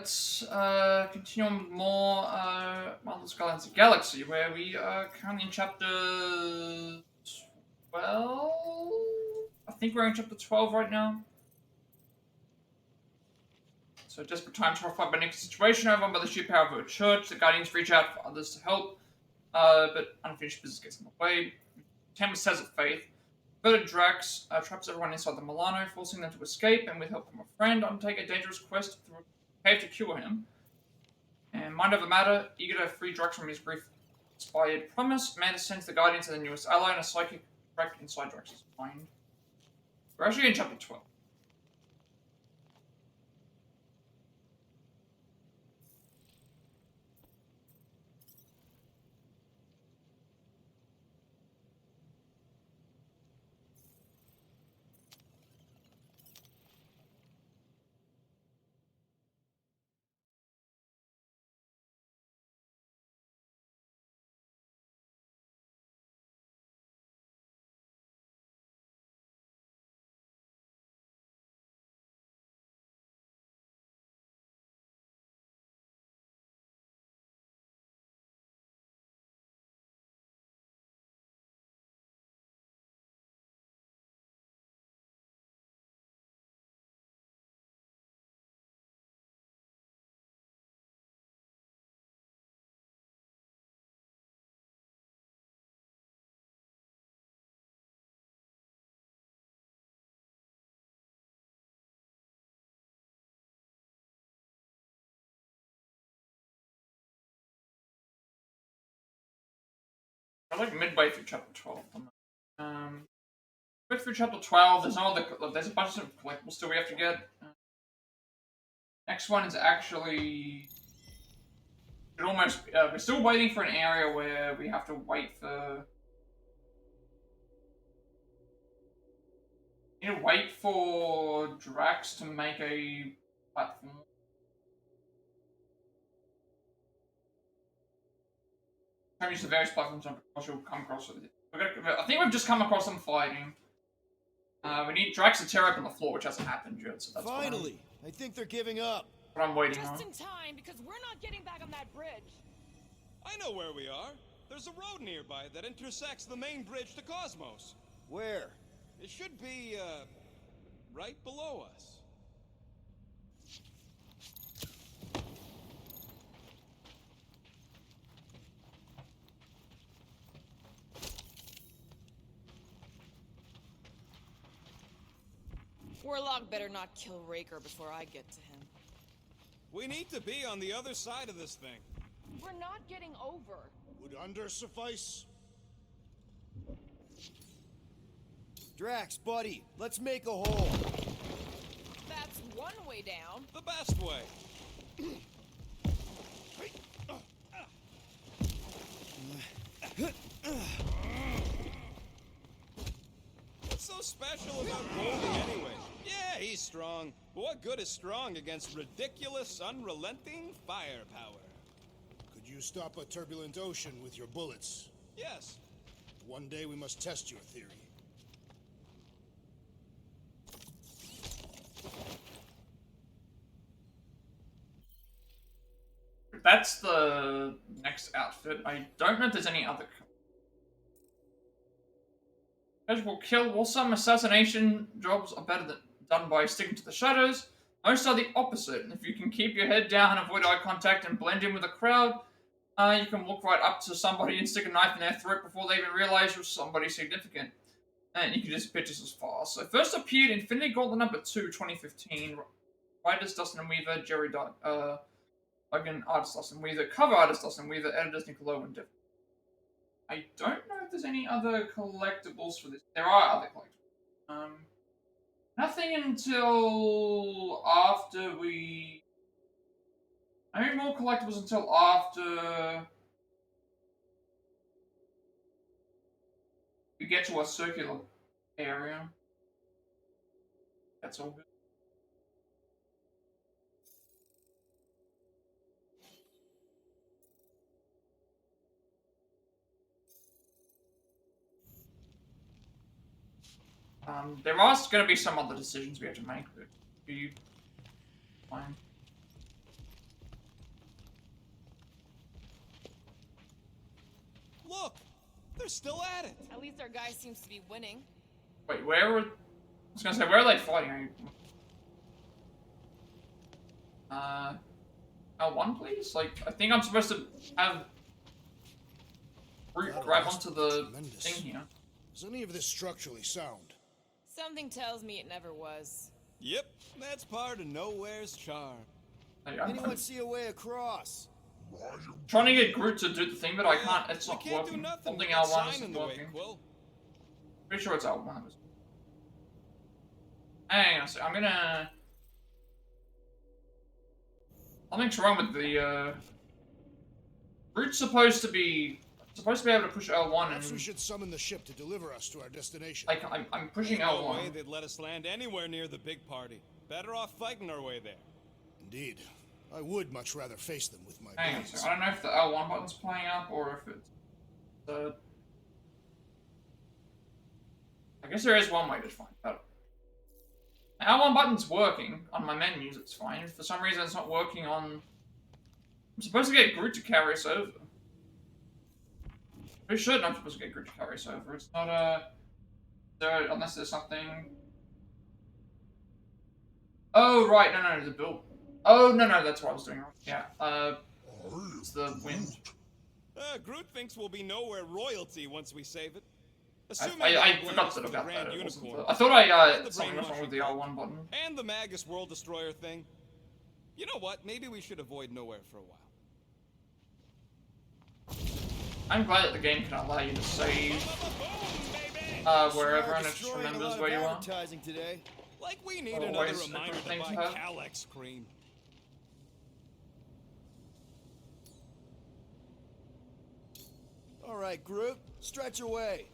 let's continue on with more Marvel's Guardians of the Galaxy, where we are currently in chapter 12. I think we're in chapter 12 right now. So, desperate times horrified by Nikki's situation, overwhelmed by the sheer power of her church, the Guardians reach out for others to help, but unfinished business gets in the way. Tempest says of faith. Further, Drax traps everyone inside the Milano, forcing them to escape, and with help from a friend, undertake a dangerous quest through a cave to cure him. And mind over matter, eager to free Drax from his grief-inspired promise, Amanda sends the Guardians to their newest ally and a psychic wreck inside Drax's mind. We're actually in chapter 12. We're like midway through chapter 12. Midway through chapter 12, there's a bunch of collectibles still we have to get. Next one is actually... we're still waiting for an area where we have to wait for... We need to wait for Drax to make a platform. Try to use the various platforms you'll come across with it. I think we've just come across them fighting. We need Drax to tear open the floor, which hasn't happened yet, so that's Finally! I think they're giving up. What I'm waiting on. Just in time, because we're not getting back on that bridge. I know where we are. There's a road nearby that intersects the main bridge to Cosmos. Where? It should be, right below us. Warlock better not kill Raker before I get to him. We need to be on the other side of this thing. We're not getting over. Would under suffice? Drax, buddy, let's make a hole. That's one way down. The best way. What's so special about Goldie anyway? Yeah, he's strong. But what good is strong against ridiculous, unrelenting firepower? Could you stop a turbulent ocean with your bullets? Yes. One day we must test your theory. That's the next outfit. I don't know if there's any other. Casual kill. While some assassination jobs are better than done by sticking to the shadows, most are the opposite. If you can keep your head down, avoid eye contact, and blend in with the crowd, you can walk right up to somebody and stick a knife in their throat before they even realize you're somebody significant. And you can disappear just as fast. So first appeared Infinity Gauntlet number 2, 2015. Writers Dustin Weaver, Jerry Again, artist Dustin Weaver, cover artist Dustin Weaver, editors Nicola and Div. I don't know if there's any other collectibles for this. There are other collectibles. Nothing until after we... I need more collectibles until after... we get to a circular area. That's all good. There are going to be some other decisions we have to make, but you fine. They're still at it. At least our guy seems to be winning. Wait, where were... I was gonna say, where are they fighting? L1, please? Like, I think I'm supposed to have Groot grab onto the thing here. Is any of this structurally sound? Something tells me it never was. Yep, that's part of Knowhere's charm. Hey, Anyone see a way across? trying to get Groot to do the thing, but I can't. It's We not can't do working. nothing Something with that L1 sign isn't in the way, working. Quill. Pretty sure it's L1. Hang on a second. I'm gonna... Something's wrong with the, Groot's supposed to be able to push L1 Perhaps we and... should summon the ship to deliver us to our destination. Like, I'm pushing No way L1. they'd let us land anywhere near the big party. Better off fighting our way there. Indeed. I would much rather face them with my Hang on a blades. second. I don't know if the L1 button's playing up or if it's... I guess there is one way to find out. The L1 button's working on my menus, it's fine. If for some reason it's not working on... I'm supposed to get Groot to carry us over. Pretty sure I'm supposed to get Groot to carry us over. It's not, unless there's something... Oh, right, no, the build. Oh, no, that's what I was doing wrong. Yeah, it's the wind. Groot thinks we'll be Knowhere royalty once we save it. I forgot that about that. I thought something was wrong with the L1 button. And the Magus World Destroyer thing. You know what? Maybe we should avoid Knowhere for a while. I'm glad that the game can allow you to save wherever, and it just remembers where you are. Advertising today. Like we need Always another a good reminder thing to to buy have. Calyx cream. All right, Groot, stretch away.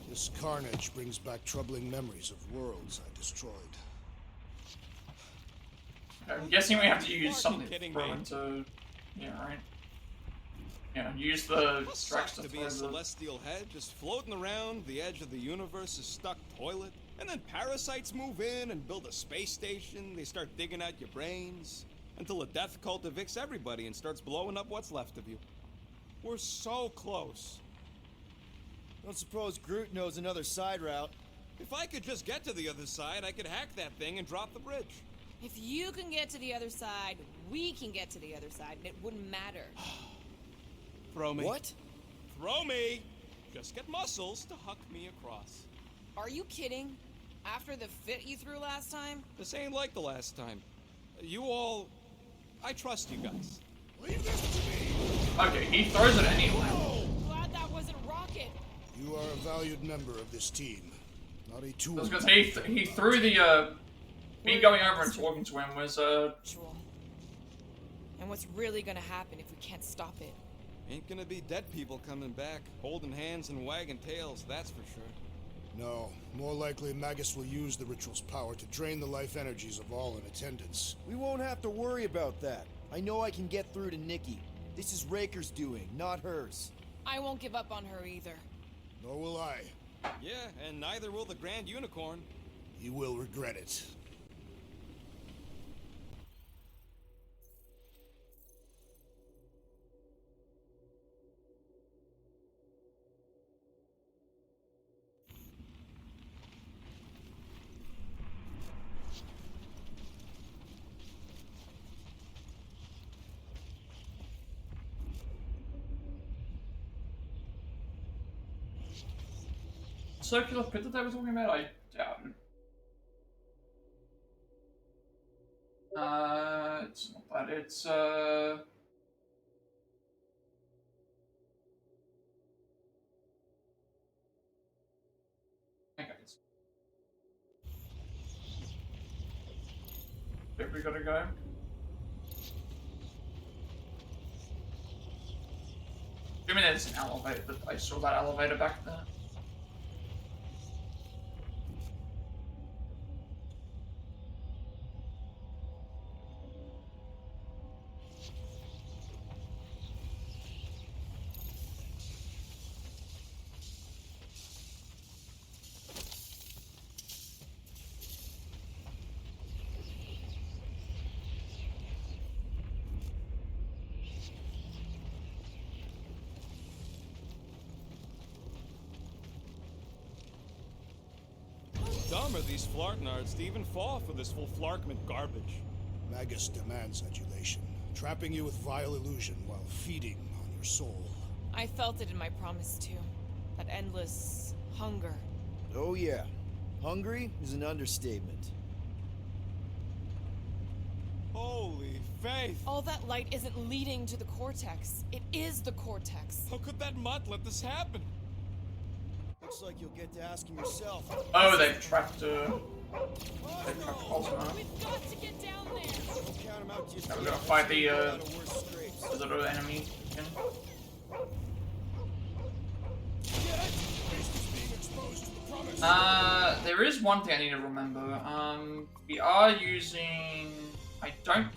This carnage brings back troubling memories of worlds I destroyed. I'm guessing we have to use Fucking something kidding for me. him to... Yeah, right? Yeah, use the Sucks Drax to be throw a the... celestial head just floating around the edge of the universe's stuck toilet. And then parasites move in and build a space station. They start digging out your brains. Until a death cult evicts everybody and starts blowing up what's left of you. We're so close. Don't suppose Groot knows another side route. If I could just get to the other side, I could hack that thing and drop the bridge. If you can get to the other side, we can get to the other side, and it wouldn't matter. Throw me. What? Throw me! Just get muscles to huck me across. Are you kidding? After the fit you threw last time? This ain't like the last time. You all... I trust you guys. Leave this to me! Okay, he throws it anyway. Glad that wasn't Rocket. You are a valued member of this team, not a tool. That's because he threw the, me going over and talking to him was, Jewel. And what's really gonna happen if we can't stop it? Ain't gonna be dead people coming back, holding hands and wagging tails, that's for sure. No, more likely Magus will use the ritual's power to drain the life energies of all in attendance. We won't have to worry about that. I know I can get through to Nikki. This is Raker's doing, not hers. I won't give up on her either. Nor will I. Yeah, and neither will the Grand Unicorn. He will regret it. circular pit that they were talking about? I doubt it. It's not that, it's, okay, where we gotta go? I mean, there's an elevator, but I saw that elevator back there. armor these flartnards to even fall for this full flarkment garbage. Magus demands adulation, trapping you with vile illusion while feeding on your soul. I felt it in my promise too. That endless hunger. Oh yeah. Hungry is an understatement. Holy faith! All that light isn't leading to the cortex. It is the cortex. How could that mutt let this happen? Looks like you'll get to ask him yourself. Oh, they've trapped Cosmo. We've got to get down there. Count 'em out just We're yet. gonna fight the Out of worse scrapes. little enemy again. There is one thing I need to remember. We are using. I don't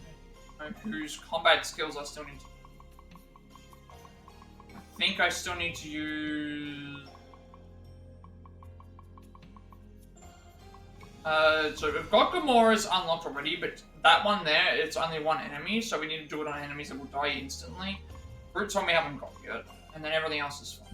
know whose combat skills I still need to. I think I still need to use. So we've got Gamora's unlocked already, but that one there, it's only one enemy, so we need to do it on enemies that will die instantly. Groot's one we haven't got yet, and then everything else is fine.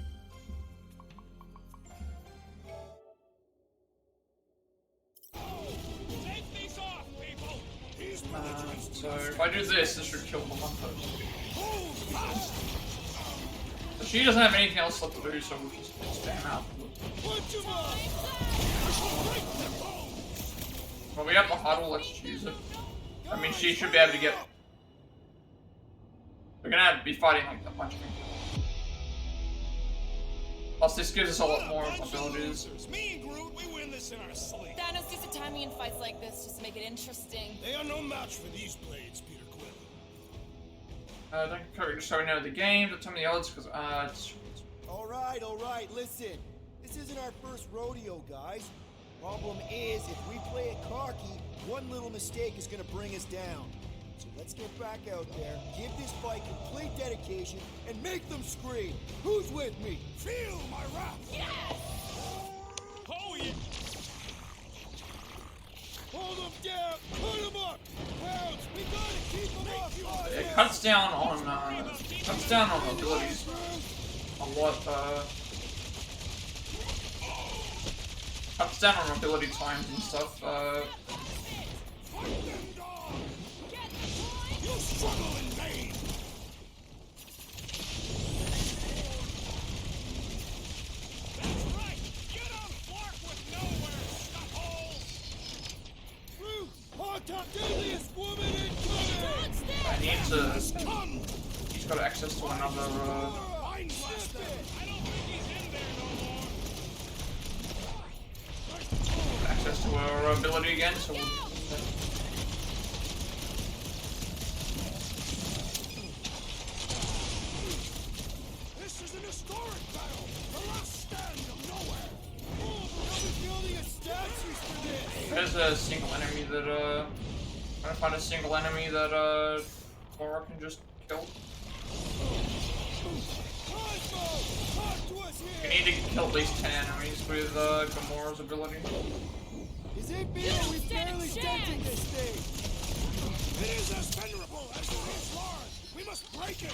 So if I do this, this should kill the one person. So she doesn't have anything else left to do, so we'll just spam out. Well, we have the huddle, let's use it. I mean, she should be able to get... We're gonna be fighting like a bunch of people. Plus, this gives us a lot more abilities. Me and Groot, we win this in our sleep. Thanos used to time me in fights like this just to make it interesting. They are no match for these blades, Peter Quill. Don't cover just so we know the game, don't tell me the odds, because, it's... Alright, listen. This isn't our first rodeo, guys. Problem is, if we play it cocky, one little mistake is gonna bring us down. So let's get back out there, give this fight complete dedication, and make them scream. Who's with me? Feel my wrath! Yes! Oh, yeah. Hold them down! Put them up! Pounds, we gotta keep them off! It cuts down on abilities a lot, cuts down on ability times and stuff, You struggle in vain! That's right! Get on Flark with Knowhere, stuffholes! Hot top deadliest woman incoming! I need to... He's got access to another, I don't think he's in there no more! access to her ability again, so we'll... This is an historic battle! The last stand of Knowhere! Oh, we'll be building a statue for this! There's a single enemy that, I'm trying to find a single enemy that, Gamora can just kill. Cosmo! Talk to us We here! need to kill at least 10 enemies with, Gamora's ability. Is it me or we barely denting this thing? It is as venerable as it is large! We must break it!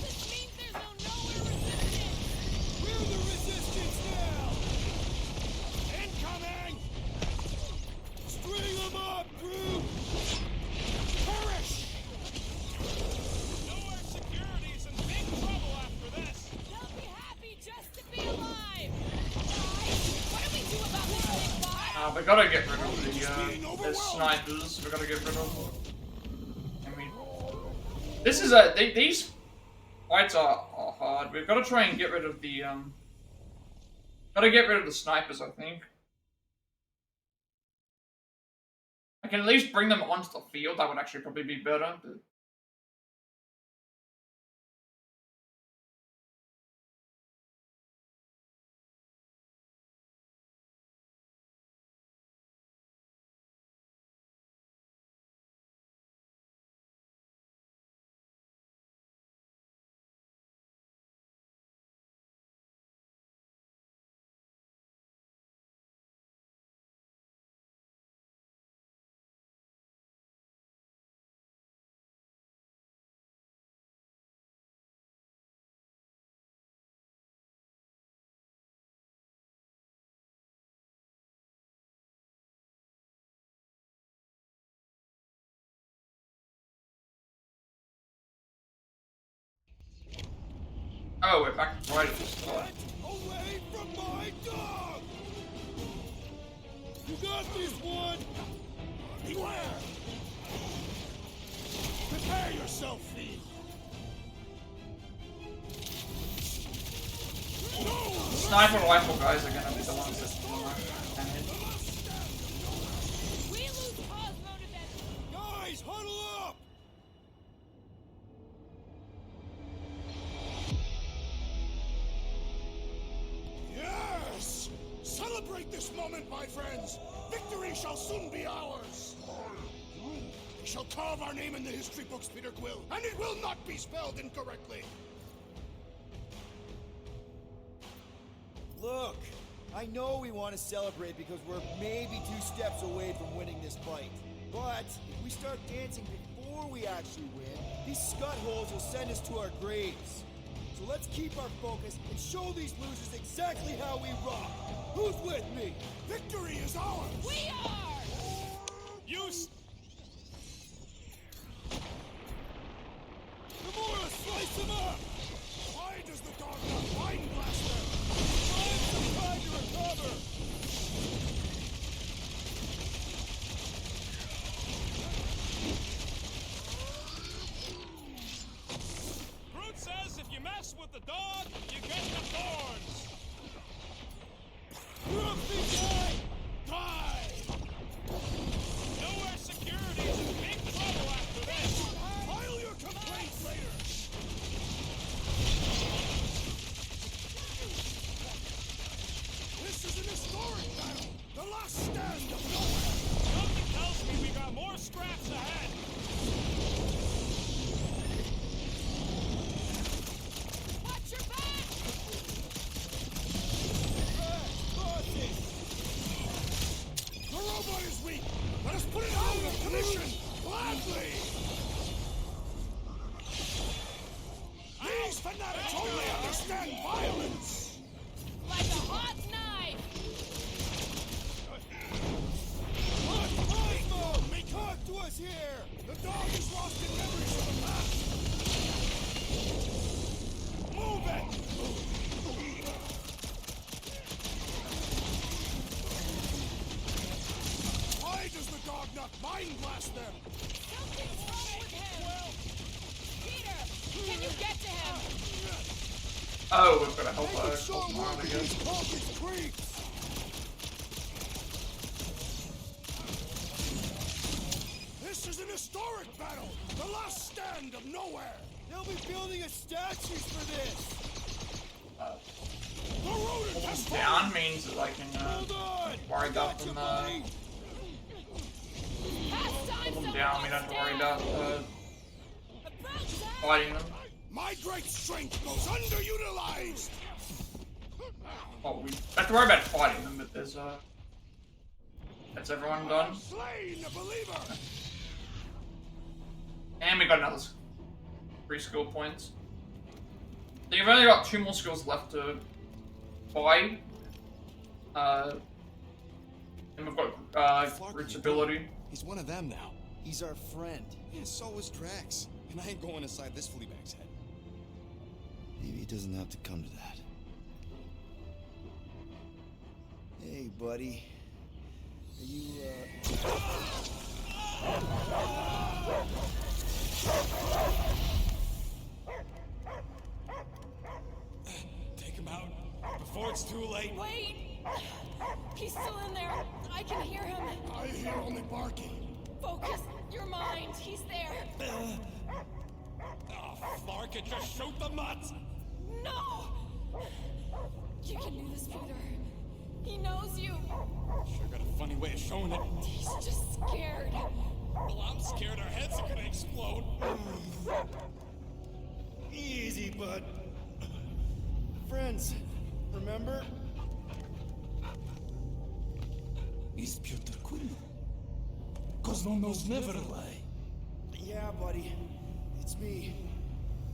This means there's no Knowhere resistance! We're the resistance now! Incoming! String them up, Groot! Perish! Knowhere security's in big trouble after this! They'll be happy just to be alive! Guys, what do we do about this big guy? We gotta get rid of the snipers. We gotta get rid of. I mean, this is these fights are hard. We've got to try and get rid of the Gotta get rid of the snipers, I think. I can at least bring them onto the field. That would actually probably be better. But... Oh, we're back right at the start. Get away from my dog! You got this one! Beware! Prepare yourself, Fin! Sniper rifle guys are gonna be the ones that do the most damage. We lose Cosmo to them. Guys, huddle up! Yes! Celebrate this moment, my friends! Victory shall soon be ours! We shall carve our name in the history books, Peter Quill, and it will not be spelled incorrectly! Look, I know we want to celebrate because we're maybe 2 steps away from winning this fight. But if we start dancing before we actually win, these scut holes will send us to our graves. So let's keep our focus and show these losers exactly how we rock. Who's with me? Victory is ours! We are! Gamora, slice him up! Why does the dog not mind blast them? Find some time to recover! Groot says if you mess with the dog, you get the thorns. Rookie guy! Die! Nowhere security is in big trouble after this. File your complaints later! This is an historic battle! The last stand of Nowhere! Something tells me we got more scraps ahead. Watch your back! Cross it! The robot is weak! Let us put it out of commission! Gladly! These fanatics only understand violence! Like a hot knife! Cosmo! Talk to us here! The dog is lost in memories of the past! Move it! Why does the dog not mind blast them? Something's wrong with him! Peter, can you get to him? Oh, we've got to help Make it so Pokemon, I work guess. against Hawkins Creeks! This is an historic battle! The last stand of Nowhere! They'll be building a statues for this! The rodent has Down means that I can Hold on! worry about Gotcha, them buddy! Pastime pull them someone down. We don't have to worry about fighting them. My great strength goes underutilized! Well, we have to worry about fighting them, but there's that's everyone done. Slain the believer! And we got another 3 skill points. So you've only got 2 more skills left to buy. And we've got Groot's ability. He's one of them now. He's our friend. Yeah, so is Drax. And I ain't going inside this flea bag's head. Maybe it doesn't have to come to that. Hey, buddy. Are you, Take him out before it's too late. Wait! He's still in there. I can hear him. I hear only barking. Focus your mind. He's there. Oh, Flark, it just shoot the nuts. No! You can do this, Peter. He knows you. Sure got a funny way of showing it. He's just scared. Well, I'm scared our heads are gonna explode. Easy, bud. Friends, remember? Is Peter Quill? Cosmo knows never lie. Yeah, buddy. It's me.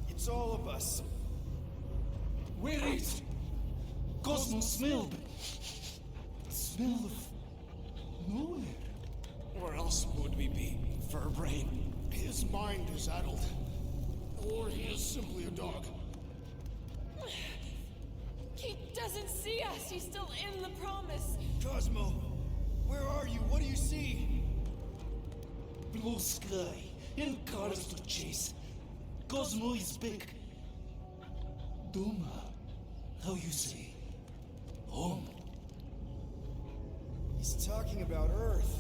It's all of us. Where is Cosmo smelled? Smell of nowhere. Where else would we be? Fur brain. His mind is addled. Or he is simply a dog. Yes, he's still in the promise. Cosmo, where are you? What do you see? Blue sky and cars to chase. Cosmo is back. Doma, how you say? Home. He's talking about Earth.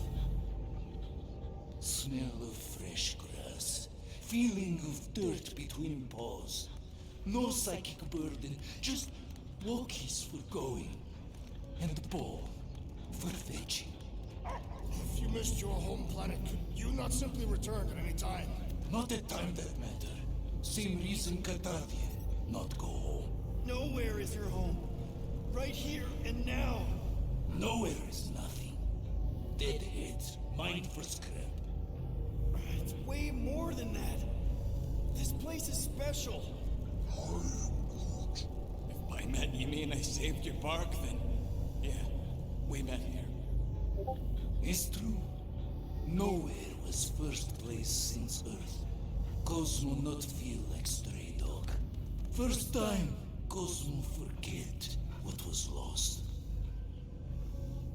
Smell of fresh grass. Feeling of dirt between paws. No psychic burden, just walkies for going. And ball for fetching. If you missed your home planet, could you not simply return at any time? Not at time that matter. Same reason Katardia, not go home. Nowhere is your home. Right here and now. Nowhere is nothing. Dead heads, mind for scrap. It's way more than that. This place is special. If by met you mean I saved your bark, then yeah, we met here. It's true. Nowhere was first place since Earth. Cosmo not feel like stray dog. First time, Cosmo forget what was lost.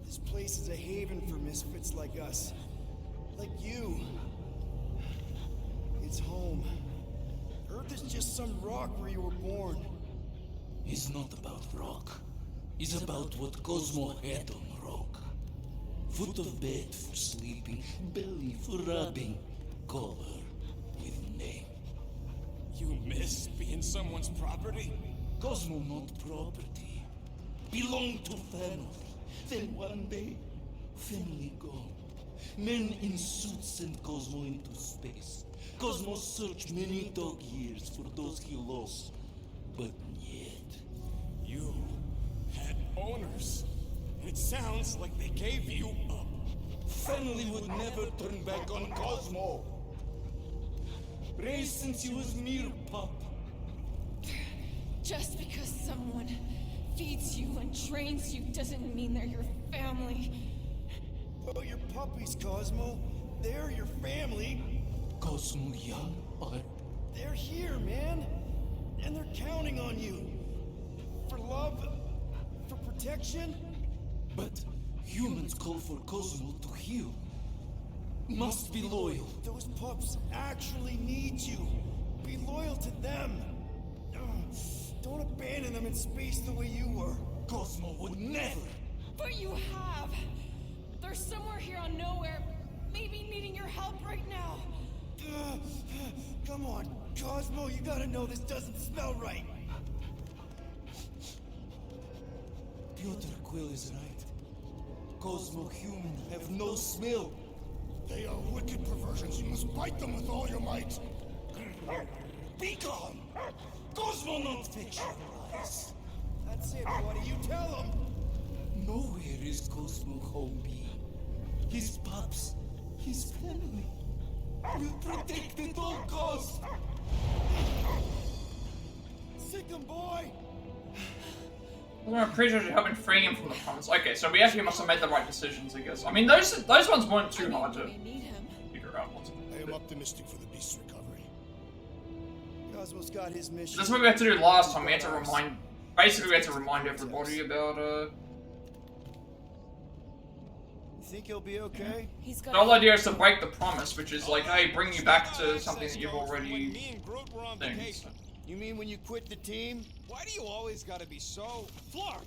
This place is a haven for misfits like us. Like you. It's home. Earth is just some rock where you were born. It's not about rock. It's about what Cosmo had on rock. Foot of bed for sleeping, belly for rubbing, color with name. You miss being someone's property? Cosmo not property. Belong to family. Then one day, family gone. Men in suits send Cosmo into space. Cosmo searched many dog years for those he lost. But yet, You had owners. And it sounds like they gave you up. family would never turn back on Cosmo. Raised since he was mere pup. Just because someone feeds you and trains you doesn't mean they're your family. Oh, your puppies, Cosmo. They're your family. Cosmo young or They're here, man. And they're counting on you. For love, for protection. but humans call for Cosmo to heal. Must be loyal. Those pups actually need you. Be loyal to them. Don't abandon them in space the way you were. Cosmo would never. But you have. They're somewhere here on Nowhere, maybe needing your help right now. Come on, Cosmo, you gotta know this doesn't smell right. Piotr Quill is right. Cosmo human have no smell. They are wicked perversions. You must bite them with all your might. Be gone! Cosmo not fetch your lies. That's it, buddy. You tell them. Nowhere is Cosmo home be. His pups, his family. Will protect at all costs. Sick 'em, boy. I appreciate you helping freeing him from the promise. Okay, so we actually must have made the right decisions, I guess. I mean, those ones weren't too hard to We need him. figure out. What's I am optimistic for the beast's recovery. Cosmo's got his mission. That's what we had to do last time. We had to remind, basically, we had to remind everybody about You think he'll be okay? He's the got. whole idea is to break the promise, which is like, hey, bring you back to something that you've When already me and Groot were on things. vacation. You mean when you quit the team? Why do you always gotta be so Flark?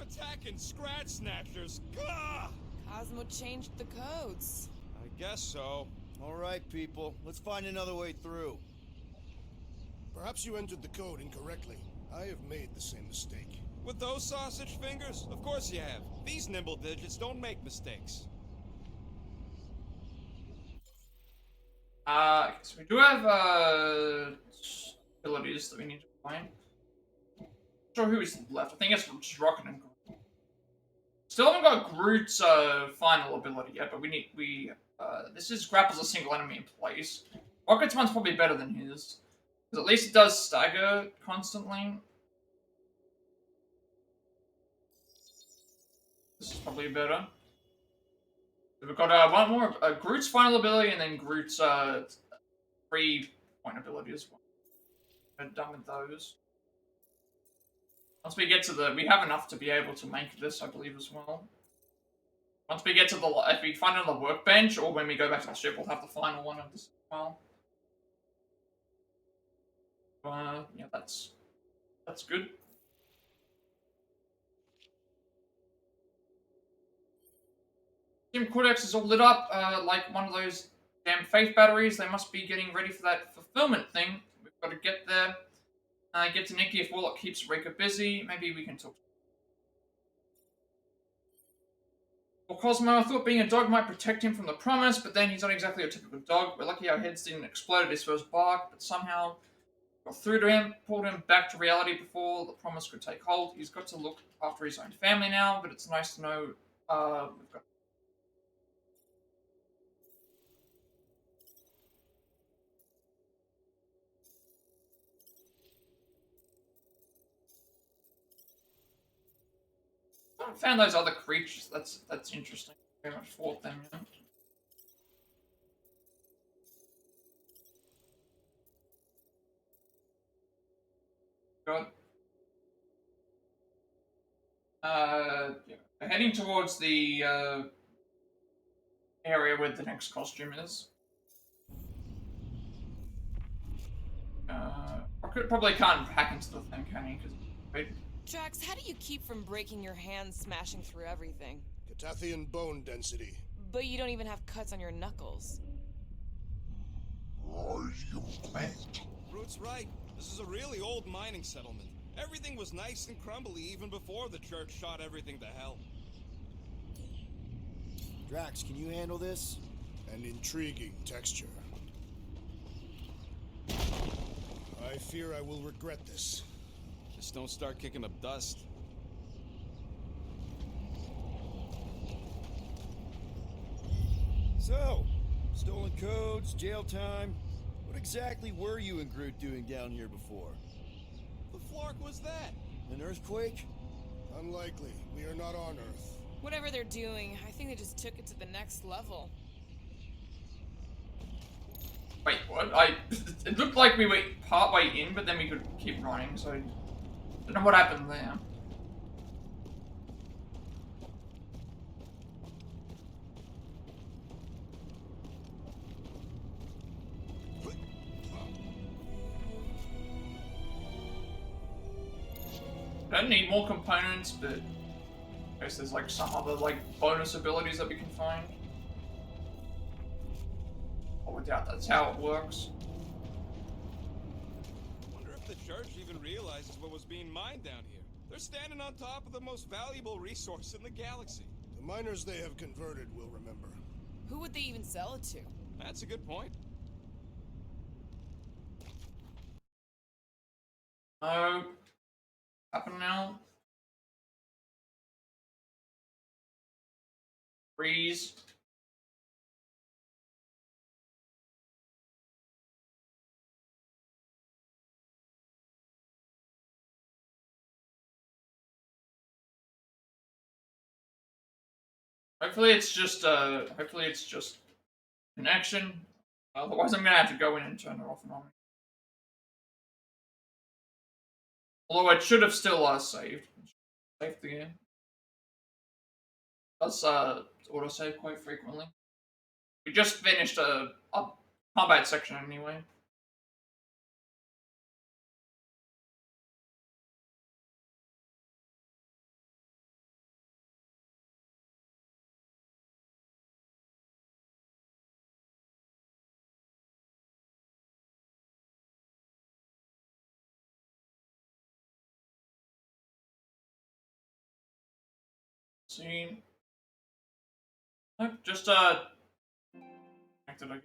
Attacking scratch snatchers. Gah! Cosmo changed the codes. I guess so. All right, people. Let's find another way through. Perhaps you entered the code incorrectly. I have made the same mistake. With those sausage fingers? Of course you have. These nimble digits don't make mistakes. So we do have abilities that we need to find. Not sure who is left. I think it's just Rocket and Groot. Still haven't got Groot's final ability yet, but this is grapples a single enemy in place. Rocket's one's probably better than his, because at least it does stagger constantly. This is probably better. We've got one more, Groot's final ability, and then Groot's 3-point ability as well. I'm done with those. Once we get to the, we have enough to be able to make this, I believe, as well. Once we get to the, if we find another workbench, or when we go back to the ship, we'll have the final one of this as well. Yeah, that's good. Team Codex is all lit up, like one of those damn faith batteries. They must be getting ready for that fulfillment thing. We've got to get there. Get to Nikki if Warlock keeps Raker busy. Maybe we can talk. Well, Cosmo, I thought being a dog might protect him from the promise, but then he's not exactly a typical dog. We're lucky our heads didn't explode at his first bark, but somehow got through to him, pulled him back to reality before the promise could take hold. He's got to look after his own family now, but it's nice to know we've got. I haven't found those other creatures. That's interesting. Very much fought them, you know? God. Yeah. We're heading towards the area where the next costume is. Rocket probably can't hack into the thing, can he? Wait. Drax, how do you keep from breaking your hands smashing through everything? Catathian bone density. But you don't even have cuts on your knuckles. Groot's right. This is a really old mining settlement. Everything was nice and crumbly even before the church shot everything to hell. Drax, can you handle this? An intriguing texture. I fear I will regret this. Just don't start kicking up dust. So, stolen codes, jail time. What exactly were you and Groot doing down here before? The flark was that? An earthquake? Unlikely. We are not on Earth. Whatever they're doing, I think they just took it to the next level. Wait, what? It looked like we were partway in, but then we could keep running, so I don't know what happened there. I don't need more components, but I guess there's like some other like bonus abilities that we can find. I doubt that's how it works. Wonder if the church even realizes what was being mined down here. They're standing on top of the most valuable resource in the galaxy. The miners they have converted will remember. Who would they even sell it to? That's a good point. Oh, happen now. Freeze. Hopefully it's just connection. Otherwise I'm gonna have to go in and turn it off and on. Although it should have still saved the game. Does autosave quite frequently. We just finished a combat section anyway. See. Nope, just connected, I guess.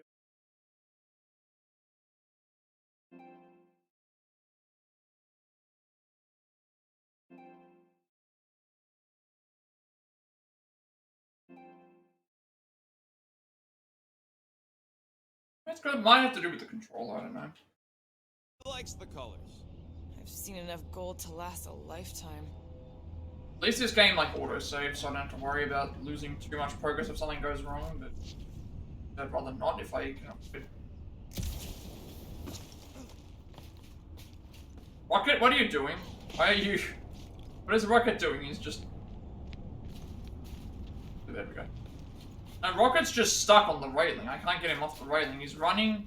That's good. Might have to do with the controller, I don't know. Likes the colors. I've seen enough gold to last a lifetime. At least this game like auto-saves, so I don't have to worry about losing too much progress if something goes wrong, but I'd rather not if I can. Rocket, what are you doing? Why are you What is Rocket doing? He's just... There we go. And Rocket's just stuck on the railing. I can't get him off the railing. He's running.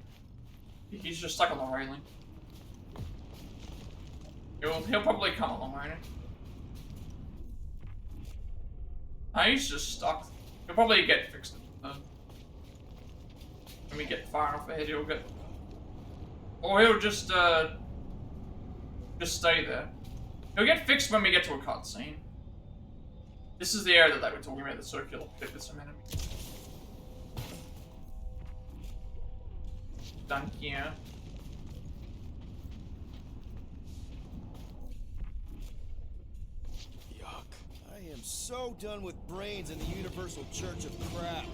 He's just stuck on the railing. He'll probably come along, won't he? No, he's just stuck. He'll probably get fixed. When we get far enough ahead, he'll get... Or he'll just stay there. He'll get fixed when we get to a cutscene. This is the area that they were talking about, the circular pit with some enemies. Done here. Yuck. I am so done with brains in the Universal Church of Crap.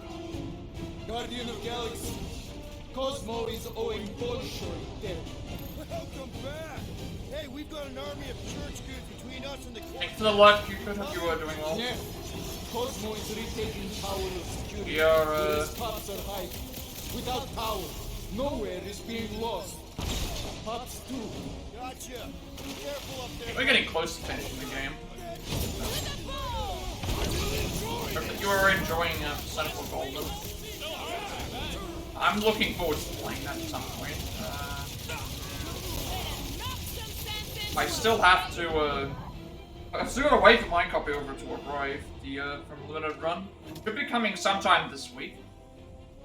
Guardian of Galaxy, Cosmo is owing Bolshoi debt. Welcome back! Hey, we've got an army of church goods between us and the... Thanks for the luck, you could hope you were doing well. Yeah. Cosmo is retaking power of security. We are, His pops are hiding. Without power, nowhere is being lost. Pops too. Gotcha! Be careful up there! We're getting close to finishing the game. Hope that you are enjoying Cynical Golden. I'm looking forward to playing that at some point. I still have to, I've still gotta wait for my copy over to arrive, from Limited Run. Should be coming sometime this week.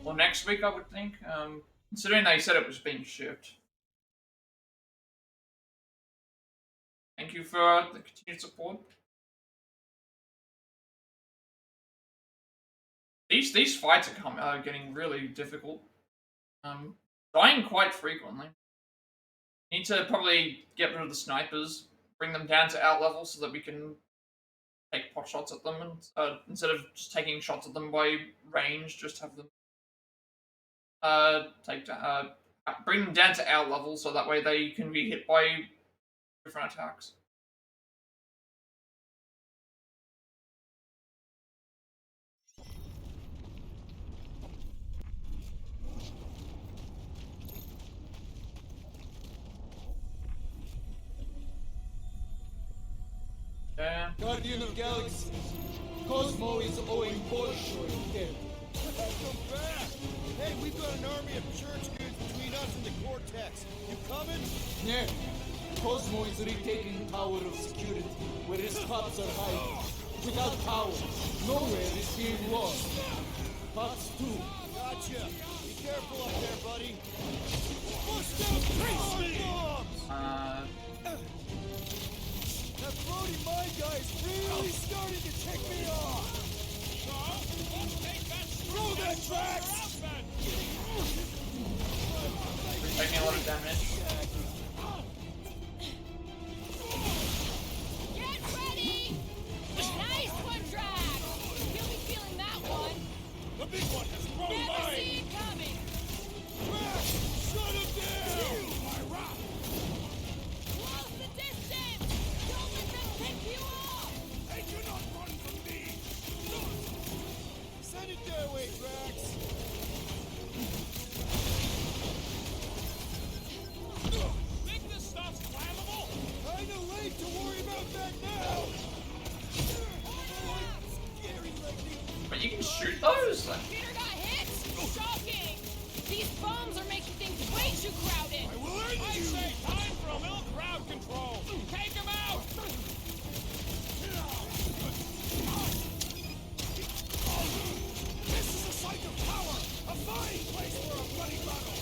Or next week, I would think, considering they said it was being shipped. Thank you for the continued support. These fights are getting really difficult. Dying quite frequently. Need to probably get rid of the snipers, bring them down to our level so that we can take pot shots at them, and instead of just taking shots at them by range, just have them bring them down to our level so that way they can be hit by different attacks. Yeah. Guardian of Galaxy, Cosmo is owing Bolshoi debt. Welcome back! Hey, we've got an army of church goods between us and the Cortex. You coming? Yeah. Cosmo is retaking tower of security, where his pops are hiding. Without power, nowhere is being lost. Pops too. Gotcha! Be careful up there, buddy! Bust out bombs! That floating mine guy is really starting to tick me off! Throw that Drax! We're taking a lot of damage. Get ready! Nice one, Drax! He'll be feeling that one. The big one has thrown Never mine! see it coming. Drax! Shut him down! My rock! Close the distance! Don't let them pick you off! They do not run from me! Send it their way, Drax! Think this stuff's flammable? Kinda late to worry about that now! Scary lightning! But you can shoot those? Peter got hit? Shocking! These bombs are making things way too crowded! I will end I you! say time for a little crowd control. Take him out! This is a site of power! A fine place for a bloody battle!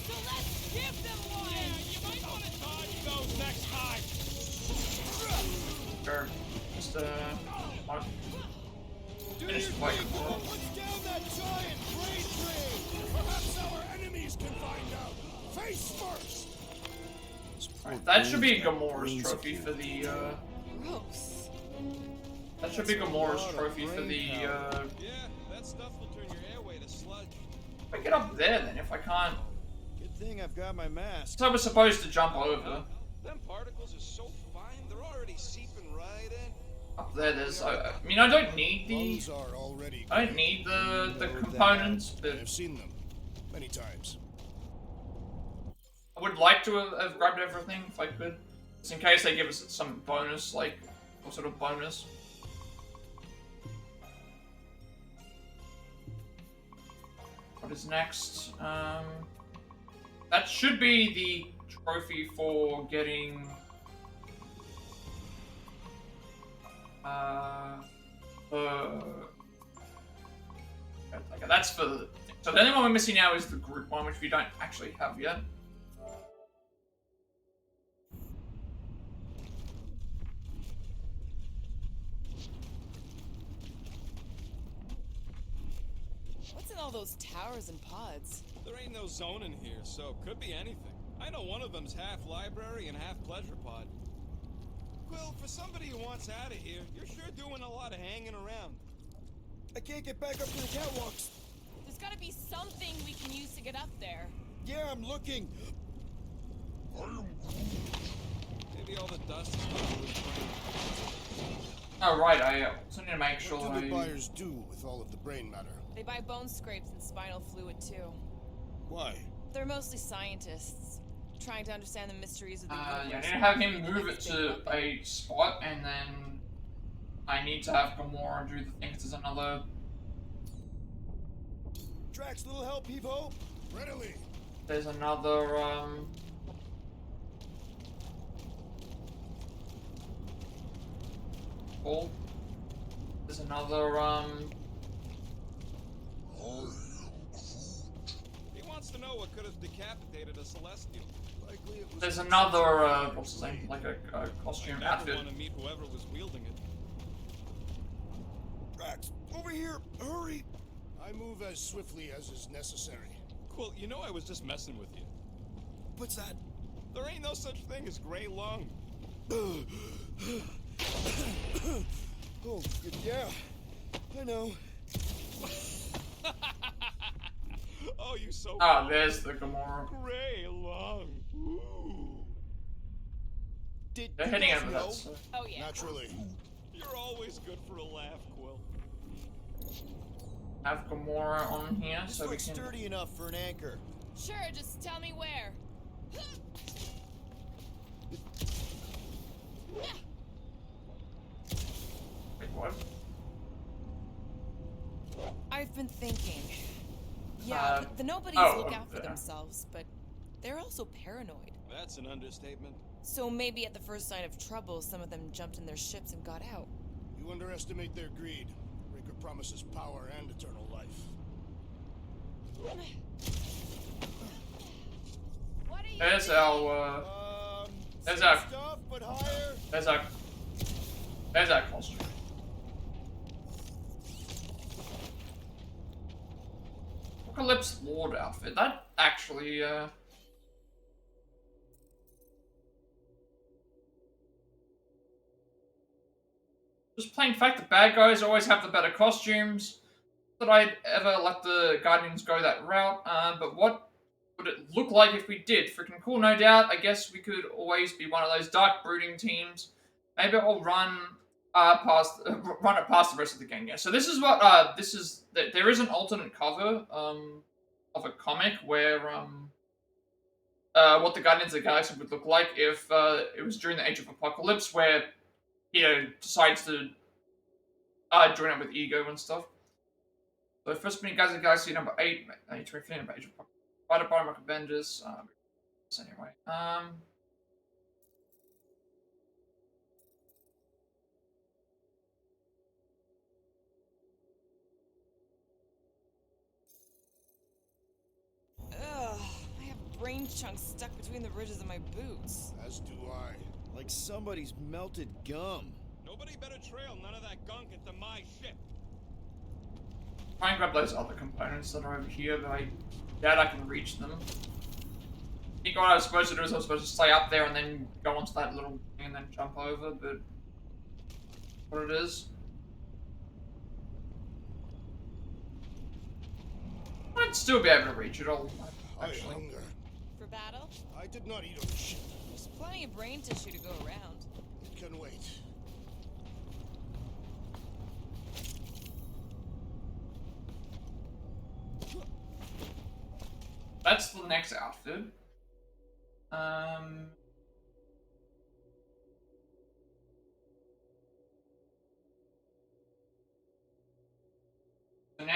So let's give them one! Yeah, you might want to dodge those next time. Sure. Just, want to Do finish your the fight. thing! Put down that giant brain train! Perhaps our enemies can find out! Face first! Right, that should be Gamora's trophy for the, Gross. that should be Gamora's trophy for the, Yeah, that stuff will turn your airway to sludge. if I get up there then, if I can't... Good thing I've got my mask. So I was supposed to jump over. Them particles are so fine, they're already seeping right in. Up there, there's, I mean, I don't need Lungs the, are already. I don't need the components, but I've seen them many times. I would like to have grabbed everything if I could. Just in case they give us some bonus, like or sort of bonus. What is next? That should be the trophy for getting okay, that's for the. So the only one we're missing now is the Groot one, which we don't actually have yet. What's in all those towers and pods? There ain't no zone in here, so could be anything. I know one of them's half library and half pleasure pod. Quill, for somebody who wants out of here, you're sure doing a lot of hanging around. I can't get back up to the catwalks. There's gotta be something we can use to get up there. Yeah, I'm looking. Maybe all the dust is probably brain. Oh right, I also need to make sure What do the I. buyers do with all of the brain matter? They buy bone scrapes and spinal fluid too. Why? They're mostly scientists, trying to understand the mysteries of the Yeah, I universe. need to have him move it to a spot, and then I need to have Gamora do the thing. 'Cause there's another. Drax, little help, Evo. Readily. There's another Oh. There's another He wants to know what could have decapitated a Celestial. Likely it was. There's another what's his name? Like a costume I never outfit. want to meet whoever was wielding it. Drax, over here, hurry. I move as swiftly as is necessary. Quill, you know I was just messing with you. What's that? There ain't no such thing as gray lung. Oh, yeah. I know. Oh, you so Ah, there's the Gamora. gray lung. Ooh. Did They're you heading guys over know? that. So. Oh yeah. Naturally. You're always good for a laugh, Quill. Have Gamora on here This so we looks can. sturdy enough for an anchor. Sure, just tell me where. Wait, what? I've been thinking. Yeah, Uh, the nobodies oh, look over out for there. themselves, but they're also paranoid. That's an understatement. So maybe at the first sign of trouble, some of them jumped in their ships and got out. You underestimate their greed. Raker promises power and eternal life. What are you There's doing? our There's same our- stuff, but higher. there's our costume. Apocalypse Lord outfit. That actually just plain fact, the bad guys always have the better costumes. Not that I'd ever let the Guardians go that route, but what would it look like if we did? Freaking cool, no doubt. I guess we could always be one of those dark brooding teams. Maybe I'll run run it past the rest of the gang. Yeah. So this is what this is. There is an alternate cover of a comic where what the Guardians of the Galaxy would look like if it was during the Age of Apocalypse, where he decides to join up with Ego and stuff. So first meeting Guardians of the Galaxy number 8, 23 number Age of Apocalypse. Provided by Michael Bendis. Anyway. Ugh, I have brain chunks stuck between the ridges of my boots. As do I. Like somebody's melted gum. Nobody better trail none of that gunk into my ship. Try and grab those other components that are over here, but I doubt I can reach them. I think what I was supposed to do is I was supposed to stay up there and then go onto that little thing and then jump over, but what it is. I'd still be able to reach it all, I actually. hunger. For battle? I did not eat on the ship. There's plenty of brain tissue to go around. It can wait. That's the next outfit.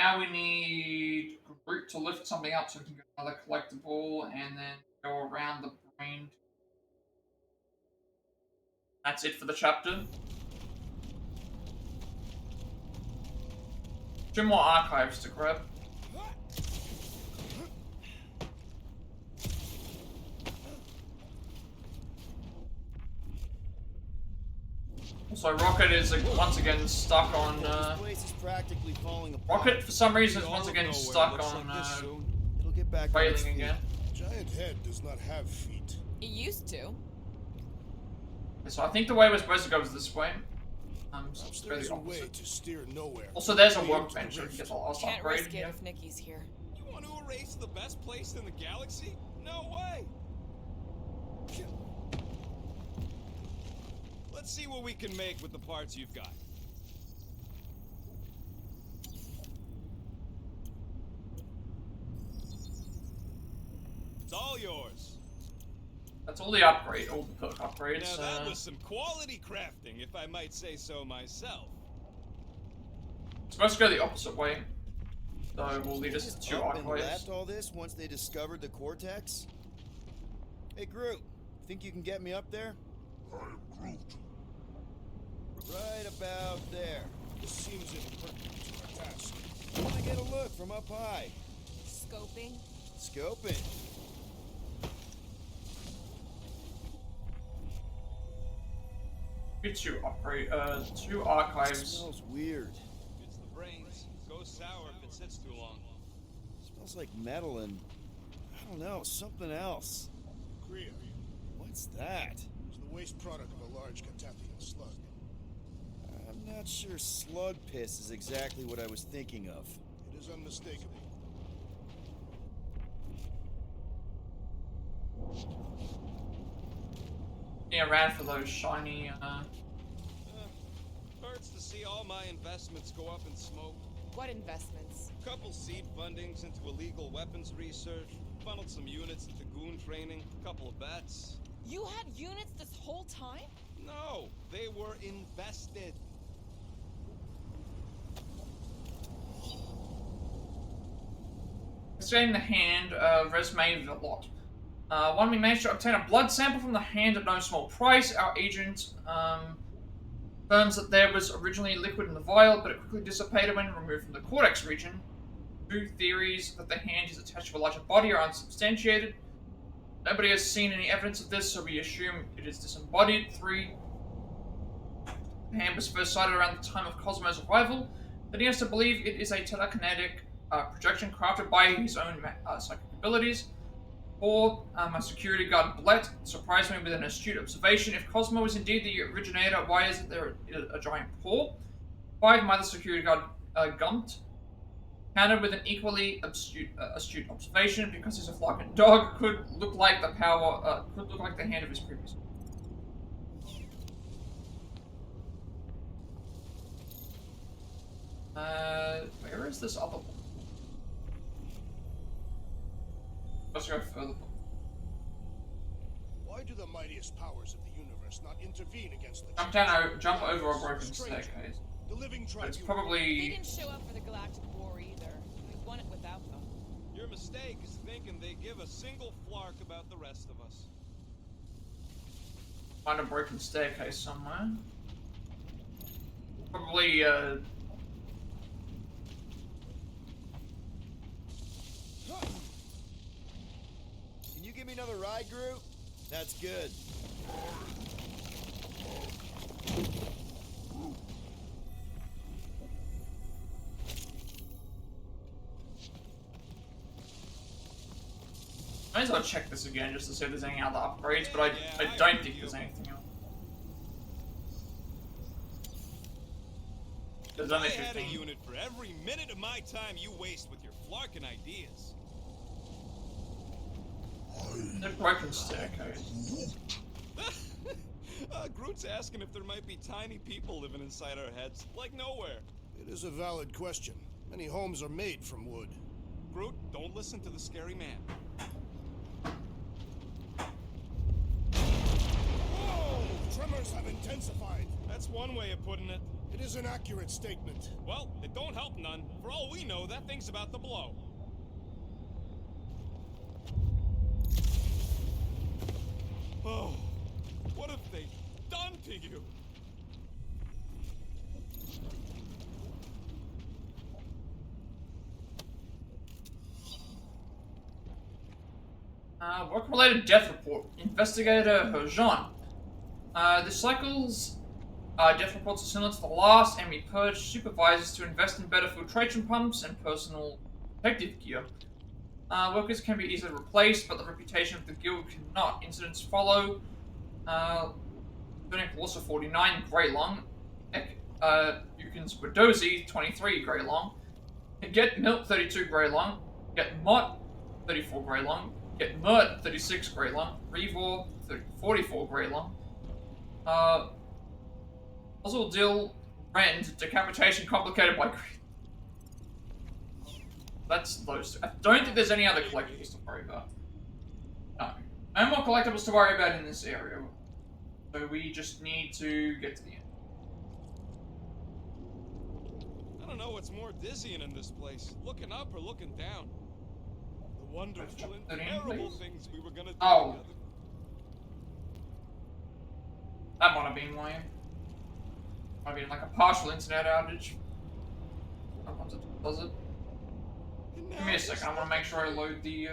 now we need Groot to lift something up so we can get another collectible and then go around the brain. That's it for the chapter. 2 more archives to grab. Also, Rocket is once again stuck on. This place is practically falling apart. Rocket, for some reason, is once again stuck on It'll get back on its railing feet. again. Giant head does not have feet. It used to. So I think the way we're supposed to go is this way. So let's go There's the a way opposite. to steer nowhere. Also, there's a Leading to workbench the we can get rift. the last Can't upgrade. risk it Yeah. if Nikki's here. You want to erase the best place in the galaxy? No way! Let's see what we can make with the parts you've got. It's all yours. That's all the upgrade, all the perk upgrades. Now that was some quality crafting, if I might say so myself. It's supposed to go the opposite way. So we'll lead us to Just 2 up and archives. left all this once they discovered the cortex? Hey Groot, think you can get me up there? I am Groot. Right about there. This seems impertinent to our task. I want to get a look from up high. Scoping. Scoping. Get 2 upgrade, 2 archives. Smells weird. It's the brains. Goes sour if it sits too long. Smells like metal and I don't know, something else. Kriya What's that? is the waste product of a large Catathian slug. I'm not sure slug piss is exactly what I was thinking of. It is unmistakable. Yeah, around for those shiny. Hurts to see all my investments go up in smoke. What investments? Couple seed fundings into illegal weapons research, funneled some units into goon training, couple of bets. You had units this whole time? No, they were invested. Extending the hand, resume lot. One, we managed to obtain a blood sample from the hand at no small price. Our agent confirms that there was originally liquid in the vial, but it quickly dissipated when removed from the cortex region. 2 theories that the hand is attached to a larger body are unsubstantiated. Nobody has seen any evidence of this, so we assume it is disembodied. 3, the hand was first sighted around the time of Cosmo's arrival, leading us to believe it is a telekinetic projection crafted by his own psychic abilities. 4, my security guard Plat surprised me with an astute observation. If Cosmo is indeed the originator, why isn't there a giant paw? 5, my other security guard Gumt countered with an equally astute observation. Because he's a Flarkin dog, could look like the hand of his previous. Where is this other one? Let's go further. Why do the mightiest powers of the universe not intervene against the Jump over a broken staircase. The living But it's tribunal. They probably didn't show up for the Galactic War either. We won it without them. Your mistake is thinking they give a single flark about the rest of us. find a broken staircase somewhere. Probably Can you give me another ride, Groot? That's good. might as well check this again just to see if there's any other upgrades, but I don't think there's anything else. There's I only had a 15. unit for every minute of my time you waste with your flarkin' ideas. The broken staircase. Groot's asking if there might be tiny people living inside our heads, like nowhere. It is a valid question. Many homes are made from wood. Groot, don't listen to the scary man. Whoa! Tremors have intensified. That's one way of putting it. It is an accurate statement. Well, it don't help none. For all we know, that thing's about to blow. Oh, what have they done to you? Work-related death report. Investigator Herjan. This cycle's death reports are similar to the last, and we purge supervisors to invest in better filtration pumps and personal protective gear. Workers can be easily replaced, but the reputation of the guild cannot. Incidents follow. Turning Loss of 49, Grey Long. Yukins Wadozi, 23, Grey Long. Get Milk, 32, Grey Long. Get Mott, 34, Grey Long. Get Mert, 36, Grey Long. Revor, 44, Grey Long. Oswald Dill, Rend, Decapitation complicated by Greed. That's those two. I don't think there's any other collectibles to worry about. No. No more collectibles to worry about in this area. So we just need to get to the end. I don't know what's more dizzying in this place. Looking up or looking down. The wonderful and terrible things we were gonna do together. That might have been why. Might have been like a partial internet outage. Sometimes it does it. Give me a second, I want to make sure I load the,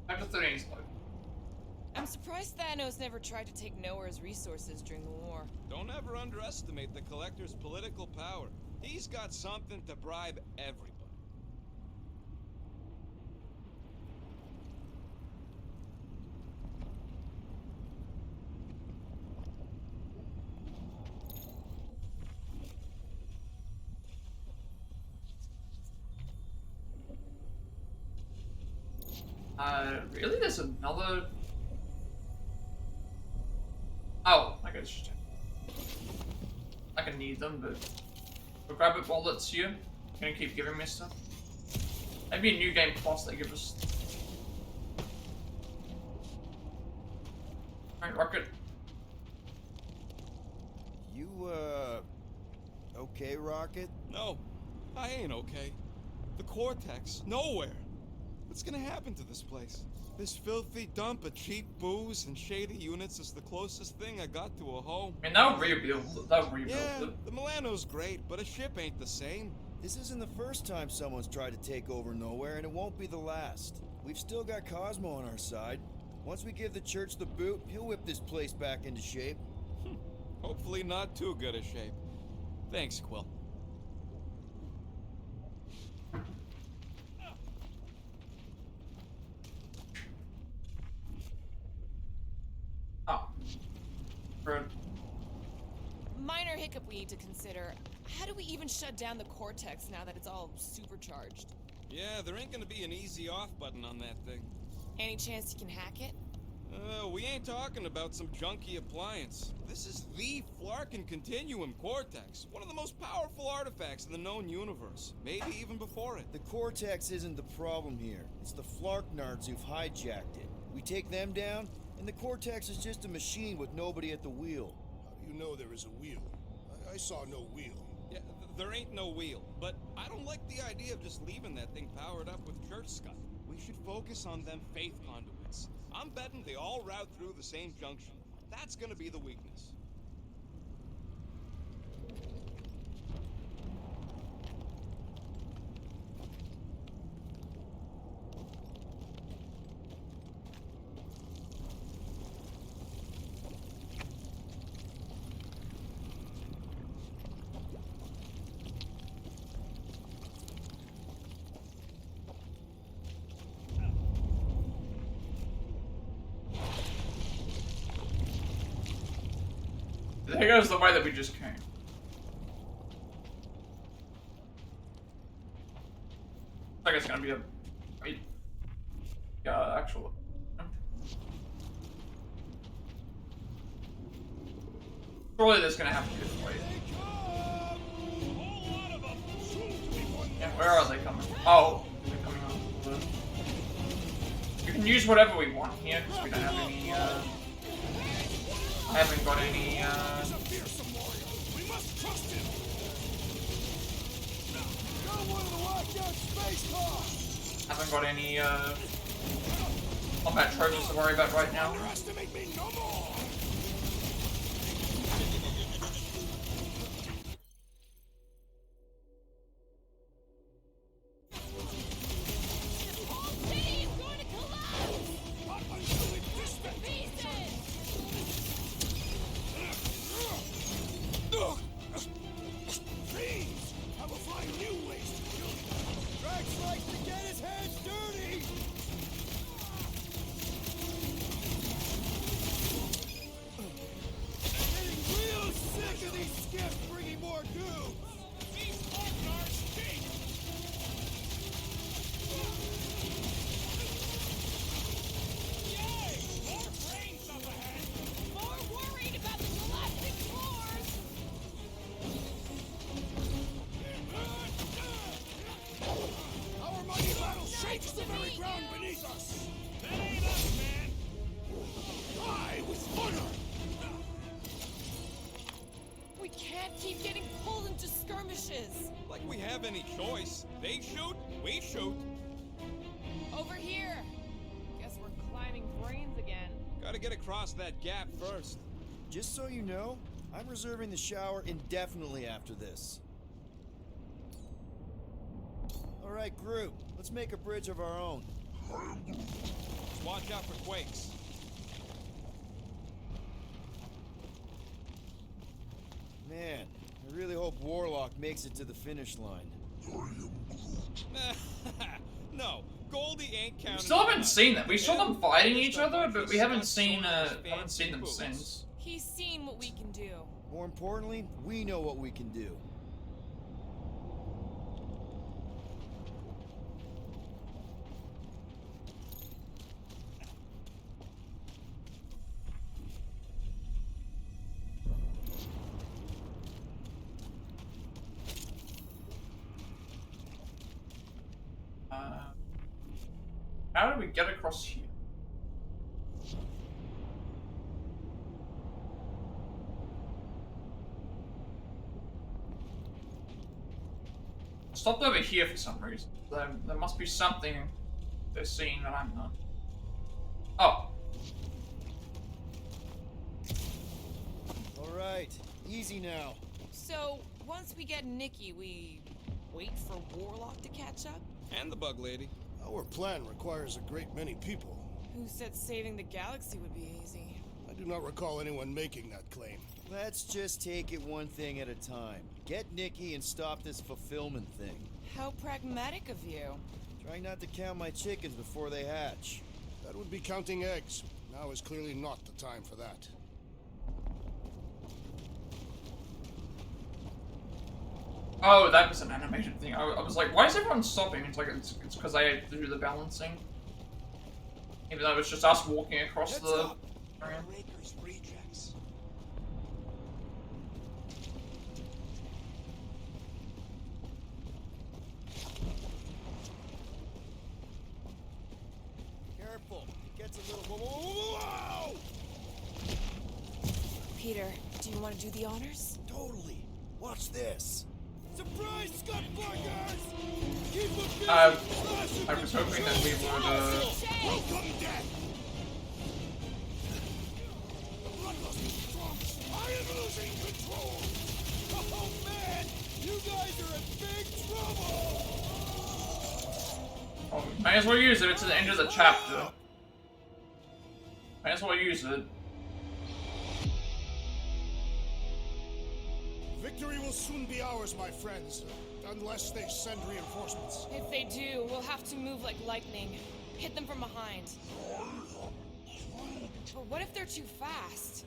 Chapter 13 is loaded. I'm surprised Thanos never tried to take Knowhere's resources during the war. Don't ever underestimate the Collector's political power. He's got something to bribe everybody. Really? There's another... Oh, I guess I can need them, but we'll grab it while it's here. Gonna keep giving me stuff. Maybe a new game plus they give us. Alright, Rocket. You, okay, Rocket? No, I ain't okay. The Cortex, nowhere. What's gonna happen to this place? This filthy dump of cheap booze and shady units is the closest thing I got to a home. I mean, they'll rebuild Yeah, it. the Milano's great, but a ship ain't the same. This isn't the first time someone's tried to take over Knowhere, and it won't be the last. We've still got Cosmo on our side. Once we give the church the boot, he'll whip this place back into shape. Hopefully not too good a shape. Thanks, Quill. Oh. Rude. Minor hiccup we need to consider. How do we even shut down the Cortex now that it's all supercharged? Yeah, there ain't gonna be an easy off button on that thing. Any chance you can hack it? We ain't talking about some junky appliance. This is the Flarkin Continuum Cortex, one of the most powerful artifacts in the known universe, maybe even before it. The Cortex isn't the problem here. It's the Flarknards who've hijacked it. We take them down, and the Cortex is just a machine with nobody at the wheel. How do you know there is a wheel? I saw no wheel. Yeah, there ain't no wheel, but I don't like the idea of just leaving that thing powered up with church scum. We should focus on them faith conduits. I'm betting they all route through the same junction. That's gonna be the weakness. Here goes the way that we just came. I think it's gonna be a actual. Surely there's gonna have to be a way. Yeah, where are they coming? Oh, they're coming on. We can use whatever we want here because we don't have any. I haven't got any. He's a fearsome warrior. We must trust him. one of the lockdown space cars! Haven't got any combat trophies to worry about right now. Underestimate me no more! The whole city is going to collapse! To pieces! Please! I will find new ways to kill you! Drax likes to get his hands dirty! Getting real sick of these skips bringing more goo! These Orgnars stink! Yay! More brains up ahead! More worried about the galactic wars! Our mighty battle shakes the very ground beneath us! That ain't us, man! I with honor! We can't keep getting pulled into skirmishes! Like we have any choice. They shoot, we shoot. Over here! Guess we're climbing brains again. Gotta get across that gap first. Just so you know, I'm reserving the shower indefinitely after this. Alright, Groot, let's make a bridge of our own. Watch out for quakes. Man, I really hope Warlock makes it to the finish line. No, Goldie ain't counting. We still haven't on us. seen them. We saw them fighting each Just a other, bunch but of we haven't stuck seen fancy them fools. since. He's seen what we can do. More importantly, we know what we can do. How do we get across here? Stopped over here for some reason. There must be something they're seeing that I'm not. Oh. Alright, easy now. So, once we get Nikki, we wait for Warlock to catch up? And the bug lady. Our plan requires a great many people. Who said saving the galaxy would be easy? I do not recall anyone making that claim. Let's just take it one thing at a time. Get Nikki and stop this fulfillment thing. How pragmatic of you. Try not to count my chickens before they hatch. That would be counting eggs. Now is clearly not the time for that. Oh, that was an animation thing. I was like, why is everyone stopping? It's like, it's because I had to do the balancing. Even though it's just us walking across Heads the up. area. Raker's rejects. Careful, it gets a little. Whoa! Peter, do you want to do the honors? Totally. Watch this. Surprise, scut buggers! Keep them busy. I was hoping that we would, Welcome, death! The bloodlust is strong. I am losing control. Oh man, you guys are in big trouble. oh, may as well use it. It's at the end of the chapter. May as well use it. Victory will soon be ours, my friends, unless they send reinforcements. If they do, we'll have to move like lightning. Hit them from behind. But what if they're too fast?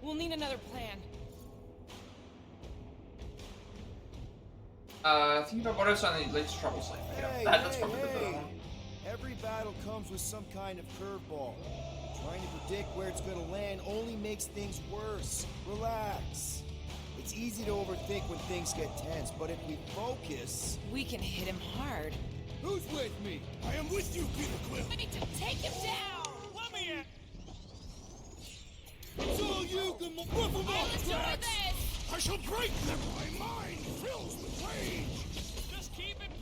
We'll need another plan. Think about what if something leads to troubles like Hey, that's probably the better hey. one. Every battle comes with some kind of curveball. Trying to predict where it's gonna land only makes things worse. Relax. It's easy to overthink when things get tense, but if we focus... We can hit him hard. Who's with me? I am with you, Peter Quill. I need to take him down! Let me in! It's all you, Gamora! Let's do this! I shall break them. My mind fills with rage. Just keep it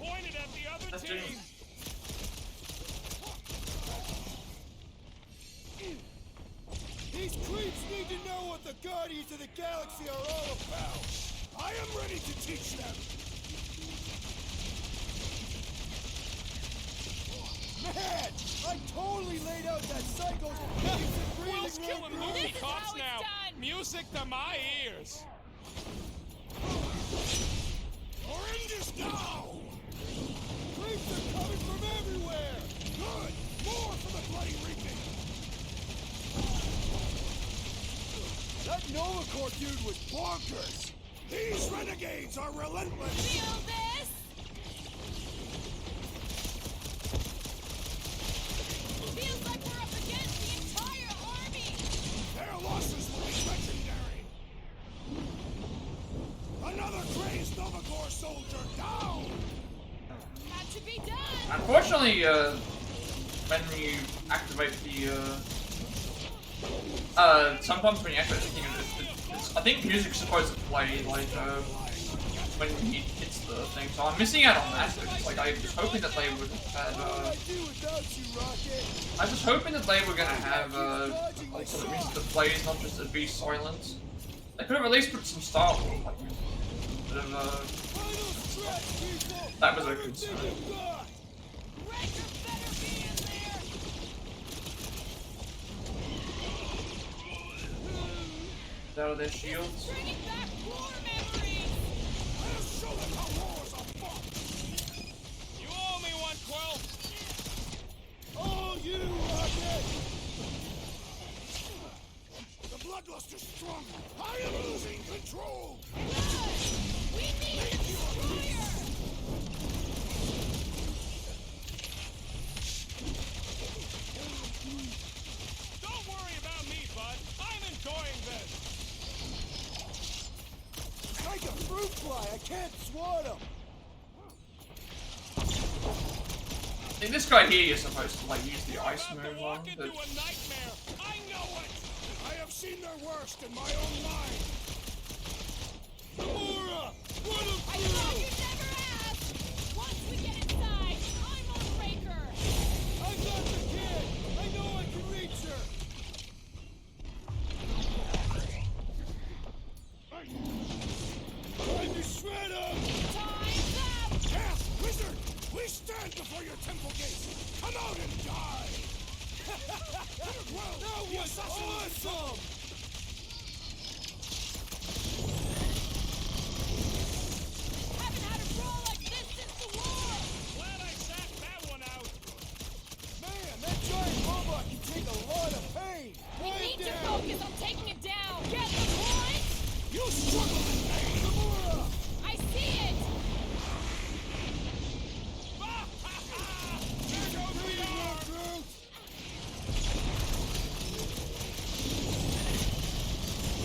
energies of the galaxy are all about. I am ready to teach them. Man, I totally laid out that psycho's World's killing movie This is cops how it's now. done. Music to my ears. Horrendous now! Creeps are coming from everywhere! Good! More for the bloody reaping! That Novacore dude was bonkers! These renegades are relentless! Feel this? Feels like we're up against the entire army! Their losses will be legendary! Another crazed Novacore soldier down! Had to be done! Unfortunately, when you activate the, sometimes when you activate the thing, I think music's supposed to play, like, when he hits the thing, so I'm missing out on that, because, like, I was hoping that they would have had, I was hoping that they were gonna have, like, sort of music that plays, not just to be silent. They could have at least put some Star Wars, like, bit of, that was a concern. Raker better be in there! Out of their shields. Bringing back war memories! I'll show them how wars are fought! You owe me one, Quill. Oh, you rocket! The bloodlust is strong! I am losing control! We need a destroyer! Don't worry about me, bud. I'm enjoying this. It's like a fruit fly, I can't swat him! See, this guy here you're supposed to, like, use the ice About move to on, walk into but a nightmare. I know it. I have seen their worst in my own mind! Gamora! What a I thought you'd never ask! Once we get inside, I'm on Raker! I got the kid! I know I can reach her! Time to shred him! Time's up! Yes, wizard! We stand before your temple gates! Come out and die! Well, That the was assassin- awesome! Haven't had a roll like this since the war! Glad I sat that one out. Man, that giant robot can take a lot of pain! We Quiet need to down! focus on taking it down! Get the point? You struggle in vain! Gamora! I see it! There goes the arm. Groot!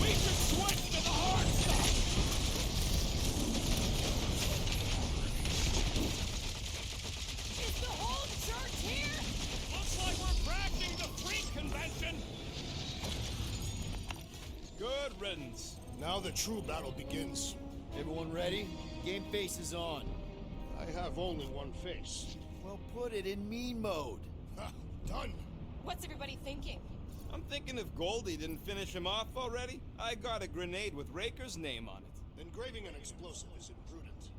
We should switch to the hard stuff. Is the whole church here? Looks like we're crashing the freak convention. Good riddance. Now the true battle begins. Everyone ready? Game face is on. I have only one face. Well, put it in mean mode. Ha! Done! What's everybody thinking? I'm thinking if Goldie didn't finish him off already, I got a grenade with Raker's name on it. Engraving an explosive is imprudent.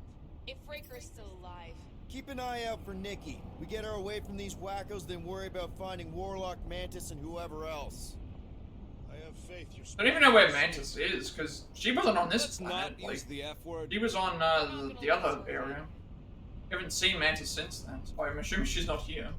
If Raker's still alive. Keep an eye out for Nikki. We get her away from these wackos, then worry about finding Warlock, Mantis, and whoever else. I have faith you're I don't even know where Mantis is, because she wasn't on this Let's planet. not Like, use the F word. she was on the other area. Haven't seen Mantis since then, so I'm assuming she's not here.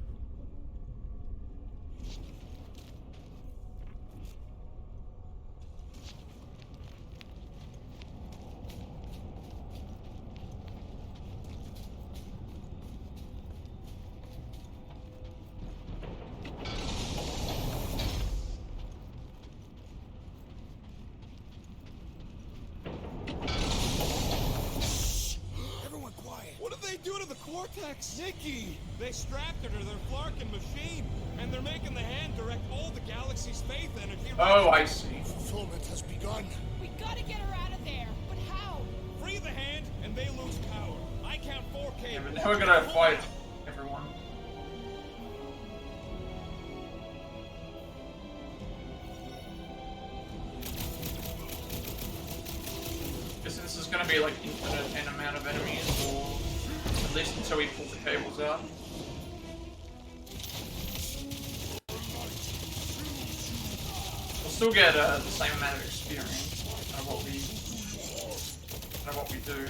Everyone quiet! What did they do to the Cortex? Nikki! They strapped her to their Flarkin machine, and they're making the hand direct all the galaxy's faith energy. Oh, I see. Fulfillment has begun. We gotta get her out of there. But how? Free the hand, and they lose power. I count 4K. Yeah, but now we're gonna fight everyone. At least until we pull the cables out. We'll still get the same amount of experience of what we do.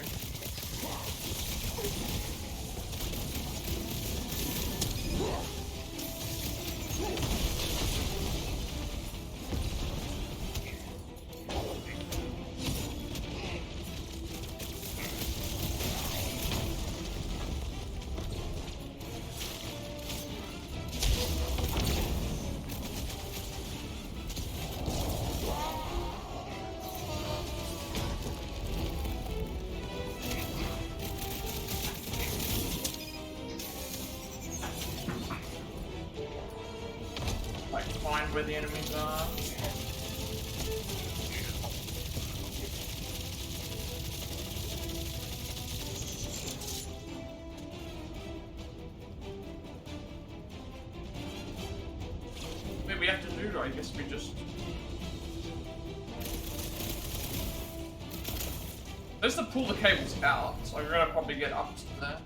Where the enemies are. Maybe we have to do, I guess we just... There's to pull the cables out, so I'm gonna probably get up to there.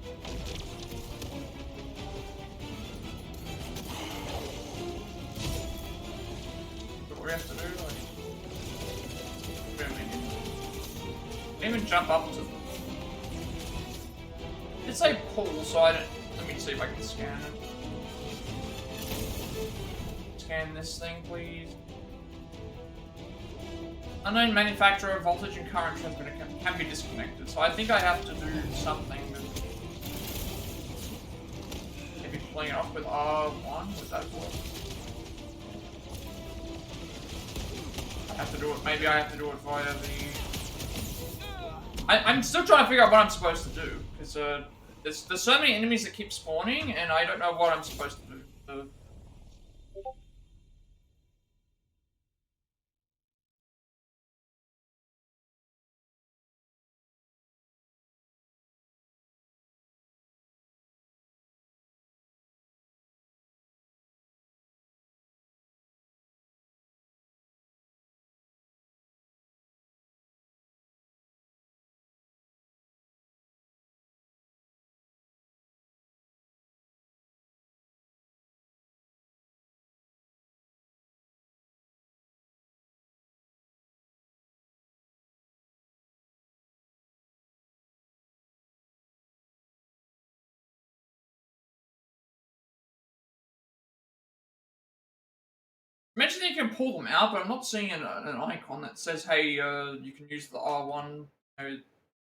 We have to do, like, even jump up to. It's a pull, so I don't. Let me see if I can scan it. Scan this thing, please. Unknown manufacturer, voltage and current transmitter can be disconnected, so I think I have to do something. Maybe playing it off with R1. Would that work? I have to do it. Maybe I have to do it via the. I'm still trying to figure out what I'm supposed to do because there's so many enemies that keep spawning, and I don't know what I'm supposed to do. Mentioned you can pull them out, but I'm not seeing an icon that says, hey, you can use the R1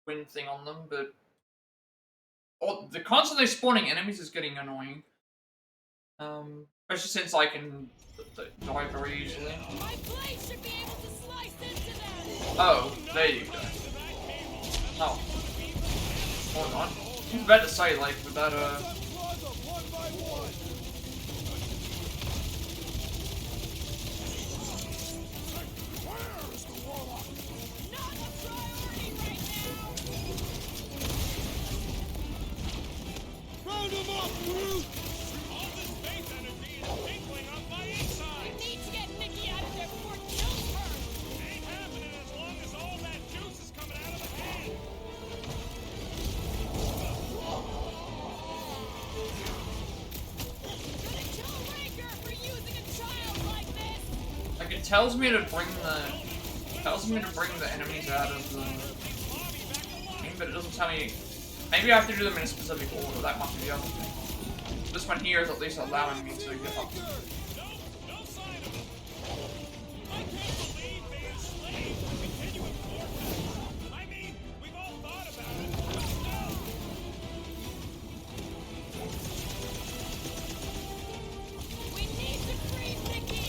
win thing on them, but the constantly spawning enemies is getting annoying. Especially since I can die very easily. My blade should be able to slice into them. Oh, there you go. Oh. Hold on. I was about to say, like, with that, Round him up, Groot! All this space energy is tinkling up my inside. We need to get Nikki out of there before it kills her. Ain't happening as long as all that juice is coming out of the can. Gonna kill Raker for using a child like this. like, it tells me to bring the enemies out of the thing, but it doesn't tell me. Maybe I have to do them in a specific order. That must be the other thing. This one here is at least allowing me to get up. No sign of it. I can't believe they enslaved the continuous vortex. I mean, we've all thought about it. We need to free Nikki.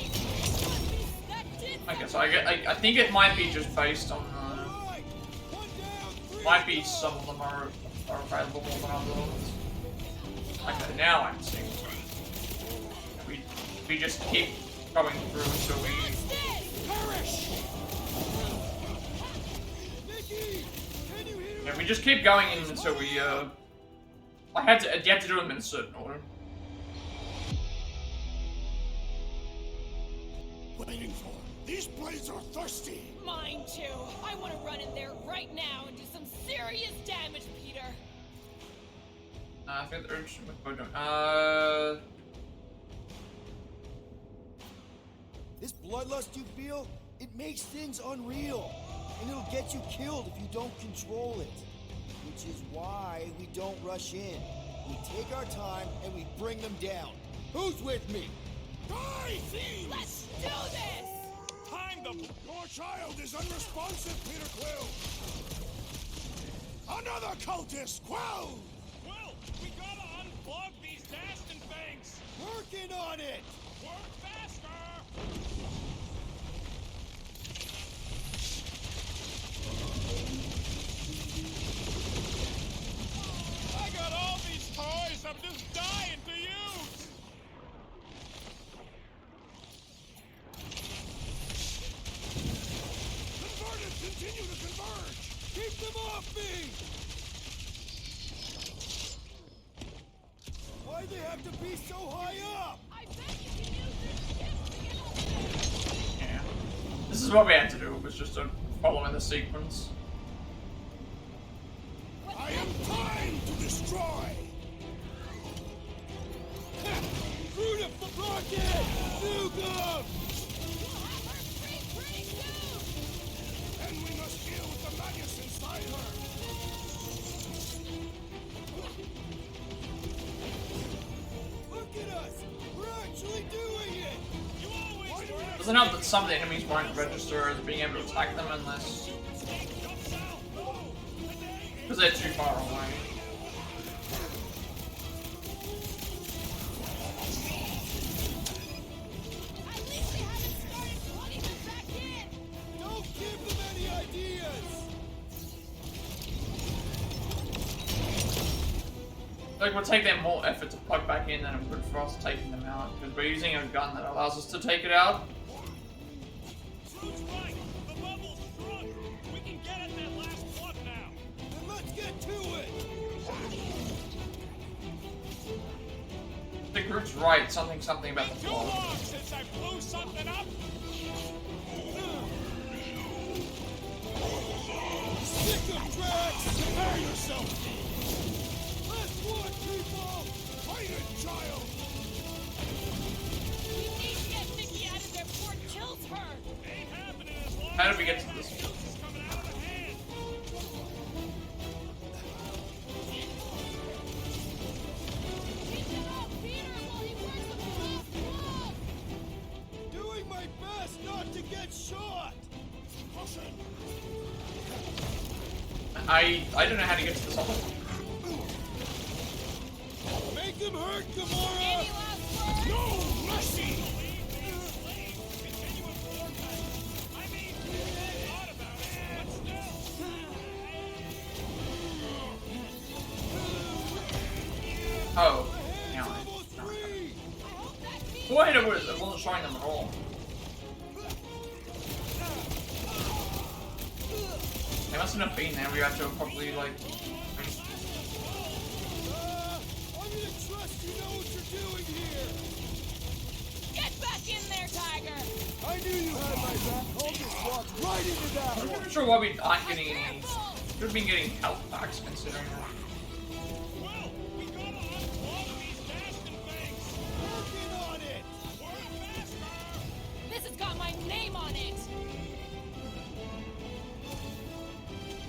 That did I guess I think it might be just based on might be some of them are available more than others. Okay, now I'm seeing. We just keep going through until we. Perish! Nikki, can you hear Yeah, we just keep going in until we. You have to do them in a certain order. waiting for? These blades are thirsty! Mine too. I want to run in there right now and do some serious damage, Peter. I think the urge with Bojo. This bloodlust you feel, it makes things unreal. And it'll get you killed if you don't control it. Which is why we don't rush in. We take our time and we bring them down. Who's with me? Die, thieves! Let's do this! Time them! Your child is unresponsive, Peter Quill! Another cultist, Quill! Quill, we gotta unplug these Dastin things! Working on it! Work faster! I got all these toys I'm just dying to use! Converted continue to converge! Keep them off me! Why'd they have to be so high up? I bet you can use this gift to get up there! Yeah. This is what we had to do, was just to follow in the sequence. I am time to destroy! Groot up the rocket! Nuke 'em! We'll have her free pretty soon! And we must deal with the madness inside her! Look at us! We're actually doing it! You always were! Doesn't help that some of the enemies won't register as being able to attack them unless... because they're too far away. At least they haven't started plugging them back in! Don't give them any ideas! Like, it would take them more effort to plug back in than it would for us taking them out, because we're using a gun that allows us to take it out. Groot's right! The bubble's shrunk! We can get at that last plug now! Then let's get to it! The Groot's right, something about the Too plot. long since I blew something up! Stick 'em, Drax! Prepare yourself! Last one, people! Fight it, child! We need to get Nikki out of there before it kills her! Ain't happening as long How as did we get to this? is coming out of the hand! Keep it up, Peter, while he works on the last plug! Doing my best not to get shot! I don't know how to get to this other one. Make him hurt, Gamora! Any last words? No mercy! I mean, I thought about it, but still! Oh. Hands Now almost free! I hope that means wait, it wasn't showing them at all. They mustn't have been there. We had to have probably, like... I'm gonna trust you know what you're doing here! get back in there, Tiger! I knew you had my back. I'll just walk right into that I'm one! not sure why we aren't getting any... Careful! Should have been getting health packs considering that. Well, we gotta unplug these Dastin things! Working on it! Work faster! This has got my name on it!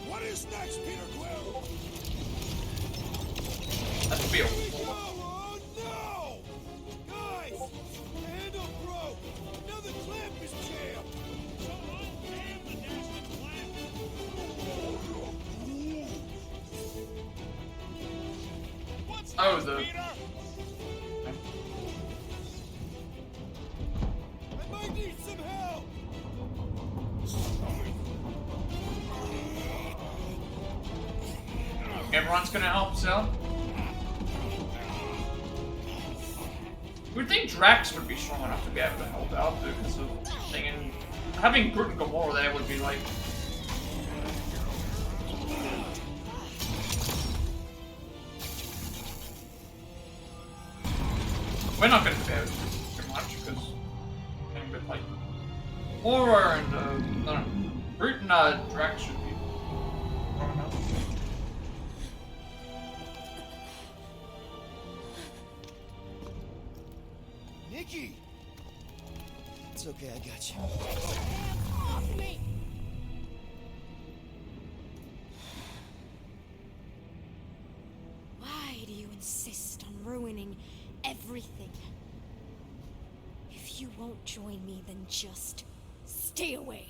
What is next, Peter Quill? That's a feel. Here we go! Oh no! Guys! The handle broke! Another clamp is jammed! So unjam the Dastin clamp! What's Oh, next, the... Peter? I might need some help! Everyone's gonna help, so. We'd think Drax would be strong enough to be able to help out because of thinking having Groot and Gamora there would be like. We're not gonna be able to do too much because getting a bit like horror and I don't know, Groot and Drax should be strong enough. Nikki! It's okay, I got you. Hands off me! Why do you insist on ruining everything? If you won't join me, then just stay away.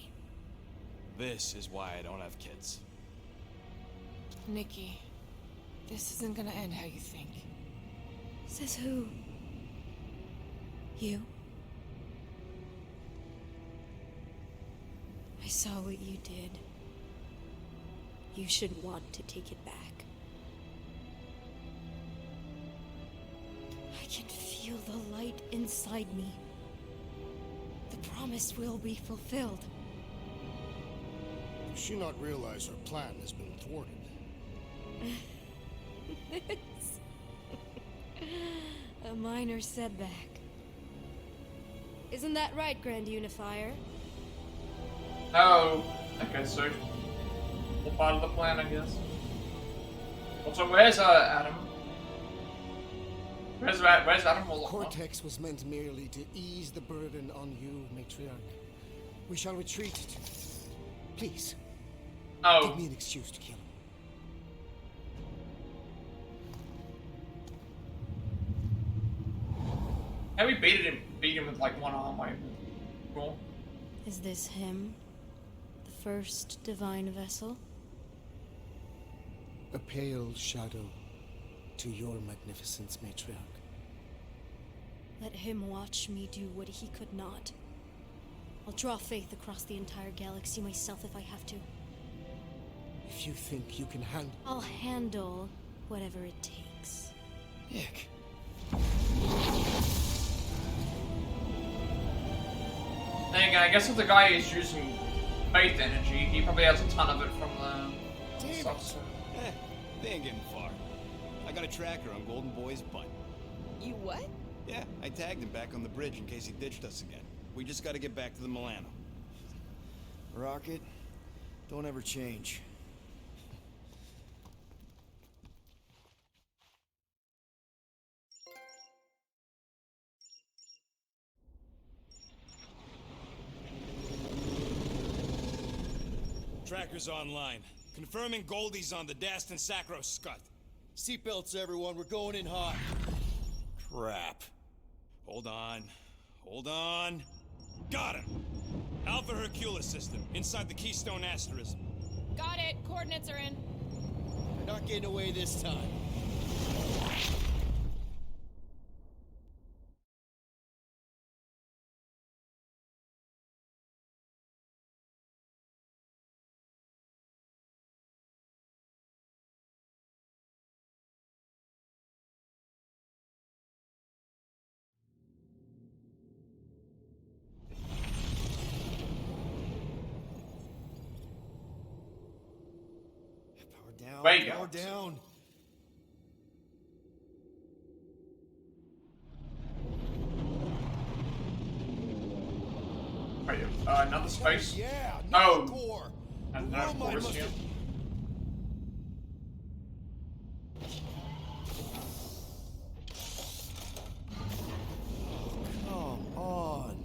This is why I don't have kids. Nikki, this isn't gonna end how you think. Says who? You? I saw what you did. You should want to take it back. I can feel the light inside me. The promise will be fulfilled. Does she not realize her plan has been thwarted? A minor setback. Isn't that right, Grand Unifier? Oh, okay, so all part of the plan, I guess. Also, where's Adam? Where's Adam? Cortex was meant merely to ease the burden on you, Matriarch. We shall retreat. Please, Oh, give me an excuse to kill him. how we beat him with like one arm, like cool. Is this him? The first divine vessel? A pale shadow to your magnificence, Matriarch. Let him watch me do what he could not. I'll draw faith across the entire galaxy myself if I have to. If you think you can handle... I'll handle whatever it takes. Nick. Then again, I guess if the guy is using faith energy, he probably has a ton of it from the stuff. So. They ain't getting far. I got a tracker on Golden Boy's butt. You what? Yeah, I tagged him back on the bridge in case he ditched us again. We just gotta get back to the Milano. Rocket, don't ever change. Tracker's online. Confirming Goldie's on the Dastan Sacro Scut. Seatbelts, everyone, we're going in hot. Crap. Hold on. Hold on. Got him! Alpha Hercules system, inside the Keystone Asterism. Got it. Coordinates are in. We're not getting away this time. Power down, Wait, power yeah. down. Wait, another space? Yeah, Oh. no core. And The no world mind force must here. have... Come on.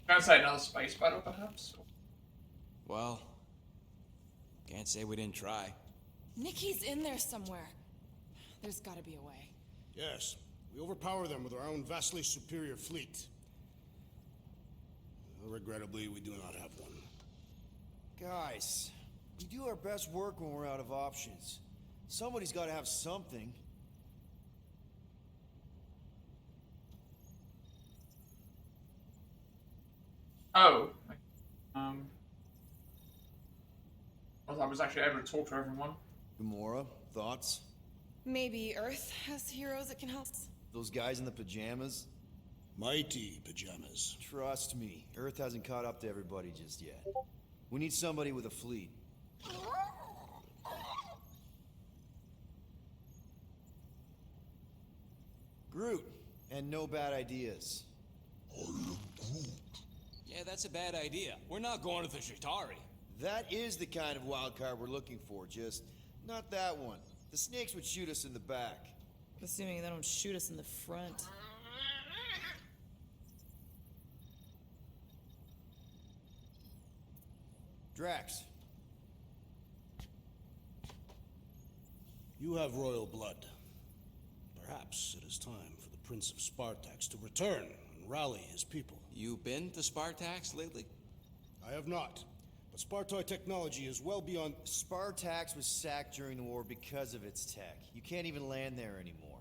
Trying to say another space battle, perhaps? Well, can't say we didn't try. Nikki's in there somewhere. There's gotta be a way. Yes, we overpower them with our own vastly superior fleet. Regrettably, we do not have one. Guys, we do our best work when we're out of options. Somebody's got to have something. Oh. I was actually able to talk to everyone. Gamora, thoughts? Maybe Earth has heroes that can help us. Those guys in the pajamas? Mighty pajamas. Trust me, Earth hasn't caught up to everybody just yet. We need somebody with a fleet. Groot, and no bad ideas. Yeah, that's a bad idea. We're not going to the Chitauri. That is the kind of wild card we're looking for, just not that one. The snakes would shoot us in the back. Assuming they don't shoot us in the front. Drax. You have royal blood. Perhaps it is time for the Prince of Spartax to return and rally his people. You been to Spartax lately? I have not, but Spartoid technology is well beyond... Spartax was sacked during the war because of its tech. You can't even land there anymore.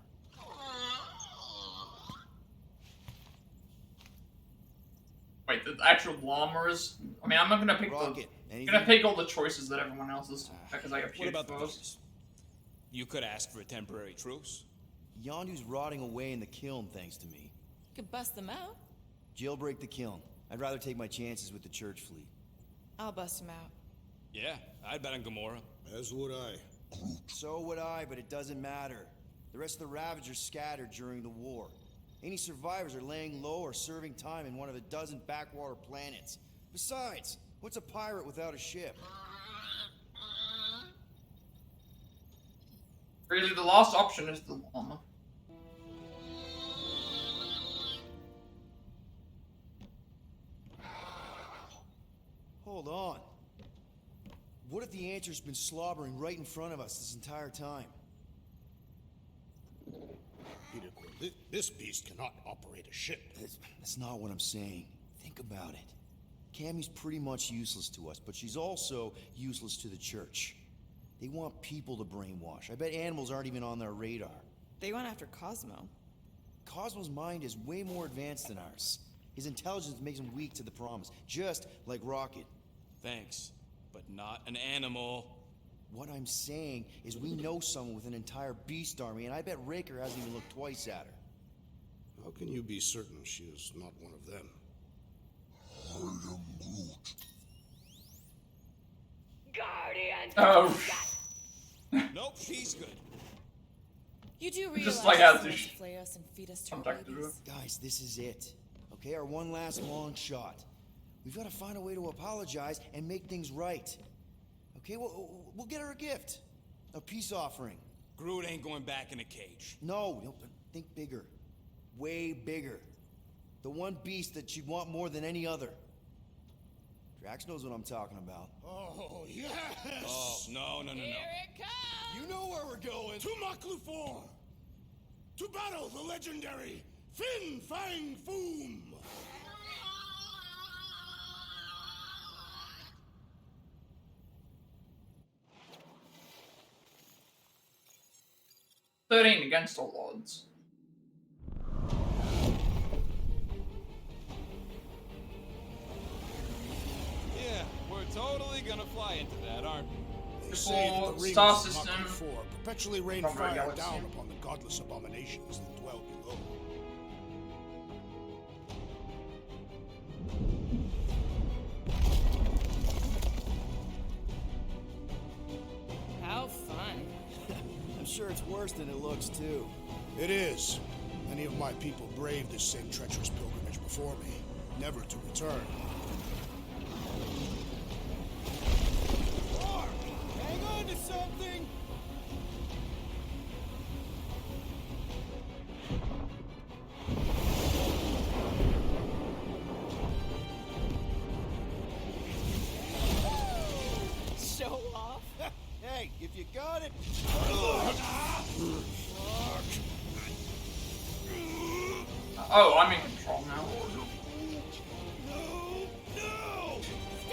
Wait, the actual llamas? I mean, I'm not gonna pick Rocket. I'm gonna pick all the choices that everyone else is because I got What puked about the first. bees? You could ask for a temporary truce. Yondu's rotting away in the kiln thanks to me. Could bust them out. Jailbreak the kiln. I'd rather take my chances with the church fleet. I'll bust them out. Yeah, I'd bet on Gamora. As would I. So would I, but it doesn't matter. The rest of the Ravagers scattered during the war. Any survivors are laying low or serving time in one of a dozen backwater planets. Besides, what's a pirate without a ship? Really, the last option is the llama. Hold on. What if the answer's been slobbering right in front of us this entire time? Peter Quill, this beast cannot operate a ship. That's not what I'm saying. Think about it. Cammy's pretty much useless to us, but she's also useless to the church. They want people to brainwash. I bet animals aren't even on their radar. They went after Cosmo. Cosmo's mind is way more advanced than ours. His intelligence makes him weak to the promise, just like Rocket. Thanks, but not an animal. What I'm saying is we know someone with an entire beast army, and I bet Raker hasn't even looked twice at her. How can you be certain she is not one of them? I am Groot. Guardian. Oh. Nope, she's good. You do realize Just like how she's the supposed to flay us and feed us to our contacted her. babies. Guys, this is it. Okay, our one last long shot. We've got to find a way to apologize and make things right. Okay, we'll get her a gift. A peace offering. Groot ain't going back in a cage. No, think bigger. Way bigger. The one beast that she'd want more than any other. Drax knows what I'm talking about. Oh, yes! Oh, no. Here it comes! You know where we're going! To Maklufor! To battle the legendary Fin Fang Foom! $13 against all odds. Yeah, we're totally gonna fly into that, aren't we? They say that the Before rings star of system Maklufor perpetually rain from our fire galaxy. down upon the godless abominations that dwell below. How fun. I'm sure it's worse than it looks, too. It is. Many of my people braved this same treacherous pilgrimage before me, never to return. Mark, hang on to something! Show off. Hey, if you got it... Oh, I'm in control now.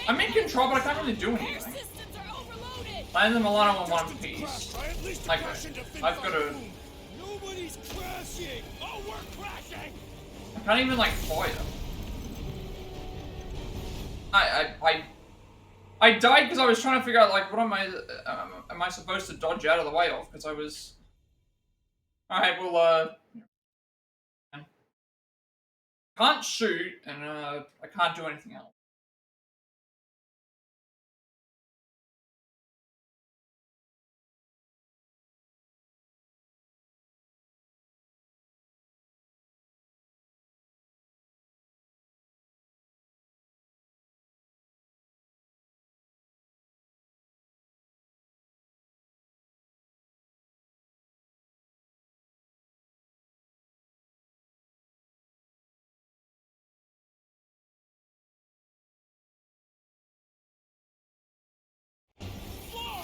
I'm in control, but I can't really do Air anything. systems are overloaded! Land the Milano in one piece. I at least Like, crash into Fin I've Fang got to. Foom. Nobody's crashing! Oh, we're crashing! I can't even like fire. I died because I was trying to figure out like what am I supposed to dodge out of the way of because I was. Alright, well can't shoot and I can't do anything else.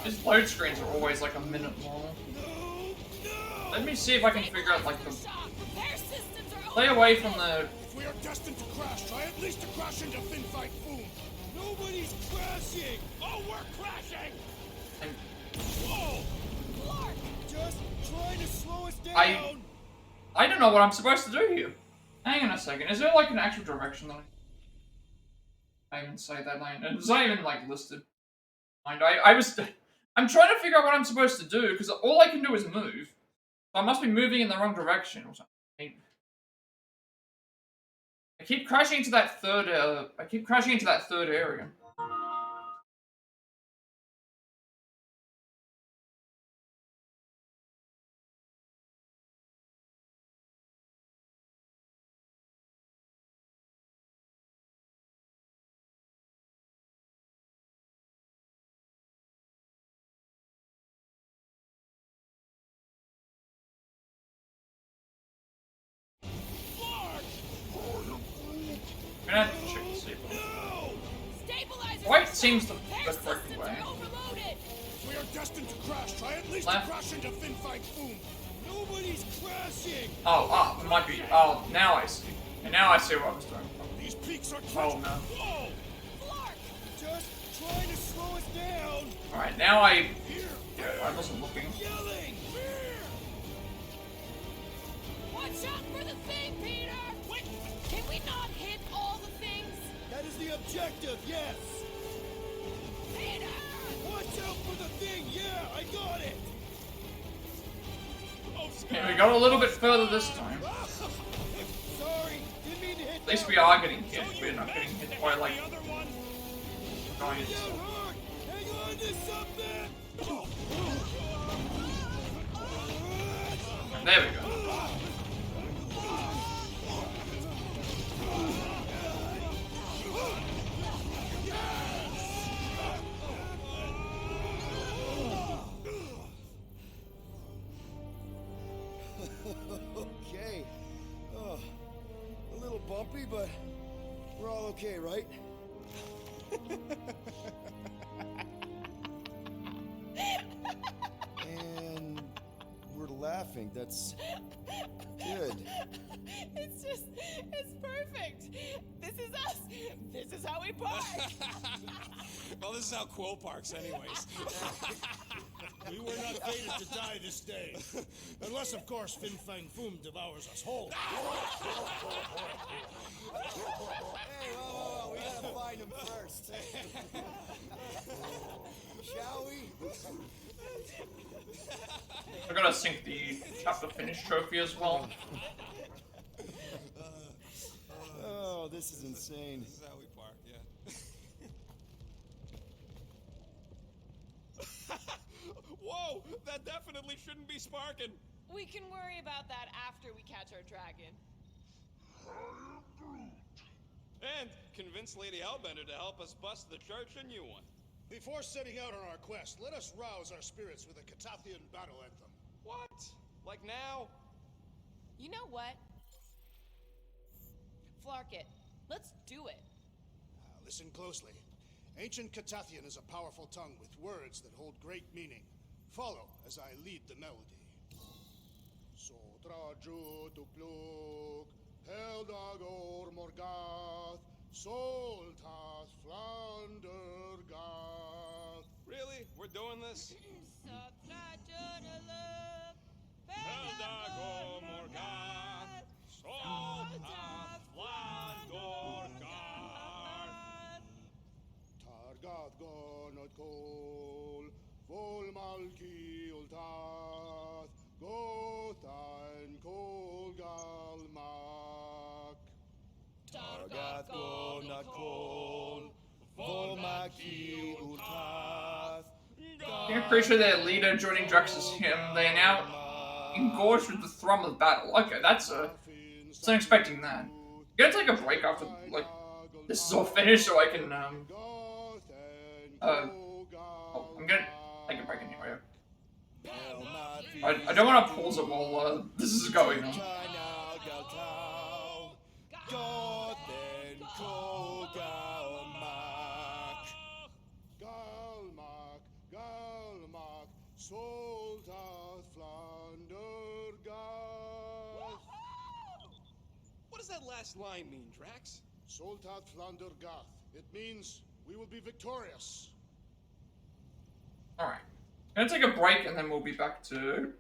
These load screens are always like a minute long. Let me see if I can figure out like the... Play away from the... If we are destined to crash, try at least to crash into Fin Fang Foom. Nobody's crashing! Oh, we're crashing! And... Whoa! Just trying to slow us down! I don't know what I'm supposed to do here. Hang on a second, is there like an actual direction that I even say that line? It's not even like listed. I'm trying to figure out what I'm supposed to do, because all I can do is move. So I must be moving in the wrong direction or something. I keep crashing into that third area. I'm gonna have to check the sequence. White seems the correct way. We are destined to crash. Try at least Left. to crash into Fin Fang Foom. Nobody's crashing. Oh, it might be. Oh, now I see. And now I see what I was doing. These peaks are Oh no. Whoa! Just trying to slow us down. Alright, now I wasn't looking. Yelling. Watch out for the thing, Peter! Wait, can we not hit all the things? That is the objective, yes. Peter! Watch out for the thing. Yeah, I got it. Okay, we got a little bit further this time. Sorry, didn't mean to hit. At least we are getting hit. We're not getting hit by like giants. Hang on to something. There we go. Okay. Oh, a little bumpy, but we're all okay, right? And we're laughing. That's good. It's perfect. This is us. This is how we park. Well, this is how Quill parks, anyways. We were not fated to die this day. Unless, of course, Fin Fang Foom devours us whole. Hey, whoa, we gotta find him first. Shall we? I gotta sync the chapter finish trophy as well. Oh, this is insane. This is how we park, yeah. Whoa! That definitely shouldn't be sparking. We can worry about that after we catch our dragon. And convince Lady Hellbender to help us bust the church a new one. Before setting out on our quest, let us rouse our spirits with a Catathian battle anthem. What? Like now? You know what? Flark it. Let's do it. Listen closely. Ancient Catathian is a powerful tongue with words that hold great meaning. Follow as I lead the melody. Sotra jutukluk, Heldagor Morgath, Soltath Flandergath. Really? We're doing this? Heldago Morgath, Soltath Flandorgath. Targath Gonot Kol, Volmalki Ultath, Gothain Kolgalmak. Targath Gonot Kol, Volmaki Ultath. I'm pretty sure their leader joining Drax's hymn. They are now engorged with the thrum of battle. Okay, that's wasn't expecting that. I'm gonna take a break after like this is all finished so I can I'm gonna take a break anyway. I don't want to pause it while this is going on. Galmak, Soldat Flander Gath. What does that last line mean, Drax? Soldat Flander Gath. It means we will be victorious. Alright. Gonna take a break and then we'll be back to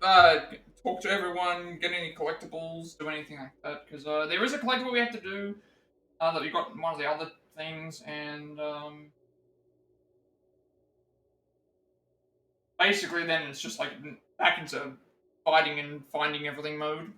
talk to everyone, get any collectibles, do anything like that. Because there is a collectible we have to do that we got in one of the other things, and basically then it's just like back into fighting and finding everything mode.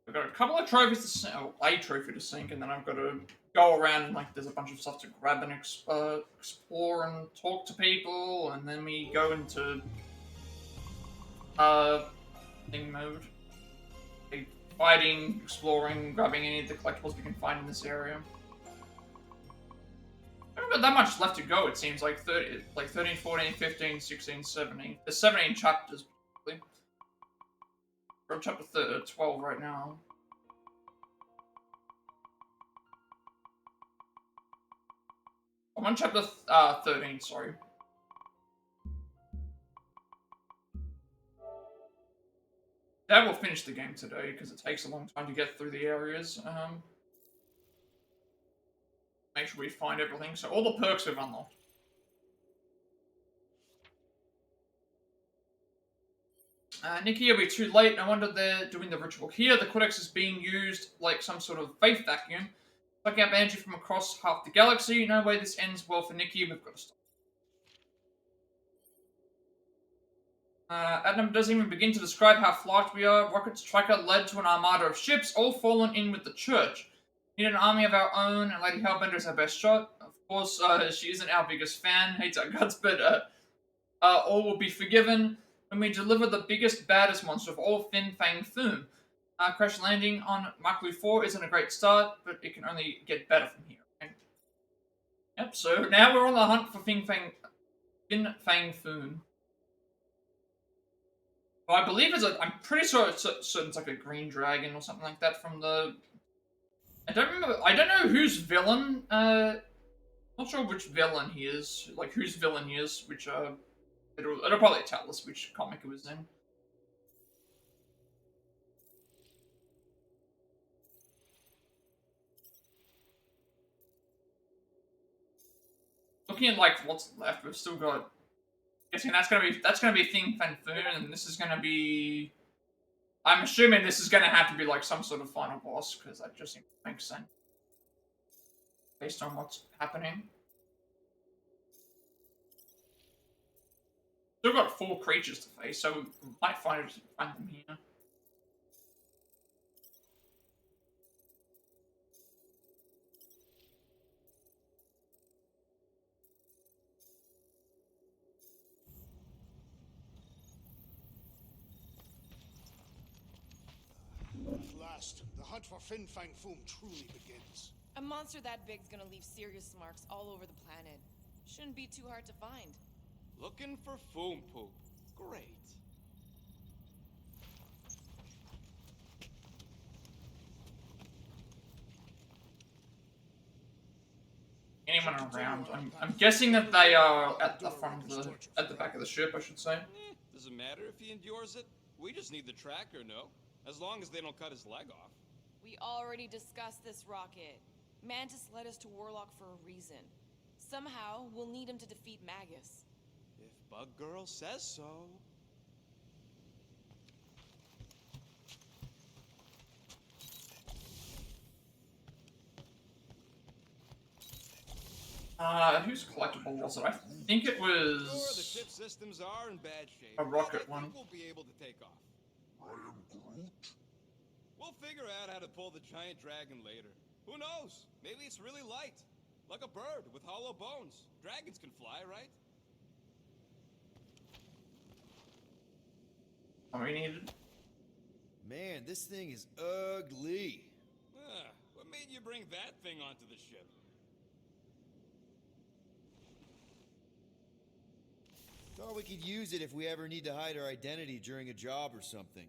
I've got a couple of trophies to sink, oh, a trophy to sink, and then I've got to go around and like there's a bunch of stuff to grab and explore and talk to people, and then we go into thing mode, like, fighting, exploring, grabbing any of the collectibles we can find in this area. I haven't got that much left to go. It seems like 13, 14, 15, 16, 17. There's 17 chapters. We're on chapter 12 right now. I'm on chapter 13, sorry. That will finish the game today, because it takes a long time to get through the areas. Make sure we find everything. So all the perks we've unlocked. Nikki, are we too late? No wonder they're doing the ritual here. The codex is being used like some sort of faith vacuum. Sucking up energy from across half the galaxy. No way this ends well for Nikki. We've got to stop. Adam doesn't even begin to describe how flight we are. Rocket's tracker led to an armada of ships, all fallen in with the church. Need an army of our own, and Lady Hellbender is our best shot. Of course, she isn't our biggest fan, hates our guts, but all will be forgiven when we deliver the biggest, baddest monster of all, Fin Fang Foom. Crash landing on Mach 4 isn't a great start, but it can only get better from here. Okay? Yep, so now we're on the hunt for Fin Fang Foom. Well, I believe I'm pretty sure it's like a green dragon or something like that from the... I don't remember, I don't know whose villain, not sure which villain he is, like whose villain he is, which, it'll probably tell us which comic it was in. Looking at like what's left, we've still got. Guessing that's gonna be Fin Fang Foom, and this is gonna be. I'm assuming this is gonna have to be like some sort of final boss because that just seems to make sense based on what's happening. Still got 4 creatures to face, so we might find them here. At last, the hunt for Fin Fang Foom truly begins. A monster that big's gonna leave serious marks all over the planet. Shouldn't be too hard to find. Looking for Foom Poop. Great. Anyone around? I'm guessing that they are at the front of at the back of the ship, I should say. Doesn't matter if he endures it. We just need the tracker, no? As long as they don't cut his leg off. We already discussed this, Rocket. Mantis led us to Warlock for a reason. Somehow, we'll need him to defeat Magus. If Bug Girl says so. Whose collectible was it? I think it was... Sure, the ship systems are in bad shape. A rocket I one. think we'll be able to take off. I am Groot. We'll figure out how to pull the giant dragon later. Who knows? Maybe it's really light. Like a bird with hollow bones. Dragons can fly, right? What we needed. Man, this thing is ugly. What made you bring that thing onto the ship? Thought we could use it if we ever need to hide our identity during a job or something.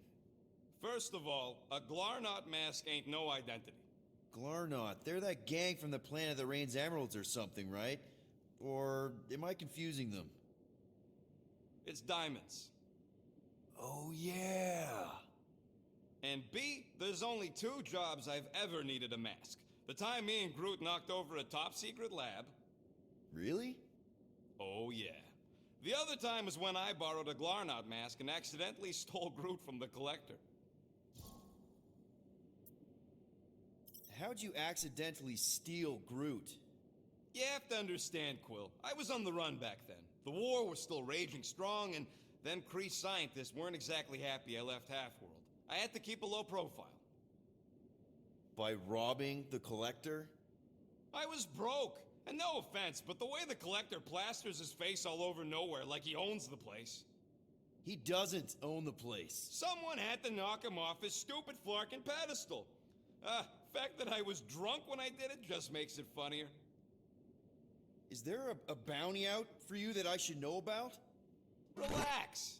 First of all, a Glarnot mask ain't no identity. Glarnot, they're that gang from the planet that rains emeralds or something, right? Or am I confusing them? It's diamonds. Oh, yeah. And B, there's only 2 jobs I've ever needed a mask. The time me and Groot knocked over a top-secret lab. Really? Oh, yeah. The other time was when I borrowed a Glarnot mask and accidentally stole Groot from the Collector. How'd you accidentally steal Groot? You have to understand, Quill. I was on the run back then. The war was still raging strong, and them Kree scientists weren't exactly happy I left Half-World. I had to keep a low profile. By robbing the Collector? I was broke. And no offense, but the way the Collector plasters his face all over Knowhere like he owns the place. He doesn't own the place. Someone had to knock him off his stupid flarkin' pedestal. Fact that I was drunk when I did it just makes it funnier. Is there a bounty out for you that I should know about? Relax.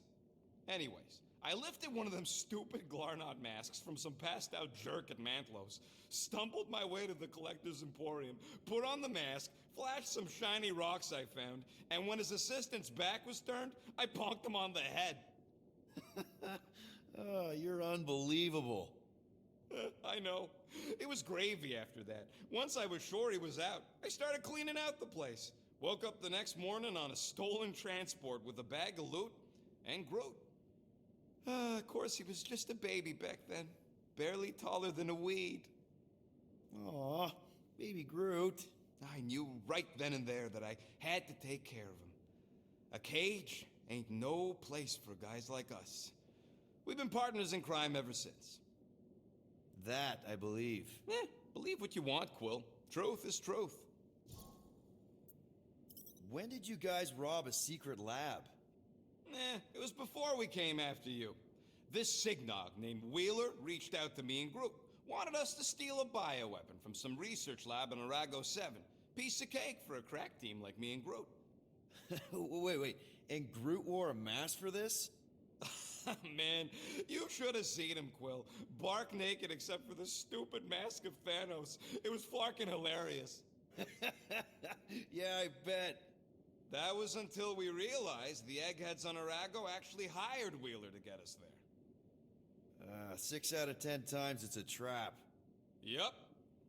Anyways, I lifted one of them stupid Glarnot masks from some passed out jerk at Mantlos, stumbled my way to the Collector's Emporium, put on the mask, flashed some shiny rocks I found, and when his assistant's back was turned, I bonked him on the head. Oh, you're unbelievable. I know. It was gravy after that. Once I was sure he was out, I started cleaning out the place. Woke up the next morning on a stolen transport with a bag of loot and Groot. Of course, he was just a baby back then. Barely taller than a weed. Aw, baby Groot. I knew right then and there that I had to take care of him. A cage? ain't no place for guys like us. We've been partners in crime ever since. That, I believe. Believe what you want, Quill. Truth is truth. When did you guys rob a secret lab? It was before we came after you. This Signog named Wheeler reached out to me and Groot. Wanted us to steal a bioweapon from some research lab in Arago 7. Piece of cake for a crack team like me and Groot. Wait. And Groot wore a mask for this? Man, you should have seen him, Quill. Bark naked except for the stupid mask of Thanos. It was fucking hilarious. Yeah, I bet. That was until we realized the eggheads on Arago actually hired Wheeler to get us there. 6 out of 10 times it's a trap. Yup.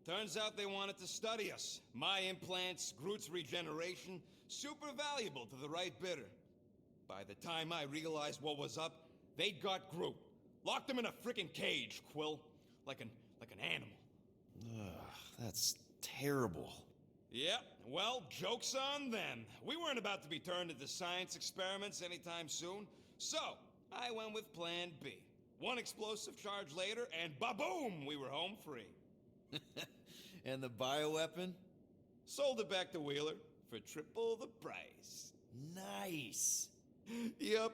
Turns out they wanted to study us. My implants, Groot's regeneration, super valuable to the right bidder. By the time I realized what was up, they'd got Groot. Locked him in a freaking cage, Quill. Like an animal. That's terrible. Yep, well, joke's on them. We weren't about to be turned into science experiments anytime soon, so I went with Plan B. One explosive charge later, and ba-boom, we were home free. And the bioweapon? Sold it back to Wheeler for triple the price. Nice. Yep,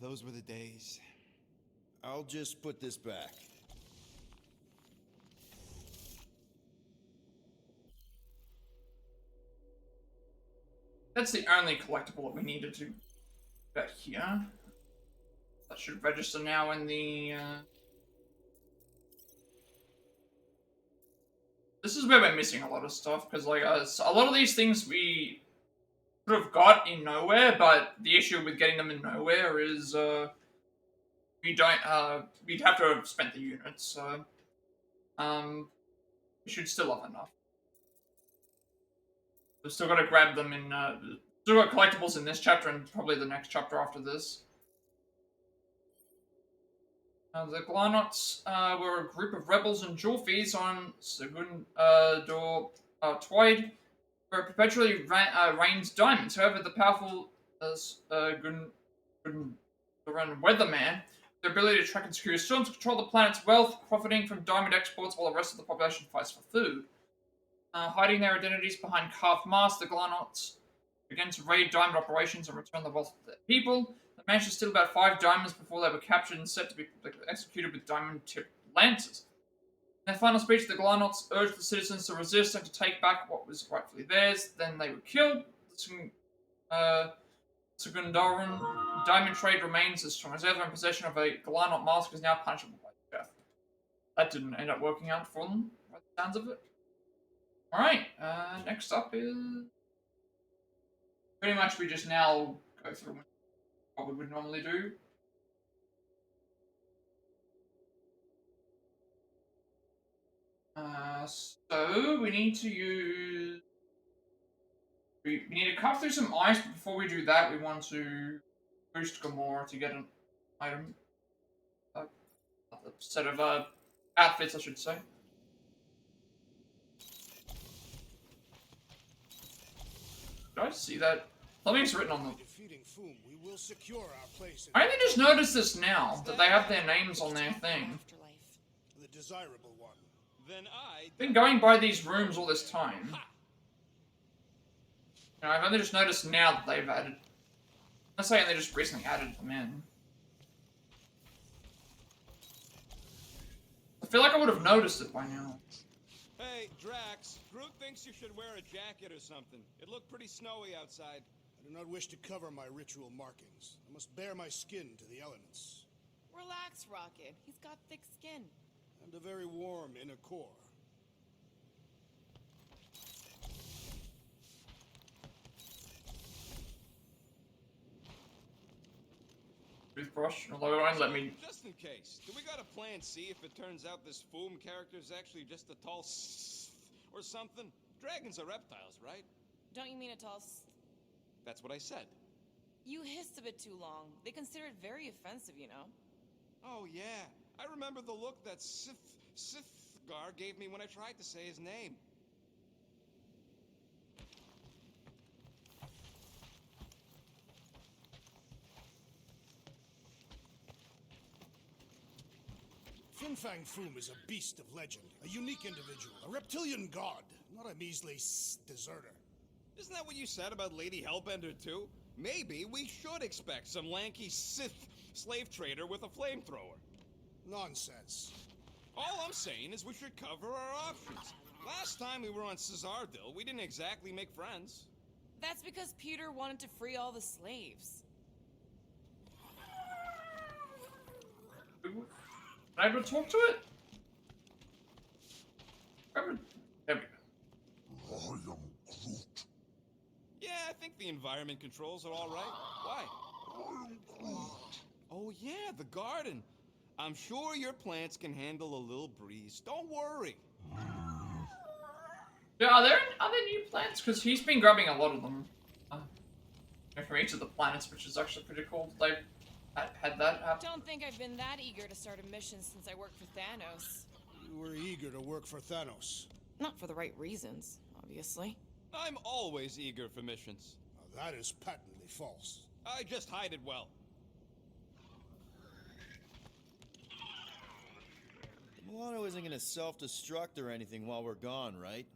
those were the days. I'll just put this back. That's the only collectible that we needed to get here. That should register now in the, This is where we're missing a lot of stuff, because, like, a lot of these things we could have got in Knowhere, but the issue with getting them in Knowhere is, we'd have to have spent the units, so, we should still have enough. We've still got to grab them in, still got collectibles in this chapter and probably the next chapter after this. The Glarnots were a group of rebels and jewel-thieves on Segundor Twyde, where it perpetually rains diamonds. However, the powerful Gun Weatherman, their ability to track and secure storms, control the planet's wealth, profiting from diamond exports while the rest of the population fights for food. Hiding their identities behind carved masks, the Glarnots began to raid diamond operations and return the wealth to their people. They managed to steal about 5 diamonds before they were captured and set to be executed with diamond-tipped lances. In their final speech, the Glarnots urged the citizens to resist and to take back what was rightfully theirs. Then they were killed. The Segundaran diamond trade remains as strong as ever, and possession of a Glarnot mask is now punishable by death. That didn't end up working out for them, by the sounds of it. Alright, next up is... Pretty much we just now go through what we would normally do. So we need to use... We need to cut through some ice, but before we do that, we want to boost Gamora to get an item. A set of outfits, I should say. Did I see that? Something's written on them. Defeating Foom, we will secure our place in I only just noticed this now, that they have their names on their thing. the desirable one. Then I've been going by these rooms all this time. You know, I've only just noticed now that they've added... I'm not saying they just recently added them in. I feel like I would have noticed it by now. Hey, Drax, Groot thinks you should wear a jacket or something. It looked pretty snowy outside. I do not wish to cover my ritual markings. I must bare my skin to the elements. Relax, Rocket. He's got thick skin. And a very warm inner core. Toothbrush, although it won't let me... Just in case, do we got a plan C if it turns out this Foom character is actually just a tall or something? Dragons are reptiles, right? Don't you mean a tall That's what I said. You hissed a bit too long. They consider it very offensive, you know. Oh, yeah. I remember the look that Sithgar gave me when I tried to say his name. Fin Fang Foom is a beast of legend, a unique individual, a reptilian god, not a measly deserter. Isn't that what you said about Lady Hellbender too? Maybe we should expect some lanky Sith slave trader with a flamethrower. Nonsense. All I'm saying is we should cover our options. Last time we were on Caesardil, we didn't exactly make friends. That's because Peter wanted to free all the slaves. Can I able to talk to it? There we go. I am Groot. Yeah, I think the environment controls are all right. Why? I am Groot. Oh yeah, the garden. I'm sure your plants can handle a little breeze. Don't worry. Yeah, are there new plants? Because he's been grabbing a lot of them. From each of the planets, which is actually pretty cool. They've had that happen. Don't think I've been that eager to start a mission since I worked for Thanos. You were eager to work for Thanos. Not for the right reasons, obviously. I'm always eager for missions. Now, that is patently false. I just hide it well. Milano isn't gonna self-destruct or anything while we're gone, right?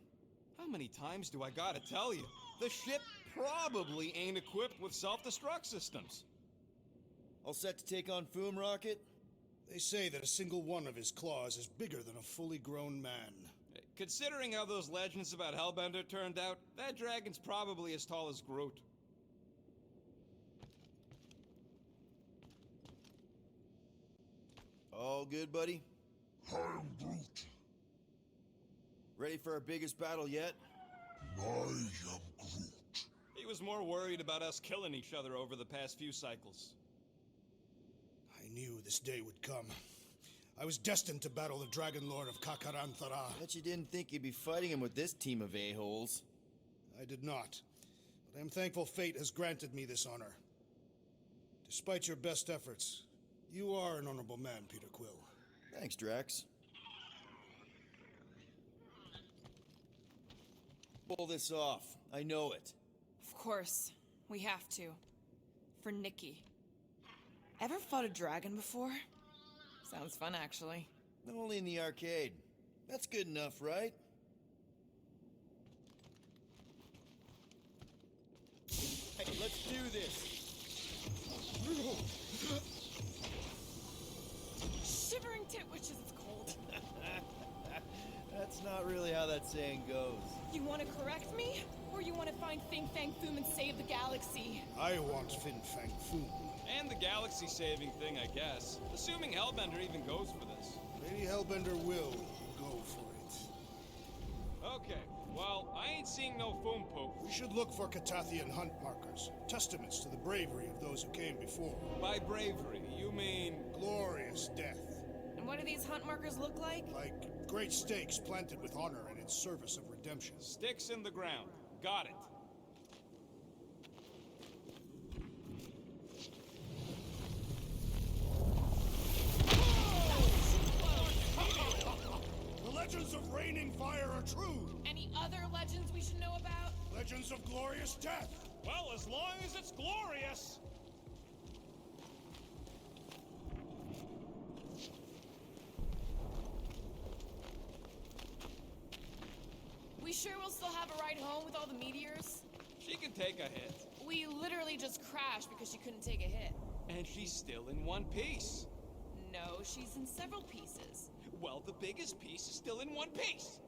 How many times do I gotta tell you? The ship probably ain't equipped with self-destruct systems. All set to take on Foom, Rocket? They say that a single one of his claws is bigger than a fully grown man. Considering how those legends about Hellbender turned out, that dragon's probably as tall as Groot. All good, buddy? I am Groot. Ready for our biggest battle yet? I am Groot. He was more worried about us killing each other over the past few cycles. I knew this day would come. I was destined to battle the Dragon Lord of Kakaranthara. Bet you didn't think you'd be fighting him with this team of a-holes. I did not, but I am thankful fate has granted me this honor. Despite your best efforts, you are an honorable man, Peter Quill. Thanks, Drax. Pull this off. I know it. Of course, we have to. For Nikki. Ever fought a dragon before? Sounds fun, actually. Only in the arcade. That's good enough, right? Hey, let's do this. Shivering tit witches, it's cold. That's not really how that saying goes. You want to correct me? Or you want to find Fin Fang Foom and save the galaxy? I want Fin Fang Foom. And the galaxy-saving thing, I guess. Assuming Hellbender even goes for this. Lady Hellbender will go for it. Okay, well, I ain't seeing no foam poop. We should look for Catathian hunt markers, testaments to the bravery of those who came before. By bravery, you mean... Glorious death. And what do these hunt markers look like? Like great stakes planted with honor and in service of redemption. Sticks in the ground. Got it. The legends of raining fire are true. Any other legends we should know about? Legends of glorious death. Well, as long as it's glorious. We sure we'll still have a ride home with all the meteors? She can take a hit. We literally just crashed because she couldn't take a hit. And she's still in one piece. No, she's in several pieces. Well, the biggest piece is still in one piece.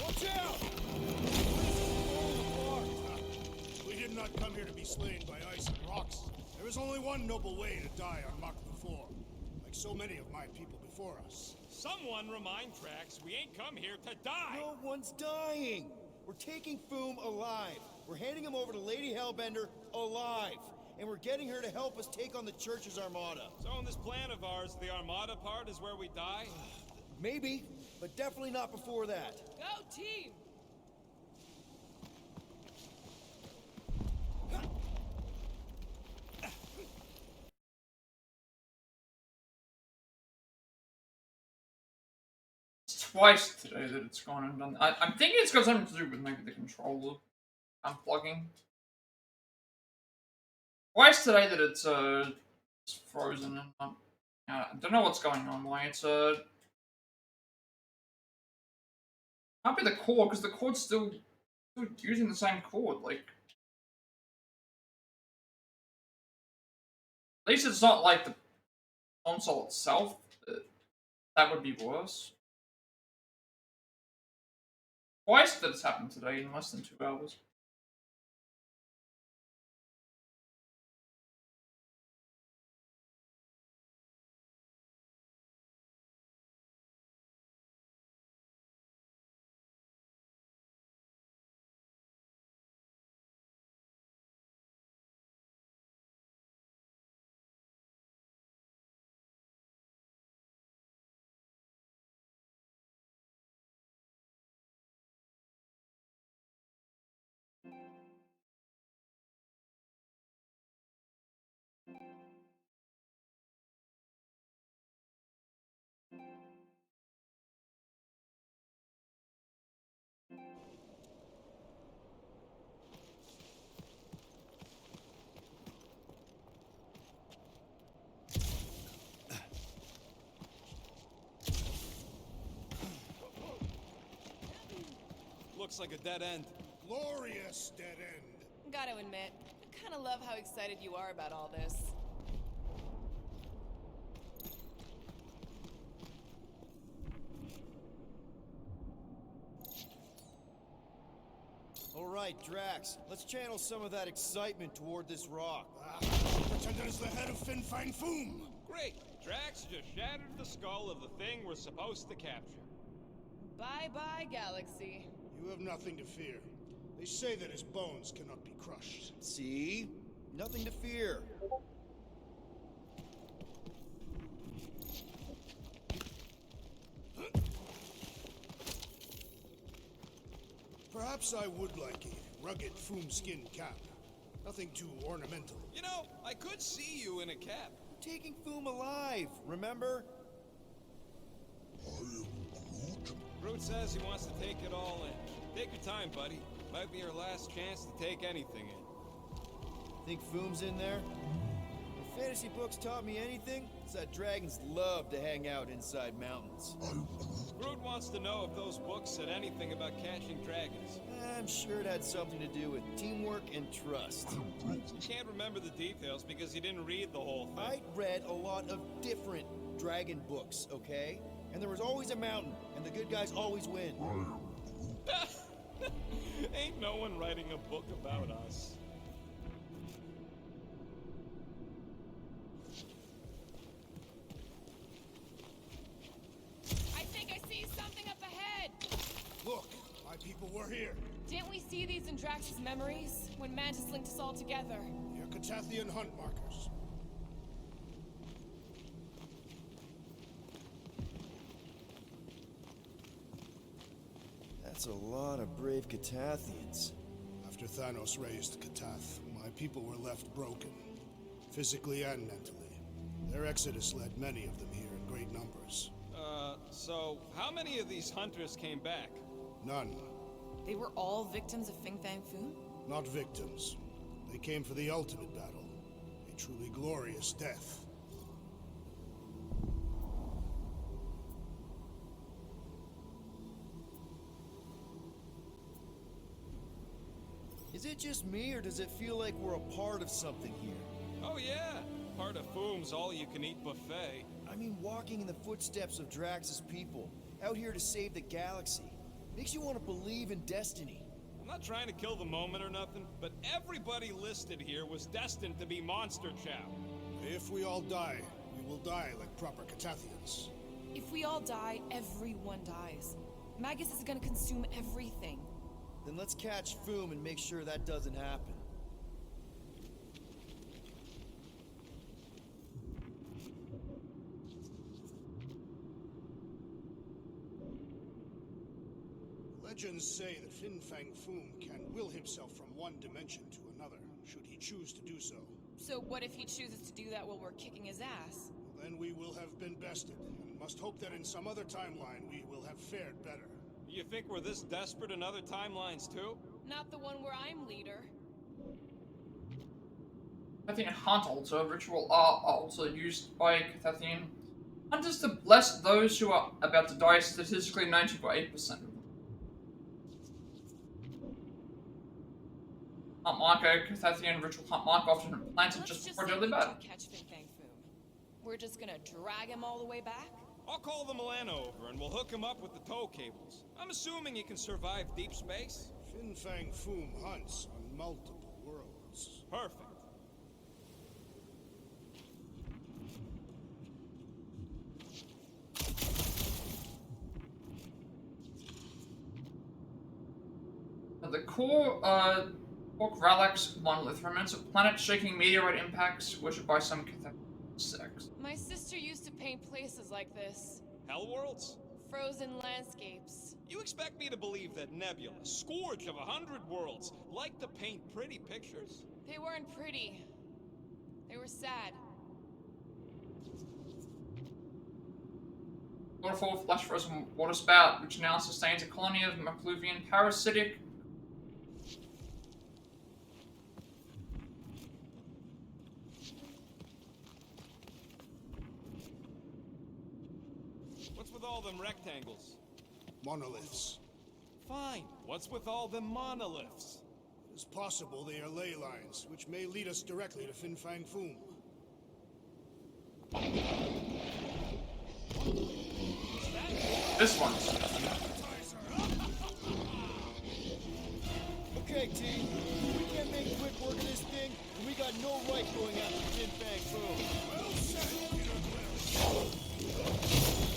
Watch out! We did not come here to be slain by ice and rocks. There is only one noble way to die on Mach the Floor, like so many of my people before us. Someone remind Drax we ain't come here to die. No one's dying. We're taking Foom alive. We're handing him over to Lady Hellbender alive. And we're getting her to help us take on the Church's armada. So in this plan of ours, the Armada part is where we die? Maybe, but definitely not before that. Go team! twice today that it's gone and done. I'm thinking it's got something to do with maybe the controller unplugging. Twice today that it's frozen and I don't know what's going on. Why it's might be the cord because the cord's still using the same cord. Like at least it's not like the console itself. That would be worse. Twice that it's happened today in less than 2 hours. Looks like a dead end. Glorious dead end. Gotta admit, I kinda love how excited you are about all this. Alright, Drax, let's channel some of that excitement toward this rock. Pretended as the head of Fin Fang Foom. Great. Drax just shattered the skull of the thing we're supposed to capture. Bye-bye, Galaxy. You have nothing to fear. They say that his bones cannot be crushed. See? Nothing to fear. Perhaps I would like a rugged Foom skin cap. Nothing too ornamental. You know, I could see you in a cap. Taking Foom alive, remember? I am Groot. Groot says he wants to take it all in. Take your time, buddy. Might be your last chance to take anything in. Think Foom's in there? If fantasy books taught me anything, it's that dragons love to hang out inside mountains. I'm Groot. Groot wants to know if those books said anything about catching dragons. I'm sure it had something to do with teamwork and trust. You can't remember the details because you didn't read the whole thing. I read a lot of different dragon books, okay? And there was always a mountain, and the good guys always win. I am Groot. Ain't no one writing a book about us. I think I see something up ahead! Look, my people were here. Didn't we see these in Drax's memories, when Mantis linked us all together? They're Catathian hunt markers. That's a lot of brave Catathians. After Thanos raised Catath, my people were left broken, physically and mentally. Their exodus led many of them here in great numbers. So how many of these hunters came back? None. They were all victims of Fin Fang Foom? Not victims. They came for the ultimate battle. A truly glorious death. Is it just me, or does it feel like we're a part of something here? Oh yeah, part of Foom's all-you-can-eat buffet. I mean, walking in the footsteps of Drax's people, out here to save the galaxy, makes you want to believe in destiny. I'm not trying to kill the moment or nothing, but everybody listed here was destined to be monster chow. If we all die, we will die like proper Catathians. If we all die, everyone dies. Magus is gonna consume everything. Then let's catch Foom and make sure that doesn't happen. Legends say that Fin Fang Foom can will himself from one dimension to another, should he choose to do so. So what if he chooses to do that while we're kicking his ass? Then we will have been bested, and Must hope that in some other timeline we will have fared better. You think we're this desperate in other timelines too? Not the one where I'm leader. Cathathian Hunt altar ritual are also used by Cathathian hunters to bless those who are about to die, statistically 98%. Hunt marker, Cathathian ritual hunt marker often planted just before say deadly we battle. do catch Fin Fang Foom. We're just gonna drag him all the way back? I'll call the Milano over and we'll hook him up with the tow cables. I'm assuming he can survive deep space. Fin Fang Foom hunts on multiple worlds. Perfect. The core Ralax monolith remains of planet-shaking meteorite impacts worshipped by some Cathathian sects. My sister used to paint places like this. Hell worlds? Frozen landscapes. You expect me to believe that Nebula, scourge of 100 worlds, like to paint pretty pictures? They weren't pretty. They were sad. Waterfall flash frozen water spout, which now sustains a colony of Macluvian parasitic. What's with all them rectangles? Monoliths. Fine. What's with all them monoliths? It's possible they are ley lines, which may lead us directly to Fin Fang Foom. This one's. Okay, team. We can't make quick work of this thing, and we got no right going after Fin Fang Foom. Well said, Peter Quill.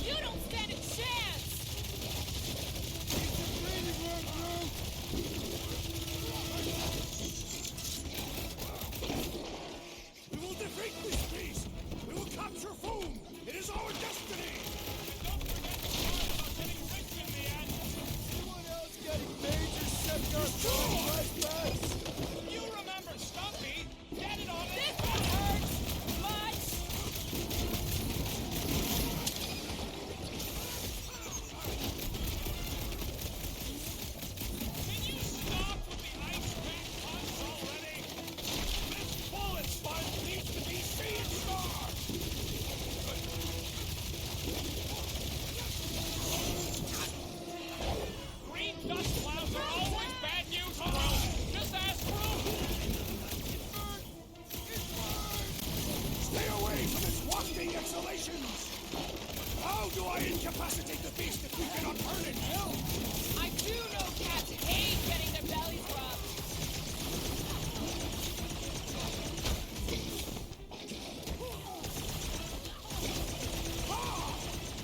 You don't stand a chance! We will defeat this beast! We will capture Foom! It is our destiny! Anyone else getting major sector flashbacks? You remember Stumpy? Get it on This one hurts! Much! Can you stop with the ice cream puns already? This bullet sponge needs to be seen starved! Green dust clouds are always bad news, Will. Just ask Groot. Stay away from its wafting exhalations! How do I incapacitate the beast if we cannot burn it, hell? I do know cats hate getting their bellies rubbed. Ah!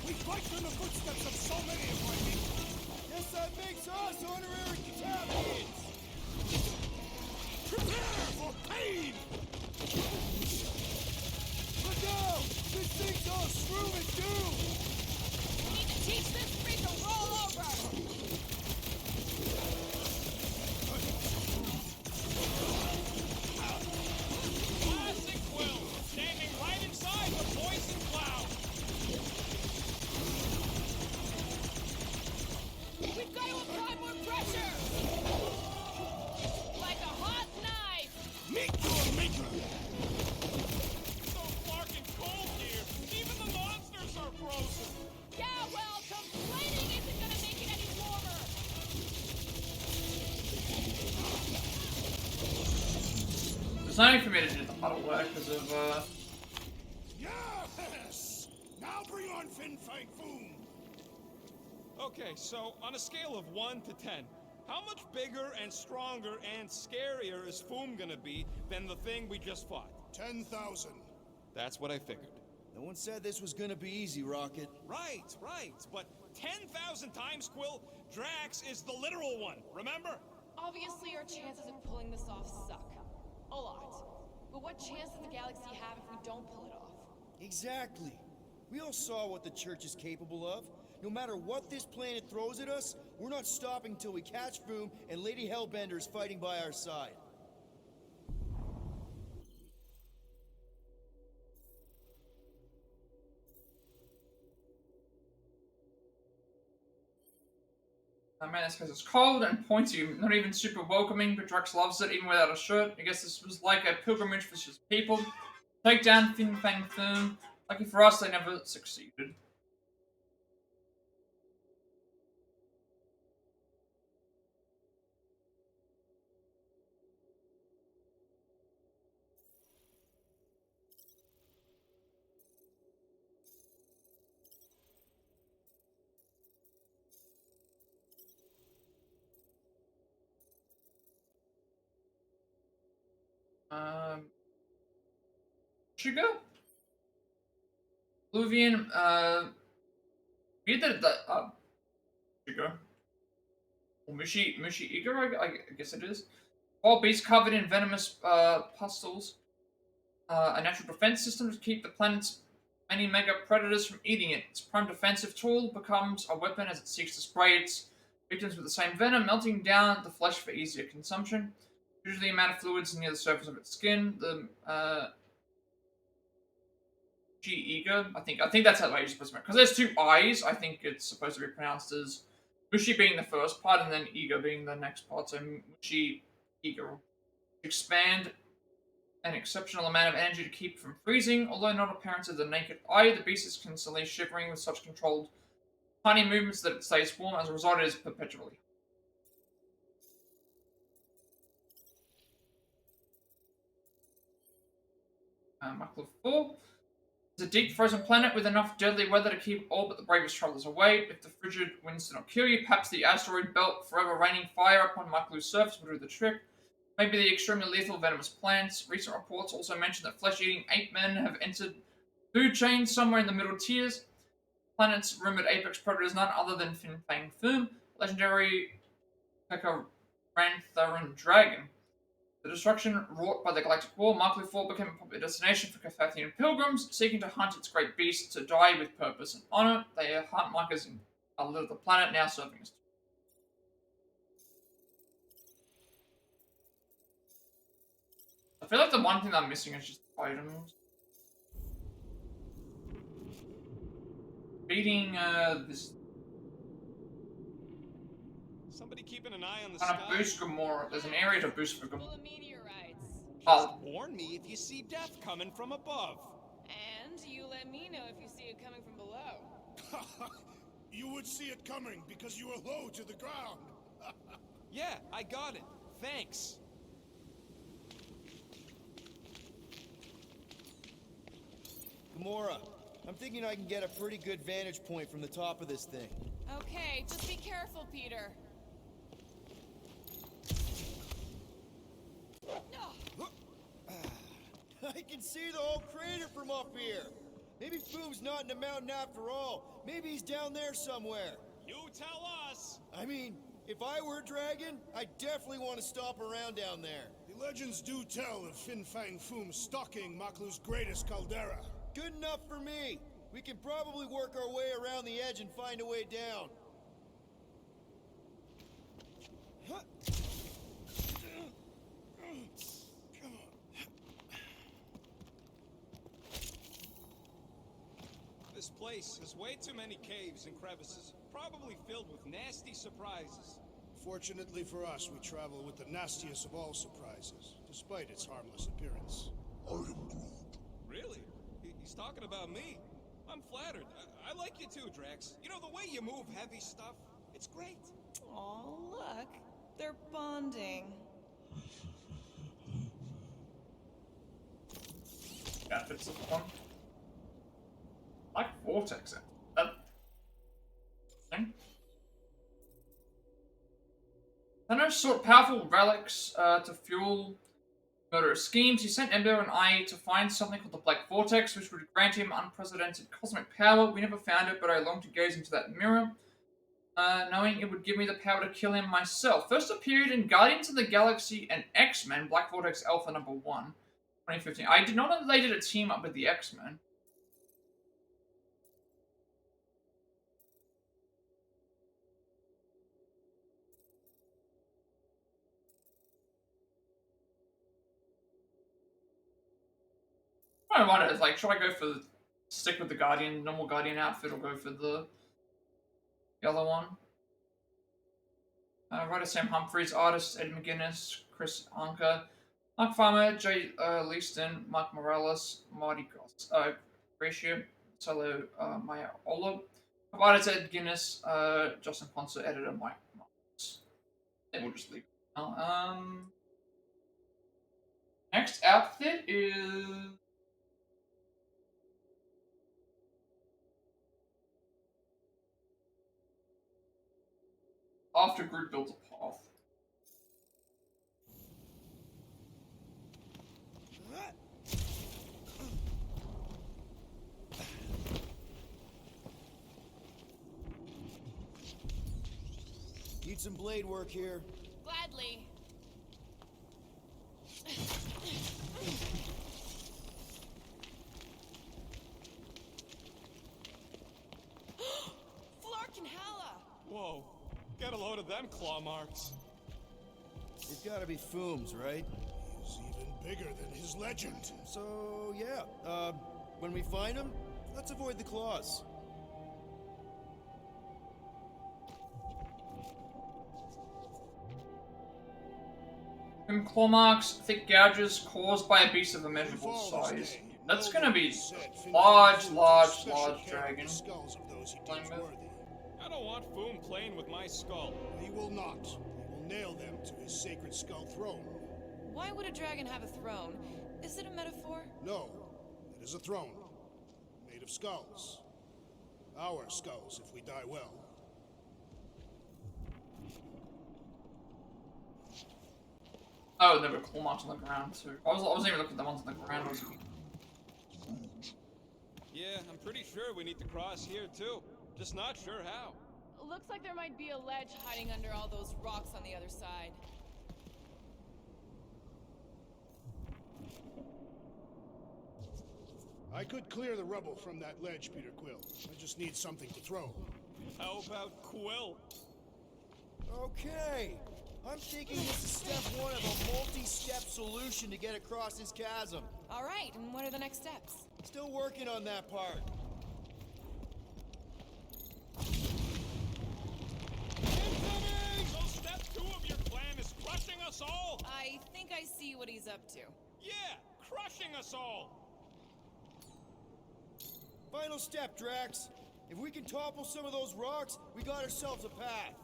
We fight in the footsteps of so many of my people! Guess that makes us honorary Cathathians! Prepare for pain! Look out! This thing's all shroom and doom! We need to teach this freak to roll over! Classic Will, standing right inside the poison cloud. We've got to apply more pressure! Like a hot knife! Meet your maker! So fucking cold here. Even the monsters are frozen. Yeah, well, complaining isn't gonna make it any warmer! There's no need for me to do the huddle work because of Yes! Now bring on Fin Fang Foom! Okay, so on a scale of 1 to 10, how much bigger and stronger and scarier is Foom gonna be than the thing we just fought? 10,000. That's what I figured. No one said this was gonna be easy, Rocket. Right, but 10,000 times, Quill, Drax is the literal one, remember? Obviously, our chances of pulling this off suck. A lot. But what chance does the galaxy have if we don't pull it off? Exactly. We all saw what the Church is capable of. No matter what this planet throws at us, we're not stopping till we catch Foom and Lady Hellbender is fighting by our side. Man, this place is cold and pointy, not even super welcoming, but Drax loves it even without a shirt. I guess this was like a pilgrimage for his people. Take down Fin Fang Foom. Lucky for us, they never succeeded. Sugar? Luvian, we did that, Sugar. Or Mushi Iga, I guess it is. All beasts covered in venomous, pustules. A natural defense system to keep the planet's many mega predators from eating it. Its prime defensive tool becomes a weapon as it seeks to spray its victims with the same venom, melting down the flesh for easier consumption. Usually the amount of fluids near the surface of its skin. The Ega, I think that's how you're supposed to make it. Because there's two eyes, I think it's supposed to be pronounced as Mushi being the first part and then Ega being the next part. So Mushi Ega. Expand an exceptional amount of energy to keep from freezing. Although not apparent to the naked eye, the beast is constantly shivering with such controlled tiny movements that it stays warm. As a result, it is perpetually. Michael 4. It's a deep frozen planet with enough deadly weather to keep all but the bravest travelers away. If the frigid winds do not kill you, perhaps the asteroid belt forever raining fire upon Michael's surface will do the trick. Maybe the extremely lethal venomous plants. Recent reports also mention that flesh-eating ape men have entered food chain somewhere in the middle tiers. Planet's rumored apex predator is none other than Fin Fang Foom, legendary Pekka-Rantharan dragon. The destruction wrought by the Galactic War, Mark IV became a popular destination for Carpathian pilgrims seeking to hunt its great beast to die with purpose and honor. They hunt markers in a little the planet, now serving as. I feel like the one thing that I'm missing is just items. Beating this. Somebody keeping an eye on the Trying sky. to boost Gamora. There's an area to boost for Full Gamora. of meteorites. Oh, Warn me if you see death coming from above. And you let me know if you see it coming from below. You would see it coming because you are low to the ground. Yeah, I got it. Thanks. Gamora, I'm thinking I can get a pretty good vantage point from the top of this thing. Okay, just be careful, Peter. I can see the whole crater from up here. Maybe Foom's not in the mountain after all. Maybe he's down there somewhere. You tell us. I mean, if I were a dragon, I'd definitely want to stop around down there. The legends do tell of Fin Fang Foom stalking Maklu's greatest caldera. Good enough for me. We can probably work our way around the edge and find a way down. Huh. This place has way too many caves and crevices, probably filled with nasty surprises. Fortunately for us, we travel with the nastiest of all surprises, despite its harmless appearance. I am Groot. Really? He's talking about me. I'm flattered. I like you too, Drax. You know, the way you move heavy stuff, it's great. Aw, look. They're bonding. yeah, it's the one. I like Vortex. That thing. Thanos sought powerful relics to fuel murderous schemes. He sent Ember and I to find something called the Black Vortex, which would grant him unprecedented cosmic power. We never found it, but I longed to gaze into that mirror, knowing it would give me the power to kill him myself. First appeared in Guardians of the Galaxy and X-Men, Black Vortex Alpha number 1, 2015. I did not know they did a team up with the X-Men. I wonder, is like, should I go for stick with the Guardian, normal Guardian outfit, or go for the other one? Writer Sam Humphries, artist Ed McGuinness, Chris Anker, Mark Farmer, Jay Leaston, Mike Morales, Marty Ratio, Solo Maya Olo. Provided Ed Guinness, Justin Ponce, editor Mike Morales. Then we'll just leave it now. Next outfit is after Groot builds a path. Need some blade work here. Gladly. Flarkenhalla! Whoa, get a load of them claw marks. It's gotta be Foom's, right? He's even bigger than his legend. So, yeah. When we find him, let's avoid the claws. Claw marks, thick gouges caused by a beast of immeasurable size. That's gonna be large dragon. I don't want Foom playing with my skull. He will not. He will nail them to his sacred skull throne. Why would a dragon have a throne? Is it a metaphor? No, it is a throne. Made of skulls. Our skulls, if we die well. Oh, there were claw marks on the ground too. I wasn't even looking at the ones on the ground. I was looking. Yeah, I'm pretty sure we need to cross here too. Just not sure how. Looks like there might be a ledge hiding under all those rocks on the other side. I could clear the rubble from that ledge, Peter Quill. I just need something to throw. How about Quill? Okay. I'm thinking this is step one of a multi-step solution to get across this chasm. All right, and what are the next steps? Still working on that part. Incoming! So step 2 of your plan is crushing us all? I think I see what he's up to. Yeah, crushing us all! Final step, Drax. If we can topple some of those rocks, we got ourselves a path.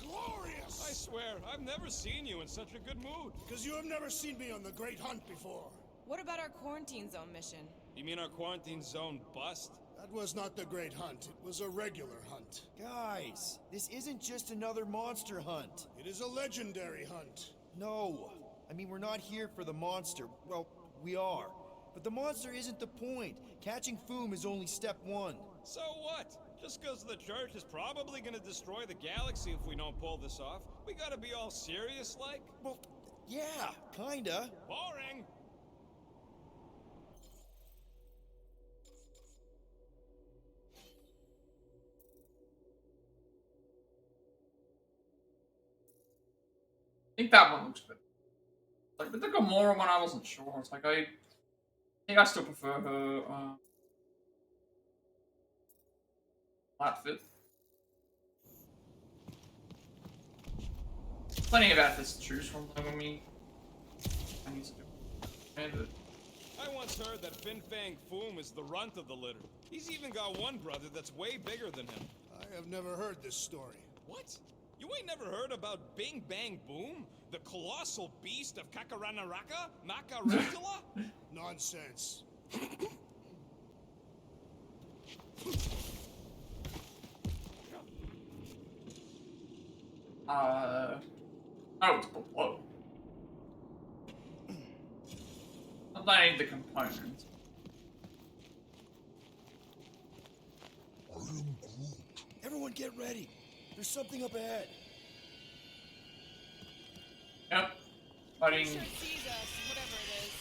Glorious! I swear, I've never seen you in such a good mood. Because you have never seen me on the Great Hunt before. What about our quarantine zone mission? You mean our quarantine zone bust? That was not the Great Hunt. It was a regular hunt. Guys, this isn't just another monster hunt. It is a legendary hunt. No. I mean, we're not here for the monster. Well, we are. But the monster isn't the point. Catching Foom is only step 1. So what? Just because the church is probably gonna destroy the galaxy if we don't pull this off, we gotta be all serious like? Well, yeah, kinda. Boring! I think that one looks better. Like with the Gamora one, I wasn't sure. It's like I think I still prefer her outfit. Plenty of outfits to choose from. Though, I mean, I need to do it. I once heard that Fin Fang Foom is the runt of the litter. He's even got one brother that's way bigger than him. I have never heard this story. What? You ain't never heard about Bing Bang Boom? The colossal beast of Kakaranaraka? Makarantula? Nonsense. Oh, it's below. I need the components. I am Groot. Everyone get ready. There's something up ahead. Yep. Fighting. Sure sees us, whatever it is.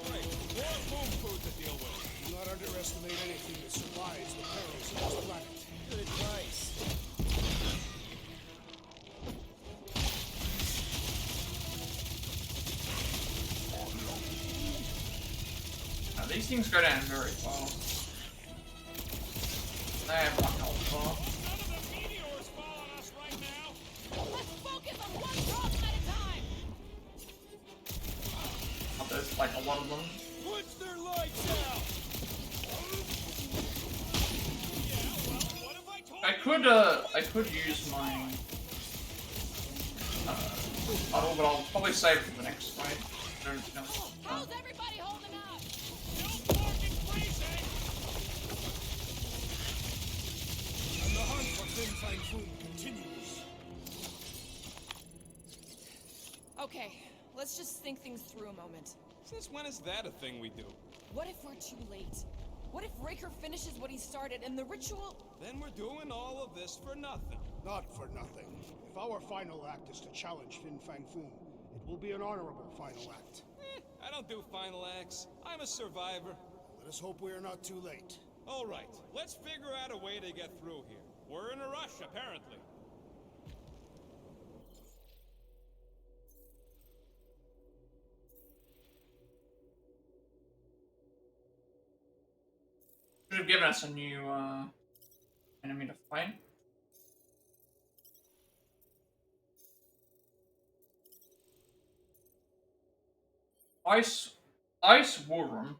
Right, more boom food to deal with. Do not underestimate anything that survives the perils of this planet. Good advice. Now, these things go down very fast. They have one health bar. None of the meteor lot of them. Punch their lights out! I could use my bottle, but I'll probably save it for the next fight. How's everybody holding up? No parking freezing! And the hunt for Fin Fang Foom continues. Okay, let's just think things through a moment. Since when is that a thing we do? What if we're too late? What if Raker finishes what he started and the ritual... Then we're doing all of this for nothing. Not for nothing. If our final act is to challenge Fin Fang Foom, it will be an honorable final act. I don't do final acts. I'm a survivor. Let us hope we are not too late. All right, let's figure out a way to get through here. We're in a rush, apparently. Should have given us a new enemy to fight. Ice Warrum.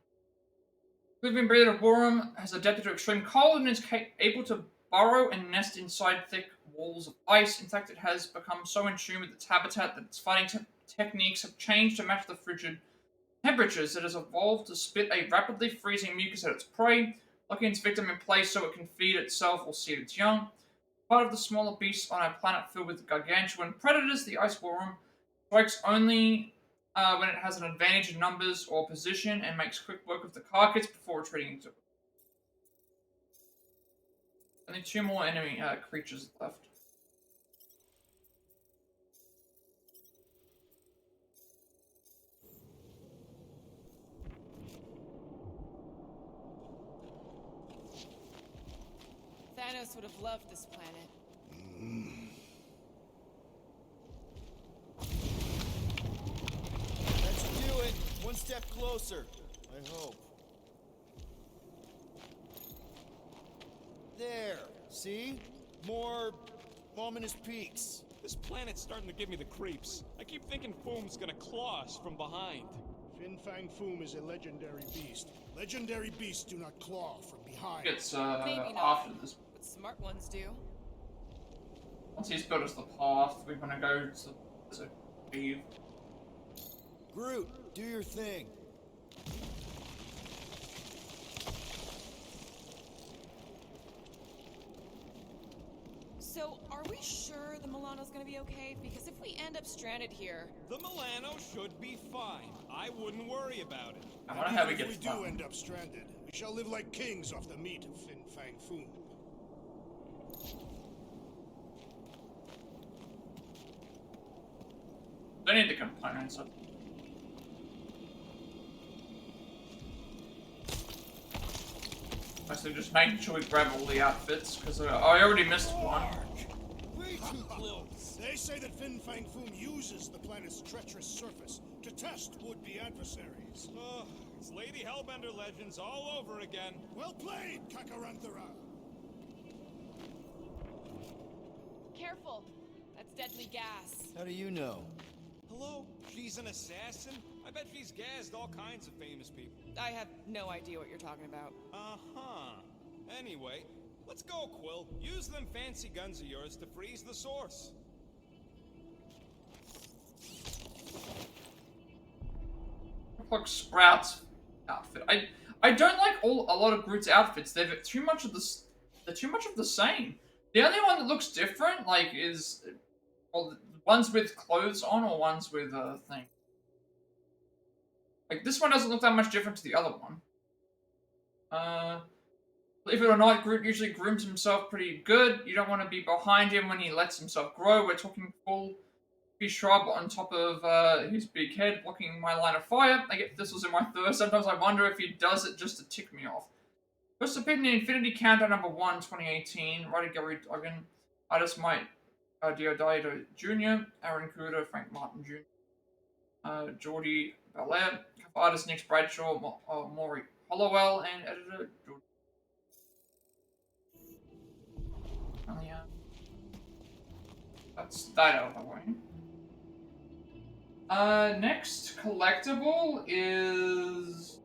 Living breed of Warrum has adapted to extreme cold and is able to burrow and nest inside thick walls of ice. In fact, it has become so in tune with its habitat that its fighting techniques have changed to match the frigid temperatures. It has evolved to spit a rapidly freezing mucus at its prey, locking its victim in place so it can feed itself or seed its young. Part of the smaller beasts on a planet filled with gargantuan predators, the Ice Warrum strikes only when it has an advantage in numbers or position and makes quick work of the carcass before retreating into it. Only 2 more enemy creatures left. Thanos would have loved this planet. Let's do it. One step closer. I hope. There. See? More ominous peaks. This planet's starting to give me the creeps. I keep thinking Foom's gonna claw us from behind. Fin Fang Foom is a legendary beast. Legendary beasts do not claw from behind. It's Maybe not. after this. But smart ones do. Once he's built us the path, we're gonna go to the cave. Groot, do your thing. So, are we sure the Milano's gonna be okay? Because if we end up stranded here... The Milano should be fine. I wouldn't worry about it. I wonder how we If get we to do end up stranded, we shall live like kings off the meat of Fin Fang Foom. I need the components. Mostly just making sure we grab all the outfits, because I already missed one. Way too close. They say that Fin Fang Foom uses the planet's treacherous surface to test would-be adversaries. Oh, it's Lady Hellbender legends all over again. Well played, Kakaranthara! Careful! That's deadly gas. How do you know? Hello? She's an assassin? I bet she's gassed all kinds of famous people. I have no idea what you're talking about. Uh-huh. Anyway, let's go, Quill. Use them fancy guns of yours to freeze the source. Like Sprout's outfit. I don't like a lot of Groot's outfits. They're too much of the same. The only one that looks different, like, is ones with clothes on or ones with a thing. Like, this one doesn't look that much different to the other one. Believe it or not, Groot usually grooms himself pretty good. You don't want to be behind him when he lets himself grow. We're talking full tree shrub on top of his big head, blocking my line of fire. I get thistles in my thirst. Sometimes I wonder if he does it just to tick me off. First appeared in Infinity Countdown number 1, 2018. Writer Gary Duggan. Artist Mike Diodato Jr., Aaron Kuder, Frank Martin Jr., Geordie Belair, cover artist Nick Bradshaw, Maury Hollowell, and editor George. That's that out of the way. Next collectible is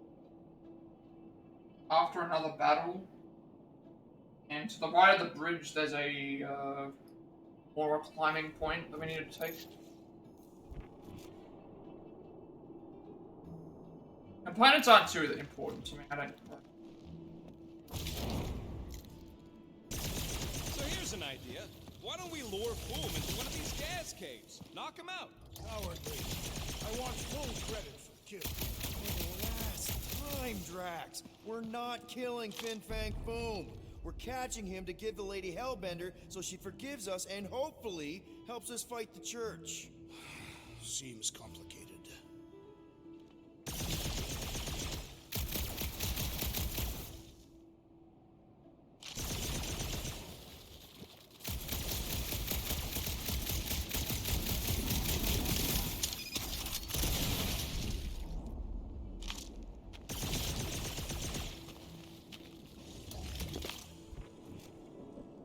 after another battle. And to the right of the bridge, there's a more climbing point that we need to take. Components aren't too important to me. I don't. So here's an idea. Why don't we lure Foom into one of these gas caves? Knock him out. Cowardly. I want full credit for the kill. Oh, last time, Drax. We're not killing Fin Fang Foom. We're catching him to give the Lady Hellbender so she forgives us and hopefully helps us fight the church. Seems complicated.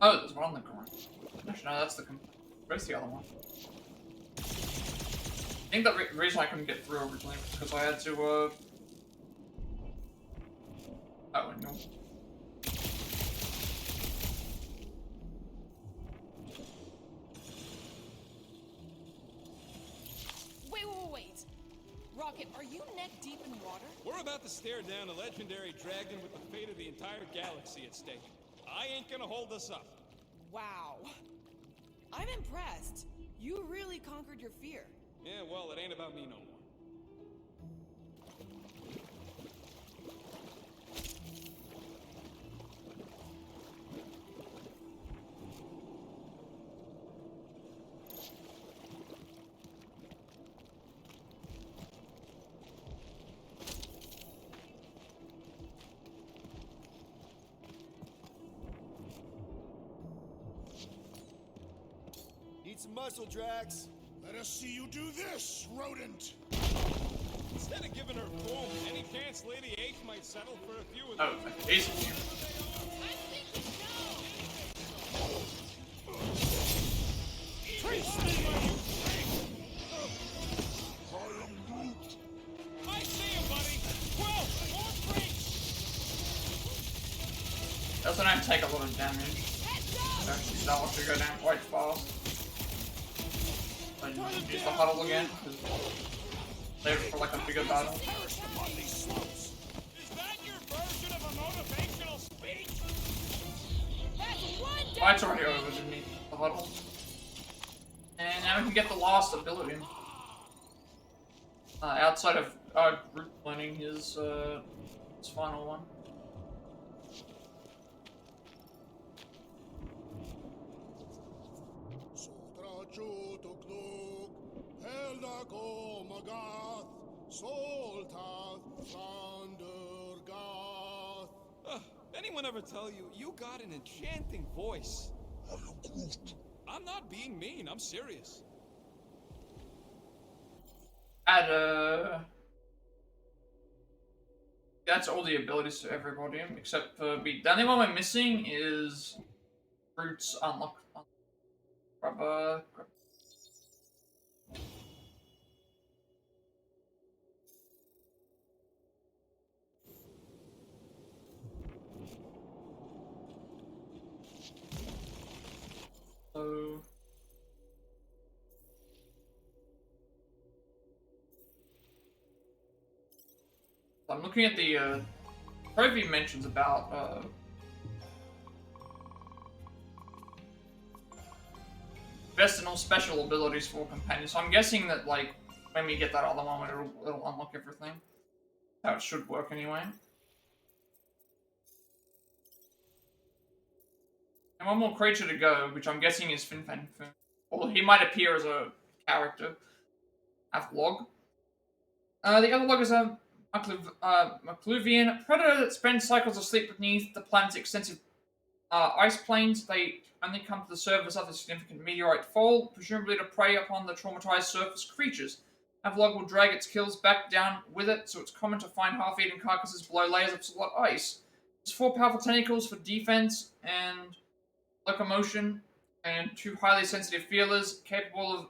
Oh, there's one on the corner. Actually, no, that's the. Where's the other one? I think the reason I couldn't get through originally was because I had to. Oh, no. Wait. Rocket, are you neck deep in water? We're about to stare down a legendary dragon with the fate of the entire galaxy at stake. I ain't gonna hold us up. Wow. I'm impressed. You really conquered your fear. Yeah, well, it ain't about me no more. Need some muscle, Drax. Let us see you do this, rodent! Instead of giving her Foom, any chance Lady H might settle for a few of them? Oh, Jesus. Trace me where you think! I see you, buddy! Quill, more freaks! Doesn't have to take a lot of damage. Actually, that one should go down quite fast. Then use the huddle again, because save it for like a bigger battle. Is that your version of a motivational speech? That's one Fight's already over, didn't need the huddle. And now we can get the last ability. Outside of Groot learning his final one. Anyone ever tell you, you got an enchanting voice? I am Groot. I'm not being mean, I'm serious. That's all the abilities to everybody, except for me. The only one we're missing is Groot's unlock. Grab. So I'm looking at the trophy mentions about best and all special abilities for companions. So I'm guessing that like when we get that other one, it'll unlock everything. How it should work anyway. And one more creature to go, which I'm guessing is Fin Fang Foom. Or he might appear as a character. Have log. The other log is a Macluvian predator that spends cycles of sleep beneath the planet's extensive ice plains. They only come to the surface after a significant meteorite fall, presumably to prey upon the traumatized surface creatures. Havlog will drag its kills back down with it, so it's common to find half-eaten carcasses below layers of solid ice. It's 4 powerful tentacles for defense and locomotion, and 2 highly sensitive feelers capable of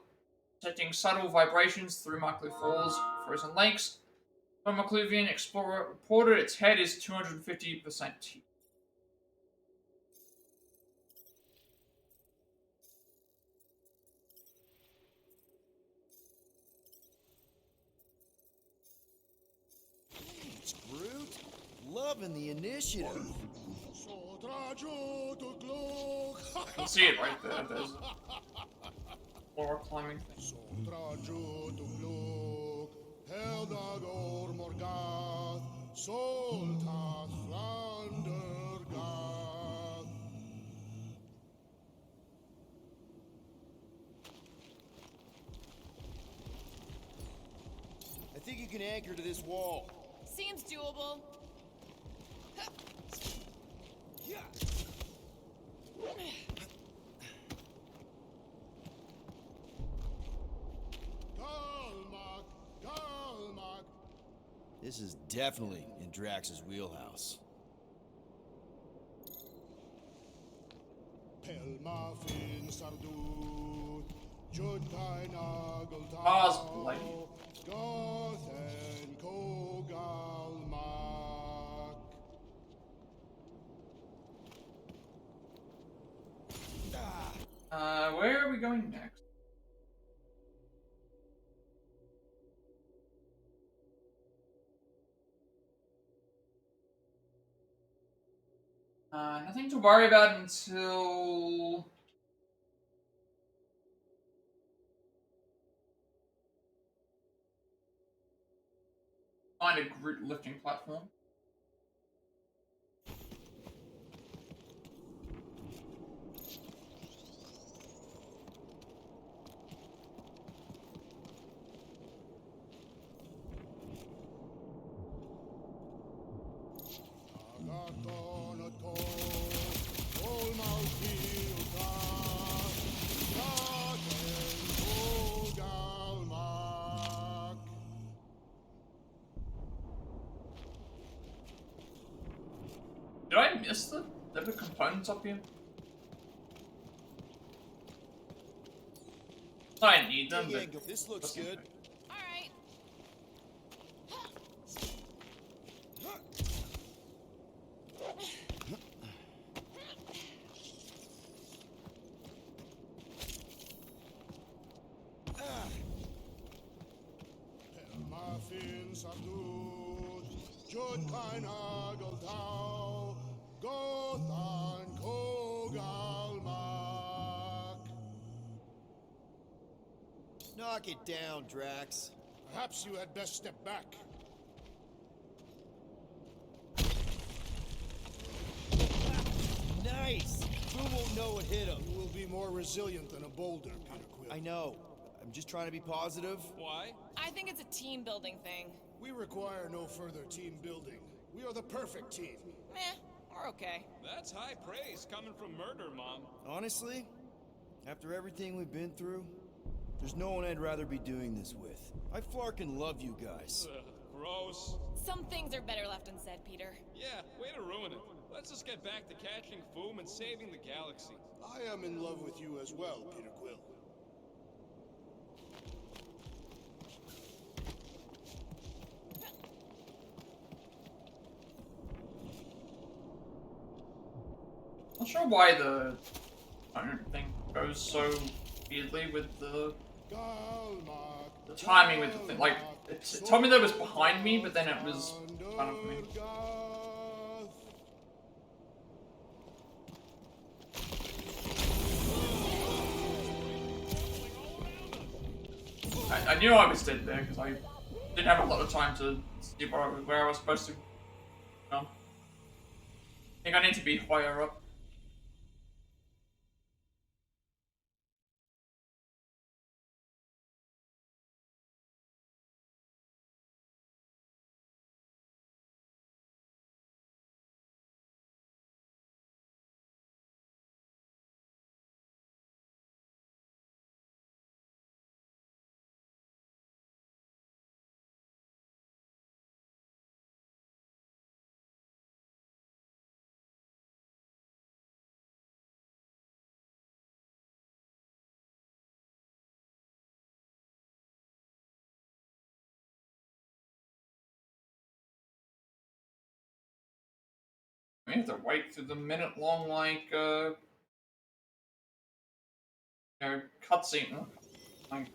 Detecting subtle vibrations through Markley Falls, frozen lakes. A Macluvian explorer reported its head is 250% teeth. It's Groot. Loving the initiative. You can see it right there. There's a floor climbing thing. I think you can anchor to this wall. Seems doable. Yeah. This is definitely in Drax's wheelhouse. Mars Blade. Where are we going next? Nothing to worry about until... find a Groot lifting platform. Did I miss the components up here? I need them, but... This looks good. Alright. Knock it down, Drax. Perhaps you had best step back. Nice! Foom won't know what hit him. You will be more resilient than a boulder, Peter Quill. I know. I'm just trying to be positive. Why? I think it's a team building thing. We require no further team building. We are the perfect team. Meh, we're okay. That's high praise coming from Murder Mom. Honestly, after everything we've been through, there's no one I'd rather be doing this with. I flarkin' love you guys. Ugh, gross. Some things are better left unsaid, Peter. Yeah, way to ruin it. Let's just get back to catching Foom and saving the galaxy. I am in love with you as well, Peter Quill. Not sure why the thing goes so weirdly with the timing with the thing. Like, it told me that it was behind me, but then it was in front of me. I knew I was dead there because I didn't have a lot of time to see where I was supposed to go. I think I need to be higher up. we have to wait through the minute-long, like, cutscene. Like,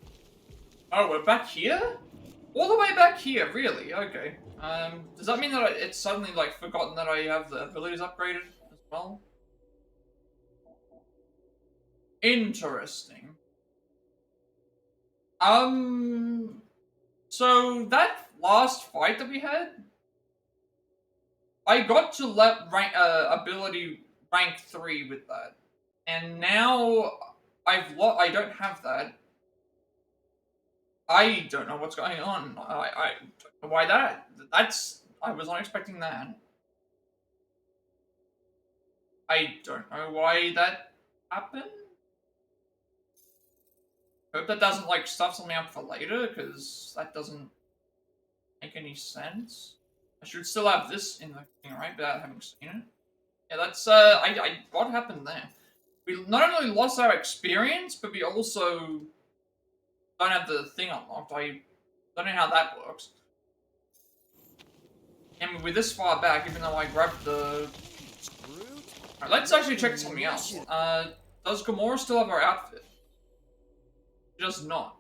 oh, we're back here? All the way back here, really? Okay. Does that mean that it's suddenly, like, forgotten that I have the abilities upgraded as well? Interesting. So that last fight that we had, I got to ability rank 3 with that. And now I don't have that. I don't know what's going on. I don't know why I was not expecting that. I don't know why that happened. Hope that doesn't, like, stuff something up for later, because that doesn't make any sense. I should still have this in the thing, right, without having seen it. Yeah, that's, what happened there? We not only lost our experience, but we also don't have the thing unlocked. I don't know how that works. And we're this far back, even though I grabbed the... Alright, let's actually check something else. Does Gamora still have her outfit? She does not.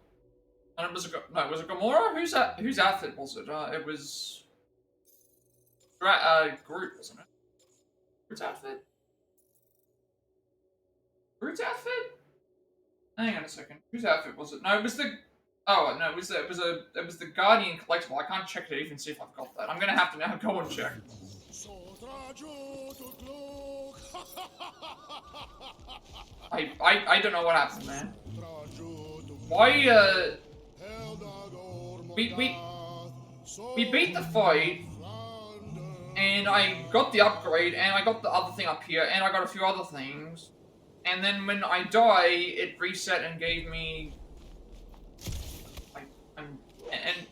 And was it Gamora? Whose outfit was it? It was... Groot, wasn't it? Groot's outfit? Groot's outfit? Hang on a second. Whose outfit was it? No, it was the... Oh, no, it was the Guardian Collectible. I can't check it to even see if I've got that. I'm gonna have to now go and check. I don't know what happened, man. Why, we beat the fight, and I got the upgrade, and I got the other thing up here, and I got a few other things. And then when I die, it reset and gave me... And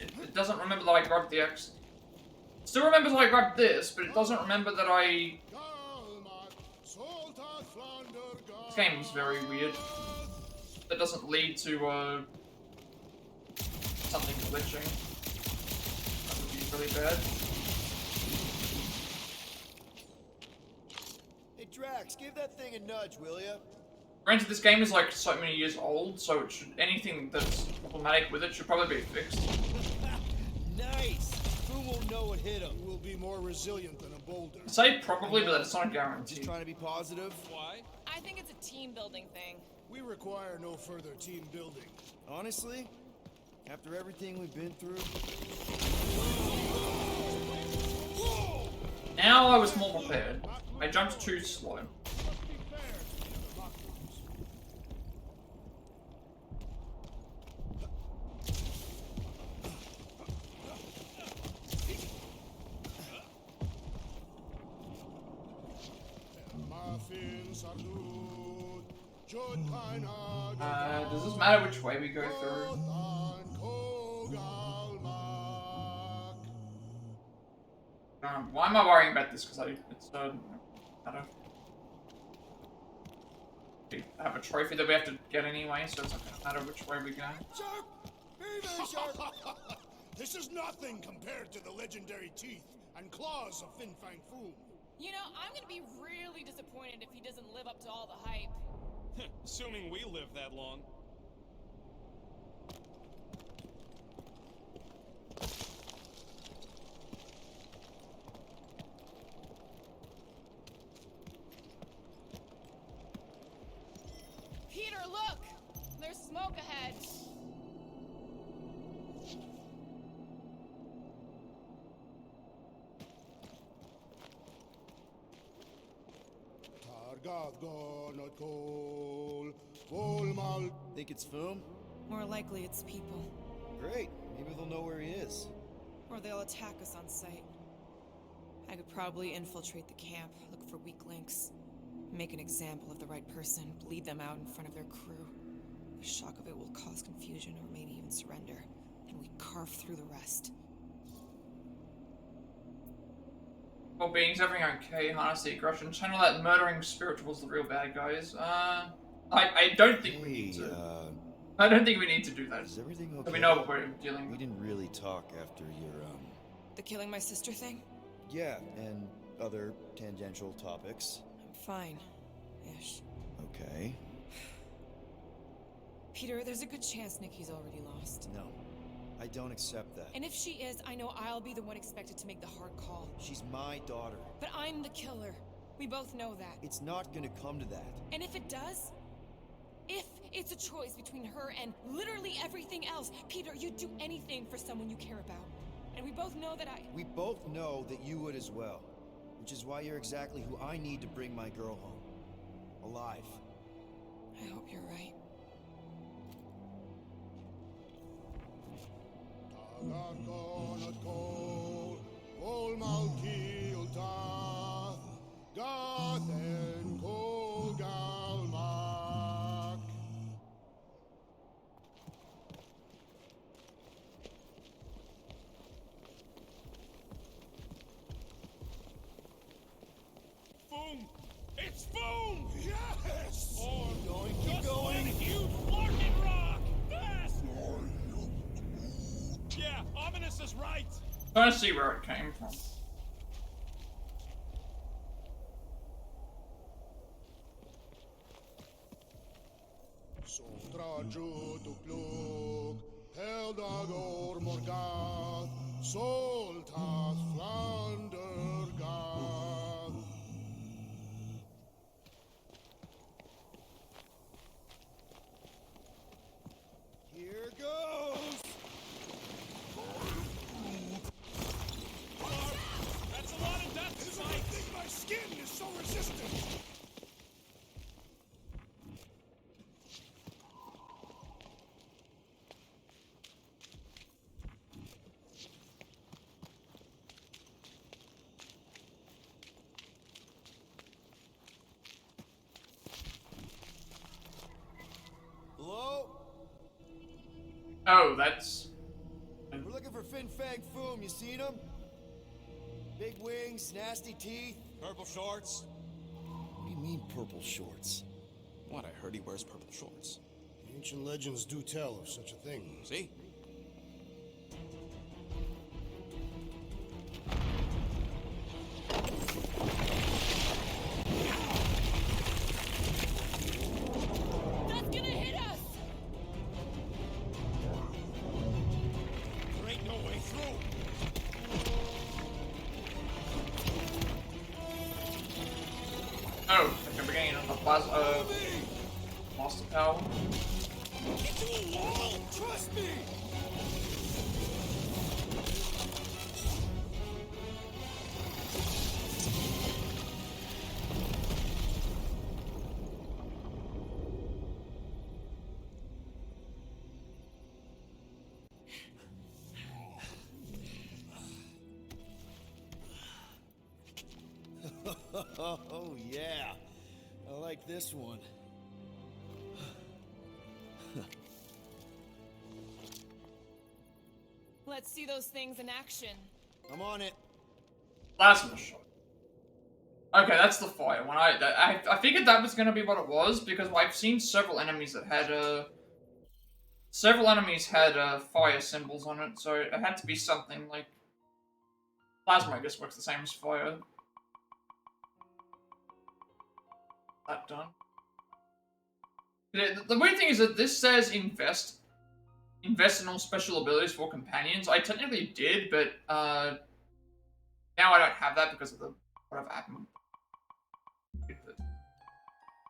it doesn't remember that I grabbed the X. It still remembers that I grabbed this, but it doesn't remember that I... This game is very weird. That doesn't lead to, something glitching. That would be really bad. Hey Drax, give that thing a nudge, will ya? Granted, this game is like so many years old, so it should, anything that's problematic with it should probably be fixed. Nice! Foom won't know what hit him. He will be more resilient than a boulder. I say probably, but that's not a guarantee. Just trying to be positive. Why? I think it's a team building thing. We require no further team building. Honestly, after everything we've been through... Now I was more prepared. I jumped too slow. Does this matter which way we go through? Why am I worrying about this? Because it's I don't we have a trophy that we have to get anyway, so it's not gonna matter which way we go. Sharp! Very, very sharp! This is nothing compared to the legendary teeth and claws of Fin Fang Foom. You know, I'm gonna be really disappointed if he doesn't live up to all the hype. Assuming we live that long. Peter, look! There's smoke ahead. Think it's Foom? More likely it's people. Great. Maybe they'll know where he is. Or they'll attack us on sight. I could probably infiltrate the camp, look for weak links, make an example of the right person, bleed them out in front of their crew. The shock of it will cause confusion or maybe even surrender, and we carve through the rest. Well, beings, everything okay, harness the aggression, channel that murdering spirit towards the real bad guys. I don't think we need to. I don't think we need to do that. Is everything okay? We know what we're dealing We with. didn't really talk after your, The killing my sister thing? Yeah, and other tangential topics? I'm fine. Ish. Okay. Peter, there's a good chance Nikki's already lost. No, I don't accept that. And if she is, I know I'll be the one expected to make the hard call. She's my daughter. But I'm the killer. We both know that. It's not gonna come to that. And if it does? If it's a choice between her and literally everything else, Peter, you'd do anything for someone you care about. And we both know that We both know that you would as well. Which is why you're exactly who I need to bring my girl home. Alive. I hope you're right. Foom! It's Foom! Yes! Or Keep just going. one huge flarkin' rock! Fast! Yeah, Ominous is right. Trying to see where it came from. Heldagor Morgath, Soltath Flandergath. Here goes! That's a lot of death Isn't tonight. it think my skin is so resistant? Hello? Oh, that's... We're looking for Fin Fang Foom. You seen him? Big wings, nasty teeth. Purple shorts? What do you mean, purple shorts? What, I heard he wears purple shorts. Ancient legends do tell of such a thing. See? That's gonna hit us! There ain't no way through. Oh, okay, we're getting a plasma, master power. Get to a wall! Trust me! Oh, yeah. I like this one. Let's see those things in action. I'm on it. Plasma shot. Okay, that's the fire one. I figured that was gonna be what it was because I've seen several enemies that had fire symbols on it, so it had to be something like plasma. I guess works the same as fire. That done. The weird thing is that this says invest in all special abilities for companions. I technically did, but now I don't have that because of the whatever happened.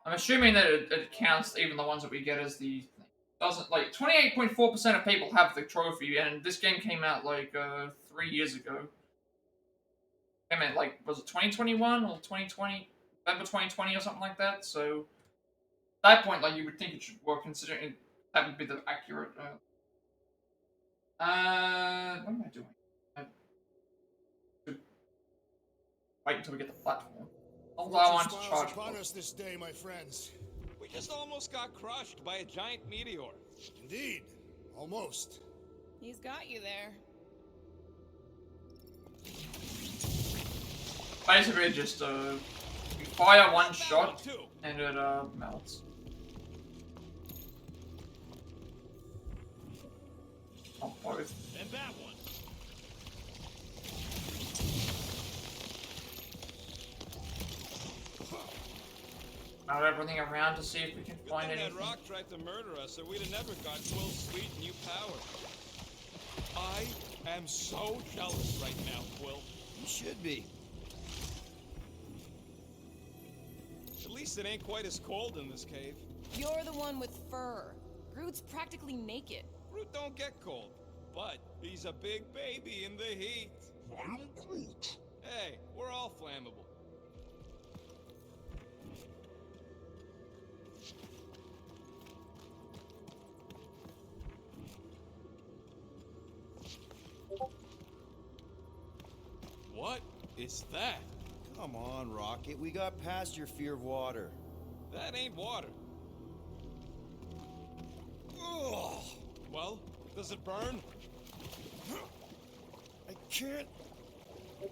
I'm assuming that it counts even the ones that we get as the doesn't like 28.4% of people have the trophy, and this game came out like 3 years ago. I mean, like, was it 2021 or 2020? November 2020 or something like that. So at that point, like, you would think it should work, considering that would be the accurate. What am I doing? I should wait until we get the platform. Although I want to charge. upon us this day, my friends. We just almost got crushed by a giant meteor. Indeed, almost. He's got you there. Basically, just you fire one shot and it melts. Oh, both. And that one. out everything around to see if we can Good find thing anything. that rock tried to murder us, or we'd have never got Quill's sweet new power. I am so jealous right now, Quill. You should be. At least it ain't quite as cold in this cave. You're the one with fur. Groot's practically naked. Groot don't get cold, but he's a big baby in the heat. I am Groot. Hey, we're all flammable. What is that? Come on, Rocket. We got past your fear of water. That ain't water. Ugh! Well, does it burn? I can't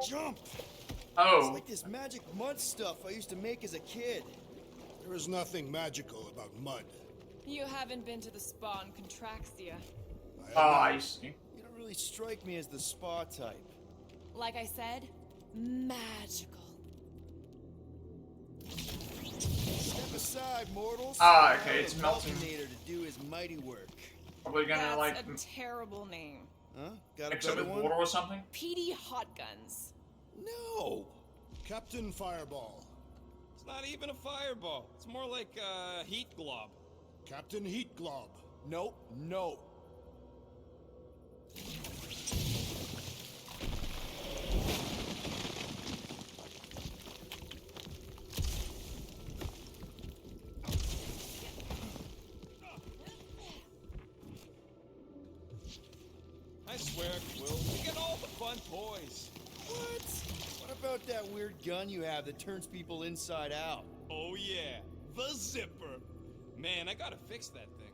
jump. It's Oh, like this magic mud stuff I used to make as a kid. There is nothing magical about mud. You haven't been to the spa in Contraxia. I see. You don't really strike me as the spa type. Like I said, magical. Step aside, mortals. Okay, Allow it's the melting. Vulcanator to do his mighty work. Probably gonna That's like a terrible name. Huh? Got a mix it better with one? water or something. PD Hot Guns. No. Captain Fireball. It's not even a fireball. It's more like a heat glob. Captain Heat Glob. Nope. No. I swear, Quill, you get all the fun toys. What? What about that weird gun you have that turns people inside out? Oh yeah, the zipper. Man, I gotta fix that thing.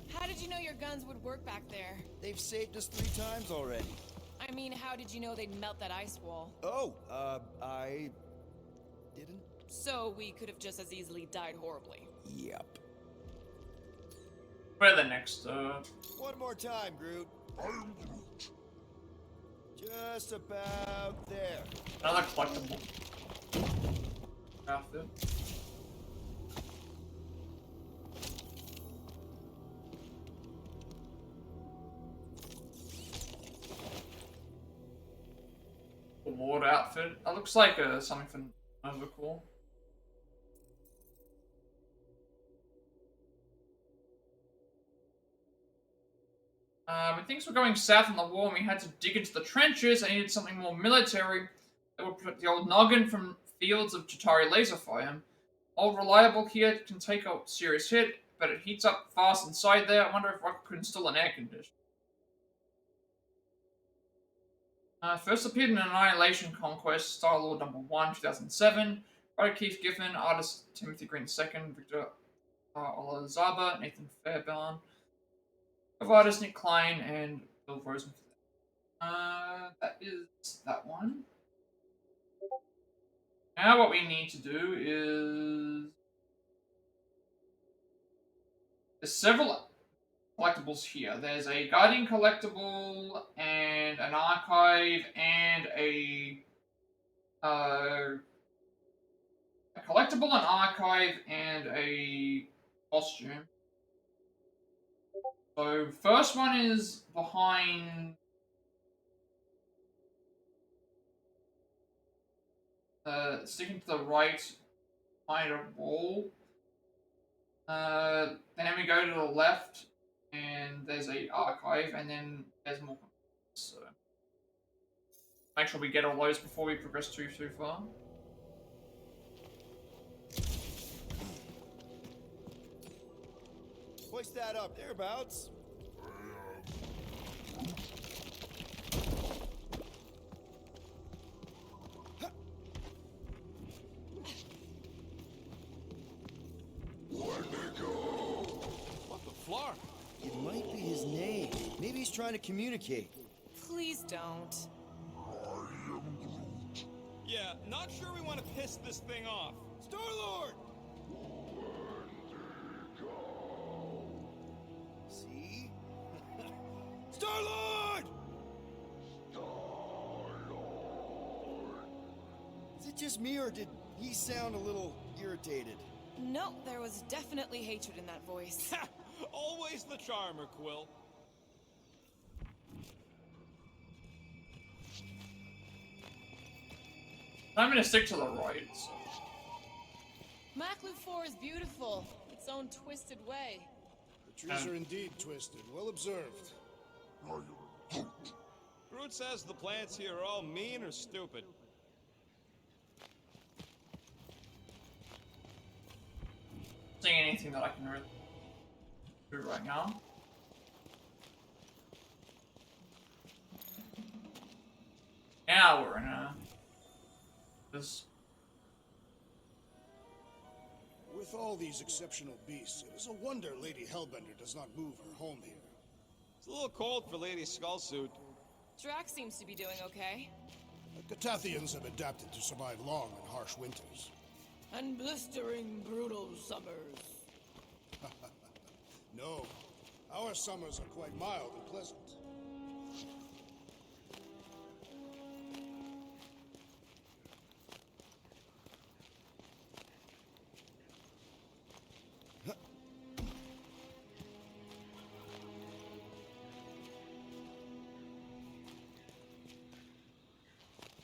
How did you know your guns would work back there? They've saved us 3 times already. I mean, how did you know they'd melt that ice wall? Oh, I didn't? So we could have just as easily died horribly. Yep. Where the next? One more time, Groot. I am Groot. Just about there. Another collectible outfit. The Lord outfit. That looks like something from Overcool. When things were going south in the war and we had to dig into the trenches, I needed something more military that would protect the old noggin from fields of Chitauri laser fire. Old reliable here can take a serious hit, but it heats up fast inside there. I wonder if Rocket could install an air conditioner. First appeared in Annihilation Conquest, Star-Lord #1, 2007. Writer Keith Giffen, artist Timothy Green II, Victor Olazaba, Nathan Fairbairn. Of artists Nick Klein and Bill Rosen. That is that one. Now what we need to do is... There's several collectibles here. There's a Guardian collectible, and an archive, and a collectible, an archive, and a costume. So, first one is behind sticking to the right behind a wall. Then we go to the left, and there's a archive, and then there's more. So, make sure we get all those before we progress too far. Hoist that up, thereabouts. Let me go. What the floor? It might be his name. trying to communicate. Please don't. I am Groot. Yeah, not sure we want to piss this thing off. Star-Lord! See? Star-Lord! Is it just me, or did he sound a little irritated? No, there was definitely hatred in that voice. Always the charmer, Quill. I'm gonna stick to the right. So. Maklu 4 is beautiful, its own twisted way. The trees are indeed twisted. Well observed. I am Groot. Groot says the plants here are all mean or stupid. Seeing anything that I can really do right now. Now we're in a this. With all these exceptional beasts, it is a wonder Lady Hellbender does not move her home here. It's a little cold for Lady Skullsuit. Drax seems to be doing okay. The Catathians have adapted to survive long and harsh winters. And blistering, brutal summers. No, our summers are quite mild and pleasant.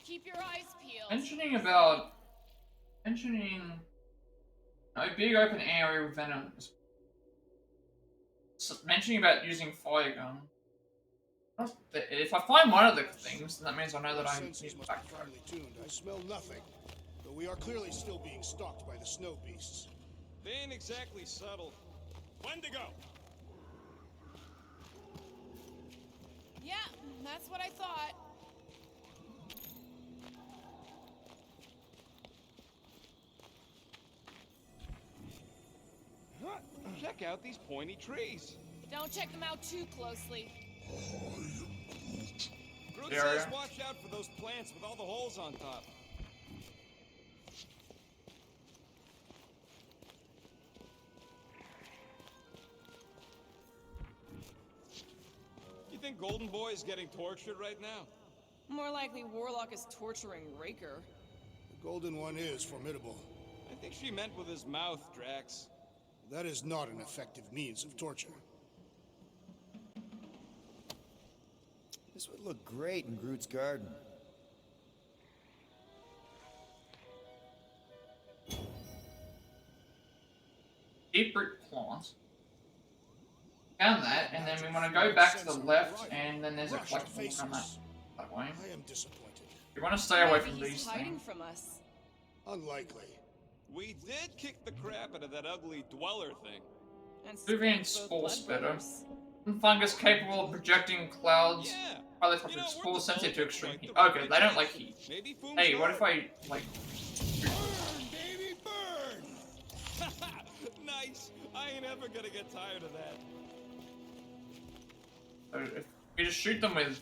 Keep your eyes peeled. Mentioning a big open area with venom. So mentioning about using fire gun. If I find one of the things, then that means I know that I need Senses to must be backtrack. finely tuned. I smell nothing, but we are clearly still being stalked by the snow beasts. They ain't exactly subtle. When to go? Yeah, that's what I thought. Check out these pointy trees. Don't check them out too closely. I am Groot. Groot Yeah, says yeah. watch out for those plants with all the holes on top. You think Golden Boy is getting tortured right now? More likely Warlock is torturing Raker. The Golden One is formidable. I think she meant with his mouth, Drax. That is not an effective means of torture. This would look great in Groot's garden. Deep root plants. Found that, and then we want to go back to the left, and then there's a collectible from that way. I am disappointed. You want to stay away Maybe from he's these hiding things. from us. Unlikely. We did kick the crap out of that ugly dweller thing. And Vivian spanked Spore both Spitter. blood brothers. Fungus capable of projecting clouds. Yeah. Highly You toxic know, we're spores sensitive to developing extreme quite heat. the Okay, they don't like heat. Maybe Foom's Hey, what right. if I, like... Burn, baby, burn! Nice. I ain't ever gonna get tired of that. If we just shoot them with...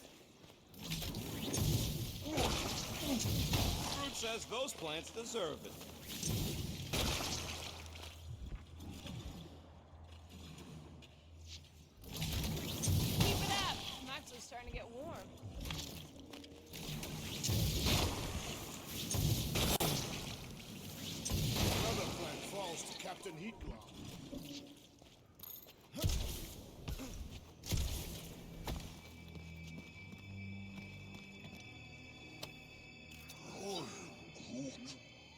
Groot says those plants deserve it. Keep it up. I'm actually starting to get warm. Another plant falls to Captain Heatglow.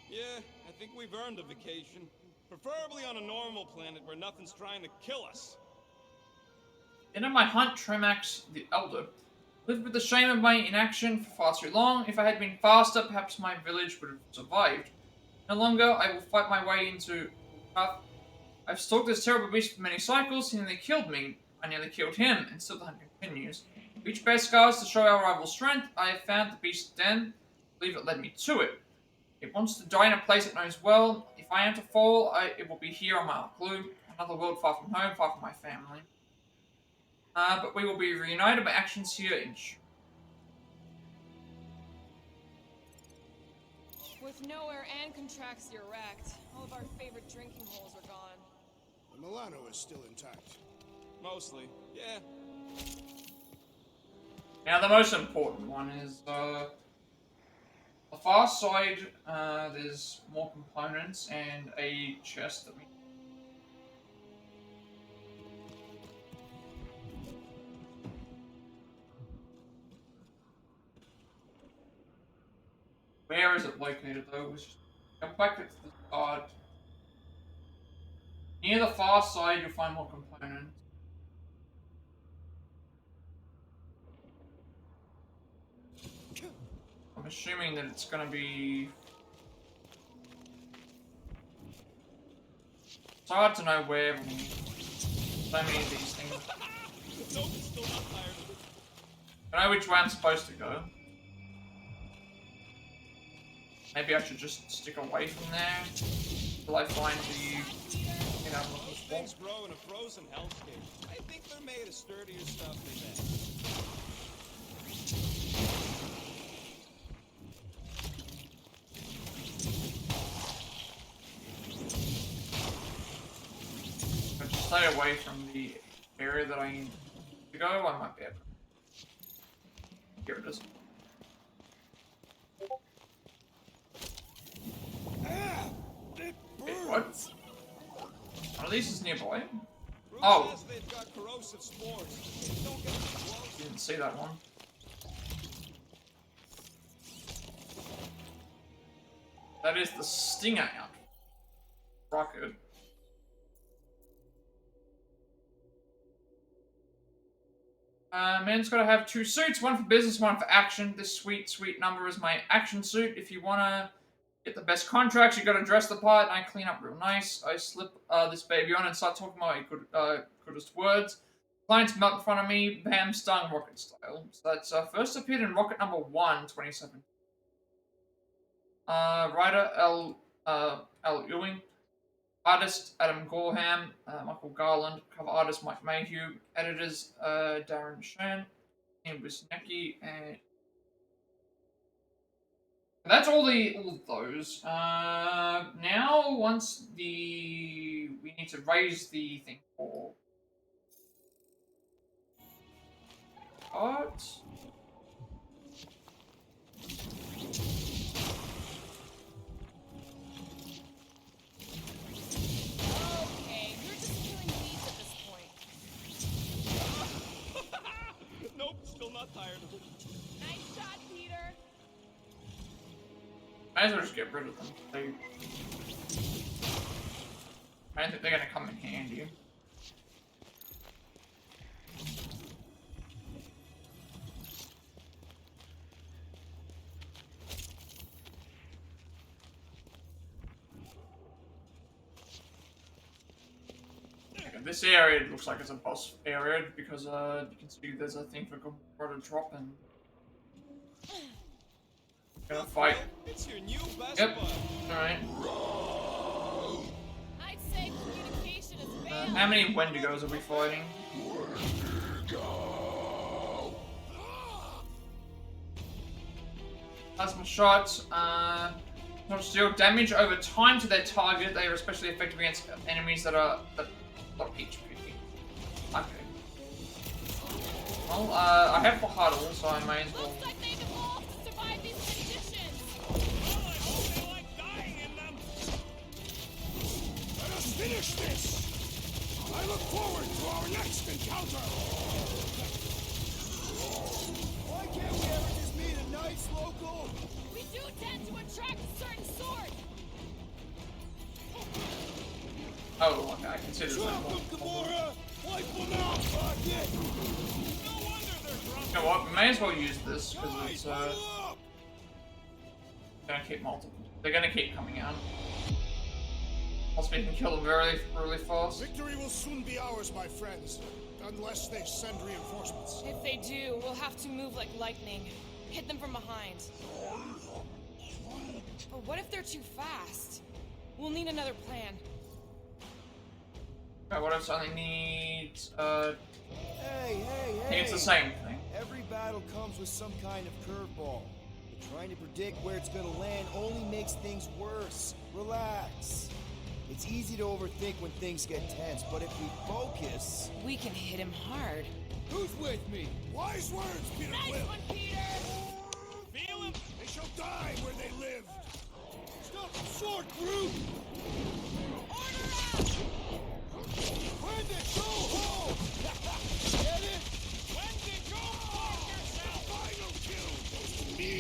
Yeah, I think we've earned a vacation. Preferably on a normal planet where nothing's trying to kill us. In my hunt, Tremax the Elder lived with the shame of my inaction for far too long. If I had been faster, perhaps my village would have survived. No longer, I will fight my way into path. I've stalked this terrible beast for many cycles. He nearly killed me. I nearly killed him, and still the hunt continues. Each bears scars to show our rival's strength. I have found the beast's den. I believe it led me to it. It wants to die in a place it knows well. If I am to fall, it will be here on my glue. Another world far from home, far from my family. But we will be reunited by actions here in With Knowhere and Contraxia wrecked, all of our favorite drinking holes are gone. The Milano is still intact. Mostly, yeah. Now the most important one is the far side. There's more components and a chest that we. Where is it located though? Let's just go back to the start. Near the far side, you'll find more components. I'm assuming that it's gonna be. It's hard to know where. So many of these things. Nope, still not tired of it. I know which way I'm supposed to go. Maybe I should just stick away from there till I find the. You know, Things grow in a frozen hellscape. I think they're made of sturdier stuff than that. If I just stay away from the area that I need to go, I might be able to. Here it is. Wait, what? One of these is nearby. Oh! Says they've got corrosive spores. Don't get too close. Didn't see that one. That is the Stinger out. Rocket. Man's gotta have 2 suits, one for business, one for action. This sweet, sweet number is my action suit. If you wanna get the best contracts, you gotta dress the part, and I clean up real nice. I slip this baby on and start talking my goodest words. Clients melt in front of me, bam, stung, rocket style. So that's first appeared in Rocket number 1, 2017. Writer L. Ewing. Artist Adam Gorham, Michael Garland, cover artist Mike Mayhew, editors Darren Shern, and Nikki, and that's all of those. Now once we need to raise the thing for art. Tired of it. Nice shot, Peter. Might as well just get rid of them. I don't think they're gonna come in handy. This area looks like it's a boss area because you can see there's a thing for Hoarder Trophy and gonna fight. It's your new best Yep. bud. Alright. I'd say communication is failed. How many Wendigos are we fighting? Plasma shots. Deal damage over time to their target. They are especially effective against enemies that are not HP. Okay. Well, I have the huddle, so I may as well. Looks like they've evolved to survive these conditions. Well, I hope they like dying in them. Let us finish this! I look forward to our next encounter! Why can't we ever just meet a nice local? We do tend to attract a certain sort. Oh, okay, I can see there's one more. Gamora! Wipe them out, Rocket! No wonder they're drunk. You know what? We may as well use this because Guys, it's huddle up! gonna keep multiple. They're gonna keep coming out. Also, we can kill them really, really fast. Victory will soon be ours, my friends, unless they send reinforcements. If they do, we'll have to move like lightning. Hit them from behind. But what if they're too fast? We'll need another plan. Okay, what else I need? I think it's the same thing. Every battle comes with some kind of curveball. But trying to predict where it's gonna land only makes things worse. Relax. It's easy to overthink when things get tense, but if we focus... We can hit him hard. Who's with me? Wise words, Peter Nice Quill. one, Peter! Feel him? They shall die where they lived. Stop the sword, Groot! Order out! When did go home? Get it? When did you fuck yourself? Final kill goes to me.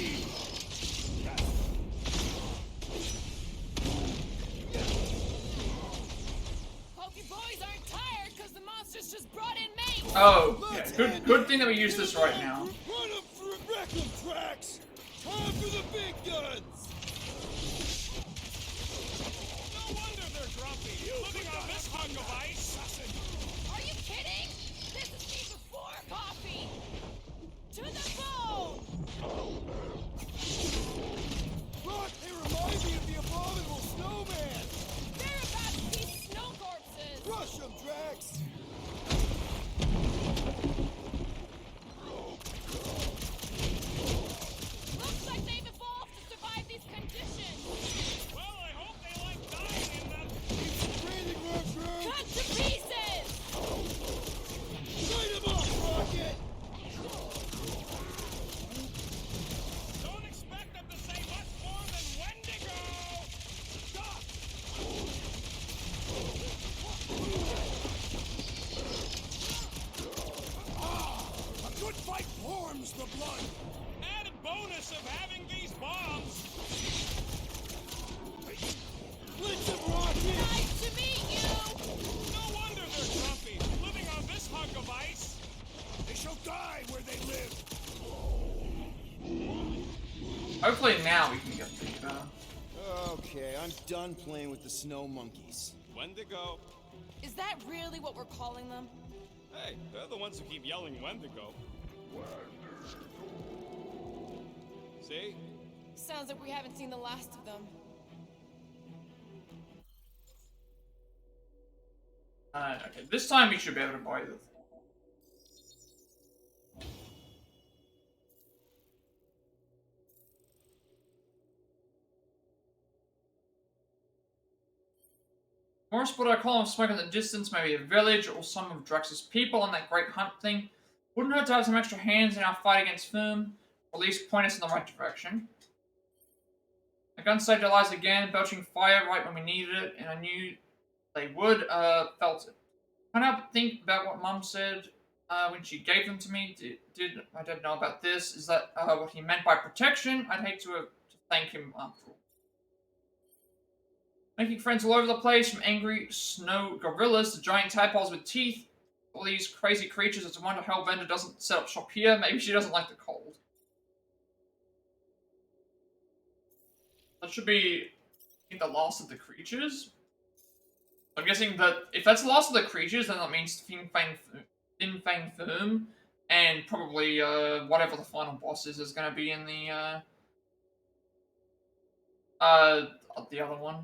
Hope you boys aren't tired, because the monsters just brought in mates! Oh, yeah. Good thing that we use this right now. Run them through wreck them, Drax! Time for the big guns! No wonder they're grumpy. Living on this hunk of ice. Are you kidding? This is me before coffee! To the bone! Look, they remind me of the abominable snowman! They're about to be snow corpses! Crush them, Drax! Looks like they've evolved to survive these conditions! Well, I hope they like dying in them. Breathing room, Groot! Cut to pieces! Light him up, Rocket! Don't expect them to say much more than Wendigo! Stop! A good fight warms the blood. Added bonus of having these bombs. Blitz him, Rocket! Nice to meet you! No wonder they're grumpy. Living on this hunk of ice. They shall die where they live. Hopefully now we can get things better. Okay, I'm done playing with the snow monkeys. Wendigo. Is that really what we're calling them? Hey, they're the ones who keep yelling Wendigo. See? Sounds like we haven't seen the last of them. Okay, this time we should be able to buy this. More spot I column of smoke in the distance, maybe a village or some of Drax's people on that great hunt thing. Wouldn't hurt to have some extra hands in our fight against Foom, or at least point us in the right direction. The gun stabilized again, belching fire right when we needed it, and I knew they would, felt it. Can't help but think about what Mum said when she gave them to me. Did I don't know about this? Is that what he meant by protection? I'd hate to thank him after all. Making friends all over the place, from angry snow gorillas to giant tadpoles with teeth. All these crazy creatures. It's a wonder Hellbender doesn't set up shop here. Maybe she doesn't like the cold. That should be, I think, the last of the creatures. I'm guessing that if that's the last of the creatures, then that means Fin Fang Foom, and probably whatever the final boss is going to be in the other one.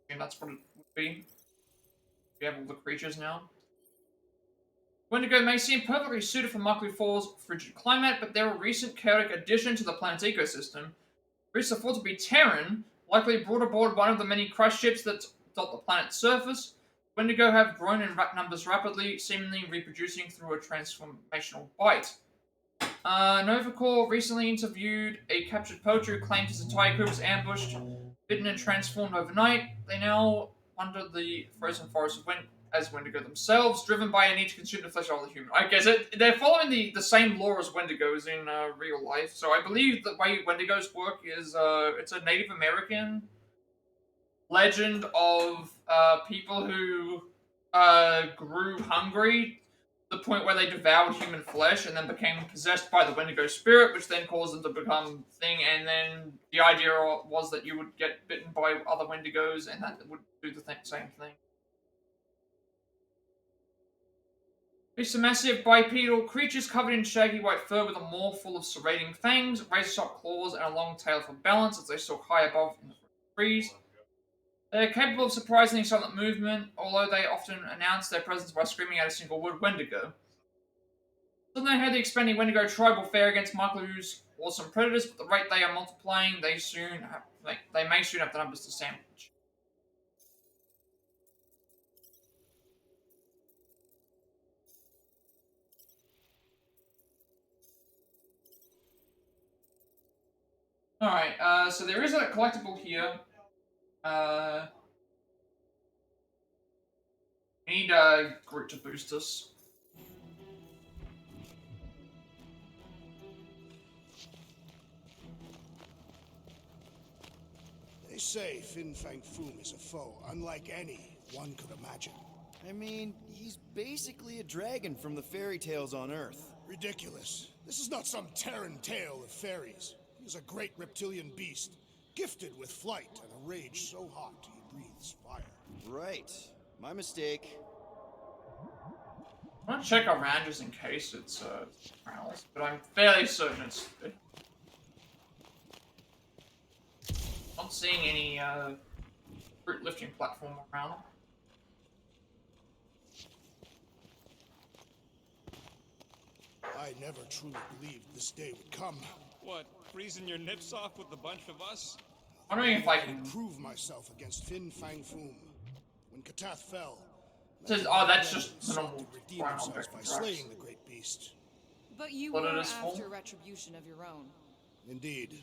I mean, that's what it would be. We have all the creatures now. Wendigo may seem perfectly suited for Markley 4's frigid climate, but they're a recent chaotic addition to the planet's ecosystem. Creatures are thought to be Terran, likely brought aboard one of the many crush ships that dot the planet's surface. Wendigo have grown in numbers rapidly, seemingly reproducing through a transformational bite. Novacore recently interviewed a captured poacher who claimed his entire crew was ambushed, bitten and transformed overnight. They now wander the frozen forest as Wendigo themselves, driven by a need to consume the flesh of the human. I guess they're following the same lore as Wendigos in real life. So I believe the way Wendigos work is it's a Native American legend of people who grew hungry to the point where they devoured human flesh and then became possessed by the Wendigo spirit, which then caused them to become thing. And then the idea was that you would get bitten by other Wendigos and that would do the same thing. These are massive bipedal creatures covered in shaggy white fur with a maw full of serrating fangs, razor-sharp claws, and a long tail for balance as they soar high above in the trees. They're capable of surprisingly silent movement, although they often announce their presence by screaming out a single word, Wendigo. So they had the expanding Wendigo tribe will fare against Michael's awesome predators, but the rate they are multiplying, they may soon have the numbers to sandwich. Alright, so there is a collectible here. We need Groot to boost us. They say Fin Fang Foom is a foe unlike any one could imagine. I mean, he's basically a dragon from the fairy tales on Earth. Ridiculous. This is not some Terran tale of fairies. He is a great reptilian beast, gifted with flight and a rage so hot he breathes fire. Right. My mistake. I'm gonna check around just in case it's prowls, but I'm fairly certain it's. Not seeing any fruit lifting platform around. I never truly believed this day would come. What, freezing your nips off with a bunch of us? I'm wondering if I can prove myself against Fin Fang Foom. When Katath fell, oh, that's just the sought normal to redeem ground themselves object by from Drax. slaying the great beast. But you What were it is for? after retribution of your own. Indeed,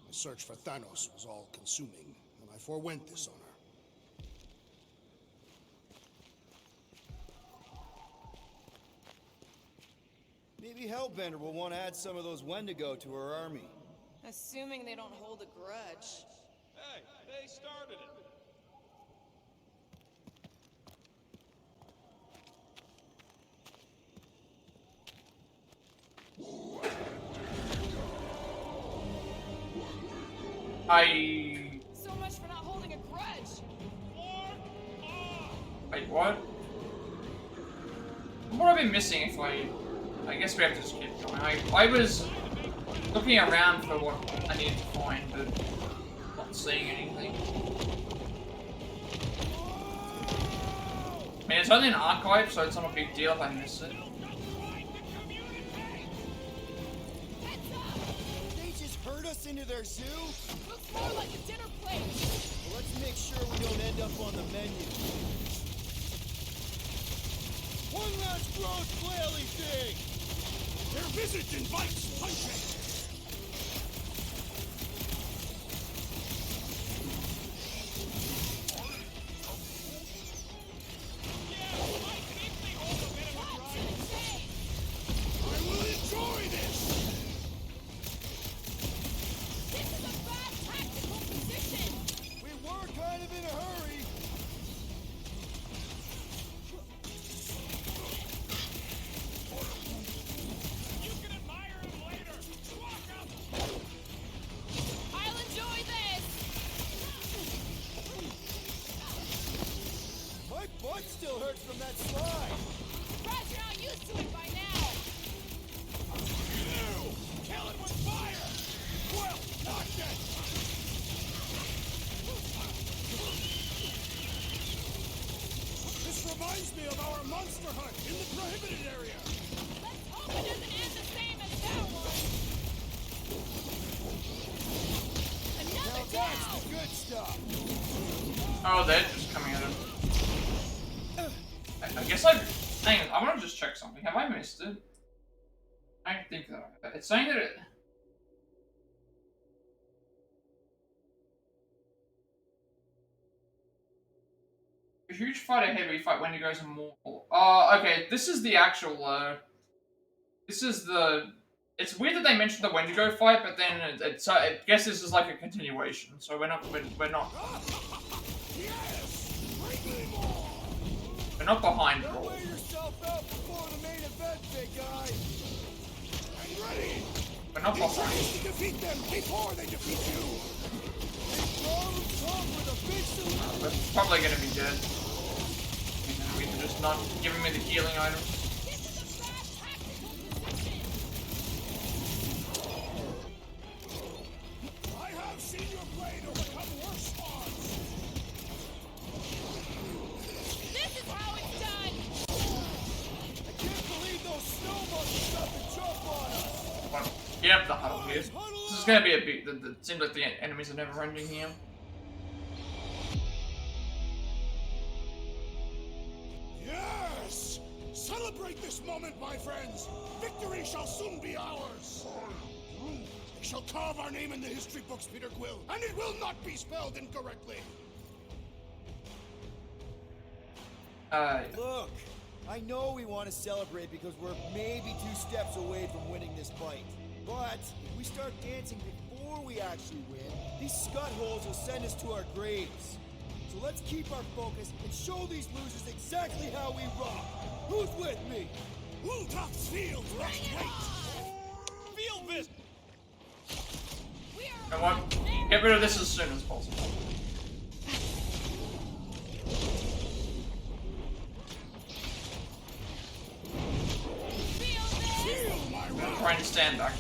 my search for Thanos was all-consuming, and I forewent this honor. Maybe Hellbender will want to add some of those Wendigo to her army. Assuming they don't hold a grudge. Hey, they started it. So much for not holding a grudge. Wait, what? What would I be missing if I guess we have to just keep going. I was looking around for what I needed to find, but not seeing anything. I mean, it's only an archive, so it's not a big deal if I miss it. They just herd us into their zoo? Looks more like a dinner plate. Well, let's make sure we don't end up on the menu. One last gross flaily thing! Their visit invites punching. I will enjoy this! This is a bad tactical position. We were kind of in a hurry. You can admire him later. Walk up. I'll enjoy this. My butt still hurts from that slide. Surprised you're not used to it by now. You! Kill it with fire! Well, not yet! This reminds me of our monster hunt in the prohibited area! Let's hope it doesn't end the same as that one. Another Now that's down. the good stuff. Oh, they're just coming at him. I guess hang on, I want to just check something. Have I missed it? I think that it's saying that it. A huge fight ahead where you fight Wendigos and more. Okay, this is the actual, this is the. It's weird that they mentioned the Wendigo fight, but then I guess this is like a continuation, so we're not. Yes! Bring me more! We're not behind. Don't wear yourself out before the main event, big guy. I'm ready! We're not Be behind. trying to defeat them before they defeat you! We're probably gonna be dead. We can just not giving me the healing items. This is a bad tactical position. I have seen your blade overcome worse odds! This is how it's done. I can't believe those snow monsters got This is gonna be a big. It seems like the enemies are never ending here. Yes! Celebrate this moment, my friends! Victory shall soon be ours! We shall carve our name in the history books, Peter Quill, and it will not be spelled incorrectly! Look, I know we want to celebrate because we're maybe 2 steps away from winning this fight. But if we start dancing before we actually win, these scut-holes will send us to our graves. So let's keep our focus and show these losers exactly how we rock. Who's with me? Who talks field last night? Field this! You know what? Get rid of this as soon as possible. I'm trying to stand back.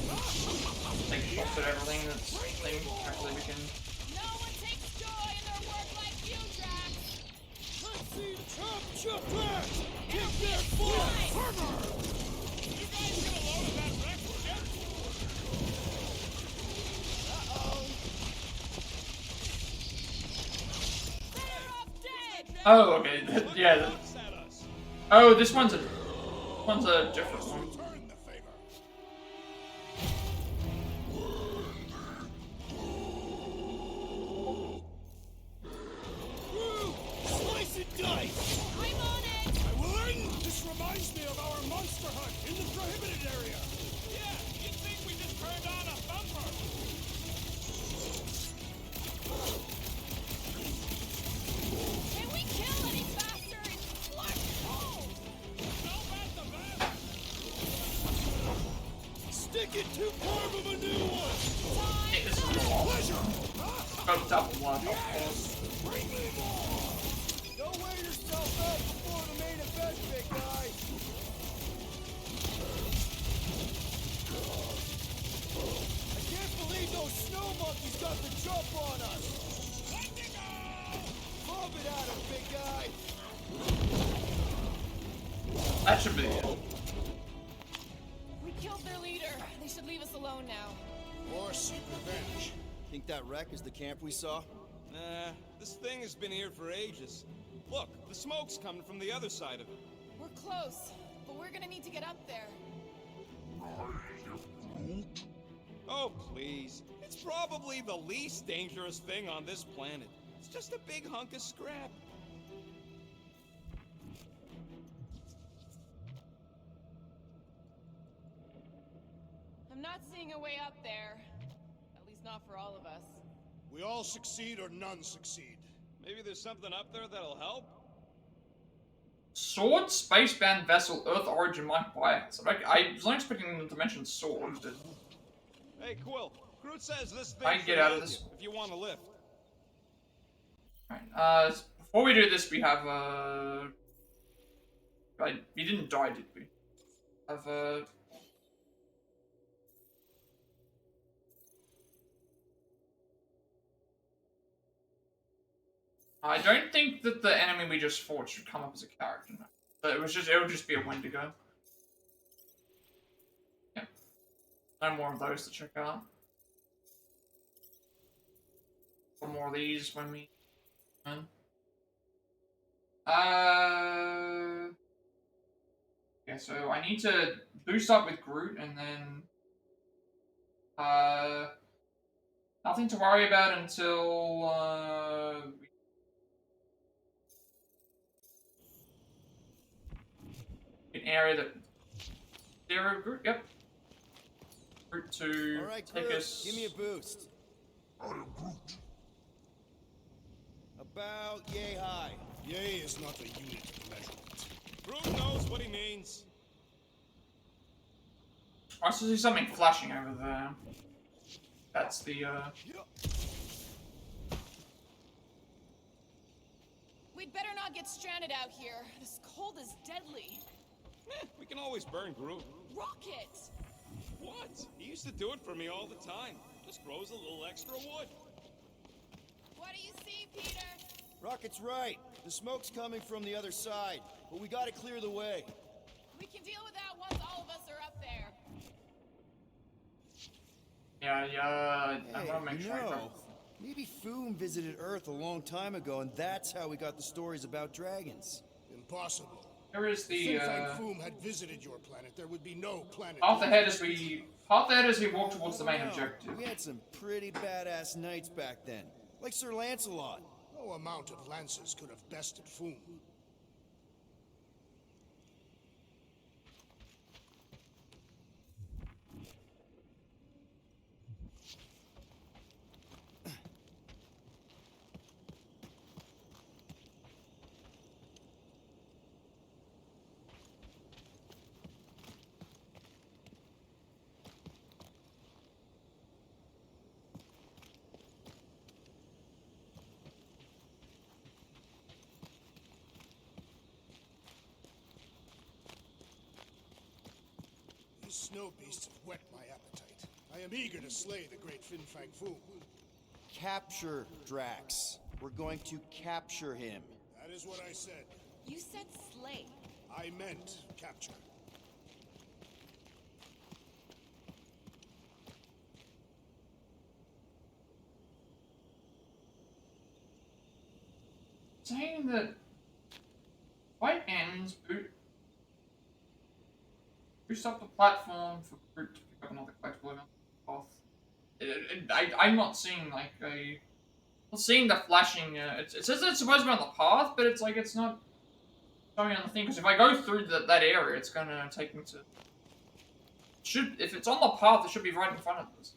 Take shots at everything that's thing. Actually, we can. No one takes joy in their work like you, Drax! Let's see Chop Drax! Get their foot! You guys could have loaded that Rex, would you? Oh, okay. Yeah. Oh, this one's a different one. Return the favor. Slice and dice! I'm on it! I will end! This reminds me of our monster hunt in the prohibited area. Yeah, you'd think we just turned on a thumper! Can we kill any faster? Let's go! No bad the best! Stick it to carve of a new one! Hey, this is long. Pleasure! Oh, double one. Bring me more! Don't wear yourself out before the main event, big guy! I can't believe those snow monkeys got the jump on us! Rub it at him, big guy! That should be it. We killed their leader. They should leave us alone now. Or seek revenge. Think that wreck is the camp we saw? Nah, this thing has been here for ages. Look, the smoke's coming from the other side of it. We're close, but we're gonna need to get up there. Oh, please. It's probably the least dangerous thing on this planet. It's just a big hunk of scrap. I'm not seeing a way up there. At least not for all of us. We all succeed or none succeed. Maybe there's something up there that'll help? Sword, spacebound vessel, Earth origin, might biohazard. I was not expecting them to mention sword. But Hey, Quill. Groot says this I thing can get out of this. if you want to lift. Alright, before we do this, we have, we didn't die, did we? Have, I don't think that the enemy we just fought should come up as a character. No. But it would just be a Wendigo. Yep. No more of those to check out. One more of these when we run. Yeah, so I need to boost up with Groot and then nothing to worry about until an area that zero Groot, yep. Groot to Alright, take Groot, us. give me a boost. I am Groot. About yay high. Yay is not a unit of measurement. Groot knows what he means. I also see something flashing over there. That's the We'd better not get stranded out here. This cold is deadly. We can always burn Groot. Rocket! What? He used to do it for me all the time. Just grows a little extra wood. What do you see, Peter? Rocket's right. The smoke's coming from the other side, but we gotta clear the way. We can deal with that once all of us are up there. I Hey, want to make sure I cover. maybe Foom visited Earth a long time ago, and that's how we got the stories about dragons. Impossible. Here is the Fin Fang Foom had visited your planet, there would be no planet. path ahead as we walk towards the main I don't know. objective. We had some pretty badass knights back then, like Sir Lancelot. No amount of lances could have bested Foom. These snow beasts have whet my appetite. I am eager to slay the great Fin Fang Foom. Capture Drax. We're going to capture him. That is what I said. You said slay. I meant capture. Saying that white ends boost up the platform for Groot to pick up another collectible event path. I'm not seeing like not seeing the flashing. It says it's supposed to be on the path, but it's like it's not showing on the thing. Because if I go through that area, it's gonna take me to. If it's on the path, it should be right in front of us.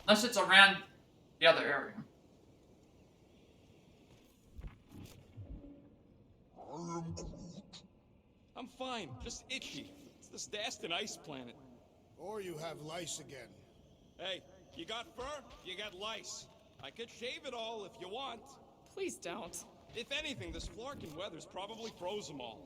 Unless it's around the other area. I'm fine, just itchy. It's this Dastin ice planet. Or you have lice again. Hey, you got fur, you got lice. I could shave it all if you want. Please don't. If anything, this Flarkin weather's probably froze them all.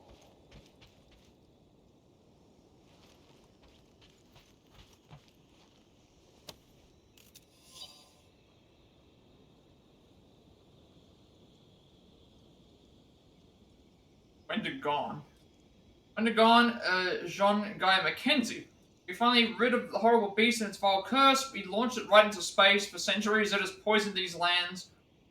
Undergone, Jean Guy Mackenzie. We finally rid of the horrible beast and its vile curse. We launched it right into space. For centuries, it has poisoned these lands,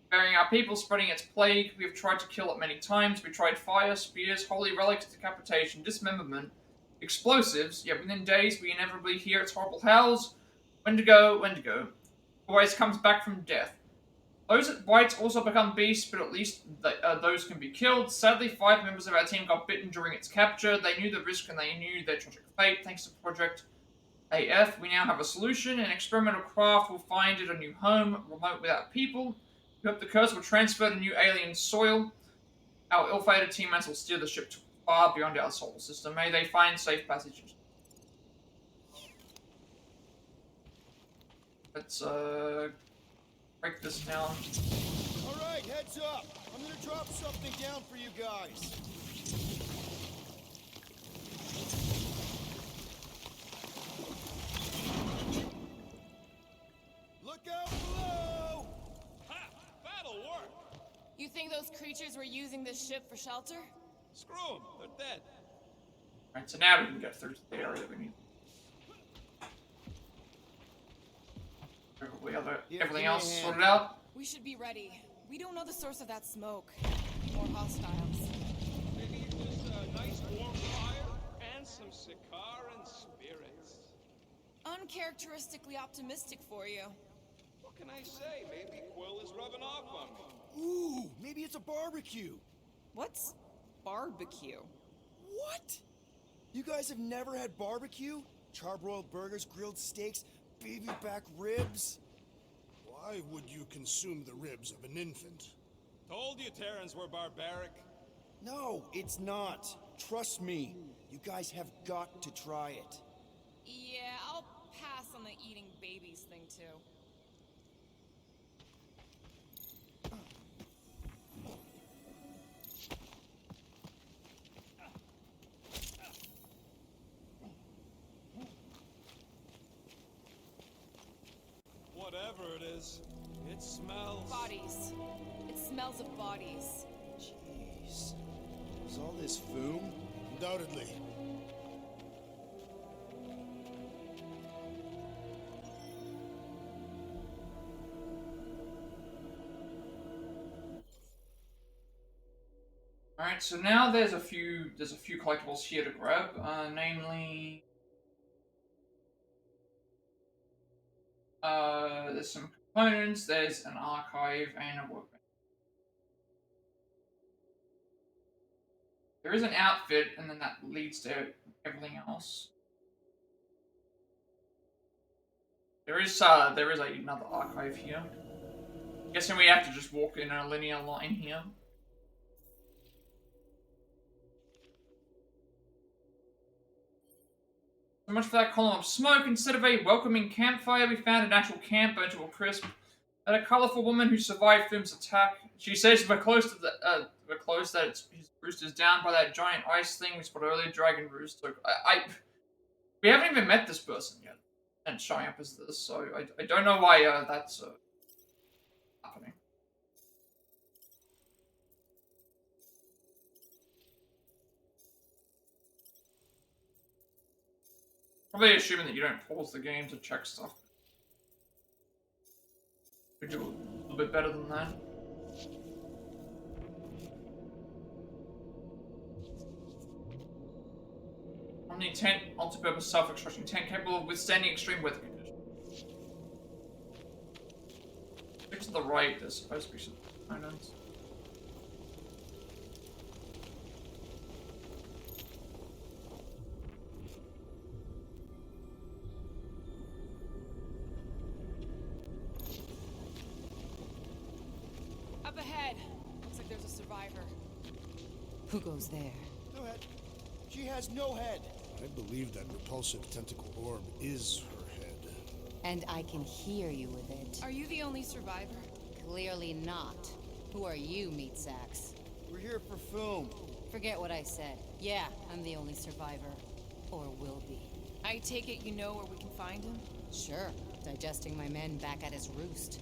burying our people, spreading its plague. We have tried to kill it many times. We tried fire, spears, holy relics, decapitation, dismemberment, explosives. Yet within days, we inevitably hear its horrible howls. Wendigo. Always comes back from death. Those it bites also become beasts, but at least those can be killed. Sadly, 5 members of our team got bitten during its capture. They knew the risk and they knew their tragic fate. Thanks to Project AF, we now have a solution. An experimental craft will find it a new home, remote without people. We hope the curse will transfer to new alien soil. Our ill-fated teammates will steer the ship to far beyond our solar system. May they find safe passages. Let's, break this down. Alright, heads up. I'm gonna drop something down for you guys. Look out below! Ha! That'll work! You think those creatures were using this ship for shelter? Screw them, they're dead. Alright, so now we can get through to the area that we need. Everything else sorted out? We should be ready. We don't know the source of that smoke. More hostiles. Maybe it was a nice warm fire and some Sikaran spirits. Uncharacteristically optimistic for you. What can I say? Maybe Quill is rubbing off on me. Ooh, maybe it's a barbecue. What's barbecue? What? You guys have never had barbecue? Charbroiled burgers, grilled steaks, baby back ribs? Why would you consume the ribs of an infant? Told you Terrans were barbaric. No, it's not. Trust me. You guys have got to try it. Yeah, I'll pass on the eating babies thing too. Whatever it is, it smells. Bodies. It smells of bodies. Jeez. Is all this Foom? Undoubtedly. Alright, so now there's a few collectibles here to grab, namely there's some components, there's an archive, and a workbench. There is an outfit, and then that leads to everything else. There is another archive here. Guessing we have to just walk in a linear line here. So much for that column of smoke. Instead of a welcoming campfire, we found an actual camp burnt to a crisp. And a colorful woman who survived Foom's attack. She says we're close that his roost is down by that giant ice thing we spotted earlier. Dragon roost. So we haven't even met this person yet, and showing up as this. So I don't know why that's happening. Probably assuming that you don't pause the game to check stuff. We do a little bit better than that. Omni tent, multi-purpose self-extraction tent capable of withstanding extreme weather conditions. To the right, there's supposed to be some components. Up ahead. Looks like there's a survivor. Who goes there? No head. She has no head. I believe that repulsive tentacle orb is her head. And I can hear you with it. Are you the only survivor? Clearly not. Who are you, meat sacks? We're here for Foom. Forget what I said. Yeah, I'm the only survivor. Or will be. I take it you know where we can find him? Sure. Digesting my men back at his roost.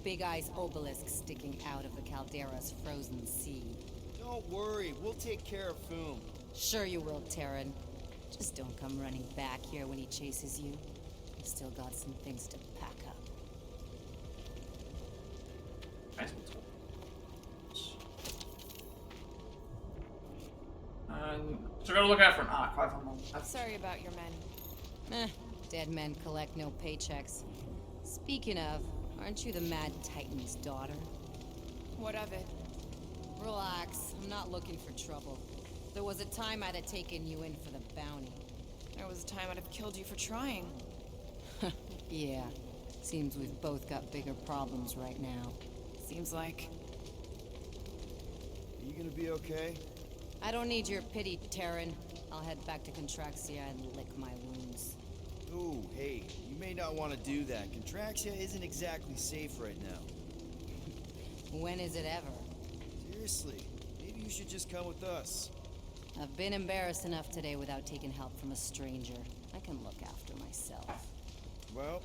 Big Eye's obelisk sticking out of the Caldera's frozen sea. Don't worry, we'll take care of Foom. Sure you will, Terran. Just don't come running back here when he chases you. I've still got some things to pack up. Nice. So gotta look out for an archive on the left. Sorry about your men. Dead men collect no paychecks. Speaking of, aren't you the Mad Titan's daughter? What of it? Relax, I'm not looking for trouble. There was a time I'd have taken you in for the bounty. There was a time I'd have killed you for trying. Yeah, seems we've both got bigger problems right now. Seems like. Are you gonna be okay? I don't need your pity, Terran. I'll head back to Contraxia and lick my wounds. Ooh, hey, you may not want to do that. Contraxia isn't exactly safe right now. When is it ever? Seriously, maybe you should just come with us. I've been embarrassed enough today without taking help from a stranger. I can look after myself. Well,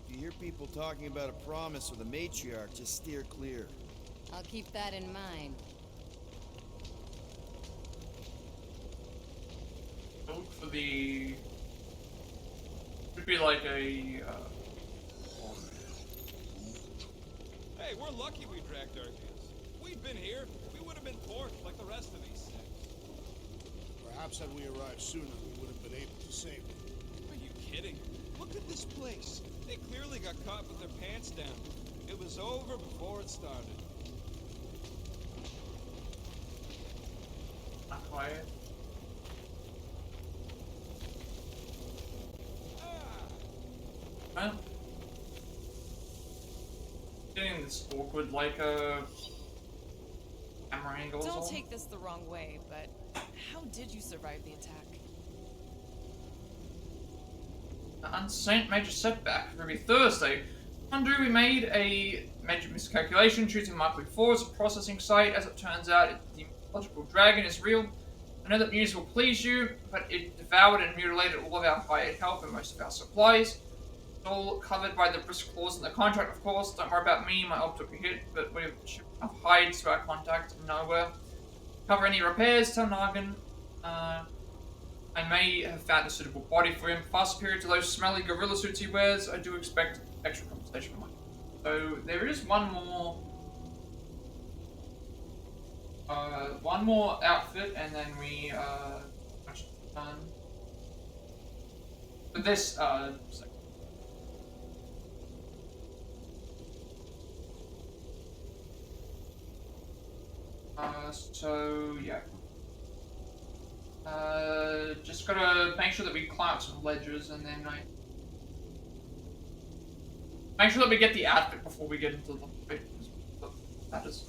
if you hear people talking about a promise with a matriarch, just steer clear. I'll keep that in mind. Look for the... Could be like a... Hey, we're lucky we dragged our heels. If we'd been here, we would have been torched like the rest of these things. Perhaps had we arrived sooner, we would have been able to save them. Are you kidding? Look at this place. They clearly got caught with their pants down. It was over before it started. Not quiet. Well, getting this awkward, like camera angles. Don't take this the wrong way, but how did you survive the attack? Unsaint major setback. Ruby Thursday. Undo, we made a major miscalculation, choosing Mark 4 as a processing site. As it turns out, the mythological dragon is real. I know that news will please you, but it devoured and mutilated all of our hired help and most of our supplies. It's all covered by the risk clause in the contract, of course. Don't worry about me, my op took a hit, but we've shipped enough hides to our contact in Knowhere. Cover any repairs, tell Nargan. I may have found a suitable body for him. Far superior to those smelly gorilla suits he wears. I do expect extra compensation for money. So there is one more One more outfit, and then we much done. But this so yeah. Just gotta make sure that we climb up some ledges, and then make sure that we get the outfit before we get into the bit. That is.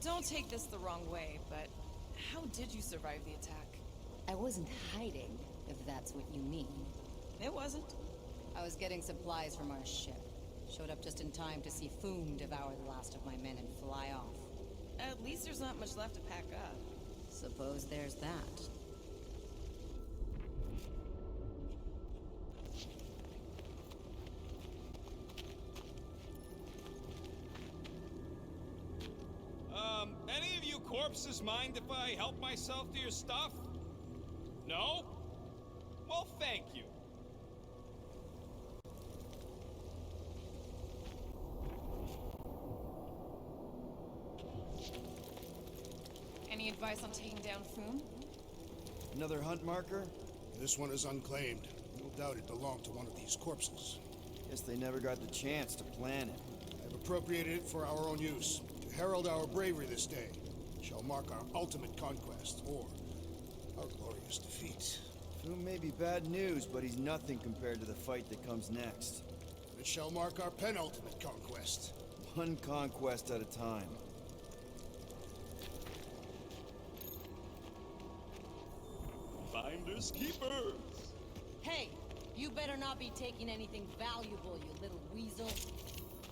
Don't take this the wrong way, but how did you survive the attack? I wasn't hiding, if that's what you mean. It wasn't. I was getting supplies from our ship. Showed up just in time to see Foom devour the last of my men and fly off. At least there's not much left to pack up. Suppose there's that. Any of you corpses mind if I help myself to your stuff? No? Well, thank you. Any advice on taking down Foom? Another hunt marker? This one is unclaimed. No doubt it belonged to one of these corpses. Guess they never got the chance to plan it. I've appropriated it for our own use, to herald our bravery this day. It shall mark our ultimate conquest, or our glorious defeat. Foom may be bad news, but he's nothing compared to the fight that comes next. It shall mark our penultimate conquest. One conquest at a time. Finders keepers. Hey! You better not be taking anything valuable, you little weasel.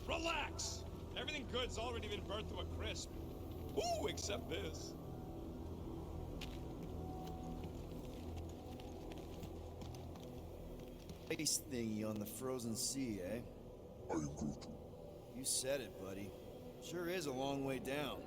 Relax! Everything good's already been burnt to a crisp. Ooh, except this. Ice thingy on the frozen sea, eh? I agree. You said it, buddy. Sure is a long way down.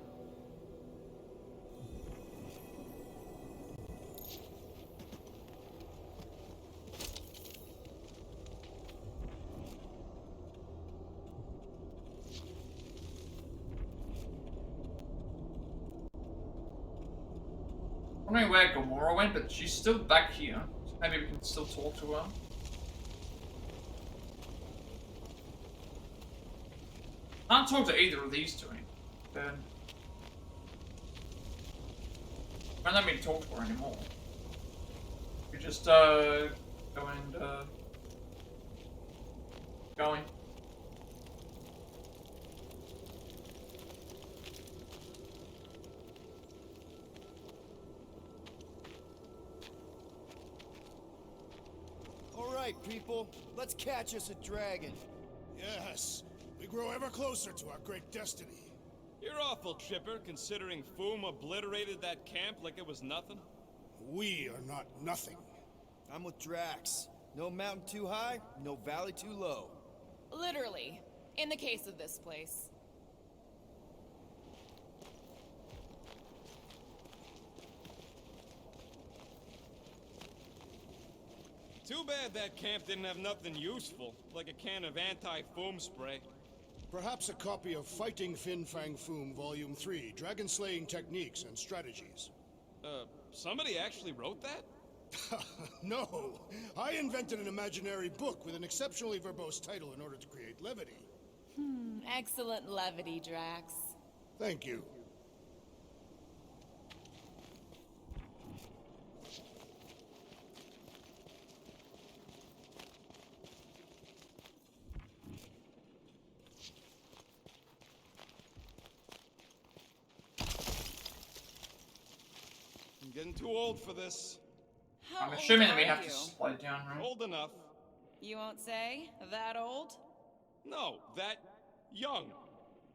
I don't know where Gamora went, but she's still back here. So maybe we can still talk to her. Can't talk to either of these two. Then won't let me talk to her anymore. We just go and going. Alright, people. Let's catch us a dragon. Yes, we grow ever closer to our great destiny. You're awful chipper, considering Foom obliterated that camp like it was nothing. We are not nothing. I'm with Drax. No mountain too high, no valley too low. Literally. In the case of this place. Too bad that camp didn't have nothing useful, like a can of anti-foam spray. Perhaps a copy of Fighting Fin Fang Foom Volume 3, Dragon Slaying Techniques and Strategies. Somebody actually wrote that? No, I invented an imaginary book with an exceptionally verbose title in order to create levity. Excellent levity, Drax. Thank you. I'm getting too old for this. How I'm assuming that old we are have you? to slide down, right? Old enough. You won't say? That old? No, that young.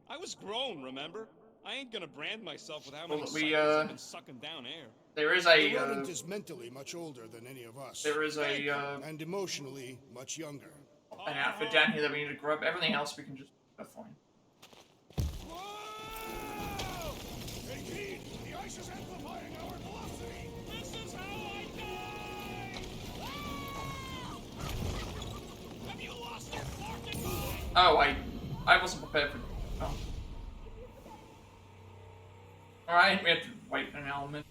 I was grown, remember? I ain't gonna brand myself with how many Well, cycles I've been sucking down air. There is The a rodent is mentally much older than any of us. there is a And emotionally much younger. an outfit down here that we need to grab. Everything else we can just go find. Whoa! Take heed! The ice is amplifying our velocity! This is how I die! Ah! Have you Oh, I wasn't prepared for. Oh. All right, we have to wait an element.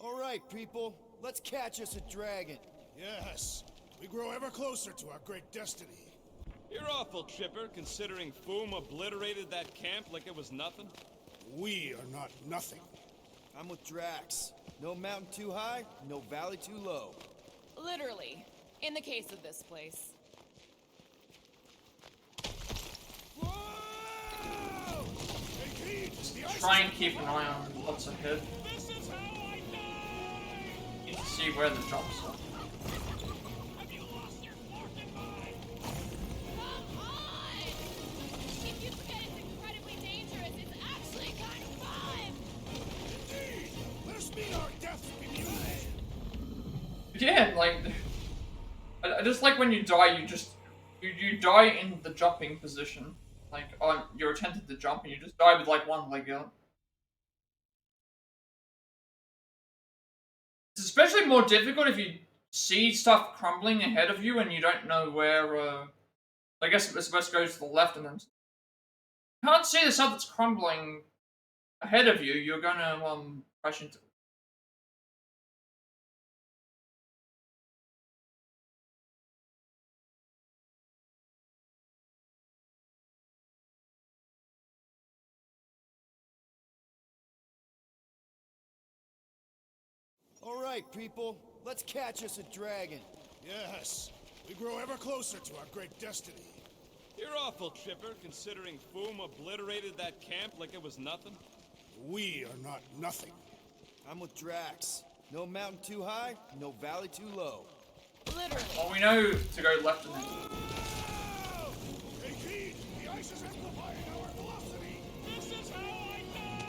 All right, people, let's catch us a dragon. Yes, we grow ever closer to our great destiny. You're awful chipper, considering Foom obliterated that camp like it was nothing. We are not nothing. I'm with Drax. No mountain too high, no valley too low. Literally, in the case of this place. Whoa! Hey, Pete, the ice Try and keep an eye on what's ahead. This is how I die! To see where the drops are. Have you lost your fucking mind? Come on! If you forget it's incredibly dangerous, it's actually kind of fun! Indeed! Let us meet our deaths beneath. Yeah, like I just like when you die, you die in the jumping position. Like on you're attempting to jump and you just die with like one leg out. It's especially more difficult if you see stuff crumbling ahead of you and you don't know where. I guess it's supposed to go to the left and then. You can't see the stuff that's crumbling ahead of you. You're gonna crash into. All right, people, let's catch us a dragon. Yes, we grow ever closer to our great destiny. You're awful chipper, considering Foom obliterated that camp like it was nothing. We are not nothing. I'm with Drax. No mountain too high, no valley too low. Literally. Well, we know to go left and then. Hey, Pete, the ice is amplifying our velocity. This is how I die!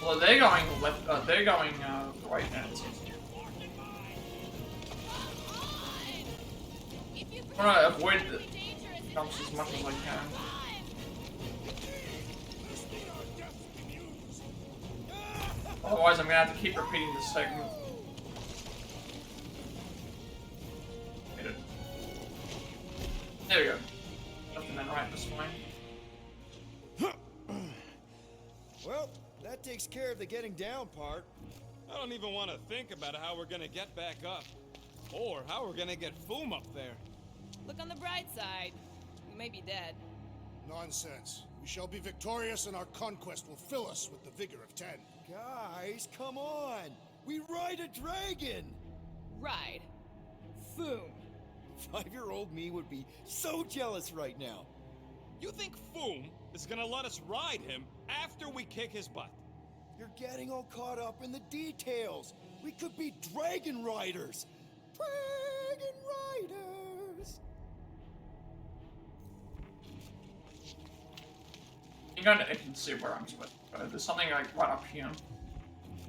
Well, they're going left. They're going right now. It seems. I want to avoid the jumps as much as I can. Otherwise, I'm gonna have to keep repeating this segment. Hit it. There we go. Left and then right, that's fine. Well, that takes care of the getting down part. I don't even want to think about how we're gonna get back up. Or how we're gonna get Foom up there. Look on the bright side. We may be dead. Nonsense. We shall be victorious and our conquest will fill us with the vigor of 10. Guys, come on! We ride a dragon! Ride. Foom. 5-year-old me would be so jealous right now. You think Foom is gonna let us ride him after we kick his butt? You're getting all caught up in the details. We could be dragon riders. Dragon riders. I can see where I'm supposed to go. There's something like right up here.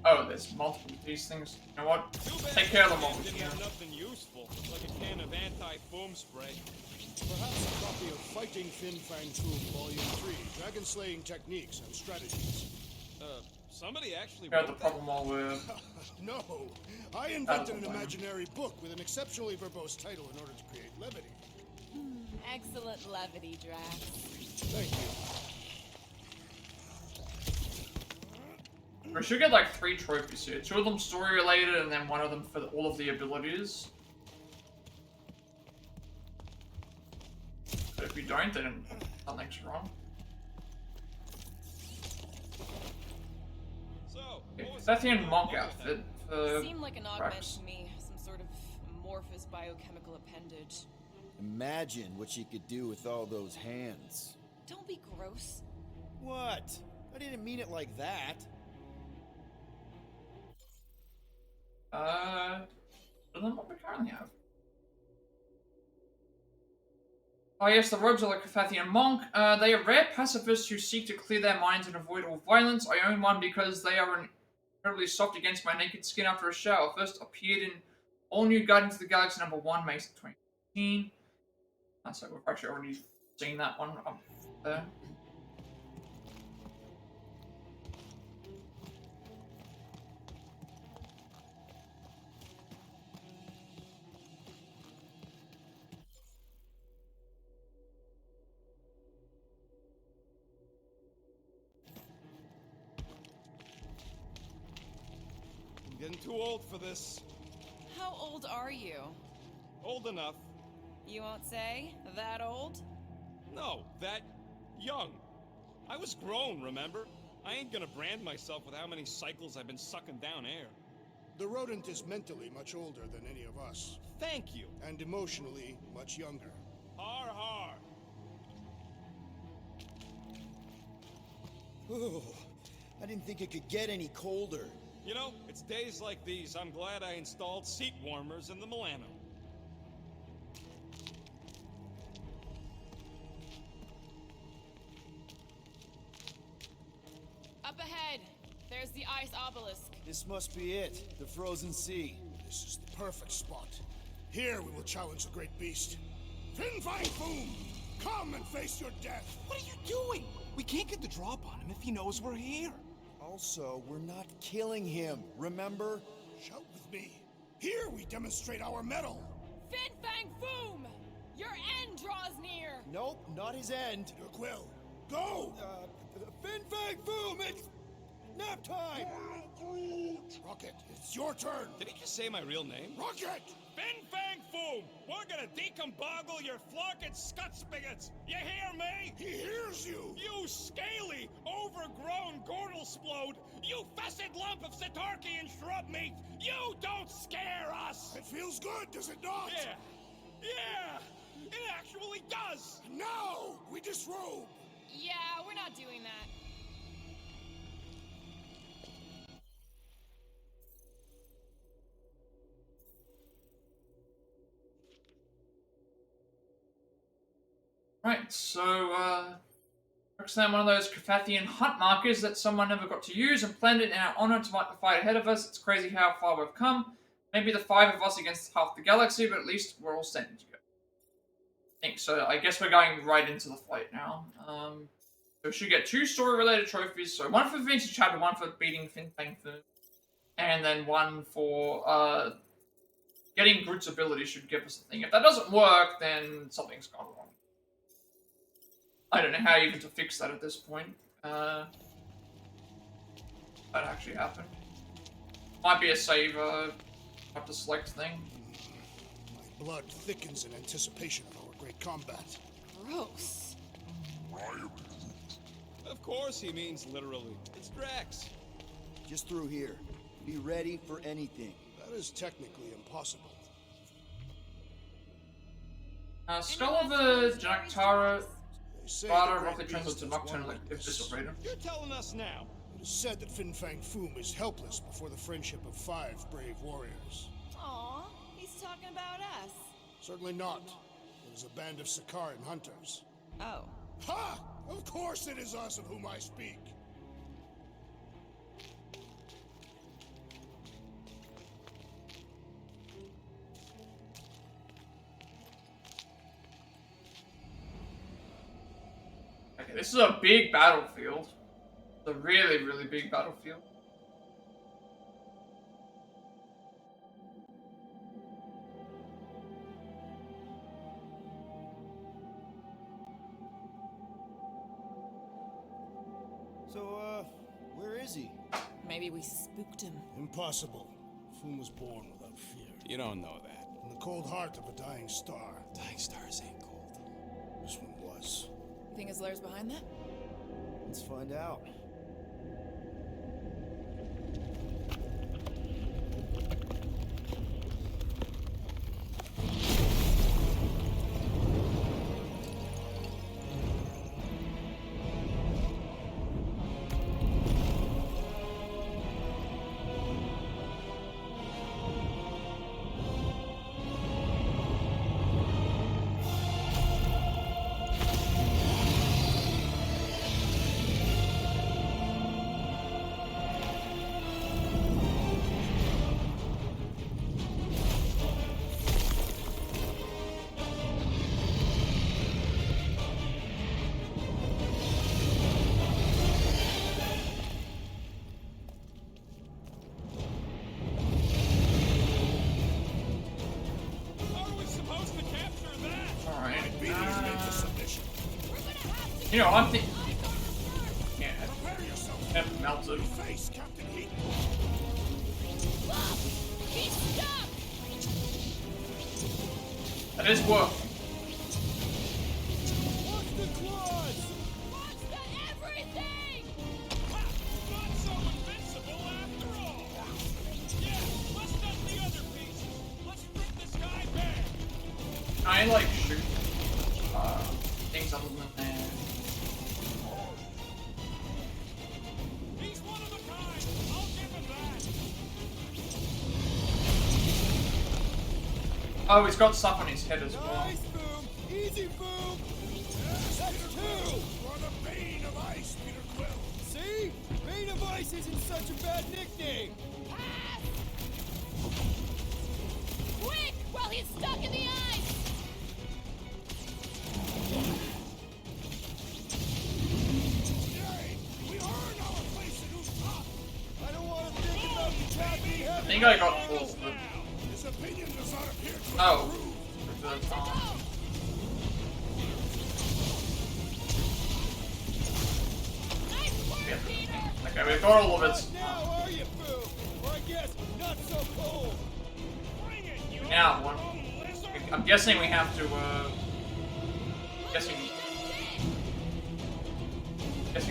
Oh, there's multiple of these things. You know what? Take care of them all. Didn't have nothing useful, like a can of anti-foam spray. Perhaps a copy of Fighting Fin Fang Foom Volume 3, Dragon Slaying Techniques and Strategies. Somebody actually Got the wrote that? problem while we're. No, I invented an imaginary book with an exceptionally verbose title in order to create levity. Excellent levity, Drax. Thank you. We should get like 3 trophies here. 2 of them story related, and then 1 of them for all of the abilities. But if we don't, then something's wrong. So, Okay, what was Sethian the monk other outfit thing? for Seemed like an augment Drax. to me. Some sort of amorphous biochemical appendage. Imagine what she could do with all those hands. Don't be gross. What? I didn't mean it like that. Other than what we currently have. Oh yes, the robes are like a Cathathian monk. They are rare pacifists who seek to clear their minds and avoid all violence. I own one because they are incredibly soft against my naked skin after a shower. First appeared in All New Guardians of the Galaxy #1, May 2015. So we've actually already seen that one up there. I'm getting too old for this. How old are you? Old enough. You won't say? That old? No, that young. I was grown, remember? I ain't gonna brand myself with how many cycles I've been sucking down air. The rodent is mentally much older than any of us. Thank you. And emotionally much younger. Har har. Oh, I didn't think it could get any colder. You know, it's days like these I'm glad I installed seat warmers in the Milano. Up ahead! There's the ice obelisk. This must be it, the frozen sea. This is the perfect spot. Here we will challenge the great beast. Fin Fang Foom, come and face your death. What are you doing? We can't get the drop on him if he knows we're here. Also, we're not killing him, remember? Shout with me. Here we demonstrate our mettle. Fin Fang Foom! Your end draws near! Nope, not his end. Your quill. Go! Fin Fang Foom, it's nap time! Rocket, it's your turn. Did he just say my real name? Rocket! Fin Fang Foom! We're gonna decomboggle your flunking scut spigots! You hear me? He hears you! You scaly, overgrown gordle-splode! You fessed lump of Satarkian shrub meat! You don't scare us! It feels good, does it not? Yeah! It actually does! Now, we disrobe! Yeah, we're not doing that. Right, so, represent one of those Cathathian hunt markers that someone never got to use and planned it in our honor to fight the fight ahead of us. It's crazy how far we've come. Maybe the 5 of us against half the galaxy, but at least we're all standing together. I think so. I guess we're going right into the fight now. So we should get 2 story-related trophies. So 1 for Vintage Chapter, 1 for beating Fin Fang Foom, and then 1 for getting Groot's ability should give us a thing. If that doesn't work, then something's gone wrong. I don't know how even to fix that at this point. That actually happened. Might be a save, have to select thing. My blood thickens in anticipation of our great combat. Gross. Of course he means literally. It's Drax. Just through here. Be ready for anything. That is technically impossible. Skull of the Jactara, They say Sparta, the great roughly translates beast to is nocturnal one like if this. disobeyed. You're telling us now. It is said that Fin Fang Foom is helpless before the friendship of 5 brave warriors. Aw, he's talking about us. Certainly not. It is a band of Sakaran hunters. Oh. Ha! Of course it is us of whom I speak. Okay, this is a big battlefield. It's a really, really big battlefield. So, where is he? Maybe we spooked him. Impossible. Foom was born without fear. You don't know that. In the cold heart of a dying star. Dying stars ain't cold. This one was. You think his lair's behind that? Let's find out. You know, I'm thinking. Yeah, Prepare yourself. that melted. Face, Captain Heat. Look! He's stuck! That is working. Watch the claws! Watch the everything! Ha! Not so invincible after all! Yeah, let's dump the other pieces. Let's strip this guy bare. I like shoot things other than that. He's one of a kind. I'll give him that. Oh, he's got stuff on his head as well. Nice, Foom! Easy, Foom! That's two! You're the bane of ice, Peter Quill. See? Bane of Ice isn't such a bad nickname! Pass! Quick! While he's stuck in the ice! Yay! We earn our place at who's top. I don't want to think about the Captain I Heavy! think I got both. His opinion does not appear to Oh. improve. That's fine. Nice work, Yeah. Peter! Okay, we've got all of it. Now are you, Foom? Or I guess, not so cold! Bring it, you Now, one. overgrown lizard. I'm guessing we have to, guessing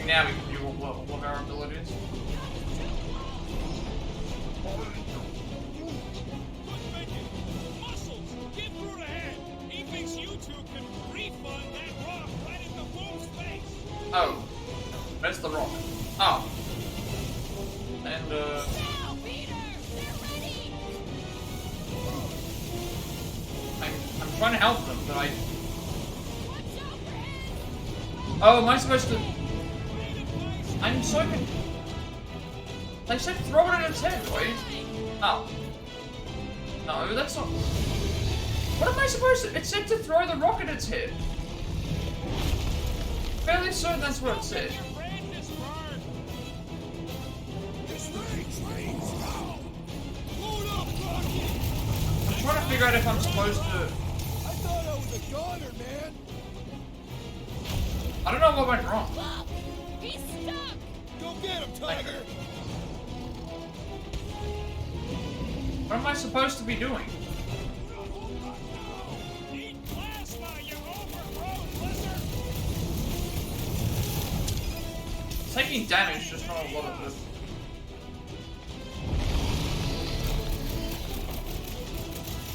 now we can do all of our abilities. Good thinking. Muscles, give Groot a hand. He thinks you two can refund that rock right in the Foom's face. Oh. Where's the rock? Oh. And, Now, Peter! They're ready! I'm trying to help them, but I... Watch out for him! Oh, am I supposed to... I'm so con... They said throw it in its head, right? Oh. No, that's not... What am I supposed to... It said to throw the rock at its head. Fairly certain that's what it said. Your brand is burned. This ray trains now. Load up, Rocky! I'm trying to figure out if I'm supposed to... I thought I was a goner, man! I don't know what went wrong. Look! He's stuck! Go get him, Tiger! What am I supposed to be doing? Eat plasma, you overgrown lizard. Taking damage, just not a lot of it.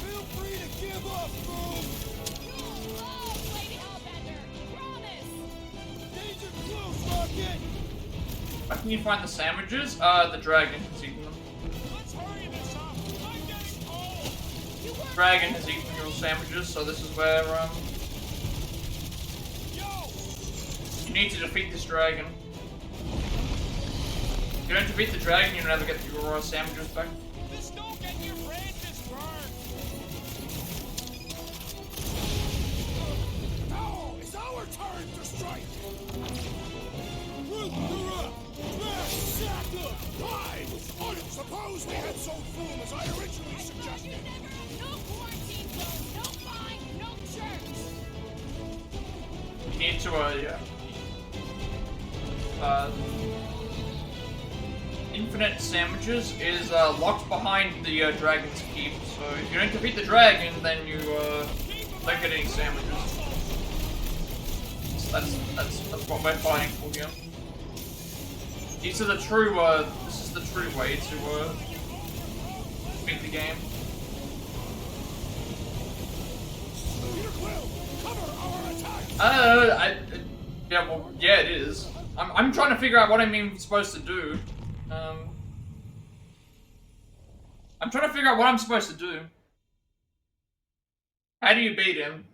Feel free to give up, Foom! Oh, Lady Hellbender! Promise! Danger close, Rocket! How can you find the sandwiches? The dragon has eaten them. Let's hurry this up. I'm getting cold. You work Dragon has eaten your sandwiches, so this is where, Yo! you need to defeat this dragon. If you don't defeat the dragon, you'll never get your sandwiches back. This don't get your brand is burned. Now is our turn to strike. Root her up! Drax, sack him! Fine. Suppose we had sold Foom as I originally suggested. No quarantine zone, no fine, no church! You need to, yeah. Infinite sandwiches is, locked behind the, dragon's keep, so if you don't defeat the dragon, then you, don't get any sandwiches. So that's what we're fighting for here. These are the true, this is the true way to, beat the game. Peter Quill, cover our attack. Yeah, well, yeah, it is. I'm trying to figure out what I'm supposed to do. I'm trying to figure out what I'm supposed to do. How do you beat him?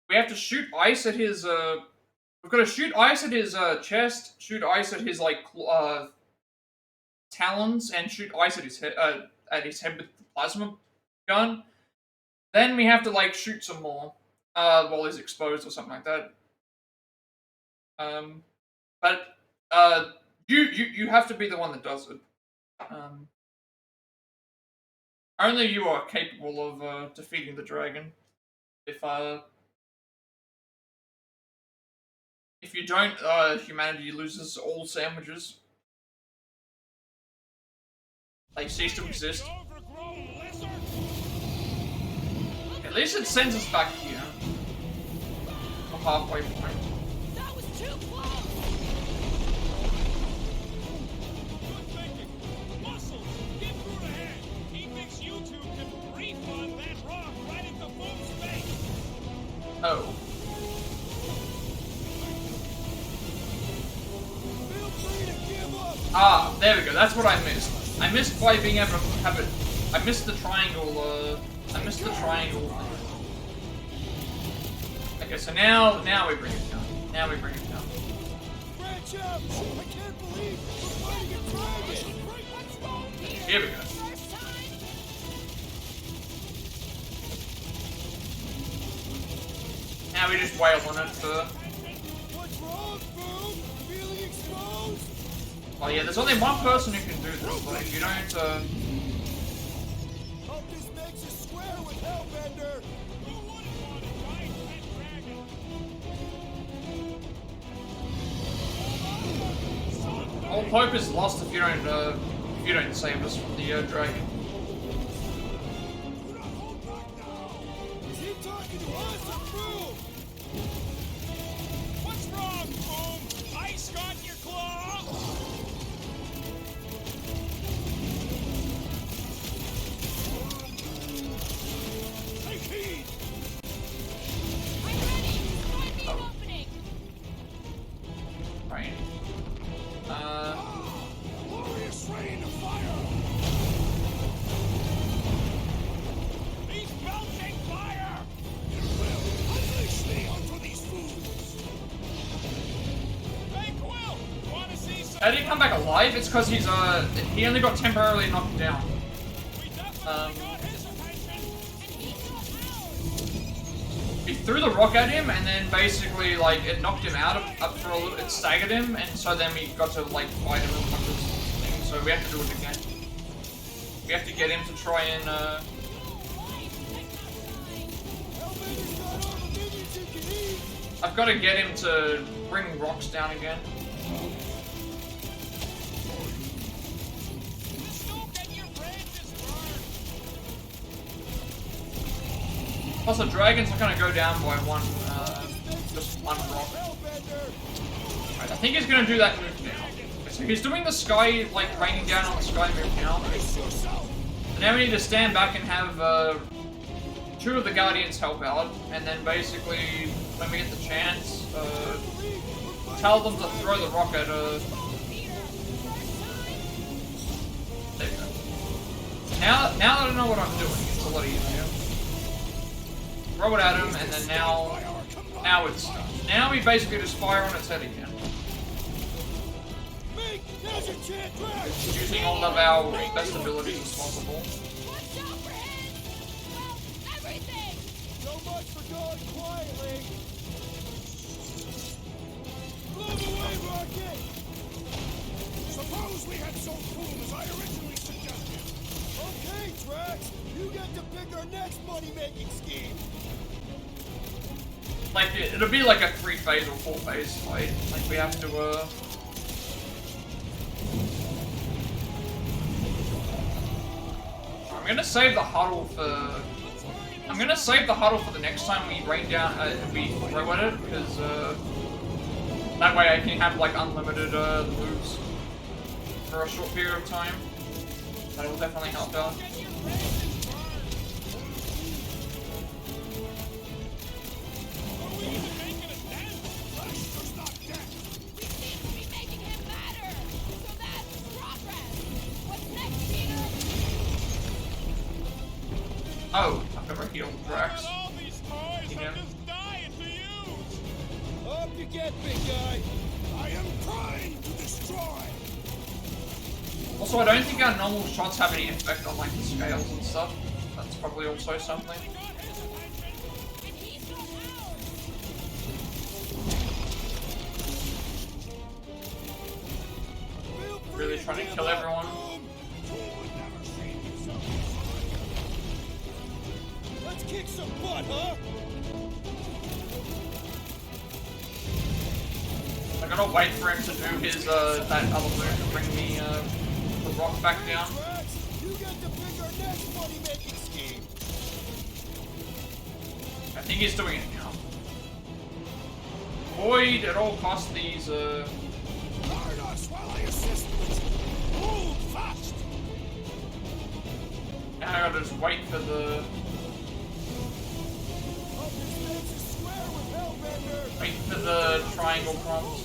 We have to shoot ice at his, we've got to shoot ice at his, chest, shoot ice at his, like, talons, and shoot ice at his head, with the plasma gun. Then we have to, like, shoot some more, while he's exposed or something like that. But, you have to be the one that does it. Only you are capable of, defeating the dragon. If, If you don't, humanity loses all sandwiches. They cease to exist. At least it sends us back here. A halfway point. That was too close! Good thinking. Muscles, get Groot ahead. He thinks you two can refund that rock right into Foom's face. Oh. Feel free to give up. Ah, there we go. That's what I missed. I missed by being able to have it. I missed the triangle. I missed the triangle thing. Okay, so now we bring it down. Now we bring it down. Branch out! I can't believe we're fighting a dragon! Here we go. Now we just wail on it for. What's wrong, Foom? Feeling exposed? Oh yeah, there's only one person who can do this. But if you don't, Hope this makes us square with Hellbender. Who wouldn't want a giant pet dragon? all hope is lost if you don't save us from the dragon. Do not hold back now! Is he talking to us or Foom? What's wrong, Foom? Ice got your claw? Take heed! I'm ready! Find me an opening! Right. Glorious rain of fire! He's belching fire! You will unleash me onto these fools! Hey, Quill! Wanna see some? How did he come back alive? It's because he only got temporarily knocked down. We definitely got his attention! And he got ours! He threw the rock at him, and then basically, like, it knocked him out up for a little. It staggered him, and so then we got to like fight him with a bunch of things. So we have to do it again. We have to get him to try and. Hellbender's got all the minions he can eat. I've got to get him to bring rocks down again. Just don't get your branches burned! Plus, the dragons are gonna go down by one, just one rock. Hellbender! Right, I think he's gonna do that move now. Okay, so he's doing the sky, like raining down on the sky move now. And now we need to stand back and have two of the guardians help out, and then basically, when we get the chance, tell them to throw the rock at There you go. Now that I know what I'm doing, it's a lot easier. Throw it at him, and then now it's done. Now we basically just fire on its head again. Mink, now's your chance, Drax! Using all of our best abilities as possible. Watch out for him! Well, everything! So much for going quietly! Move away, Rocket! Suppose we had sold Foom as I originally suggested. Okay, Drax, you get to pick our next money-making scheme. Like, it'll be like a 3-phase or 4-phase fight. Like, we have to, I'm gonna save the huddle for... I'm gonna save the huddle for the next time we rain down, we throw at it, because, that way I can have, like, unlimited, moves for a short period of time. That will definitely help out. Oh, I've never healed Drax. All these toys, Yeah. I'm just dying to use! Up you get, big guy! I am trying to destroy! Also, I don't think our normal shots have any effect on, like, the scales and stuff. That's probably also something. Got his attention! And he's got ours! Feel free Really trying to give kill up, everyone. Foom. Foom would never save himself. Let's kick some butt, huh? I gotta wait for him to do his, that other move to bring the rock back down. You get to pick our next money-making scheme. I think he's doing it now. Avoid at all costs these, Guard us while I assist. Move fast. Now I gotta just wait for the... Wait for the triangle prompts.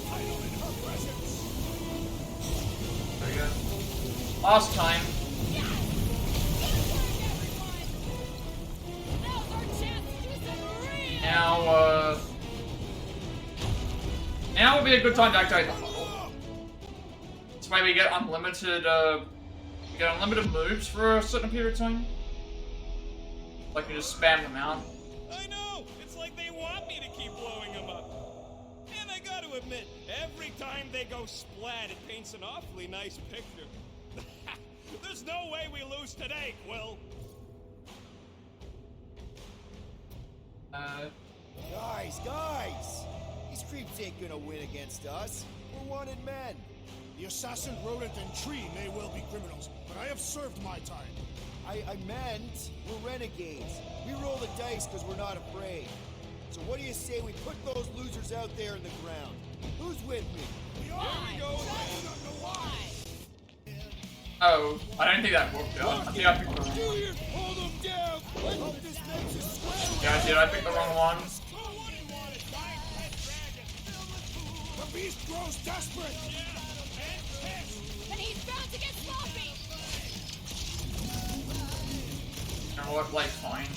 There we go. Last time. Now, now would be a good time to activate the huddle. This way we get unlimited, moves for a certain period of time. Like you just spam them out. I know! It's like they want me to keep blowing them up. And I gotta admit, every time they go splat, it paints an awfully nice picture. There's no way we lose today, Quill. Guys! These creeps ain't gonna win against us. We're wanted men. The assassin, rodent, and tree may well be criminals, but I have served my time. I meant we're renegades. We roll the dice because we're not afraid. So what do you say we put those losers out there in the ground? Who's with me? Oh, I don't think that worked out. I think I picked the wrong one. Yeah, I did. I picked the wrong one. The beast grows desperate. And he's bound to get sloppy. You know what? Like, fine. And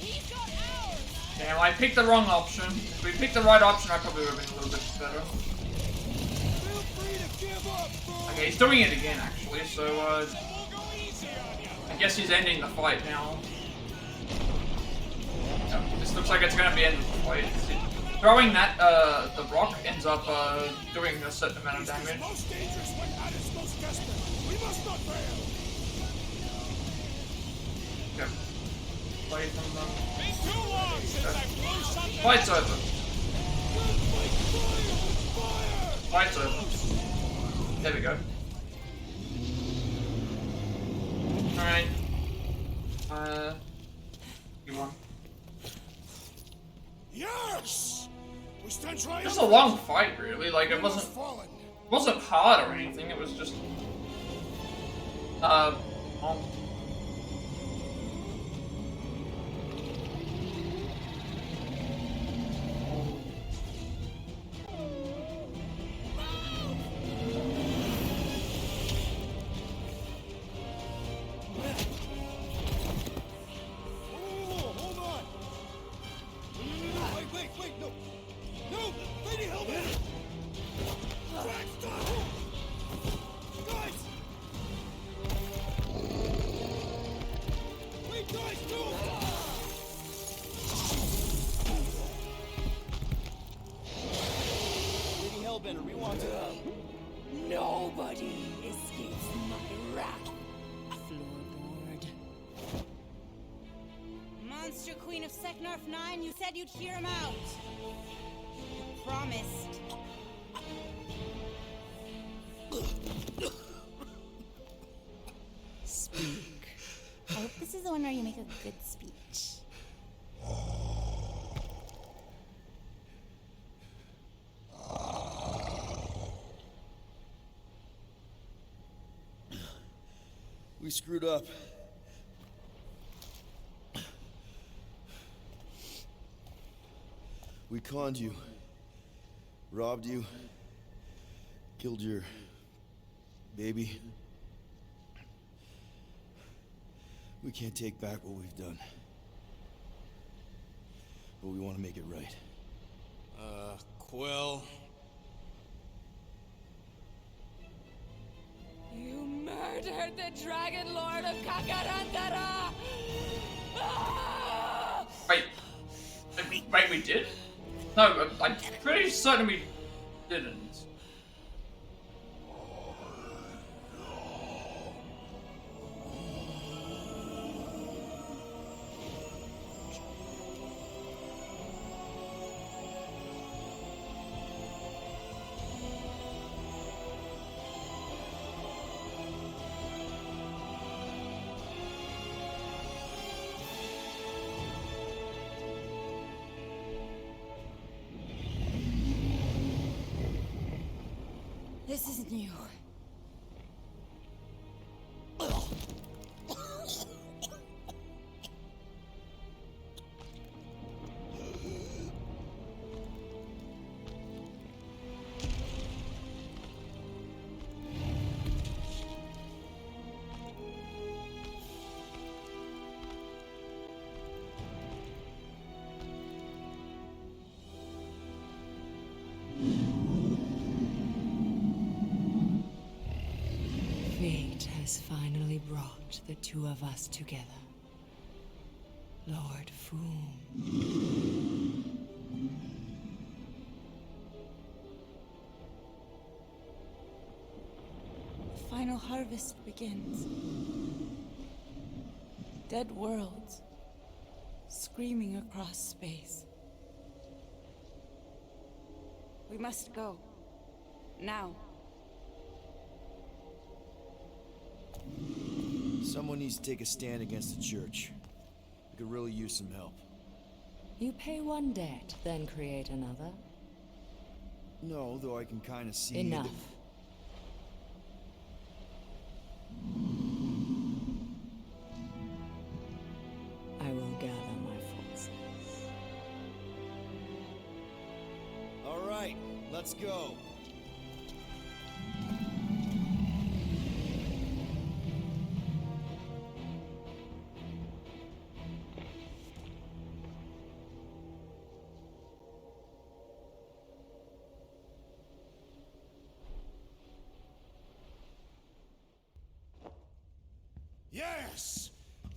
he's got ours. Damn, I picked the wrong option. If we picked the right option, I probably would have been a little bit better. Okay, he's doing it again, actually, so, I guess he's ending the fight now. Yep, this looks like it's gonna be ending the fight. Throwing that, the rock ends up, doing a certain amount of damage. Okay. Play from them. Fight's over. Fight's over. There we go. Alright. You won. Yes! We stand triumph. Just a long fight, really. Like, it wasn't hard or anything. It was just, well, Nobody escapes my wrath. Floorboard. Monster Queen of Seknarf 9, you said you'd hear him out. You promised. Speak. I hope this is the one where you make a good speech. We screwed up. We conned you, robbed you, killed your baby. We can't take back what we've done. But we want to make it right. Quill. You murdered the Dragon Lord of Kakarandara! Ah! Wait, we did? No, I'm pretty certain we didn't. This is new. Fate has finally brought the two of us together. Lord Foom. The final harvest begins. Dead worlds screaming across space. We must go. Now. Someone needs to take a stand against the church. We could really use some help. You pay one debt, then create another. No, though I can kind of see... Enough. I will gather my forces. All right, let's go. Yes!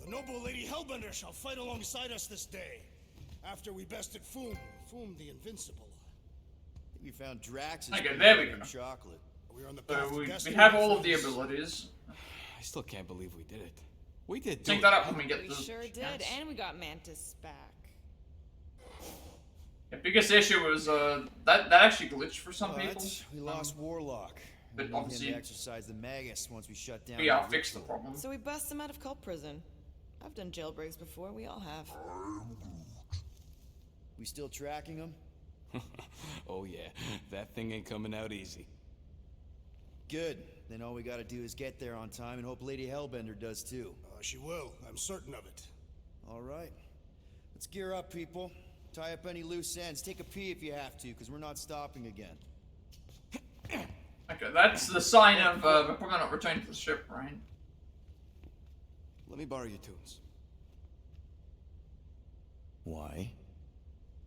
The noble Lady Hellbender shall fight alongside us this day. After we bested Foom the Invincible. I think we found Drax. Okay, there we go. Chocolate. We're on the So path to we destiny, have my all of the friends. abilities. I still can't believe we did it. We did. Sync that up when we get We the sure did, chance. and we got Mantis back. The biggest issue was that actually glitched for some But people. we lost Warlock. But We need him obviously- to exercise the Magus once we shut down. We that fixed the ritual. problem. So we bust him out of cult prison. I've done jailbreaks before, we all have. We still tracking him? Oh yeah, that thing ain't coming out easy. Good. Then all we gotta do is get there on time and hope Lady Hellbender does too. She will. I'm certain of it. All right. Let's gear up, people. Tie up any loose ends. Take a pee if you have to, because we're not stopping again. Okay, that's the sign of we're probably not returning to the ship, right? Let me borrow your tunes. Why?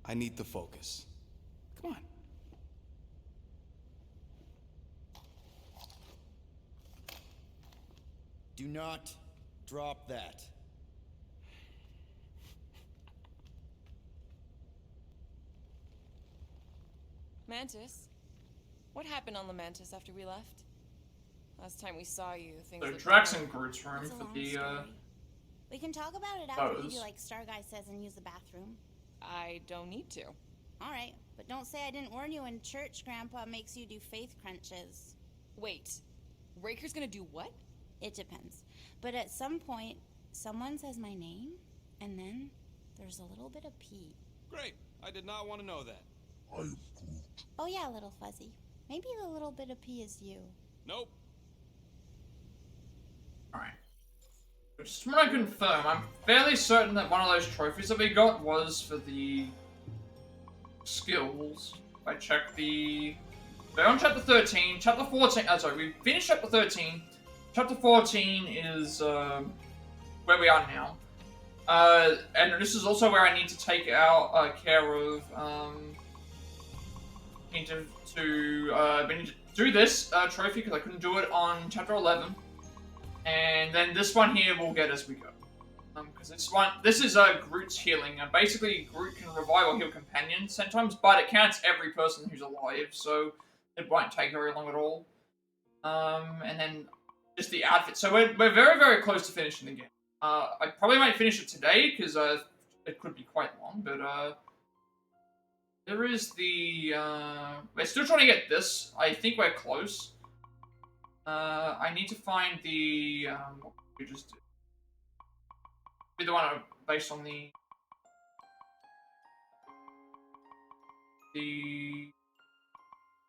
I need to focus. Come on. Do not drop that. Mantis? What happened on the Mantis after we left? Last time we saw you, things So looked Drax better. and Groot's room It's a for long the story. We can talk about it after we photos. do like Star Guy says and use the bathroom. I don't need to. Alright, but don't say I didn't warn you in church Grandpa makes you do faith crunches. Wait, Raker's gonna do what? It depends. But at some point, someone says my name, and then there's a little bit of pee. Great. I did not want to know that. Oh yeah, little fuzzy. Maybe the little bit of pee is you. Nope. Alright. Just want to confirm, I'm fairly certain that one of those trophies that we got was for the skills. If I check the... We're on chapter 13, chapter 14, sorry, we finished chapter 13. Chapter 14 is where we are now. And this is also where I need to take out care of, we need to do this trophy because I couldn't do it on chapter 11. And then this one here we'll get as we go. Because this is Groot's healing. Basically, Groot can revive or heal companions sometimes, but it counts every person who's alive, so it won't take very long at all. And then just the outfit. So we're very, very close to finishing the game. I probably won't finish it today, because it could be quite long, but there is the... we're still trying to get this. I think we're close. I need to find the... what we just did. Be the one based on the...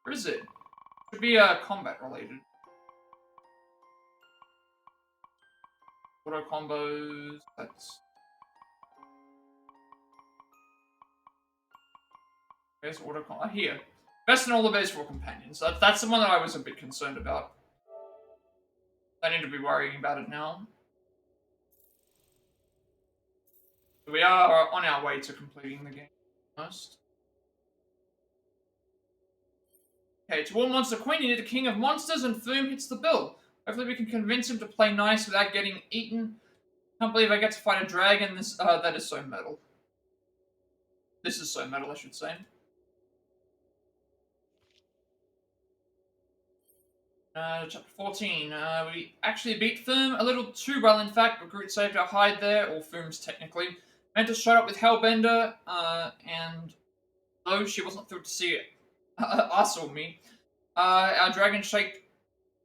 Where is it? Should be combat related. Auto combos. That's. Where's auto combo? Here. Best in all the baseball companions. That's the one that I was a bit concerned about. I need to be worrying about it now. We are on our way to completing the game. Almost. Okay, to all Monster Queen, you need the King of Monsters, and Foom hits the bill. Hopefully we can convince him to play nice without getting eaten. Can't believe I get to fight a dragon. That is so metal. This is so metal, I should say. Chapter 14. We actually beat Foom a little too well, in fact, but Groot saved our hide there, or Foom's technically. Meant to shut up with Hellbender, and though she wasn't thrilled to see us or me, our dragon-shaped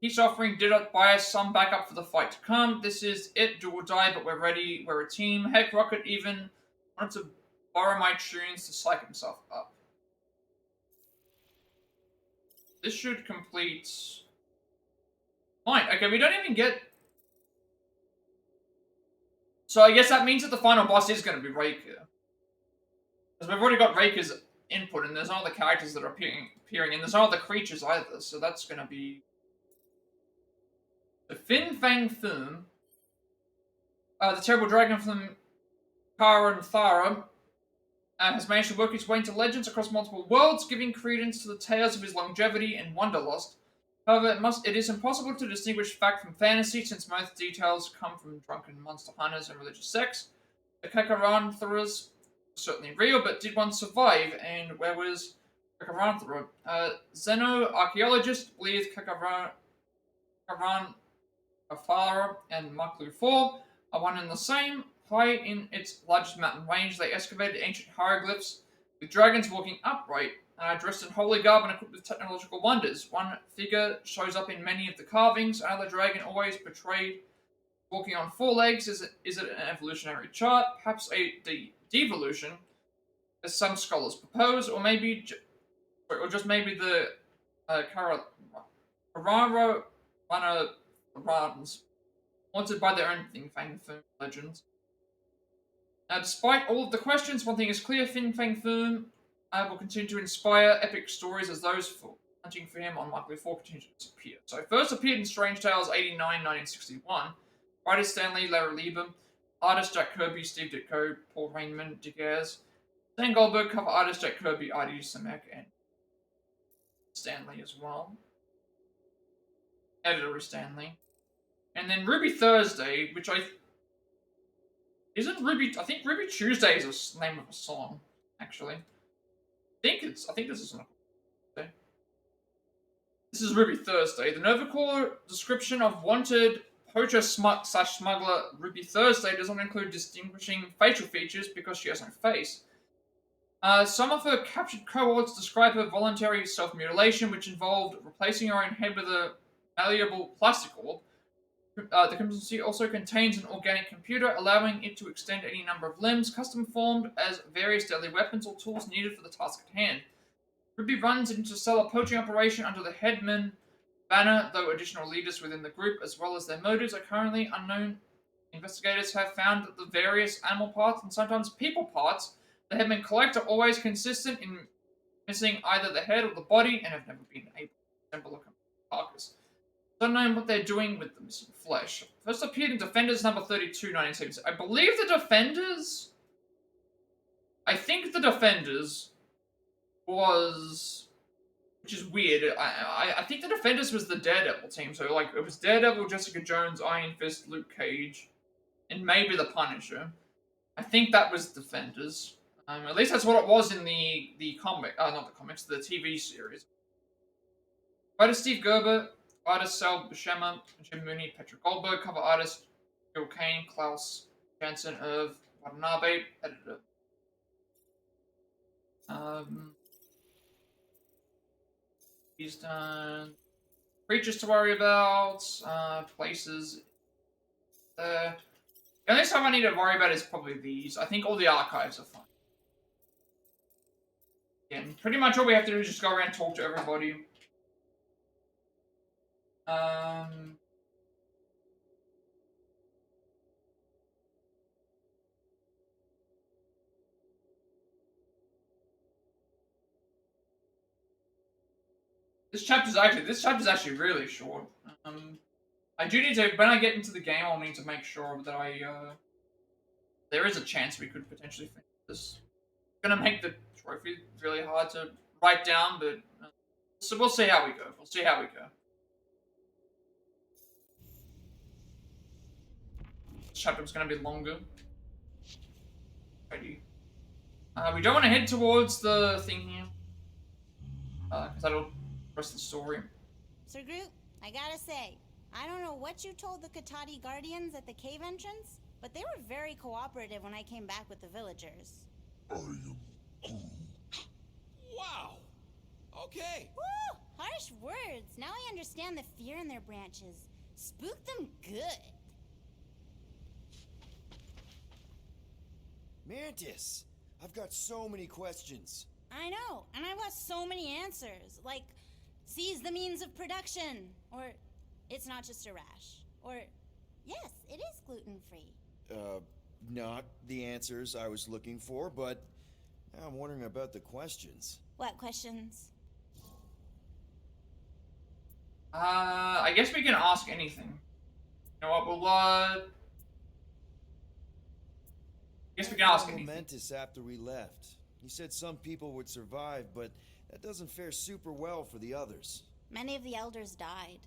peace offering did buy us some backup for the fight to come. This is it, do or die, but we're ready, we're a team. Heck, Rocket even wanted to borrow my tunes to psych himself up. This should complete... Fine, okay, we don't even get... So I guess that means that the final boss is going to be Raker. Because we've already got Raker's input, and there's no other characters that are appearing, and there's no other creatures either, so that's going to be... The Fin Fang Foom, the terrible dragon from Kara and Thara, has managed to work his way into legends across multiple worlds, giving credence to the tales of his longevity and wanderlust. However, it is impossible to distinguish fact from fantasy, since most details come from drunken monster hunters and religious sects. The Kakaranthras were certainly real, but did one survive? And where was Kakaranthra? Xeno-archaeologists believe Kakaranthra and Maklu 4 are one and the same. High in its largest mountain range, they excavated ancient hieroglyphs with dragons walking upright, dressed in holy garb and equipped with technological wonders. One figure shows up in many of the carvings. Another dragon, always portrayed walking on four legs. Is it an evolutionary chart? Perhaps a devolution, as some scholars propose, or maybe, just maybe the Carrara wanted by their own Fin Fang Foom legends. Despite all of the questions, one thing is clear: Fin Fang Foom will continue to inspire epic stories as those hunting for him on Likely 4 continue to appear. So, first appeared in Strange Tales 89, 1961. Writer Stanley Larry Lieber, artist Jack Kirby, Steve Ditko, Paul Rainman, Dick Ayers, Stan Goldberg, cover artist Jack Kirby, Adi Samek, and Stanley as well. Editor is Stanley. And then Ruby Thursday, which I think Ruby Tuesday is the name of a song, actually. I think this is an... This is Ruby Thursday. The Novacore description of wanted poacher smuggler Ruby Thursday does not include distinguishing facial features because she has no face. Some of her captured cohorts describe her voluntary self-mutilation, which involved replacing her own head with a malleable plastic orb. The competency also contains an organic computer, allowing it to extend any number of limbs, custom formed as various deadly weapons or tools needed for the task at hand. Ruby runs into sell a poaching operation under the headman banner, though additional leaders within the group, as well as their motives, are currently unknown. Investigators have found that the various animal parts and sometimes people parts the headmen collect are always consistent in missing either the head or the body, and have never been able to assemble a carcass. It's unknown what they're doing with the missing flesh. First appeared in Defenders number 32, 1976. I believe the Defenders... I think the Defenders was... Which is weird. I think the Defenders was the Daredevil team. So, like, it was Daredevil, Jessica Jones, Iron Fist, Luke Cage, and maybe the Punisher. I think that was Defenders. At least that's what it was in the comic... not the comics, the TV series. Writer Steve Gerber... Artist Sal Buscema, Jim Mooney, Petra Goldberg, cover artist Bill Kane, Klaus Jansen, Irv Watanabe, editor. He's done creatures to worry about, places there. The only stuff I need to worry about is probably these. I think all the archives are fine. Yeah, pretty much all we have to do is just go around and talk to everybody. Um. This chapter's actually really short. I do need to, when I get into the game, I'll need to make sure that there is a chance we could potentially finish this. It's gonna make the trophy really hard to write down, but so we'll see how we go. We'll see how we go. This chapter's gonna be longer. Ready. We don't want to head towards the thing here, because that'll rest the story. Sir Groot, I gotta say, I don't know what you told the Katati Guardians at the cave entrance, but they were very cooperative when I came back with the villagers. I am Groot. Wow. Okay. Woo! Harsh words. Now I understand the fear in their branches. Spook them good. Mantis, I've got so many questions. I know, and I've got so many answers. Like, seize the means of production, or it's not just a rash, or yes, it is gluten-free. Not the answers I was looking for, but I'm wondering about the questions. What questions? I guess we can ask anything. You know what, we'll, I guess we can ask anything. Momentous after we left. You said some people would survive, but that doesn't fare super well for the others. Many of the elders died.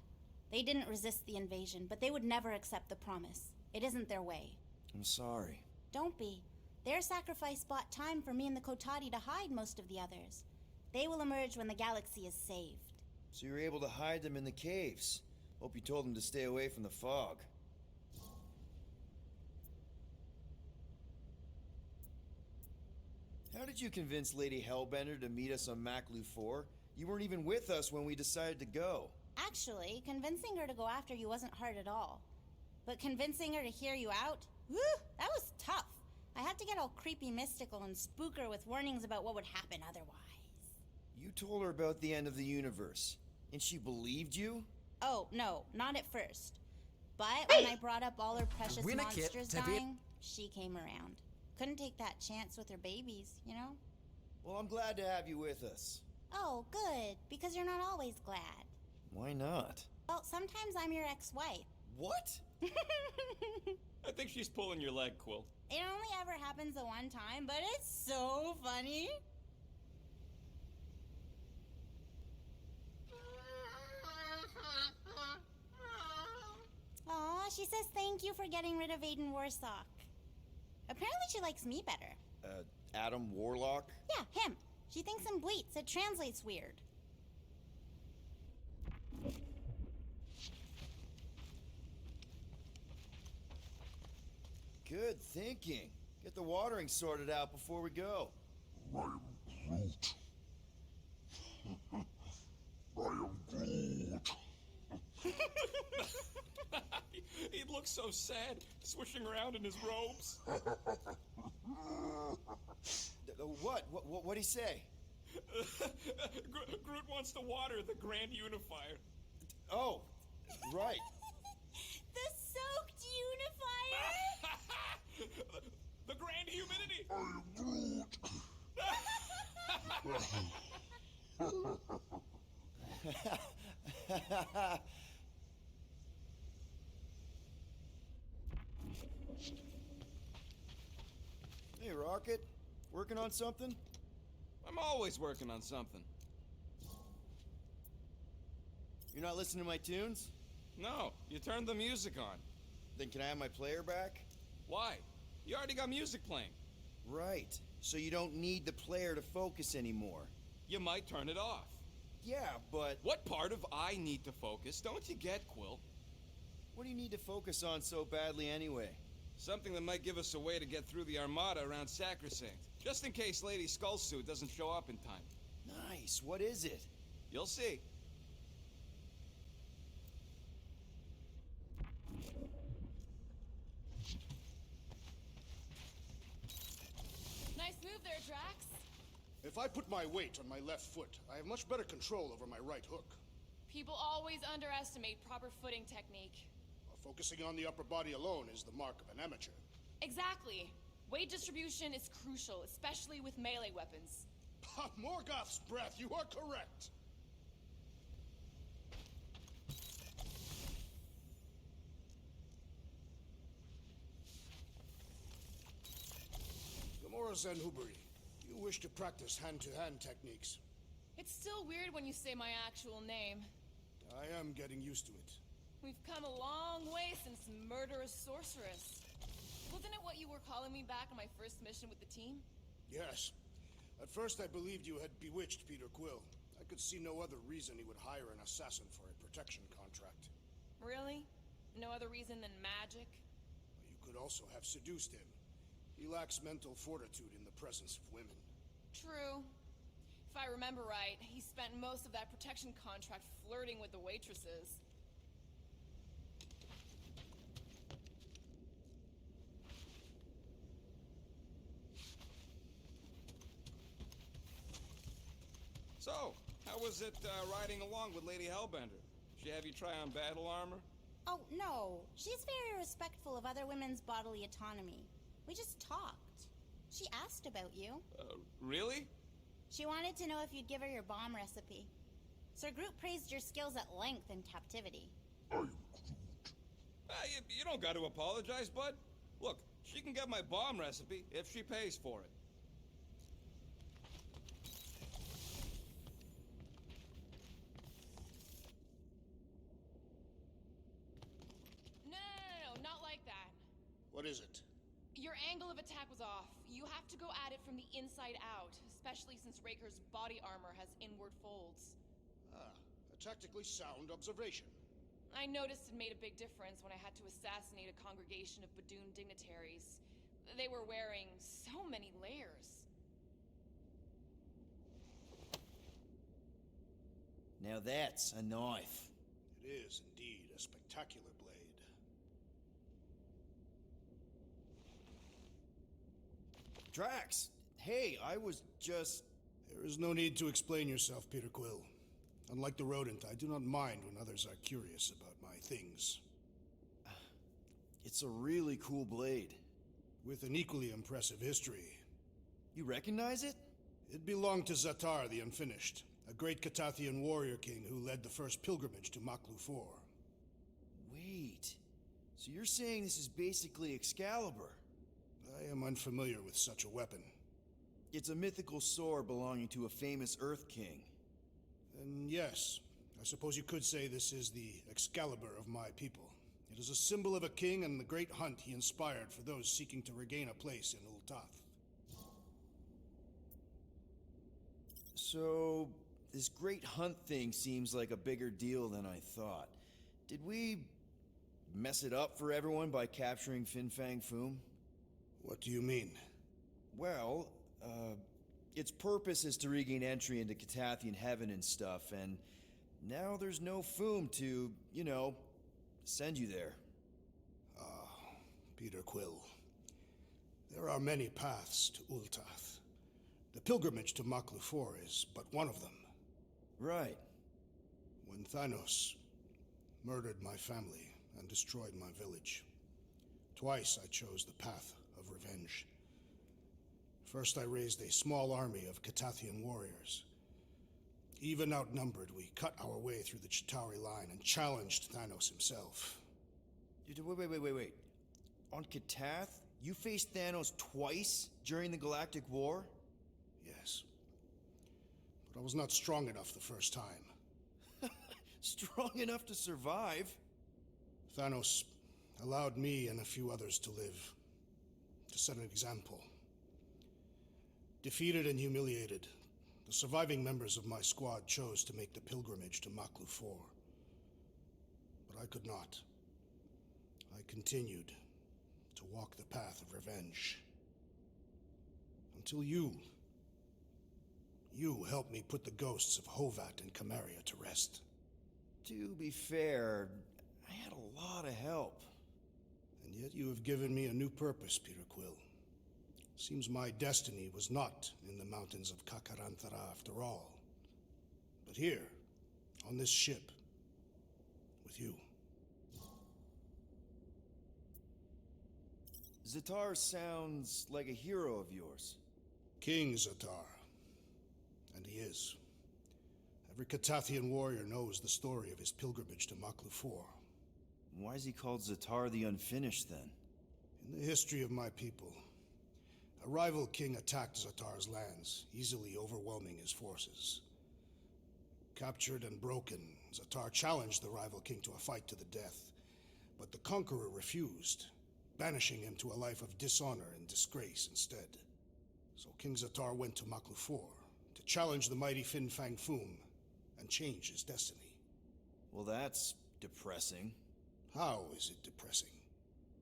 They didn't resist the invasion, but they would never accept the promise. It isn't their way. I'm sorry. Don't be. Their sacrifice bought time for me and the Kotati to hide most of the others. They will emerge when the galaxy is saved. So you were able to hide them in the caves. Hope you told them to stay away from the fog. How did you convince Lady Hellbender to meet us on Maklu 4? You weren't even with us when we decided to go. Actually, convincing her to go after you wasn't hard at all. But convincing her to hear you out? Whew, that was tough. I had to get all creepy mystical and spook her with warnings about what would happen otherwise. You told her about the end of the universe, and she believed you? Oh, no, not at first. But when I brought up all her precious monsters dying, she came around. Couldn't take that chance with her babies, you know? Well, I'm glad to have you with us. Oh, good, because you're not always glad. Why not? Well, sometimes I'm your ex-wife. What? I think she's pulling your leg, Quill. It only ever happens the one time, but it's so funny. Aw, she says thank you for getting rid of Aiden Warsock. Apparently she likes me better. Adam Warlock? Yeah, him. She thinks I'm bleats. It translates weird. Good thinking. Get the watering sorted out before we go. I am Groot. I am Groot. He looks so sad, swishing around in his robes. What'd he say? Groot wants to water the Grand Unifier. Oh, right. The soaked unifier? The Grand Humidity. I am Groot. Hey, Rocket. Working on something? I'm always working on something. You're not listening to my tunes? No, you turned the music on. Then can I have my player back? Why? You already got music playing. Right. So you don't need the player to focus anymore. You might turn it off. Yeah, but... What part of I need to focus don't you get, Quill? What do you need to focus on so badly anyway? Something that might give us a way to get through the Armada around Sacrosanct. Just in case Lady Skullsuit doesn't show up in time. Nice. What is it? You'll see. Nice move there, Drax. If I put my weight on my left foot, I have much better control over my right hook. People always underestimate proper footing technique. Focusing on the upper body alone is the mark of an amateur. Exactly. Weight distribution is crucial, especially with melee weapons. Morgoth's breath, you are correct! Gamora Zanhubari, you wish to practice hand-to-hand techniques. It's still weird when you say my actual name. I am getting used to it. We've come a long way since Murderous Sorceress. Wasn't it what you were calling me back on my first mission with the team? Yes. At first I believed you had bewitched Peter Quill. I could see no other reason he would hire an assassin for a protection contract. Really? No other reason than magic? You could also have seduced him. He lacks mental fortitude in the presence of women. True. If I remember right, he spent most of that protection contract flirting with the waitresses. So, how was it riding along with Lady Hellbender? She have you try on battle armor? Oh, no. She's very respectful of other women's bodily autonomy. We just talked. She asked about you. Really? She wanted to know if you'd give her your bomb recipe. Sir Groot praised your skills at length in captivity. I am Groot. You don't got to apologize, bud. Look, she can get my bomb recipe if she pays for it. No, not like that. What is it? Your angle of attack was off. You have to go at it from the inside out, especially since Raker's body armor has inward folds. Ah, a tactically sound observation. I noticed it made a big difference when I had to assassinate a congregation of Badoon dignitaries. They were wearing so many layers. Now that's a knife. It is indeed a spectacular blade. Drax! Hey, I was just... There is no need to explain yourself, Peter Quill. Unlike the rodent, I do not mind when others are curious about my things. It's a really cool blade. With an equally impressive history. You recognize it? It belonged to Zatar the Unfinished, a great Catathian warrior king who led the first pilgrimage to Maklu 4. Wait, so you're saying this is basically Excalibur? I am unfamiliar with such a weapon. It's a mythical sword belonging to a famous Earth King. And yes, I suppose you could say this is the Excalibur of my people. It is a symbol of a king and the great hunt he inspired for those seeking to regain a place in Ultath. So, this great hunt thing seems like a bigger deal than I thought. Did we mess it up for everyone by capturing Fin Fang Foom? What do you mean? Well, its purpose is to regain entry into Catathian heaven and stuff, and now there's no Foom to, you know, send you there. Ah, Peter Quill. There are many paths to Ultath. The pilgrimage to Maklu 4 is but one of them. Right. When Thanos murdered my family and destroyed my village, twice I chose the path of revenge. First I raised a small army of Catathian warriors. Even outnumbered, we cut our way through the Chitauri line and challenged Thanos himself. Wait. On Catath, you faced Thanos twice during the Galactic War? Yes. But I was not strong enough the first time. Strong enough to survive? Thanos allowed me and a few others to live. To set an example. Defeated and humiliated, the surviving members of my squad chose to make the pilgrimage to Maklu 4. But I could not. I continued to walk the path of revenge. Until you helped me put the ghosts of Hovat and Camaria to rest. To be fair, I had a lot of help. And yet you have given me a new purpose, Peter Quill. Seems my destiny was not in the mountains of Kakarantara after all. But here, on this ship, with you. Zatar sounds like a hero of yours. King Zatar. And he is. Every Catathian warrior knows the story of his pilgrimage to Maklu 4. Why is he called Zatar the Unfinished, then? In the history of my people, a rival king attacked Zatar's lands, easily overwhelming his forces. Captured and broken, Zatar challenged the rival king to a fight to the death, but the conqueror refused, banishing him to a life of dishonor and disgrace instead. So King Zatar went to Maklu 4 to challenge the mighty Fin Fang Foom and change his destiny. Well, that's depressing. How is it depressing?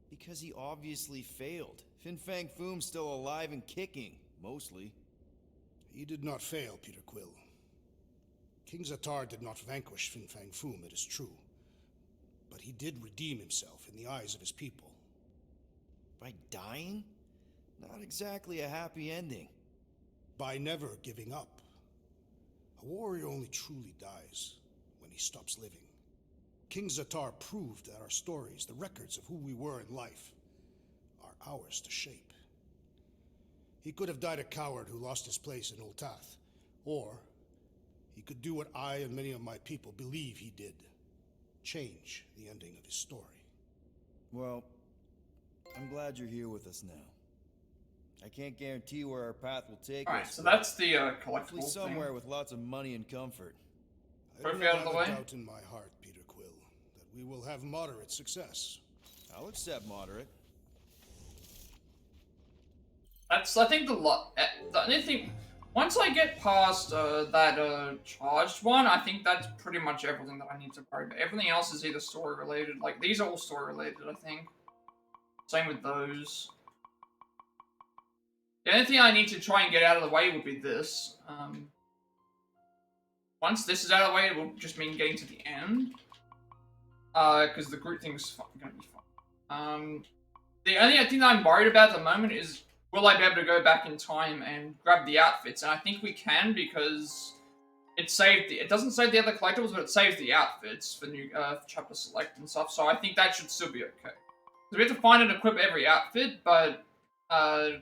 Because he obviously failed. Fin Fang Foom's still alive and kicking, mostly. He did not fail, Peter Quill. King Zatar did not vanquish Fin Fang Foom, it is true. But he did redeem himself in the eyes of his people. By dying? Not exactly a happy ending. By never giving up. A warrior only truly dies when he stops living. King Zatar proved that our stories, the records of who we were in life, are ours to shape. He could have died a coward who lost his place in Ultath, or he could do what I and many of my people believe he did. Change the ending of his story. Well, I'm glad you're here with us now. I can't guarantee where our path will take us. Alright, so that's the Hopefully collectible somewhere thing. with lots of money and comfort. I do Trophy not out of the have way. a doubt in my heart, Peter Quill, that we will have moderate success. I'll accept moderate. That's, I think, the only thing. Once I get past that charged one, I think that's pretty much everything that I need to worry about. Everything else is either story related. Like, these are all story related, I think. Same with those. The only thing I need to try and get out of the way would be this. Once this is out of the way, it will just mean getting to the end. Because the Groot thing's gonna be fun. The only thing that I'm worried about at the moment is, will I be able to go back in time and grab the outfits? And I think we can, because it saved it doesn't save the other collectibles, but it saves the outfits for new chapter select and stuff. So I think that should still be okay. So we have to find and equip every outfit, but I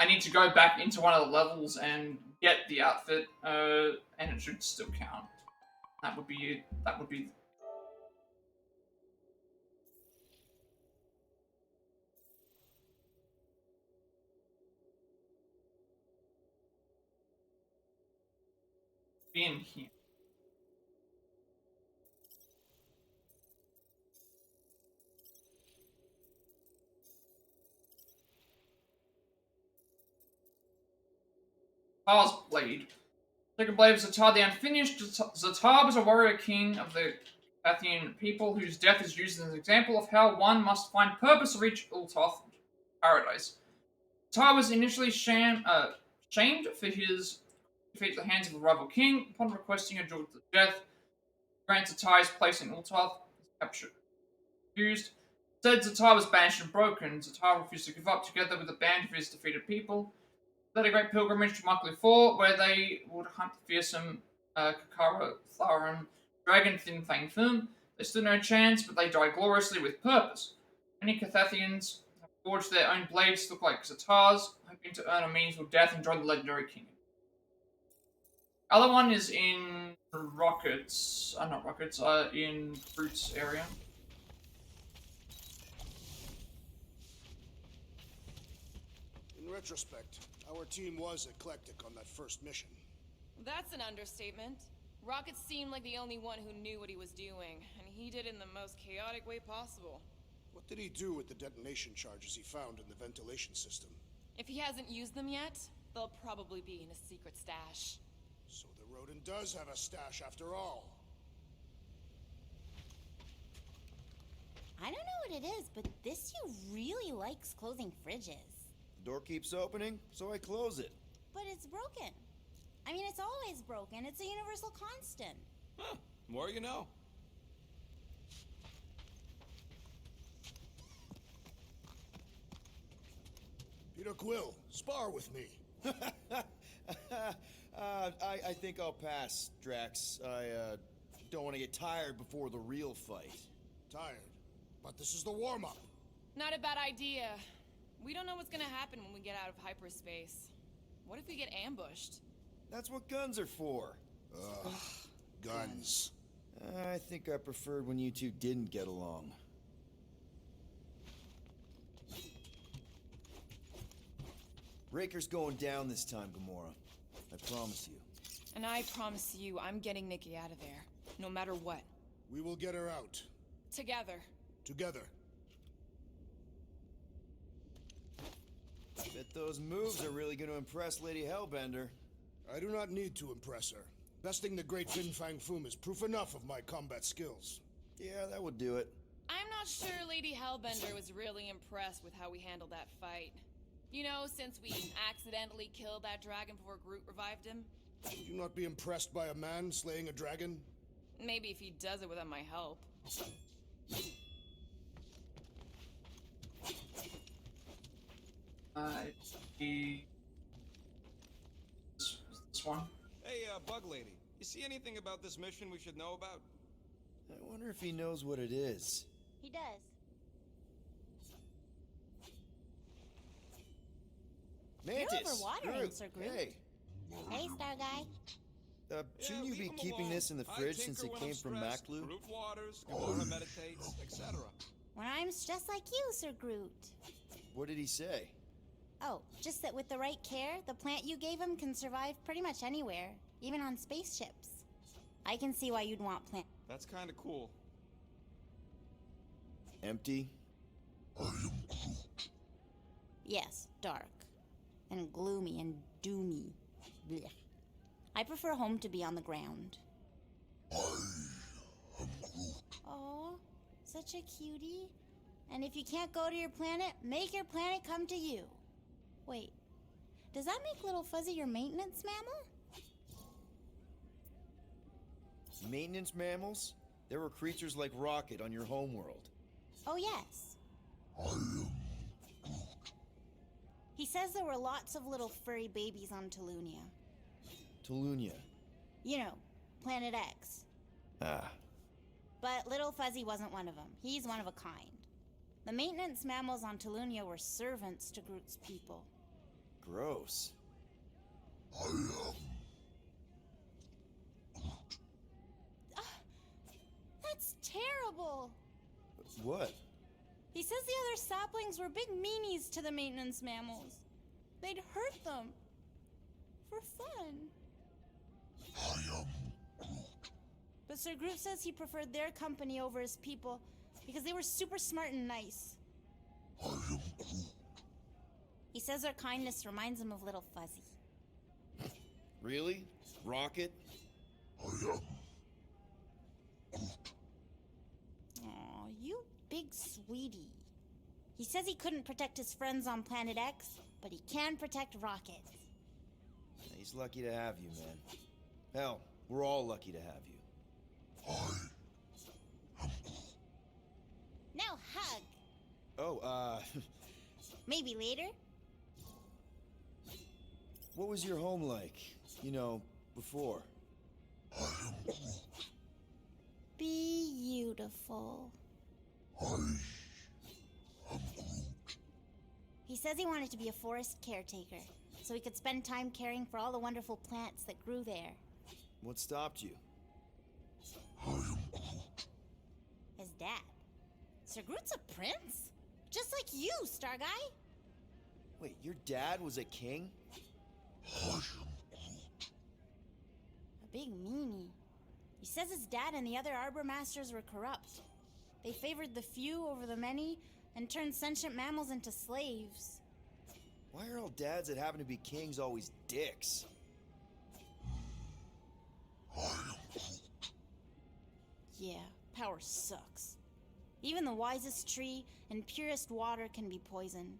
need to go back into one of the levels and get the outfit, and it should still count. That would be in here. Zatar's Blade. Second Blade of Zatar the Unfinished. Zatar was a warrior king of the Cathian people whose death is used as an example of how one must find purpose to reach Ultoth paradise. Zatar was initially shamed for his defeat at the hands of a rival king. Upon requesting a duel to death, grants Zatar his place in Ultoth. Captured. Refused. Said Zatar was banished and broken. Zatar refused to give up, together with a band of his defeated people. Led a great pilgrimage to Maklu 4, where they would hunt the fearsome Kakara, Tharan, dragon Fin Fang Foom. They stood no chance, but they died gloriously with purpose. Many Cathathians have forged their own blades to look like Zatar's, hoping to earn a meaningful death and join the legendary king. Other one is in Rockets, not Rockets, in Groot's area. In retrospect, our team was eclectic on that first mission. That's an understatement. Rocket seemed like the only one who knew what he was doing, and he did it in the most chaotic way possible. What did he do with the detonation charges he found in the ventilation system? If he hasn't used them yet, they'll probably be in a secret stash. So the rodent does have a stash after all. I don't know what it is, but this you really likes closing fridges. The door keeps opening, so I close it. But it's broken. I mean, it's always broken. It's a universal constant. Huh, more you know. Peter Quill, spar with me. I think I'll pass, Drax. Don't want to get tired before the real fight. Tired. But this is the warm-up. Not a bad idea. We don't know what's gonna happen when we get out of hyperspace. What if we get ambushed? That's what guns are for. Ugh, guns. I think I preferred when you two didn't get along. Raker's going down this time, Gamora. I promise you. And I promise you, I'm getting Nikki out of there. No matter what. We will get her out. Together. Together. Bet those moves are really going to impress Lady Hellbender. I do not need to impress her. Besting the great Fin Fang Foom is proof enough of my combat skills. Yeah, that would do it. I'm not sure Lady Hellbender was really impressed with how we handled that fight. You know, since we accidentally killed that dragon before Groot revived him. Would you not be impressed by a man slaying a dragon? Maybe if he does it without my help. This one. Hey, Bug Lady, you see anything about this mission we should know about? I wonder if he knows what it is. He does. Mantis! You're overwatering, Groot, Sir Groot. Hey! Hey, Star Guy. Shouldn't you be leave him keeping alone. this in the I fridge tinker since it when came I'm from stressed. Maklu? Groot waters, Gamora meditates, etc. When I'm stressed like you, Sir Groot. What did he say? Oh, just that with the right care, the plant you gave him can survive pretty much anywhere, even on spaceships. I can see why you'd want plant. That's kind of cool. Empty? I am Groot. Yes, dark. And gloomy and doomy. Blech. I prefer home to be on the ground. I am Groot. Aw, such a cutie. And if you can't go to your planet, make your planet come to you. Wait, does that make Little Fuzzy your maintenance mammal? Maintenance mammals? There were creatures like Rocket on your homeworld. Oh, yes. I am Groot. He says there were lots of little furry babies on Tulunia. Tulunia. You know, Planet X. Ah. But Little Fuzzy wasn't one of them. He's one of a kind. The maintenance mammals on Tulunia were servants to Groot's people. Gross. I am That's terrible! What? He says the other saplings were big meanies to the maintenance mammals. They'd hurt them. For fun. I am Groot. But Sir Groot says he preferred their company over his people because they were super smart and nice. I am Groot. He says their kindness reminds him of Little Fuzzy. Really? Rocket? I am Groot. Aw, you big sweetie. He says he couldn't protect his friends on Planet X, but he can protect Rocket. He's lucky to have you, man. Hell, we're all lucky to have you. Now hug. Oh, Maybe later? what was your home like? You know, before? I am Groot. Beautiful. I am Groot. He says he wanted to be a forest caretaker, so he could spend time caring for all the wonderful plants that grew there. What stopped you? I am Groot. His dad. Sir Groot's a prince? Just like you, Star Guy. Wait, your dad was a king? I am Groot. A big meanie. He says his dad and the other Arbor Masters were corrupt. They favored the few over the many and turned sentient mammals into slaves. Why are all dads that happen to be kings always dicks? I am Groot. Yeah, power sucks. Even the wisest tree and purest water can be poisoned.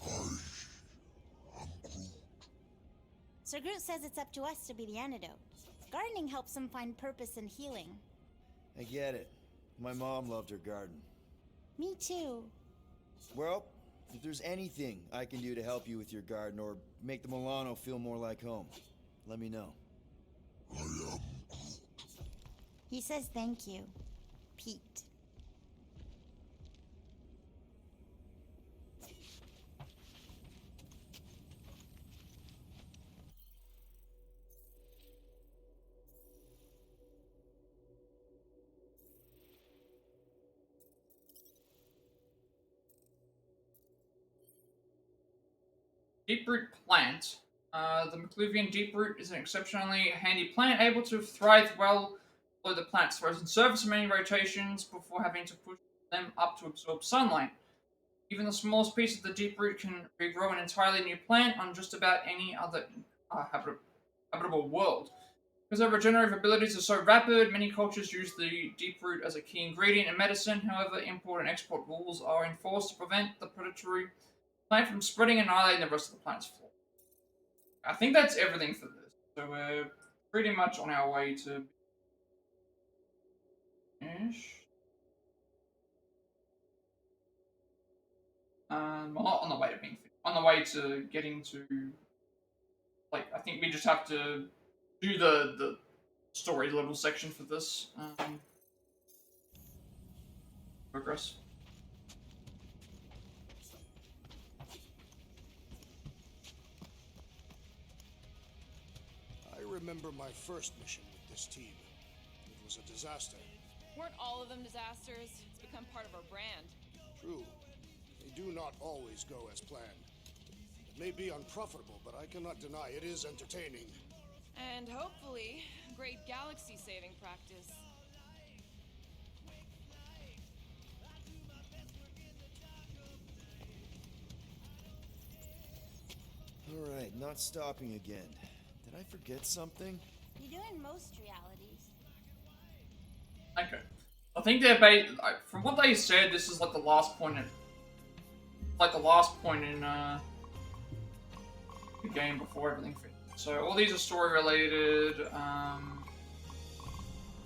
I am Groot. Sir Groot says it's up to us to be the antidote. Gardening helps him find purpose and healing. I get it. My mom loved her garden. Me too. Well, if there's anything I can do to help you with your garden or make the Milano feel more like home, let me know. I am Groot. He He says thank you. Pete. Deeproot plant. The McLuvian deeproot is an exceptionally handy plant, able to thrive well below the plant's frozen surface in many rotations before having to push them up to absorb sunlight. Even the smallest piece of the deeproot can regrow an entirely new plant on just about any other habitable world. Because their regenerative abilities are so rapid, many cultures use the deeproot as a key ingredient in medicine. However, import and export rules are enforced to prevent the predatory plant from spreading and annihilating the rest of the planet's flora. I think that's everything for this. So we're pretty much on our way to finish. Well, not on the way to being finished. On the way to getting to, like, I think we just have to do the story level section for this. Progress. I remember my first mission with this team. It was a disaster. Weren't all of them disasters? It's become part of our brand. True. They do not always go as planned. It may be unprofitable, but I cannot deny it is entertaining. And hopefully, great galaxy-saving practice. Alright, not stopping again. Did I forget something? You do in most realities. Okay. I think from what they said, this is like the last point in the game before everything finished. So all these are story related.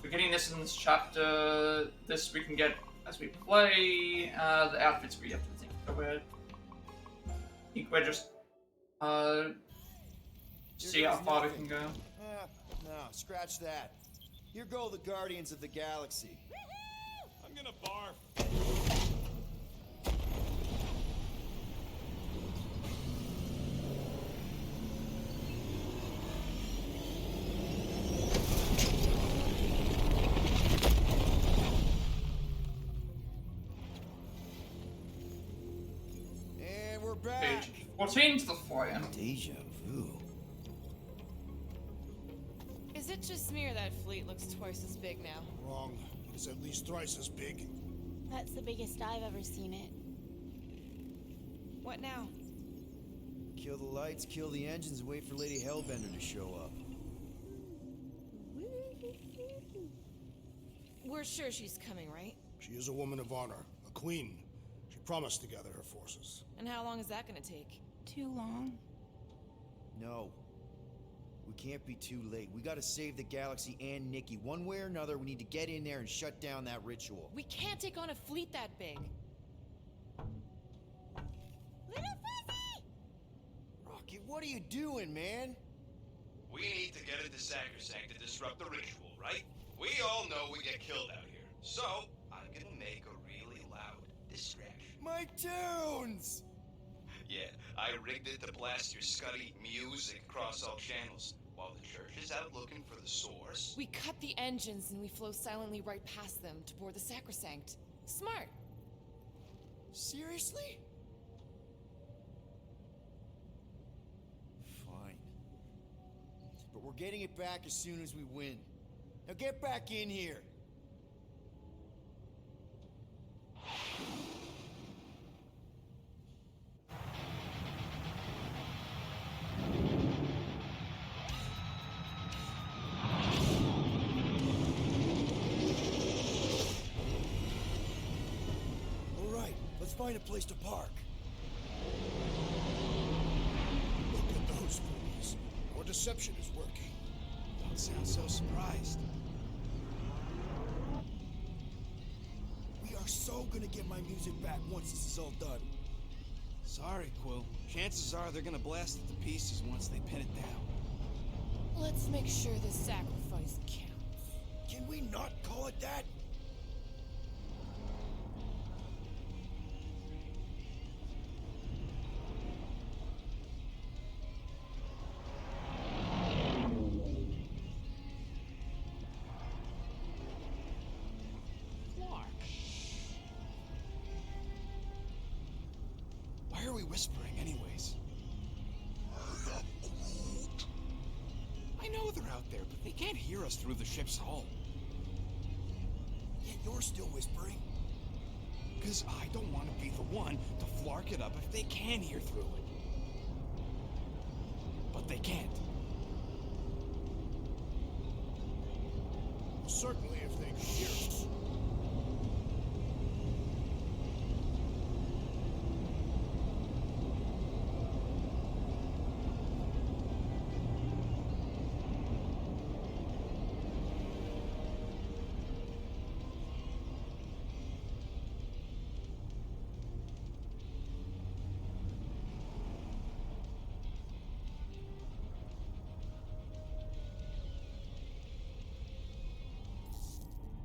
We're getting this in this chapter. This we can get as we play. The outfits we have to think. So I think we're just see how far we can go. No, scratch that. Here go the Guardians of the Galaxy. I'm gonna barf. And we're back. Page 14 to the foyer. Deja vu. Is it just me or that fleet looks twice as big now? Wrong. It's at least thrice as big. That's the biggest I've ever seen it. What now? Kill the lights, kill the engines, and wait for Lady Hellbender to show up. We're sure she's coming, right? She is a woman of honor, a queen. She promised to gather her forces. And how long is that gonna take? Too long. No. We can't be too late. We gotta save the galaxy and Nikki. One way or another, we need to get in there and shut down that ritual. We can't take on a fleet that big. Little Fuzzy! Rocket, what are you doing, man? We need to get into Sacrosanct to disrupt the ritual, right? We all know we get killed out here. So, I'm gonna make a really loud distraction. My tunes! Yeah, I rigged it to blast your scuddy music across all channels, while the church is out looking for the source. We cut the engines and we flow silently right past them to board the Sacrosanct. Smart. Seriously? Fine. But we're getting it back as soon as we win. Now get back in here. Find a place to park. Look at those fools. Our deception is working. Don't sound so surprised. We are so gonna get my music back once this is all done. Sorry, Quill. Chances are they're gonna blast it to pieces once they pin it down. Let's make sure this sacrifice counts. Can we not we whispering, anyways? I know they're out there, but they can't hear us through the ship's hull. Yet you're still whispering. Because I don't want to be the one to flark it up if they can hear through it. But they can't. Certainly if they could hear us.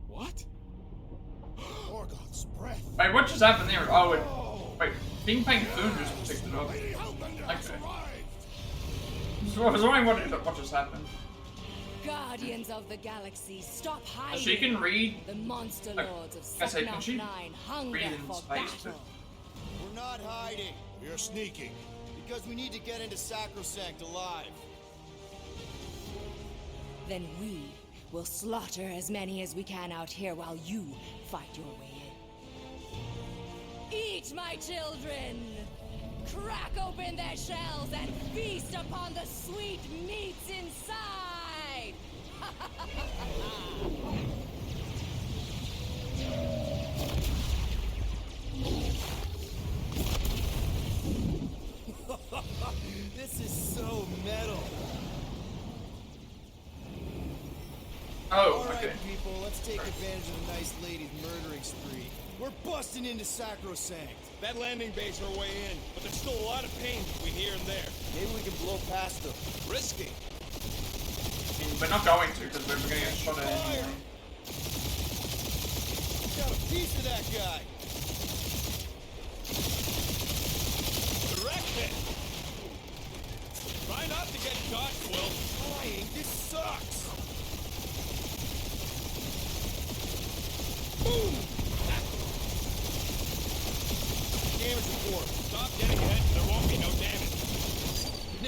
What? Morgoth's breath. Wait, what just happened there? Oh, wait, Fin Fang Foom just picked it up. Okay. I was wondering what just happened. Guardians of the Galaxy, stop hiding. She can read. The monster lords of I say, can she Nine hunger read in for space? battle. We're not hiding. We are sneaking. Because we need to get into Sacrosanct alive. Then we will slaughter as many as we can out here while you fight your way in. Eat, my children! Crack open their shells and feast upon the sweet meats inside! This is so metal. Oh, All right, okay. people, let's take advantage of the nice lady's murdering spree. We're busting into Sacrosanct. That landing base our way in, but there's still a lot of pain between here and there. Maybe we can blow past them. Risky. We're not going to because we're gonna get shot at anyway. Got a piece of that guy. Direct it. Try not to get shot, Quill. Trying. This sucks. Boom! Damage report. Stop getting hit, there won't be no damage.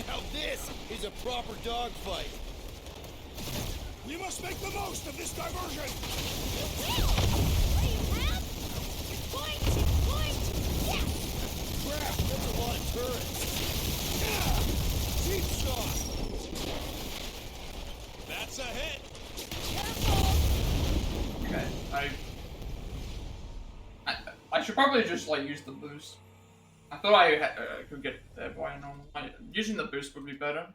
Now this is a proper dogfight. We must make the most of this diversion. Crap, that's a lot of turrets. Yeah! Cheap shot. That's a hit. Okay, I should probably just like use the boost. I thought I could get there by normal. Using the boost would be better.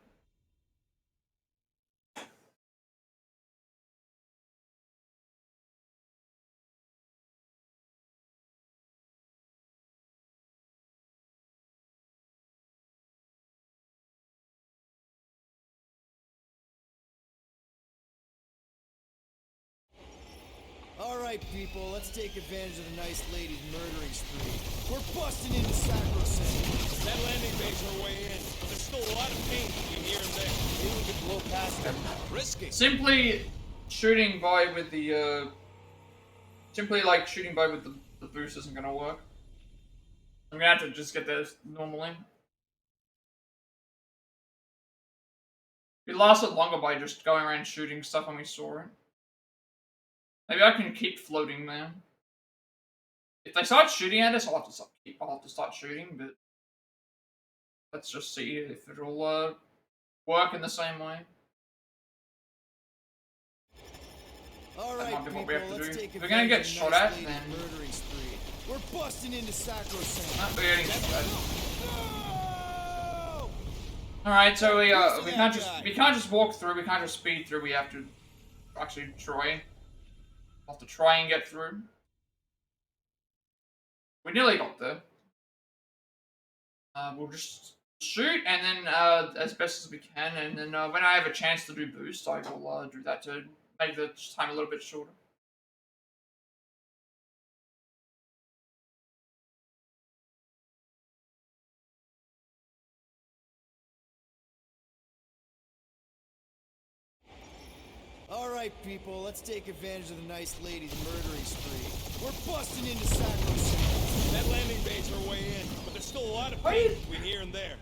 All right, people, let's take advantage of the nice lady's murdering spree. We're busting into Sacrosanct. That landing base our way in, but there's still a lot of pain between here and there. Maybe we can blow past them. Risky. Simply shooting by with the the boost isn't gonna work. I'm gonna have to just get this normally. We lasted longer by just going around shooting stuff when we saw it. Maybe I can keep floating there. If they start shooting at us, I'll have to start shooting, but let's just see if it'll work in the same way. All right, people, let's take If we're gonna get advantage shot of the at, nice then lady's murdering spree. We're busting into Sacrosanct. not getting shot at. No! All right, so we Piece of can't just walk through. We can't just speed through. We have to actually try. We'll have to try and get through. We nearly got there. We'll just shoot and then as best as we can, and then when I have a chance to do boost, I will do that to make the time a little bit shorter. All right, people, let's take advantage of the nice lady's murdering spree. We're busting into Sacrosanct. That landing bay's our way in, but there's still a lot of pain between here and there.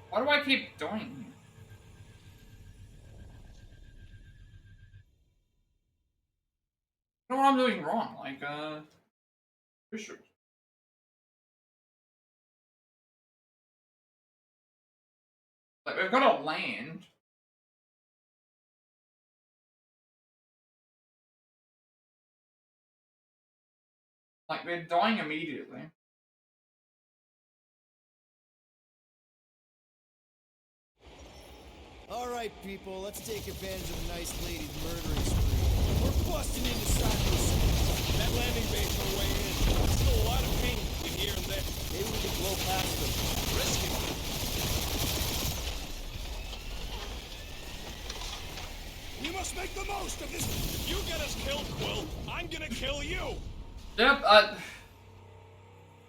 Why do I keep dying? I don't know what I'm doing wrong. Like, Bishop. Like, we've got to land. Like, we're dying immediately. Alright, people, let's take advantage of the nice lady's murdering spree. We're busting into Sacrosanct. That landing bay's our way in, but there's still a lot of pain between here and there. Maybe we can blow past them. Risky. We must make the most of this. If you get us killed, Quill, I'm gonna kill you. Yep, I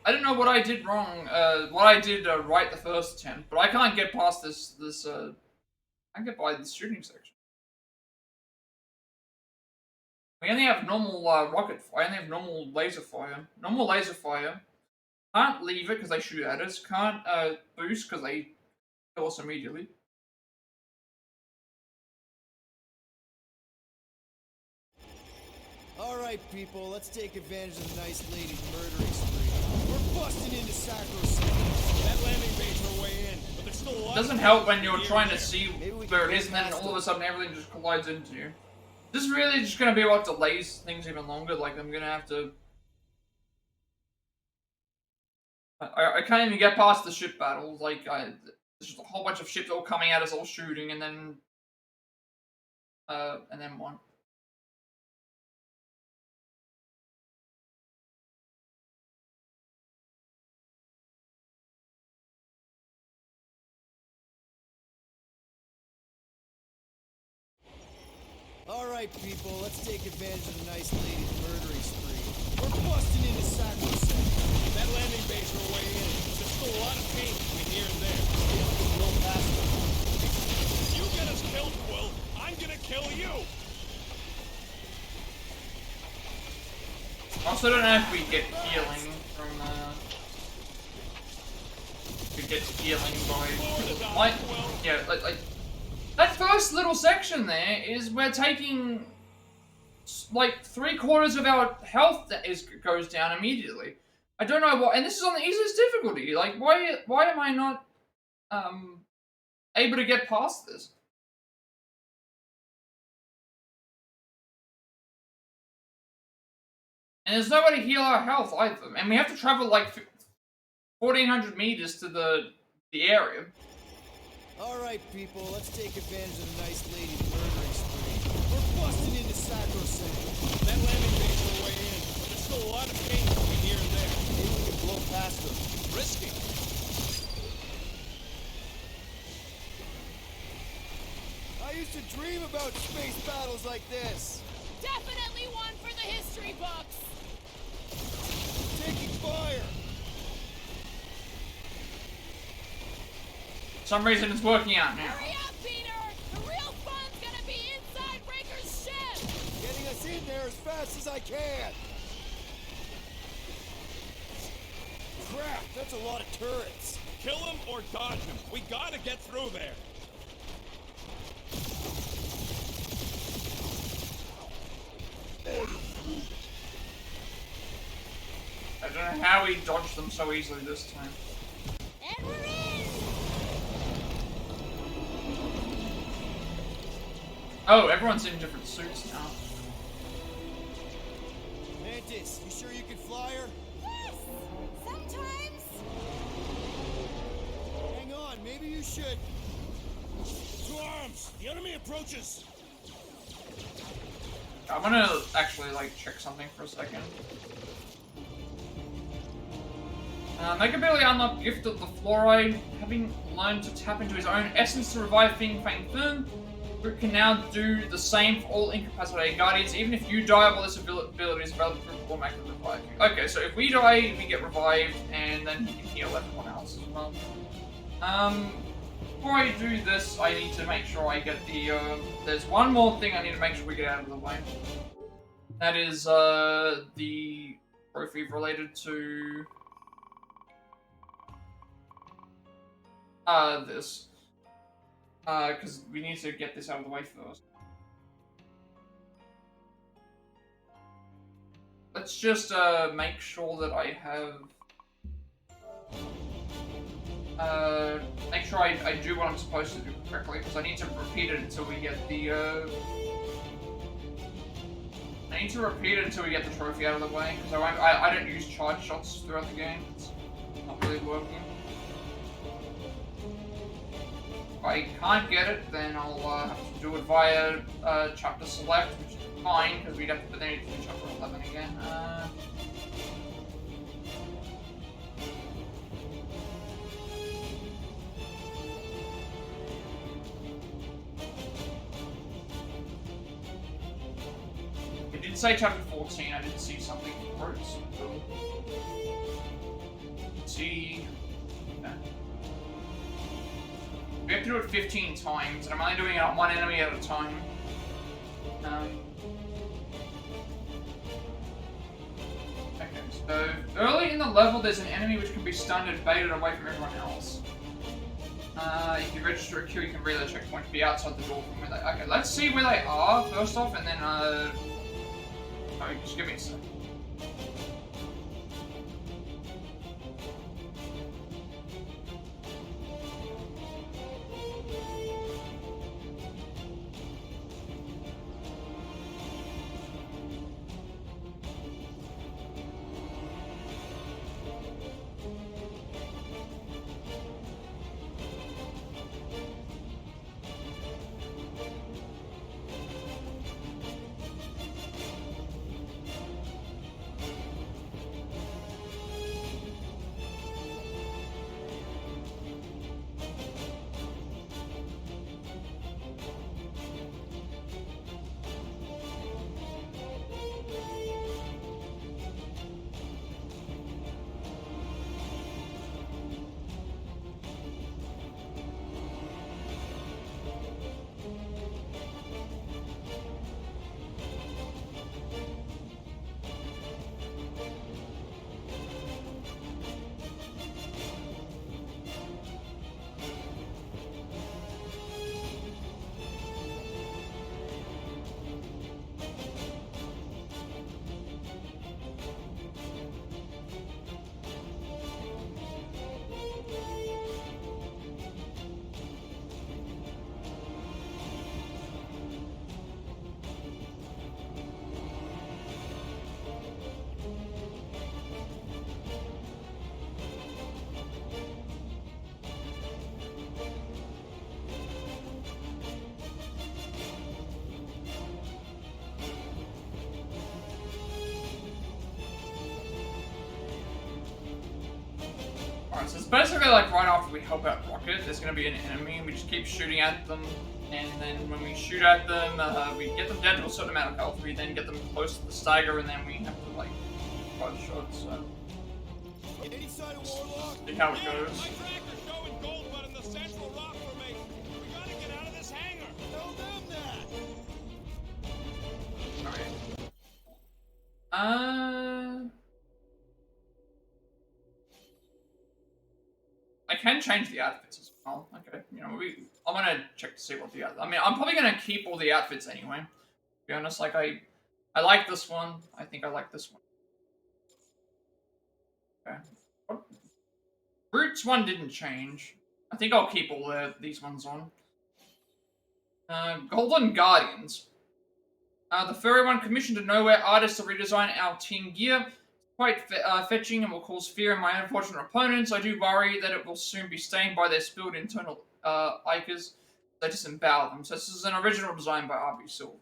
don't know what I did wrong, what I did right the first attempt, but I can't get past this, I can't get by this shooting section. We only have normal, rocket fire, I only have normal laser fire. Normal laser fire. Can't leave it because they shoot at us, can't, boost because they kill us immediately. Alright, people, let's take advantage of the nice lady's murdering spree. We're busting into Sacrosanct. That landing bay's our way in, but there's still a lot. It doesn't help when you're trying to see where it is and then all of a sudden everything just collides into you. This is really just gonna be what delays things even longer, like I'm gonna have to... I can't even get past the ship battles, like, there's just a whole bunch of ships all coming at us, all shooting, and then one. Alright, people, let's take advantage of the nice lady's murdering spree. We're busting into Sacrosanct. That landing bay's our way in, but there's still a lot of pain between here and there. Maybe we can blow past them. If you get us killed, Quill, I'm gonna kill you. Also, I don't know if we get healing from, we get healing by, like, yeah, like, that first little section there is we're taking, like, 3/4 of our health that goes down immediately. I don't know why, and this is on the easiest difficulty. Like, why am I not, able to get past this? And there's no way to heal our health either. And we have to travel like 1,400 meters to the area. Alright, people, let's take advantage of the nice lady's murdering spree. We're busting into Sacrosanct. That landing bay's our way in, but there's still a lot of pain between here and there. Maybe we can blow past them. Risky. I used to dream about space battles like this. Definitely one for the history books. Taking fire. For some reason it's working out now. Hurry up, Peter! The real fun's gonna be inside Raker's ship! Getting us in there as fast as I can. Crap, that's a lot of turrets. Kill him or dodge him. We gotta get through there. I don't know how we dodged them so easily this time. And we're in! Oh, everyone's in different suits now. Mantis, you sure you can fly her? Yes! Sometimes! Hang on, maybe you should. To arms! The enemy approaches! I'm gonna actually, like, check something for a second. They can barely unlock Gift of the Florae, having learned to tap into his own essence to revive Fin Fang Foom. Groot can now do the same for all incapacitated guardians. Even if you die while this ability is available, Groot will automatically revive you. Okay, so if we die, we get revived, and then he can heal everyone else as well. Before I do this, I need to make sure I get the, there's one more thing I need to make sure we get out of the way. That is, the trophy related to this. Because we need to get this out of the way first. Let's just make sure that I have make sure I do what I'm supposed to do correctly, because I need to repeat it until we get the I need to repeat it until we get the trophy out of the way, because I don't use charge shots throughout the game. It's not really working. If I can't get it, then I'll have to do it via chapter select, which is fine, because we'd have to, but then need to do chapter 11 again. It did say chapter 14, I did see something for it, so let's see. Okay. We have to do it 15 times, and I'm only doing it on one enemy at a time. Okay, so early in the level, there's an enemy which can be stunned and baited away from everyone else. If you register a queue, you can reload checkpoint to be outside the door from where they. Okay, let's see where they are first off, and then oh, just give me a sec. So it's basically like right after we help out Rocket, there's going to be an enemy, and we just keep shooting at them, and then when we shoot at them, we get them down to a certain amount of health, we then get them close to the Stagger, and then we have to, like, fire the shots, so... See how it goes. My tracker's showing gold, but in the central rock formation. We gotta get out of this hangar. Tell them that. Alright. I can change the outfits as well. Okay, you know, I'm gonna check to see what the I mean, I'm probably gonna keep all the outfits anyway. To be honest, like I like this one. I think I like this one. Okay. What? Groot's one didn't change. I think I'll keep all these ones on. Golden Guardians. The furry one commissioned a Knowhere artist to redesign our team gear. Quite fetching and will cause fear in my unfortunate opponents. I do worry that it will soon be stained by their spilled internal ichors. They disembowel them. So this is an original design by RB Silver.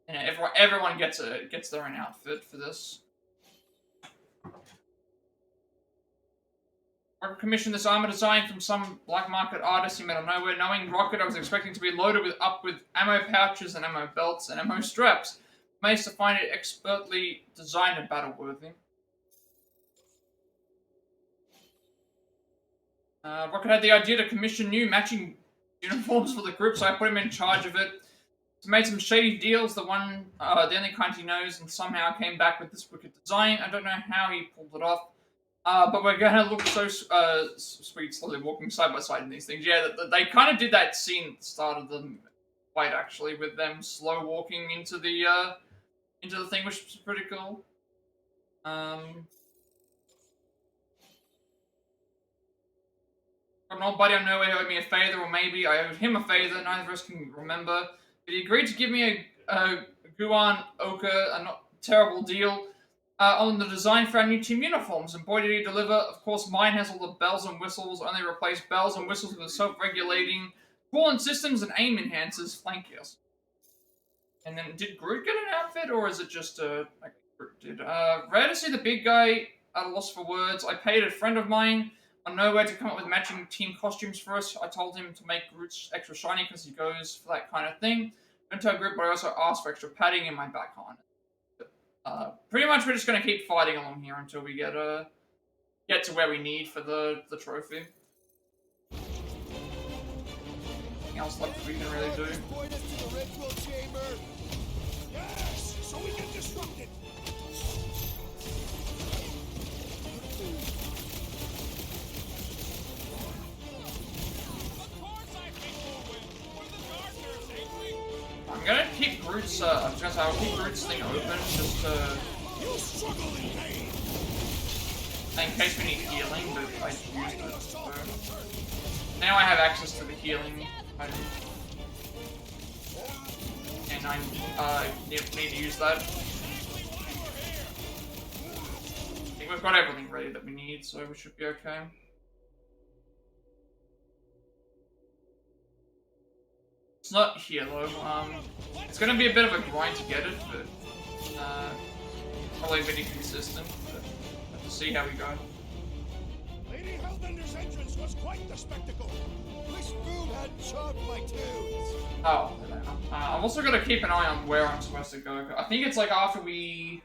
And everyone gets their own outfit for this. I commissioned this armor design from some black market artist he met on Knowhere. Knowing Rocket, I was expecting to be loaded up with ammo pouches and ammo belts and ammo straps. Amazed to find it expertly designed and battle-worthy. Rocket had the idea to commission new matching uniforms for the group, so I put him in charge of it. made some shady deals, the only kind he knows, and somehow came back with this wicked design. I don't know how he pulled it off. But we're gonna look so sweet slowly walking side by side in these things. Yeah, they kind of did that scene at the start of the fight, actually, with them slow walking into the thing, which was pretty cool. From an old buddy I know who owed me a favor, or maybe I owed him a favor, neither of us can remember. But he agreed to give me a Guan Oka, a not terrible deal, on the design for our new team uniforms, and boy did he deliver. Of course, mine has all the bells and whistles, only replace bells and whistles with self-regulating coolant systems and aim enhancers, flankers. And then, did Groot get an outfit, or is it just like Groot did? Rare to see the big guy at a loss for words. I paid a friend of mine on Knowhere to come up with matching team costumes for us. I told him to make Groot's extra shiny because he goes for that kind of thing. Don't tell Groot, but I also asked for extra padding in my back harness. Pretty much we're just going to keep fighting along here until we get to where we need for the trophy. Anything else left we can really do? Point us to the ritual chamber. Yes, so we can disrupt it. I'm gonna keep Groot's, I'll keep Groot's thing open just to... in case we need healing, but I used it, so... Now I have access to the healing item. And I need to use that. I think we've got everything ready that we need, so we should be okay. It's not here though. It's gonna be a bit of a grind to get it, but probably pretty consistent. But have to see how we go. Lady Hellbender's entrance was quite the spectacle. Wish Foom hadn't chopped my tunes. Oh, I'm also gonna keep an eye on where I'm supposed to go. I think it's like after we.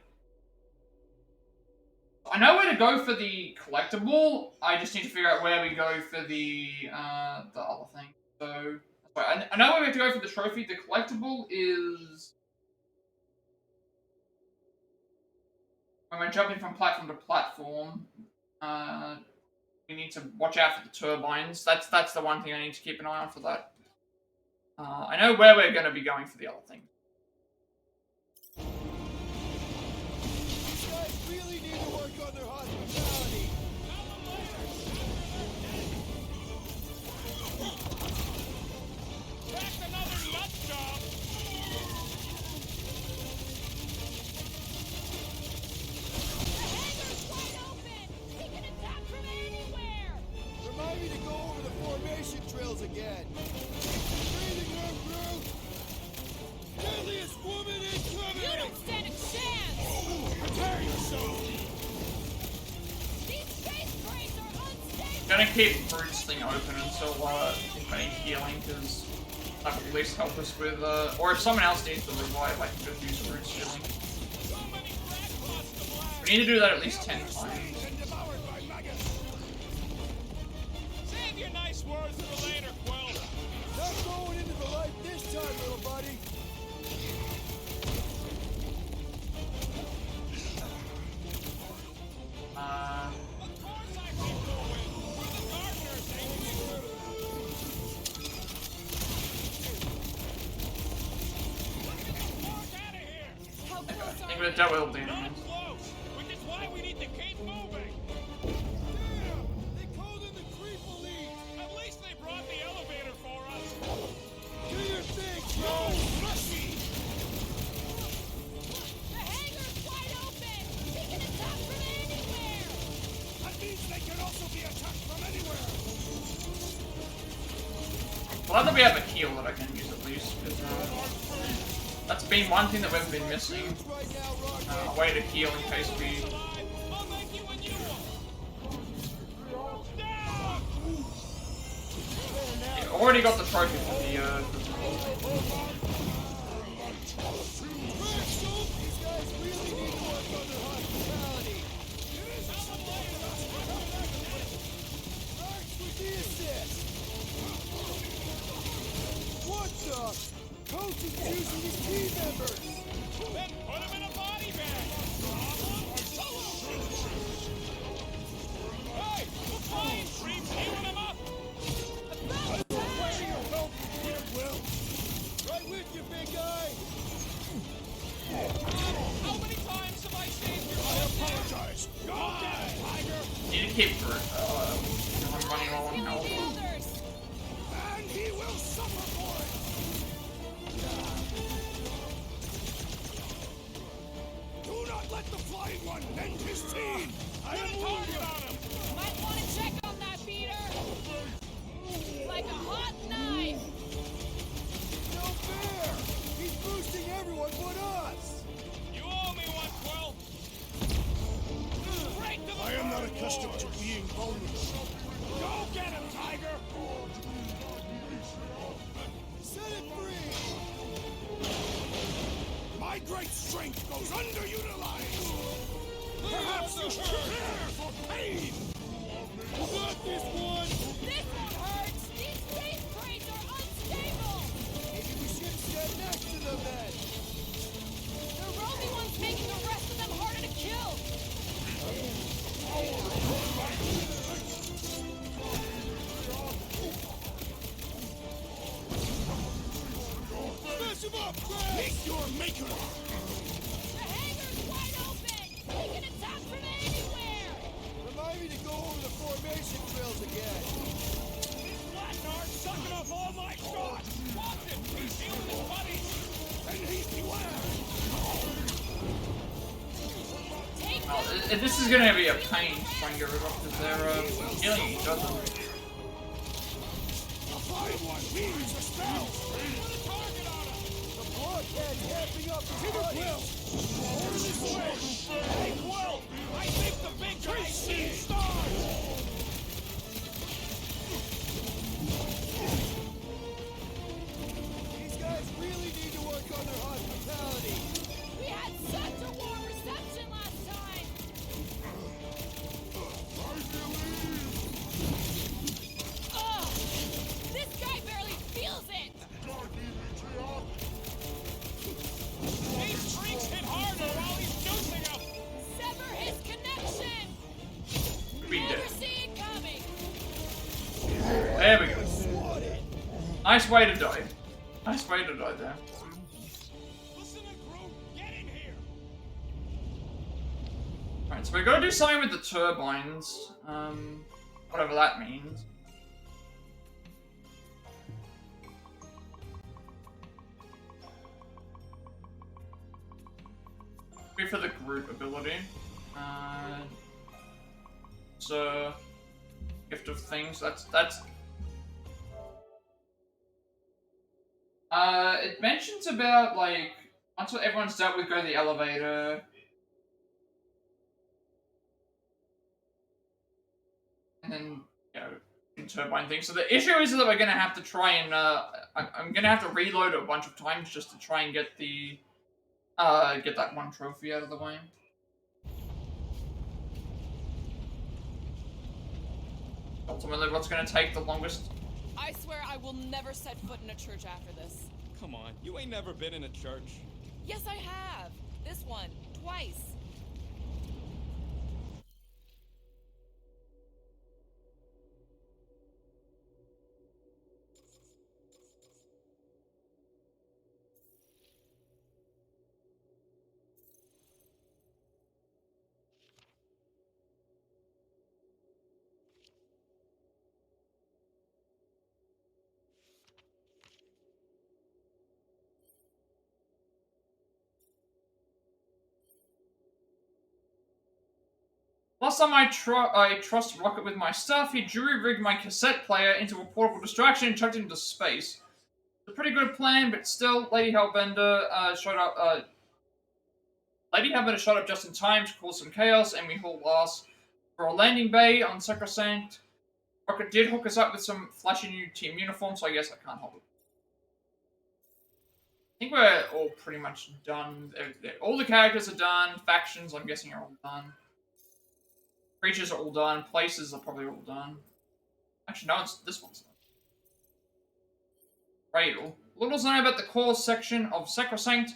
I know where to go for the collectible. I just need to figure out where we go for the other thing. So. I know where we have to go for the trophy. The collectible is when we're jumping from platform to platform. We need to watch out for the turbines. That's the one thing I need to keep an eye on for that. I know where we're going to be going for the other thing. These guys really need to work on their hospitality. Another nut job! The hangar's wide open! He can attack from anywhere! Remind me to go over the formation drills again. Breathing room, Groot! Deadliest woman incoming! You don't stand a chance! Prepare yourself! These space crates are unstable! Gonna keep Groot's thing open until if I need healing, because that would at least help us with, or if someone else needs to revive, I can just use Groot's healing. We need to do that at least 10 times. Save your nice words for later, Quill. Not going into the light this time, little buddy. I think we've dealt with all the enemies. Which is why we need to keep moving. Damn! They called in the creeple lead. At least they brought the elevator for us. Do your thing, bro! Mercy! The hangar's wide open! He can attack from anywhere! That means they can also be attacked from anywhere! Glad that we have a heal that I can use at least, because that's been one thing that we've been missing. A way to heal in case we... Yeah, already got the trophy for the These guys really need to work on their hospitality. Drax with the assist. What the? coach is choosing his team members. Then put him in a body bag. Problem or solo? Hey, the flying creep's healing him up. Where you help here, Will? Right with you, big guy. How many times have I saved your I apologize. Go get him, Tiger. Need to keep Groot. I'm running low on health. And he will suffer for it. Do not let the flying one mend his team. I am target on him. Might want to check on that beater. Like a hot knife. No fair. He's boosting everyone but us. You owe me one, Quill. Right to the I am not accustomed to being vulnerable. Go get him, Tiger. Set it free. My great strength goes underutilized. Perhaps you should prepare for pain. You got this one. This one hurts. These space crates are unstable. Maybe we should stand next to them then. The roving one's making the rest of them harder to kill. Smash him up, Drax. Meet your maker. The hangar's wide open. We can attack from anywhere. Remind me to go over the formation drills again. Blacknard's sucking up all my shots. Watch him. He's healing his buddies. And he's beware. Take Oh, this is gonna be a pain trying to get rid of because they're killing each other. The flying one leaves a spell. Put a target on him. The blockhead's camping up his buddies. Over this way. Hey, Quill. I think the big guy's seeing stars. These guys really need to work on their hospitality. We had such a warm reception last time. Ugh! This guy barely feels it. These freaks hit harder while he's juicing up. Sever his connection. We Never did. see it coming. There we go. Nice way to die. Nice way to die there. Listen to Groot. Get in here. Alright, so we're gonna do something with the turbines. Whatever that means. Be for the Groot ability. So gift of things. That's. It mentions about like once everyone's dealt with, go to the elevator. And then, you know, turbine thing. So the issue is that we're gonna have to try and I'm gonna have to reload a bunch of times just to try and get the get that one trophy out of the way. Ultimately, what's gonna take the longest? I swear I will never set foot in a church after this. Come on, you ain't never been in a church. Yes, I have. This one. Twice. Last time I trust Rocket with my stuff, he jury-rigged my cassette player into a portable distraction and chucked it into space. It's a pretty good plan, but still, Lady Hellbender showed up. Lady Hellbender showed up just in time to cause some chaos, and we hauled ass for a landing bay on Sacrosanct. Rocket did hook us up with some flashy new team uniforms, so I guess I can't hold it. I think we're all pretty much done. All the characters are done. Factions, I'm guessing, are all done. Creatures are all done. Places are probably all done. Actually, no, this one's done. Cradle. Little is known about the core section of Sacrosanct,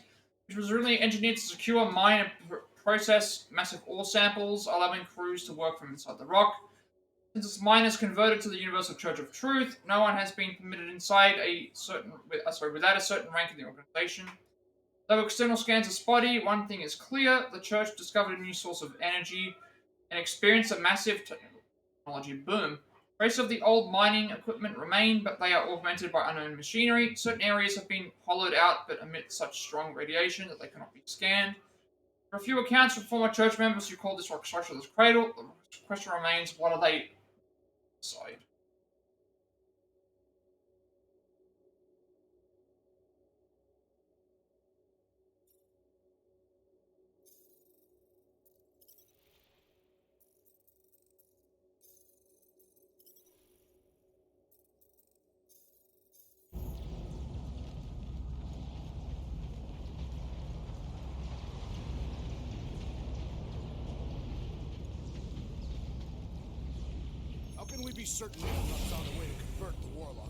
which was originally engineered to secure, mine, and process massive ore samples, allowing crews to work from inside the rock. Since its mine is converted to the Universal Church of Truth, no one has been permitted inside without a certain rank in the organization. Though external scans are spotty, one thing is clear: the Church discovered a new source of energy and experienced a massive technology boom. Traces of the old mining equipment remain, but they are augmented by unknown machinery. Certain areas have been hollowed out but emit such strong radiation that they cannot be scanned. For a few accounts from former church members who call this rock structure the cradle, the question remains: what are they inside? How can we be certain they have not found a way to convert the warlock?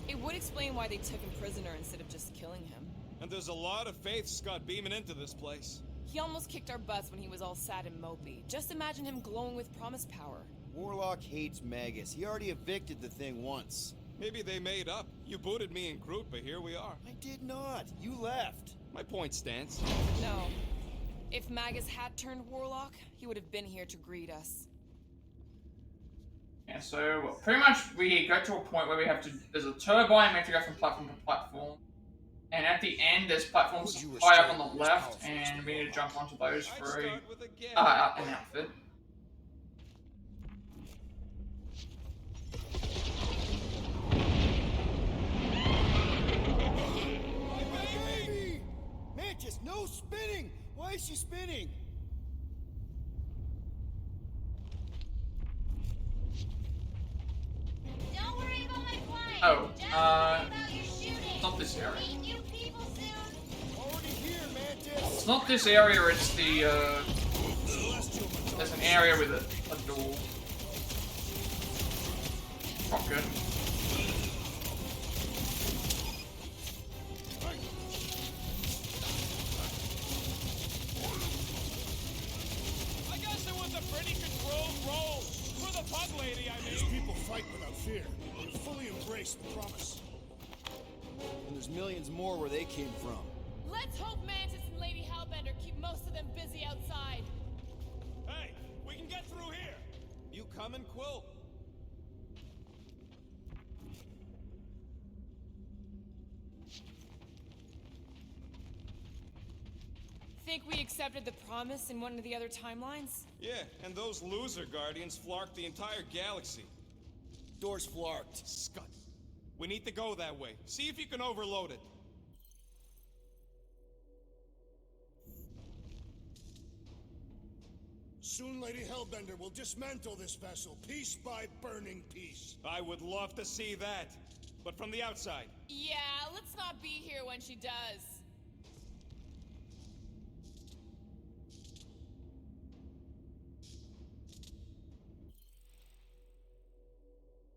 It would explain why they took him prisoner instead of just killing him. And there's a lot of faiths got beaming into this place. He almost kicked our butts when he was all sad and mopey. Just imagine him glowing with promise power. Warlock hates Magus. He already evicted the thing once. Maybe they made up. You booted me and Groot, but here we are. I did not. You left. My point stands. No. If Magus had turned warlock, he would have been here to greet us. Yeah, so pretty much we go to a point where we have to. There's a turbine, we have to go from platform to platform. And at the end, there's platforms high up on the left, and we need to jump onto those for an outfit. Baby! Mantis, no spinning! Why is she spinning? Don't worry about my flying. Oh, Just worry about your shooting. it's not this area. Meet new people soon. Already here, Mantis. It's not this area, it's the, there's an area with a door. Rocket. I guess it was a pretty controlled roll. For the pug lady, I These mean. people fight without fear. They fully embrace the promise. And there's millions more where they came from. Let's hope Mantis and Lady Hellbender keep most of them busy outside. Hey, we can get through here. You coming, Quill? Think we accepted the promise in one of the other timelines? Yeah, and those loser guardians flarked the entire galaxy. Door's flarked. Scut. We need to go that way. See if you can overload it. Soon Lady Hellbender will dismantle this vessel, piece by burning piece. I would love to see that. But from the outside. Yeah, let's not be here when she does.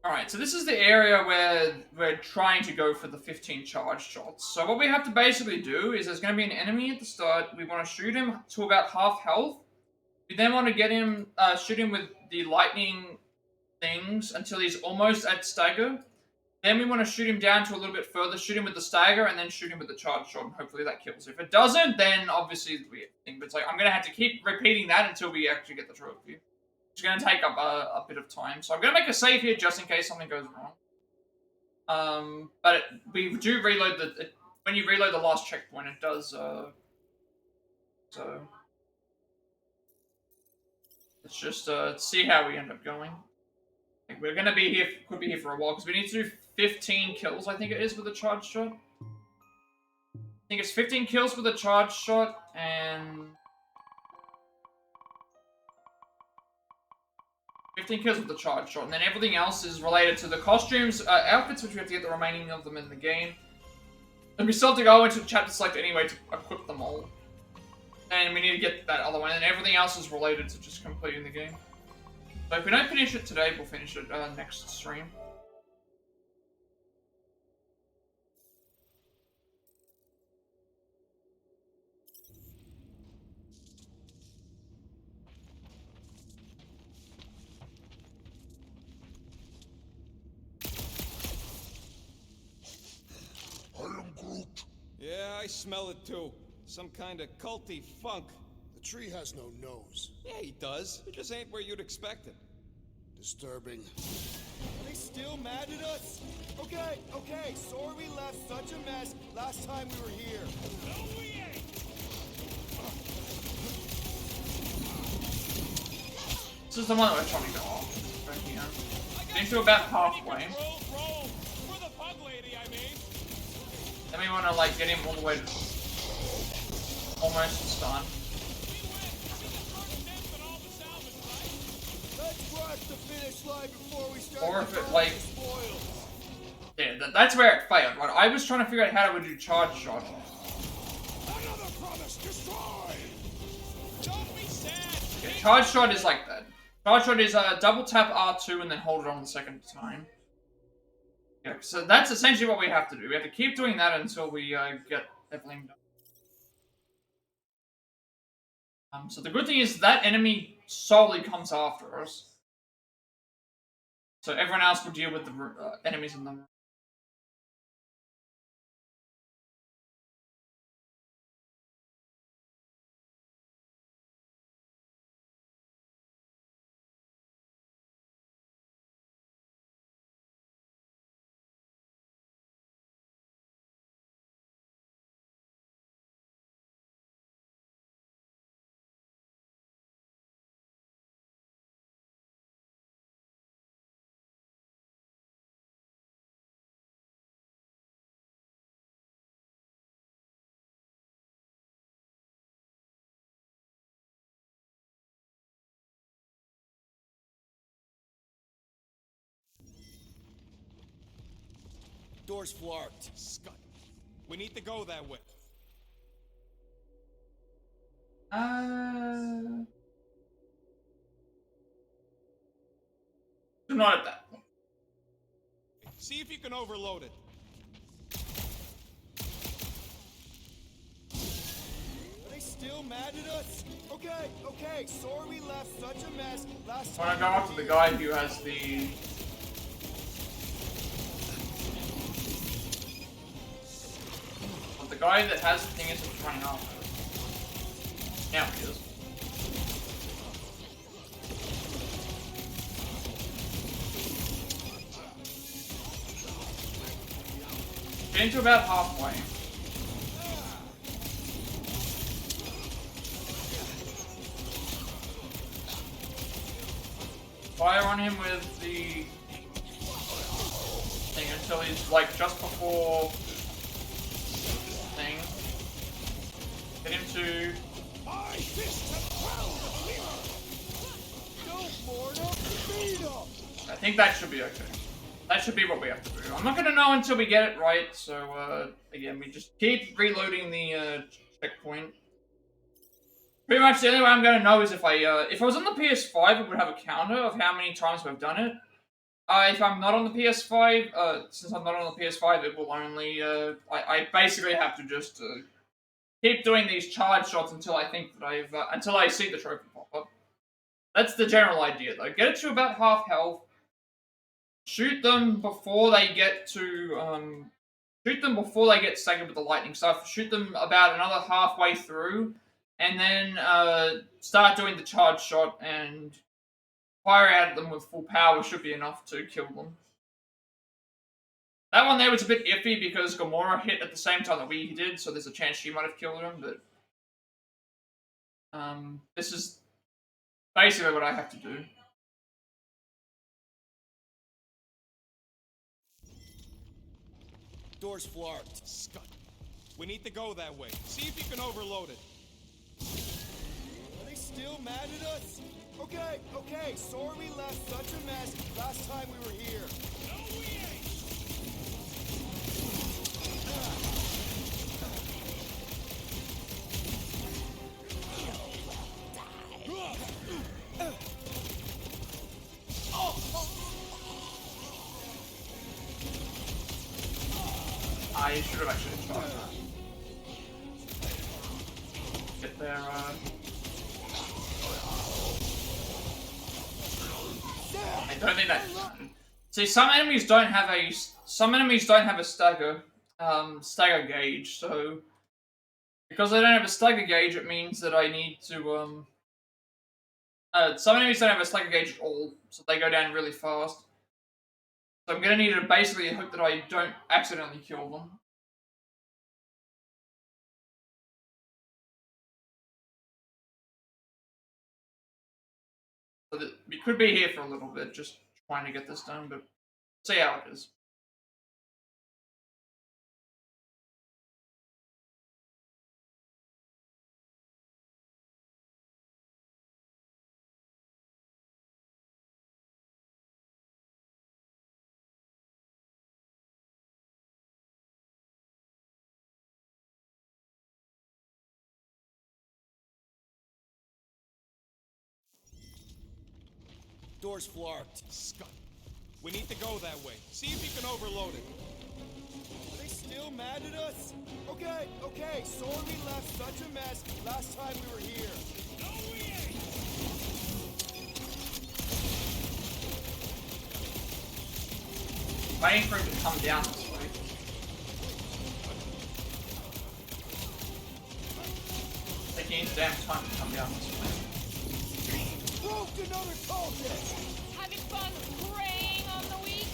Alright, so this is the area where we're trying to go for the 15 charge shots. So what we have to basically do is there's going to be an enemy at the start. We want to shoot him to about half health. We then want to get him, shoot him with the lightning things until he's almost at stagger. Then we want to shoot him down to a little bit further, shoot him with the stagger, and then shoot him with the charge shot, and hopefully that kills. If it doesn't, then obviously we think. But it's like, I'm going to have to keep repeating that until we actually get the trophy. It's going to take up a bit of time. So I'm going to make a save here just in case something goes wrong. But we do reload when you reload the last checkpoint, it does, so... Let's just see how we end up going. Like, we're going to be here, could be here for a while, because we need to do 15 kills, I think it is, with a charge shot. I think it's 15 kills with a charge shot, and... 15 kills with the charge shot, and then everything else is related to the costumes, outfits, which we have to get the remaining of them in the game. And we still have to go into the chapter select anyway to equip them all. And we need to get that other one, and everything else is related to just completing the game. So if we don't finish it today, we'll finish it next stream. I smell it too. Some kind of culty funk. The tree has no nose. Yeah, he does. It just ain't where you'd expect it. Disturbing. Are they still mad at us? Okay, sorry we left such a mess last time we were here. No, we ain't. This is the one that we're trying to go off. Right here. Getting to about halfway. Roll. For the pug lady, I mean. Then we want to like get him all the way to almost done. Let's rush the finish line before we start. Or if it like, yeah, that's where it failed. Right, I was trying to figure out how to do charge shot. Another promise destroyed. Don't be sad. Yeah, charge shot is like that. Charge shot is double tap R2 and then hold it on the second time. Yeah, so that's essentially what we have to do. We have to keep doing that until we get everything done. So the good thing is that enemy solely comes after us. So everyone else will deal with the enemies in the room. Door's flarked. Scut. We need to go that way. Not at that point. See if you can overload it. Are they still mad at us? Okay, sorry we left such a mess last I time. want to go after the guy who has the... Well, the guy that has the thing isn't running off. Now he is. Getting to about halfway. Fire on him with the thing until he's like just before thing. Get him to... I think that should be okay. That should be what we have to do. I'm not gonna know until we get it right, so again, we just keep reloading the checkpoint. Pretty much the only way I'm gonna know is if I was on the PS5, it would have a counter of how many times we've done it. If I'm not on the PS5, since I'm not on the PS5, it will only, I basically have to just keep doing these charge shots until I think that until I see the trophy pop up. That's the general idea, though. Get it to about half health. Shoot them before they get to, shoot them before they get staggered with the lightning stuff. Shoot them about another halfway through. And then, start doing the charge shot and fire out at them with full power should be enough to kill them. That one there was a bit iffy because Gamora hit at the same time that we did, so there's a chance she might have killed him, but... this is basically what I have to do. Door's flarked. Scut. We need to go that way. See if you can overload it. Are they still mad at us? Okay, sorry we left such a mess last time we were here. No, we ain't. I should have actually tried that. Get there, I don't think that. See, some enemies don't have a stagger, stagger gauge. So Because I don't have a stagger gauge, it means that I need to, some enemies don't have a stagger gauge at all, so they go down really fast. So I'm gonna need to basically hope that I don't accidentally kill them. So that we could be here for a little bit, just trying to get this done, but see how it is. Door's flarked. Scum. We need to go that way. See if you can overload it. Are they still mad at us? Okay, okay. Sorry we left such a mess last time we were here. No, we ain't. Waiting for him to come down this way. Taking his damn time to come down this way. Proved another cultist! Having fun preying on the weak?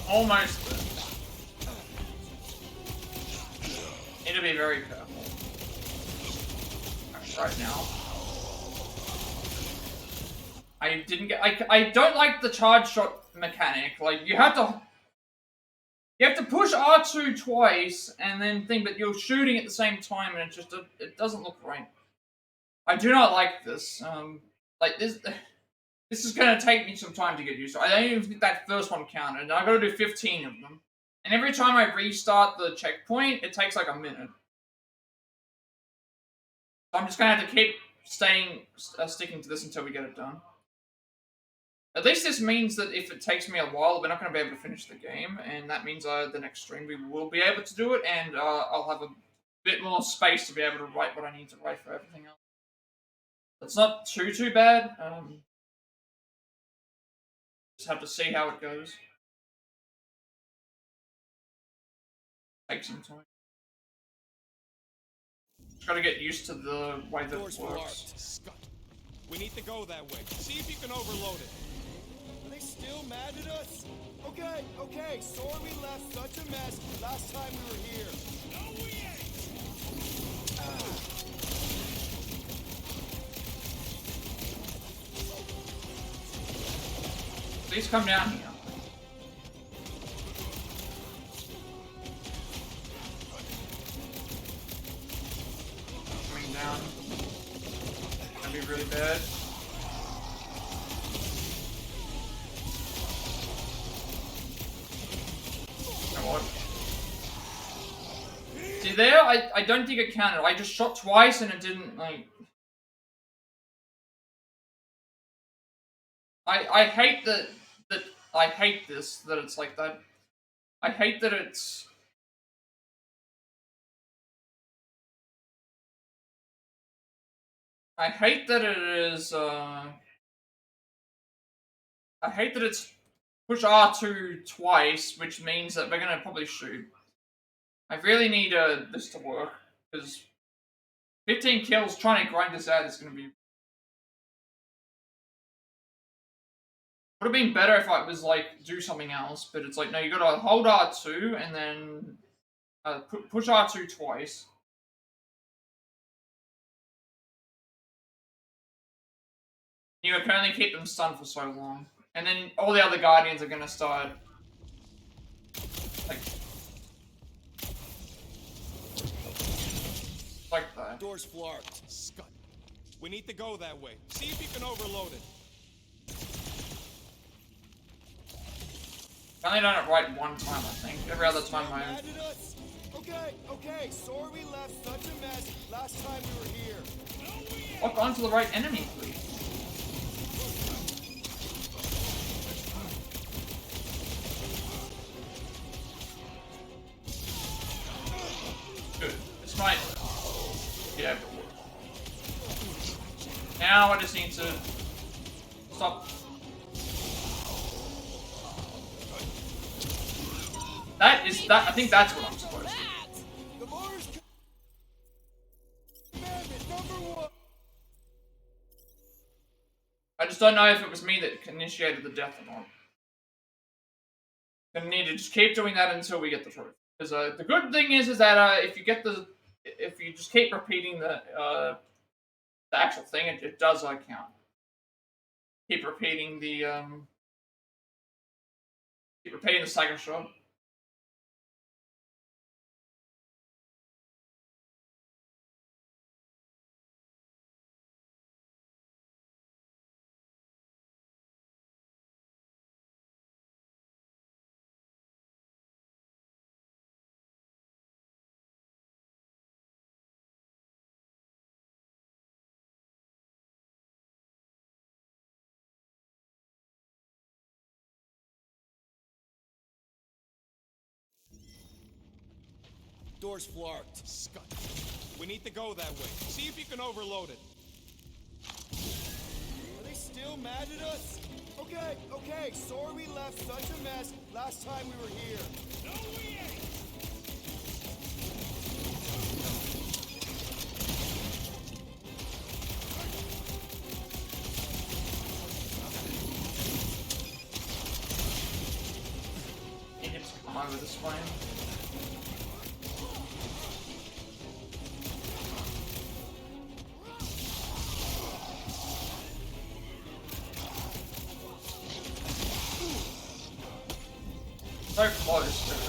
Almost there. Need to be very careful. Right now. I didn't get. I don't like the charge shot mechanic. Like you have to push R2 twice and then think, but you're shooting at the same time, and it doesn't look right. I do not like this. Like this. This is gonna take me some time to get used to. I don't even think that first one counted, and I gotta do 15 of them. And every time I restart the checkpoint, it takes like a minute. So I'm just gonna have to keep sticking to this until we get it done. At least this means that if it takes me a while, we're not going to be able to finish the game, and that means the next stream we will be able to do it, and I'll have a bit more space to be able to write what I need to write for everything else. It's not too bad. Just have to see how it goes. Take some time. Just got to get used to the way that it works. Scum. We need to go that way. See if you can overload it. Are they still mad at us? Okay, okay. Sorry we left such a mess last time we were here. No, we ain't. Please come down here. Coming down. Gonna be really bad. See there, I don't think it counted. I just shot twice and it didn't, like... I hate that I hate this, that it's like that. I hate that it's... I hate that it is, I hate that it's push R2 twice, which means that we're gonna probably shoot. I really need this to work, because 15 kills trying to grind this out is gonna be... Would have been better if I was like, do something else, but it's like, no, you gotta hold R2 and then push R2 twice. You can only keep them stunned for so long. And then all the other Guardians are gonna start... Like that. Door's flarked. Scum. We need to go that way. See if you can overload it. I only done it right one time, I think. Every other time I... Mad at us? Okay, okay. Sorry we left such a mess last time we were here. Lock onto the right enemy, please. Good. This might be able to work. Now I just need to stop. That is that. I think that's what I'm supposed to do. I just don't know if it was me that initiated the death or not. Gonna need to just keep doing that until we get the trophy. Because the good thing is that if you just keep repeating the actual thing, it does count. Keep repeating the Stagger shot. Door's flarked. Scud. We need to go that way. See if you can overload it. Are they still mad at us? Okay. Sorry we left such a mess last time we were here. No, we ain't. He gets to come over this flame. So close to it.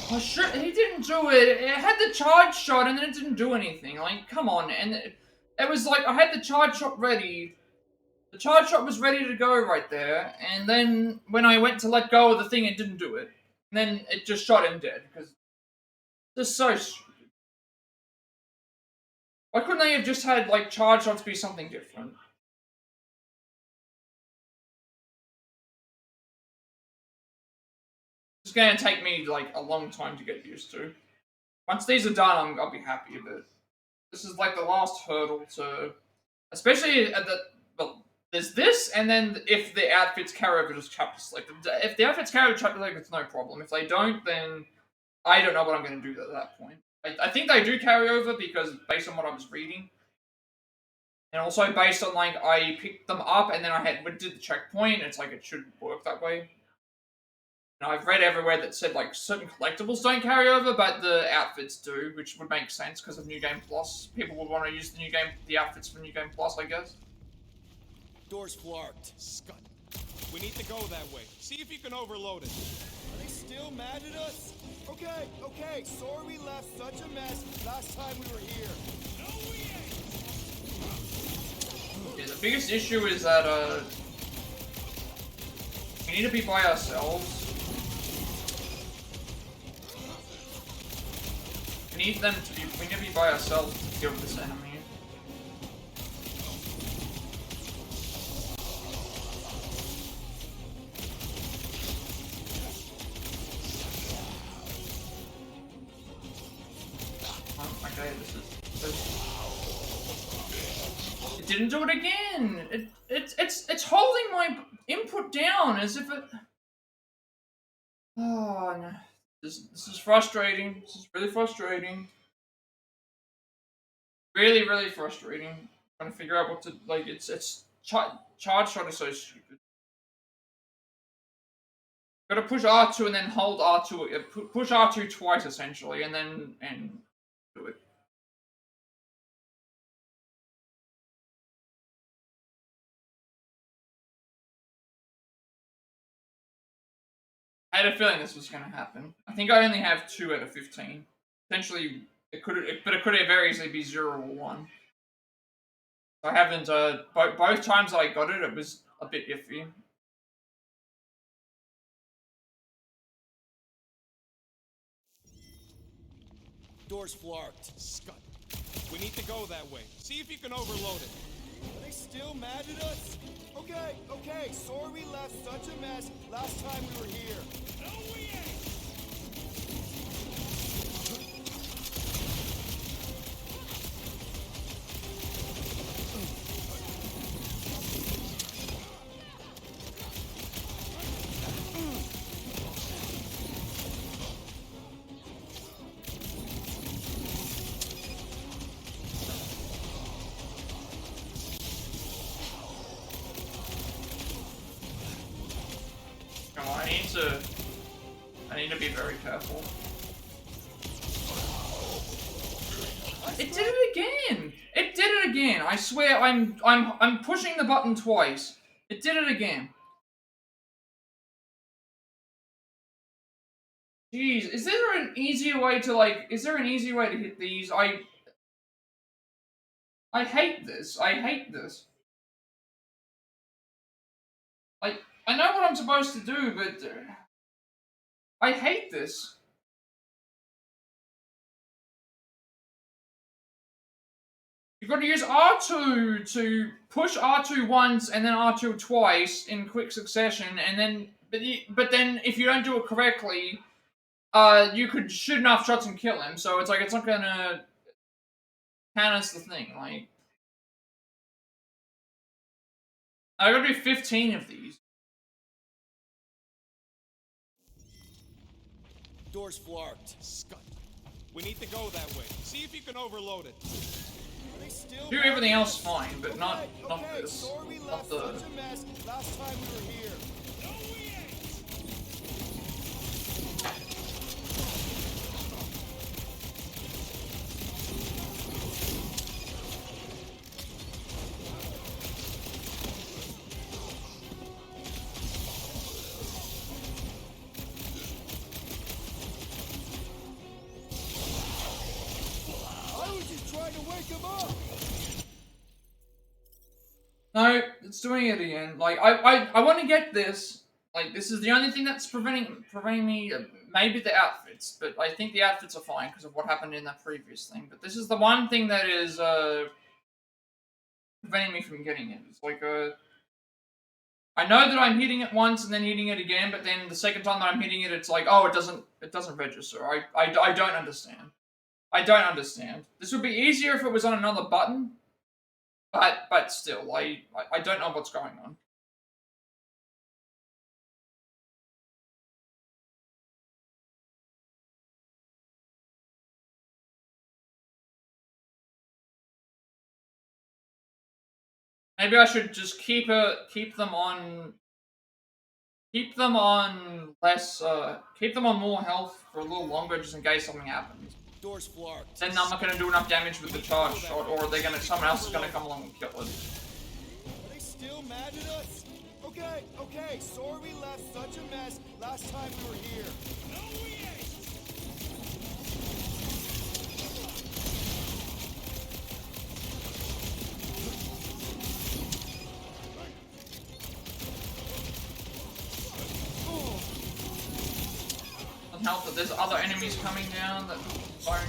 Oh shit, he didn't do it. It had the charge shot and then it didn't do anything. Like, come on. And it was like, I had the charge shot ready. The charge shot was ready to go right there. And then when I went to let go of the thing, it didn't do it. And then it just shot him dead. Because it's so stupid. Why couldn't they have just had, like, charge shots be something different? It's gonna take me like a long time to get used to. Once these are done, I'll be happy with it. This is like the last hurdle to, especially at the well. There's this, and then if the outfits carry over to chapter select. If the outfits carry over to chapter select, it's no problem. If they don't, then I don't know what I'm going to do at that point. I think they do carry over because based on what I was reading, and also based on like I picked them up and then I did the checkpoint. It's like it should work that way. And I've read everywhere that said like certain collectibles don't carry over, but the outfits do, which would make sense because of New Game Plus. People would want to use the outfits for New Game Plus, I guess. Door's flarked. Scud. We need to go that way. See if you can overload it. Are they still mad at us? Okay. Sorry we left such a mess last time we were here. No, we ain't. Yeah, the biggest issue is that we need to be by ourselves. We need to be by ourselves to deal with this enemy. Okay, it didn't do it again. It's holding my input down as if it. Oh no. This is frustrating. This is really frustrating. Really, really frustrating. Trying to figure out what to like. Charge shot is so stupid. Gotta push R2 and then hold R2. Push R2 twice essentially, and then do it. I had a feeling this was going to happen. I think I only have 2 out of 15. Potentially, it could very easily be 0 or 1. I haven't. Both times I got it, it was a bit iffy. Door's flarked. Scud. We need to go that way. See if you can overload it. Are they still mad at us? Okay. Sorry we left such a mess last time we were here. No, we ain't. need to be very careful. It did it again! It did it again! I swear I'm pushing the button twice. It did it again. Jeez, is there an easier way to hit these? I hate this. I hate this. Like, I know what I'm supposed to do, but I hate this. You've got to use R2 to push R2 once and then R2 twice in quick succession, and then but then if you don't do it correctly, you could shoot enough shots and kill him. So it's like it's not gonna count as the thing. Like I gotta do 15 of these. Door's flarked. Scut. We need to go that way. See if you can overload it. Do everything else fine, but not this. Sorry we Not left the. such a mess last time we were here. No, we ain't. I was just trying to wake him up. No, it's doing it again. Like I want to get this. Like this is the only thing that's preventing me. Maybe the outfits, but I think the outfits are fine because of what happened in that previous thing. But this is the one thing that is preventing me from getting it. It's like I know that I'm hitting it once and then hitting it again, but then the second time that I'm hitting it, it's like, oh, it doesn't register. I don't understand. I don't understand. This would be easier if it was on another button. But still, I don't know what's going on. Maybe I should just keep them on more health for a little longer, just in case something happens. Door's flarked. Then I'm not gonna do enough damage with the charge shot, or someone else is gonna come along and kill it. Are they still mad at us? Okay, sorry we left such a mess last time we were here. No, we ain't. Doesn't help that there's other enemies coming down that don't. Sorry.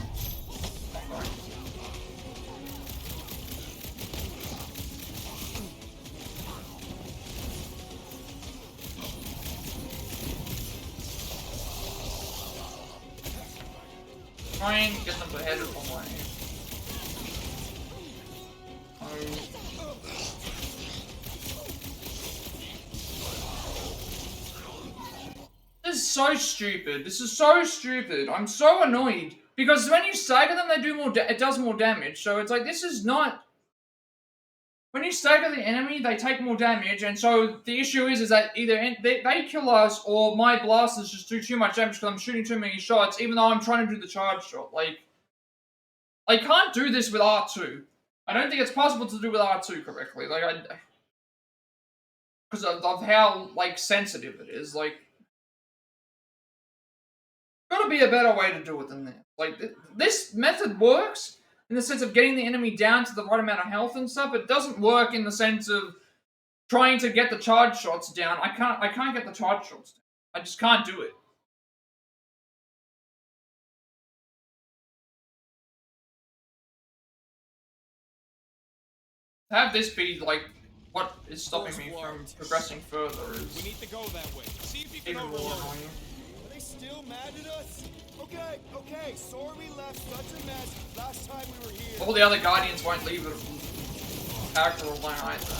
Try and get them to head it one way. This is so stupid. This is so stupid. I'm so annoyed. Because when you stagger them, they do more. It does more damage. So it's like, this is not. When you stagger the enemy, they take more damage, and so the issue is that either they kill us, or my blasters just do too much damage because I'm shooting too many shots, even though I'm trying to do the charge shot. Like, I can't do this with R2. I don't think it's possible to do with R2 correctly. Like, because of how like sensitive it is. Like, gotta be a better way to do it than this. Like, this method works in the sense of getting the enemy down to the right amount of health and stuff. It doesn't work in the sense of trying to get the charge shots down. I can't get the charge shots down. I just can't do it. To have this be like what is stopping me from progressing further is. We need to go that way. See if you can even more overload. annoying. Are they still mad at us? Okay, sorry we left such a mess last time we were here. All the other Guardians won't leave a character alone either.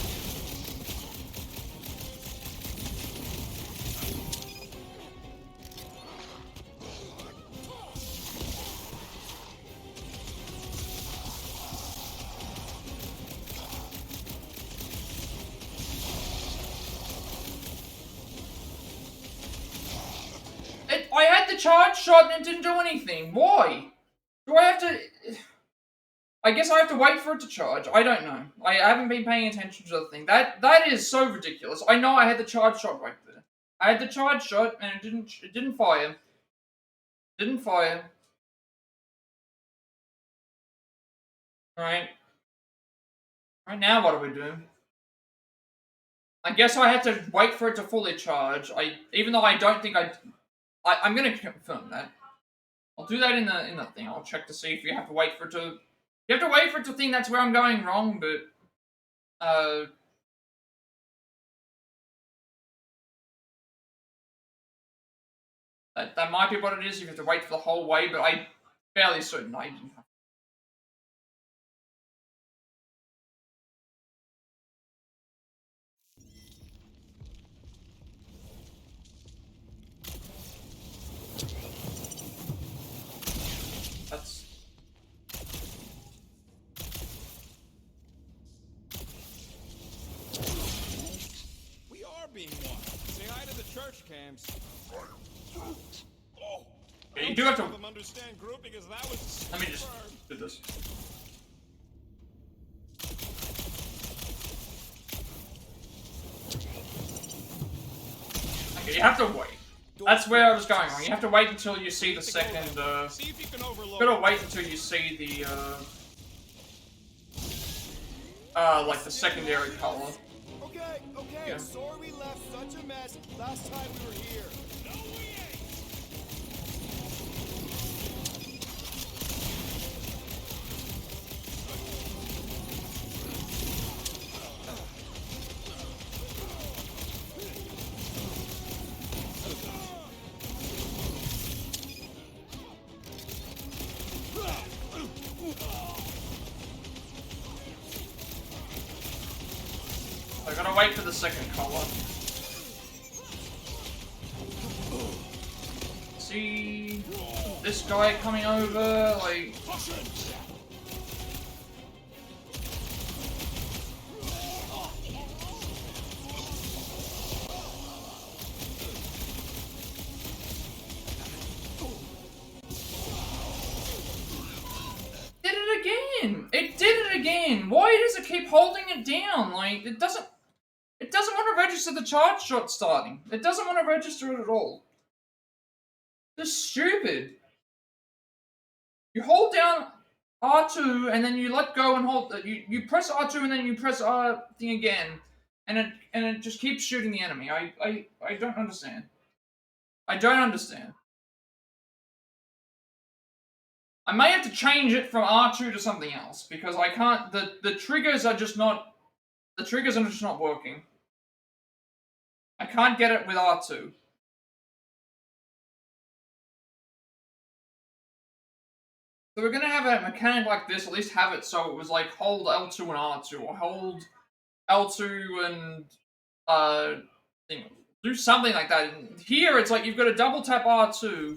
the charge shot and it didn't do anything. Why? Do I have to... I guess I have to wait for it to charge. I don't know. I haven't been paying attention to the thing. That is so ridiculous. I know I had the charge shot right there. I had the charge shot and it didn't fire. Didn't fire. Alright. Right now, what do we do? I guess I have to wait for it to fully charge. Even though I don't think I'm gonna confirm that. I'll do that in the thing. I'll check to see if you have to wait for it to. You have to wait for it to think that's where I'm going wrong, but that might be what it is. You have to wait for the whole way, but I'm fairly certain I didn't have. That's. We are being watched. Say hi to the church cams. Oh, Yeah, you do have to. Understand Groot because that was. Let me just do this. Okay, you have to wait. That's where I was going wrong. You have to wait until you see the second. See if you can overload. Gotta wait until you see the like the secondary color. Okay, Yeah. sorry we left such a mess last time we were here. No, we ain't. I gotta wait for the second color. See this guy coming over, like. Did it again! It did it again! Why does it keep holding it down? Like, it doesn't want to register the charge shot starting. It doesn't want to register it at all. This is stupid. You hold down R2 and then you let go and hold. You press R2 and then you press R thing again, and it just keeps shooting the enemy. I don't understand. I don't understand. I may have to change it from R2 to something else because I can't. The triggers are just not. The triggers are just not working. I can't get it with R2. So we're gonna have a mechanic like this, at least have it so it was like hold L2 and R2, or hold L2 and do something like that. And here it's like you've got to double tap R2.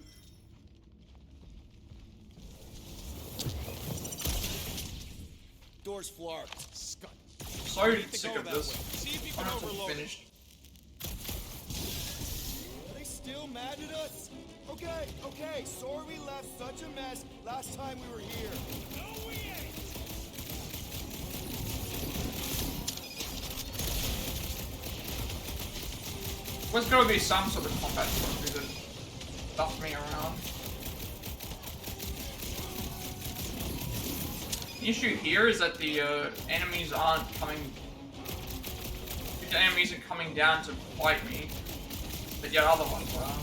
Door's flarked. So sick of this. I'm not finished. Are they still mad at us? Okay, sorry we left such a mess last time we were here. No, we ain't. There's gotta be some sort of combat trophy that stuffs me around. The issue here is that the enemies aren't coming. The enemies aren't coming down to fight me, but yet other ones are.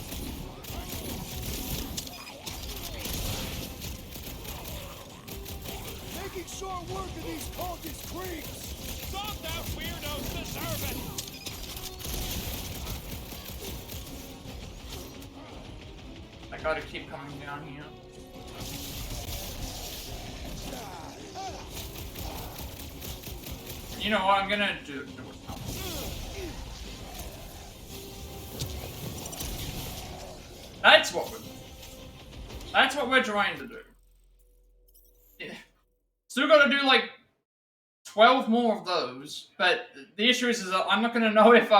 Making short work of these cultist creeps. Stop that weirdos deserve it. I gotta keep coming down here. You know what? I'm gonna do it now. That's what we're trying to do. Yeah. Still got to do like 12 more of those, but the issue is that I'm not gonna know if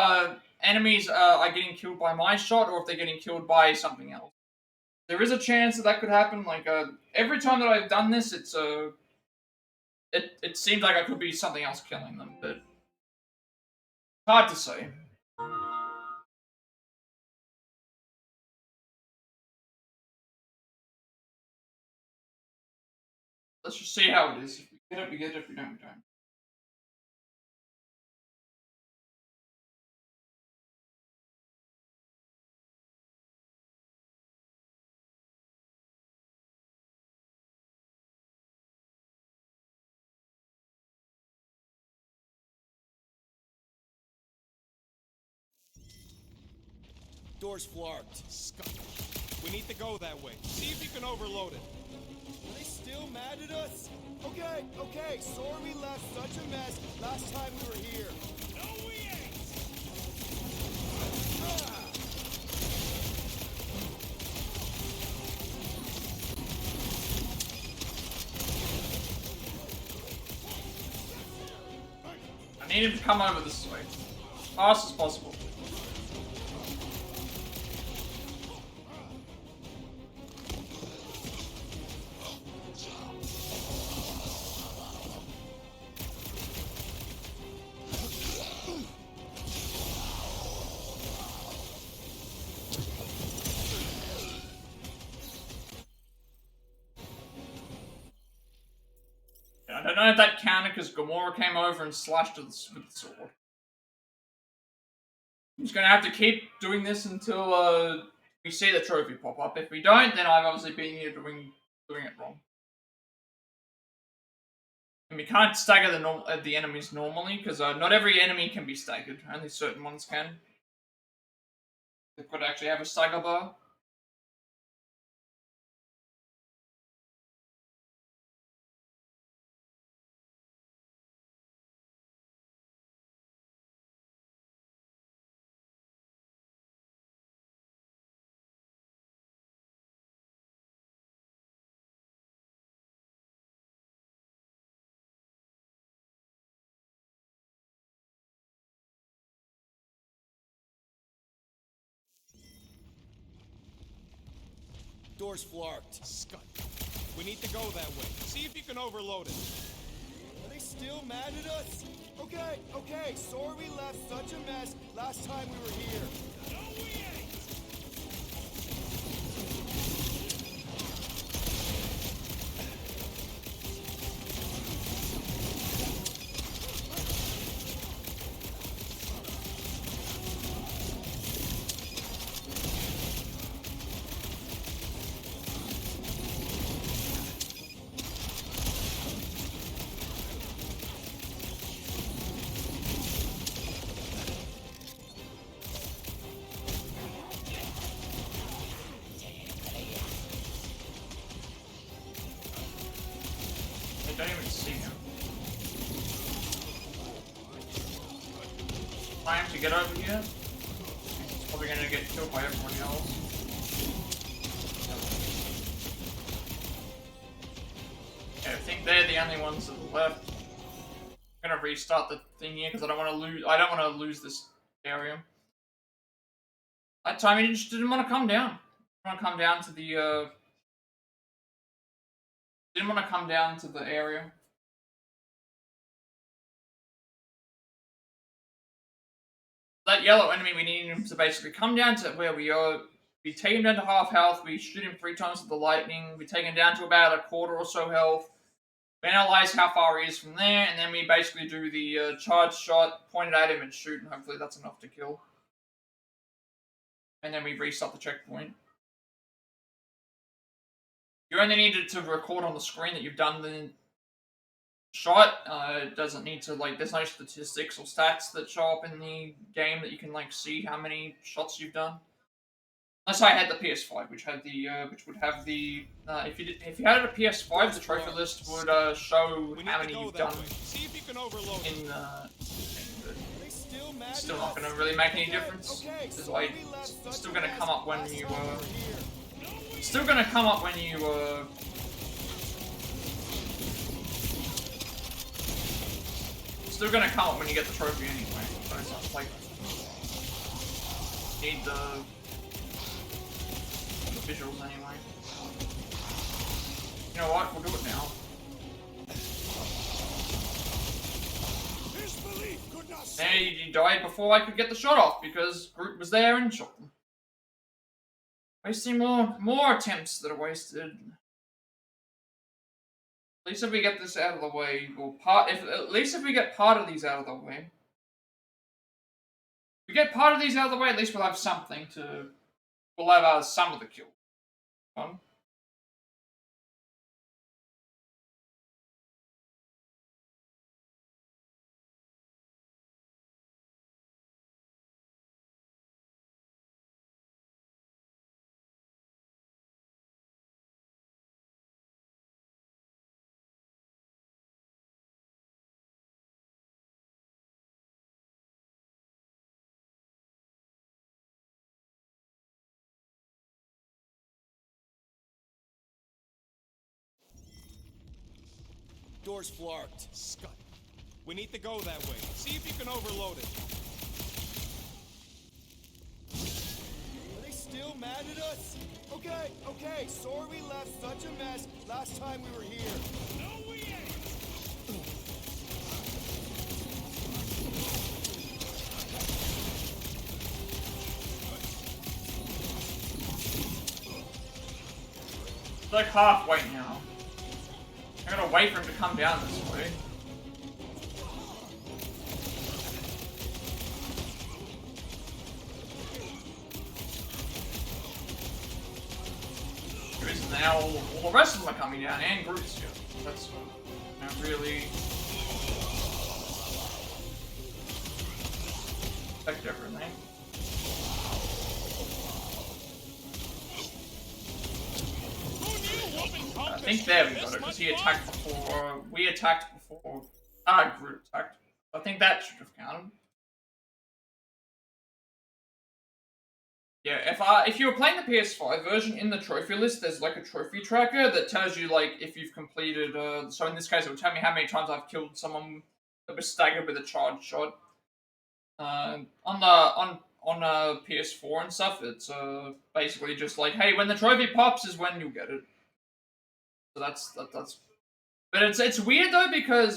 enemies are getting killed by my shot or if they're getting killed by something else. there is a chance that could happen. Like, every time that I've done this, it's, it seems like I could be something else killing them, but hard to say. Let's just see how it is. If we get it, we get it. If we don't, we don't. Door's flarked. Scum. We need to go that way. See if you can overload it. Are they still mad at us? Okay, okay. Sorry we left such a mess last time we were here. No, we ain't. I need him to come over this way. As fast as possible. I don't know if that counted because Gamora came over and slashed it with the sword. I'm just gonna have to keep doing this until we see the trophy pop up. If we don't, then I've obviously been here doing it wrong. And we can't stagger the enemies normally because not every enemy can be staggered. Only certain ones can. They've got to actually have a stagger bar. Door's flarked. Scum. We need to go that way. See if you can overload it. Are they still mad at us? Okay, okay. Sorry we left such a mess last time we were here. No, we ain't. I don't even see him. Time to get over here. He's probably gonna get killed by everybody else. Okay, I think they're the only ones that are left. I'm gonna restart the thing here because I don't want to lose. I don't want to lose this area. That time he just didn't want to come down. Didn't want to come down to the. Didn't want to come down to the area. That yellow enemy, we need him to basically come down to where we are. We take him down to half health. We shoot him 3 times with the lightning. We take him down to about a quarter or so health. We analyze how far he is from there, and then we basically do the charge shot, point it at him, and shoot, and hopefully that's enough to kill. And then we restart the checkpoint. You only need to record on the screen that you've done the shot. It doesn't need to, like, there's no statistics or stats that show up in the game that you can, like, see how many shots you've done. Unless I had the PS5, which had the, which would have the, if you had a PS5, the trophy list would show how many you've done in it's still not going to really make any difference. Because, like, it's still going to come up when you, still gonna come up when you, still gonna come up when you get the trophy anyway, so it's not like, need the, visuals anyway. You know what? We'll do it now. And he died before I could get the shot off because Groot was there and shot them. Wasting more attempts that are wasted. At least if we get this out of the way, or at least if we get part of these out of the way. If we get part of these out of the way, at least we'll have something to. We'll have some of the kill. Fun. Door's flarked. Scut. We need to go that way. See if you can overload it. Are they still mad at us? Okay, sorry we left such a mess last time we were here. No, we ain't! It's like halfway now. I gotta wait for him to come down this way. Because now all the rest of them are coming down, and Groot's here. That's really affect everything. I think there we got it, because he attacked before. We attacked before. Groot attacked. I think that should have counted. Yeah, if you were playing the PS5 version, in the trophy list, there's like a trophy tracker that tells you like if you've completed. So in this case, it will tell me how many times I've killed someone that was staggered with a charge shot. On PS4 and stuff, it's basically just like, hey, when the trophy pops is when you get it. So that's but it's weird though because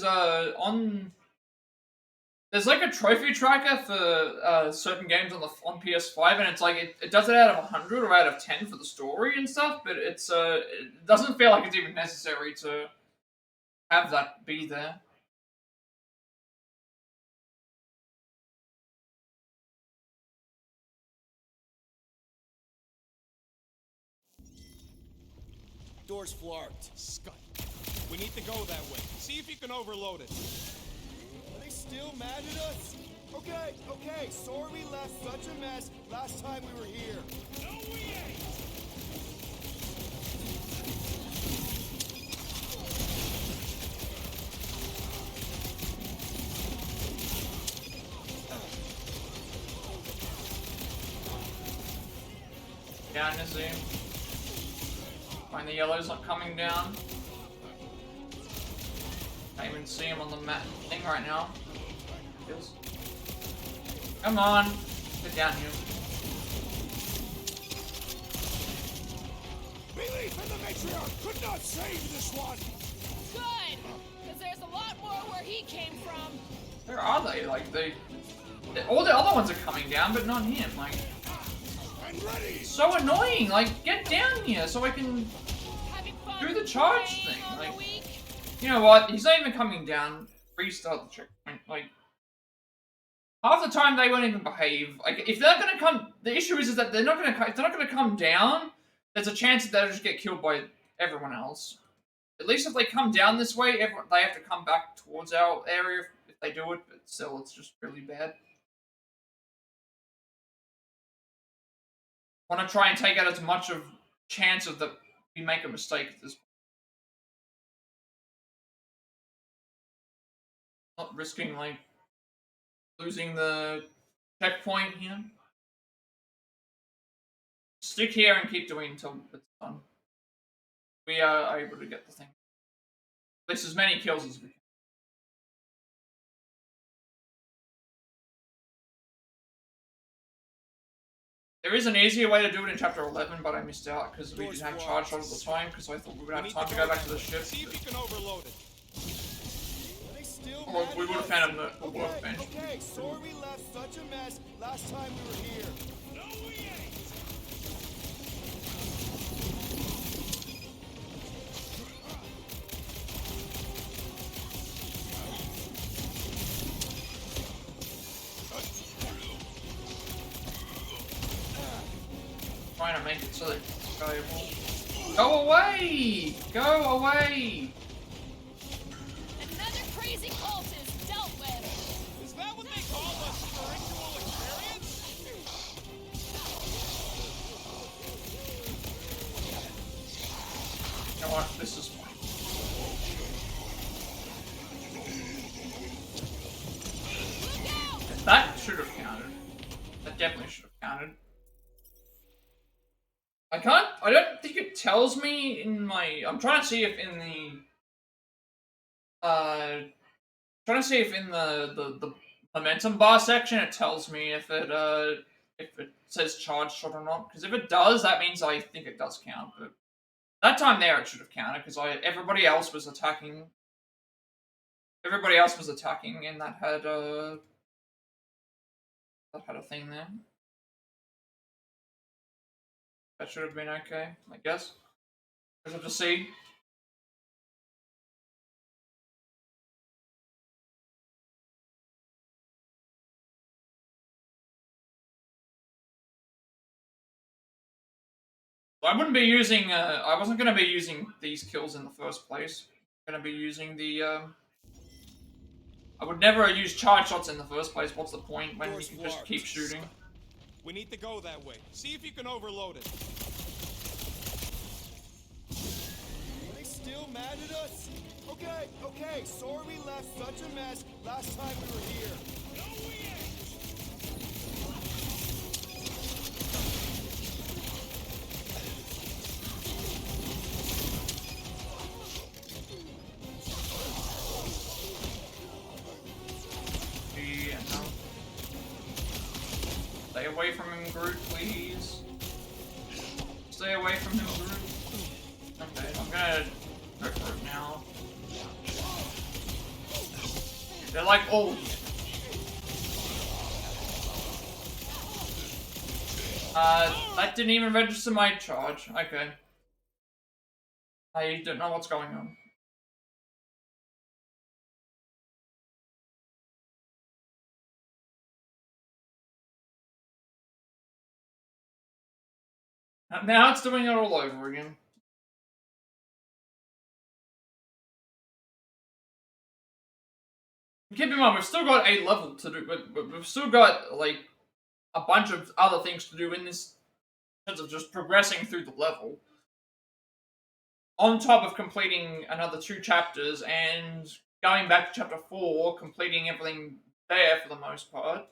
there's like a trophy tracker for certain games on PS5 and it's like it does it out of 100 or out of 10 for the story and stuff, but it doesn't feel like it's even necessary to have that be there. Door's flarked. Scut. We need to go that way. See if you can overload it. Are they still mad at us? Okay, sorry we left such a mess last time we were here. No, we ain't! Down to zoom. Find the yellow's not coming down. Can't even see him on the map thing right now. Yes. Come on, get down here. Belief in the matriarch could not save this one. Good, because there's a lot more where he came from. Where are they? Like all the other ones are coming down, but not him. Like, so annoying. Like, get down here so I can do the charge thing. Like, you know what? He's not even coming down. Restart the checkpoint. Like, half the time they won't even behave. Like, if they're gonna come, the issue is that they're not gonna. If they're not gonna come down, there's a chance that they'll just get killed by everyone else. At least if they come down this way, they have to come back towards our area if they do it. But still, it's just really bad. Want to try and take out as much of chance of that we make a mistake at this point. Not risking like losing the checkpoint here. Stick here and keep doing until it's done. We are able to get the thing. At least as many kills as we can. There is an easier way to do it in Chapter 11, but I missed out because we didn't have charge shot at the time because I thought we would have time to go back to the ship. See if you can overload it. Or we would have found a workbench. Okay, sorry we left such a mess last time we were here. No, we ain't. Trying to make it so that go away! Go away! Another crazy cult is dealt with. Is that what they call a spiritual experience? You know what? This is fine. That should have counted. That definitely should have counted. I don't think it tells me in my, I'm trying to see if in the, the momentum bar section it tells me if it says charge shot or not, because if it does, that means I think it does count, but that time there it should have counted, because everybody else was attacking, and that had a thing there. That should have been okay, I guess. We'll have to see. I wouldn't be using, I wasn't going to be using these kills in the first place. I'm going to be using the, I would never use charge shots in the first place. What's the point when you can just keep shooting? We need to go that way. See if you can overload it. Are they still mad at us? Okay, sorry we left such a mess last time we were here. No, we ain't. Stay away from him, Groot, please. Stay away from him, Groot. Okay, I'm gonna go for it now. They're like, oh. That didn't even register my charge. Okay. I don't know what's going on. Now it's doing it all over again. Keep in mind, we've still got a level to do, but we've still got, like, a bunch of other things to do in this, in terms of just progressing through the level. On top of completing another 2 chapters and going back to chapter 4, completing everything there for the most part.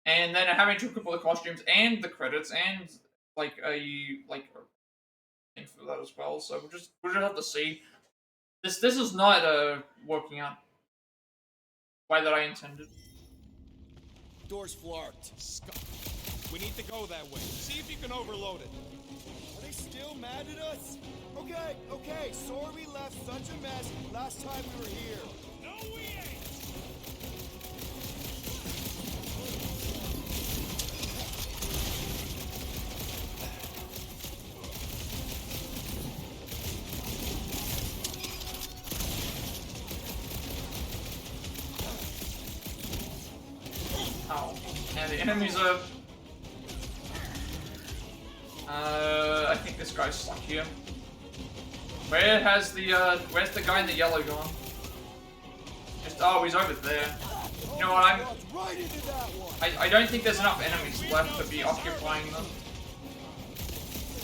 And then having to equip all the costumes and the credits and, like, a thing for that as well. So we'll just have to see. This is not working out the way that I intended. Door's flarked. We need to go that way. See if you can overload it. Are they still mad at us? Okay, sorry we left such a mess last time we were here. No, we ain't. Oh, and the enemies are. I think this guy's stuck here. Where's the guy in the yellow gone? Oh, he's over there. You know what, I don't think there's enough enemies left to be occupying them.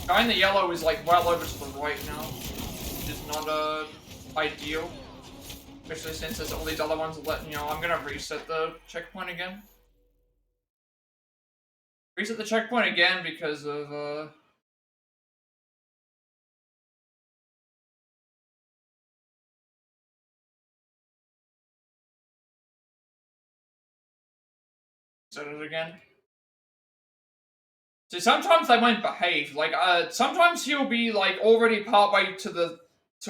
The guy in the yellow is like well over to the right now, which is not ideal. Especially since there's all these other ones that, you know, I'm gonna reset the checkpoint again. Reset the checkpoint again because of, Reset it again. So sometimes they won't behave. Like, sometimes he'll be like already partway to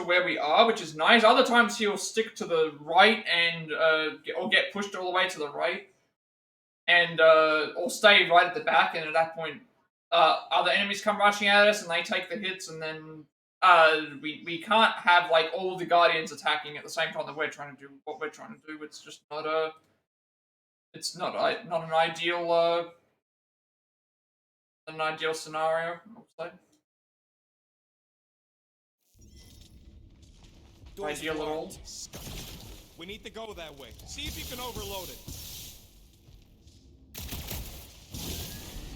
where we are, which is nice. Other times he'll stick to the right and or get pushed all the way to the right, and or stay right at the back. And at that point, other enemies come rushing at us, and they take the hits, and then we can't have like all the guardians attacking at the same time that we're trying to do what we're trying to do. It's just not not an ideal scenario, I would say. Door's Ideal at all. locked. We need to go that way. See if you can overload it.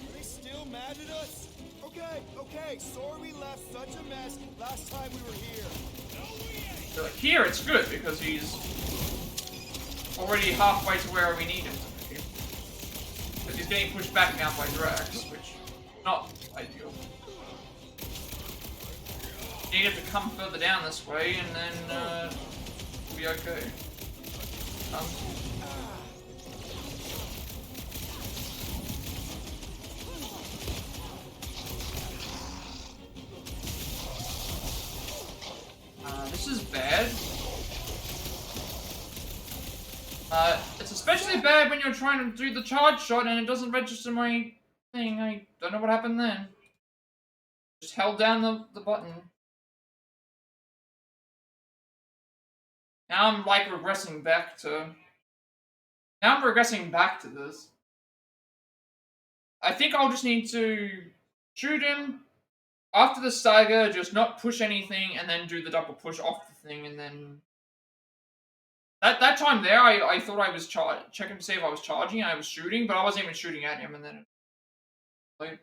Are they still mad at us? Okay, sorry we left such a mess last time we were here. So like here it's good because he's already halfway to where we need him to be. Because he's getting pushed back now by Drax, which is not ideal. Need him to come further down this way and then we'll be okay. This is bad. It's especially bad when you're trying to do the charge shot and it doesn't register my thing. I don't know what happened then. Just held down the button. Now I'm like regressing back to... Now I'm regressing back to this. I think I'll just need to shoot him after the Stagger, just not push anything, and then do the double push off the thing, and then... That time there, I thought I was checking to see if I was charging, and I was shooting, but I wasn't even shooting at him, and then... Like...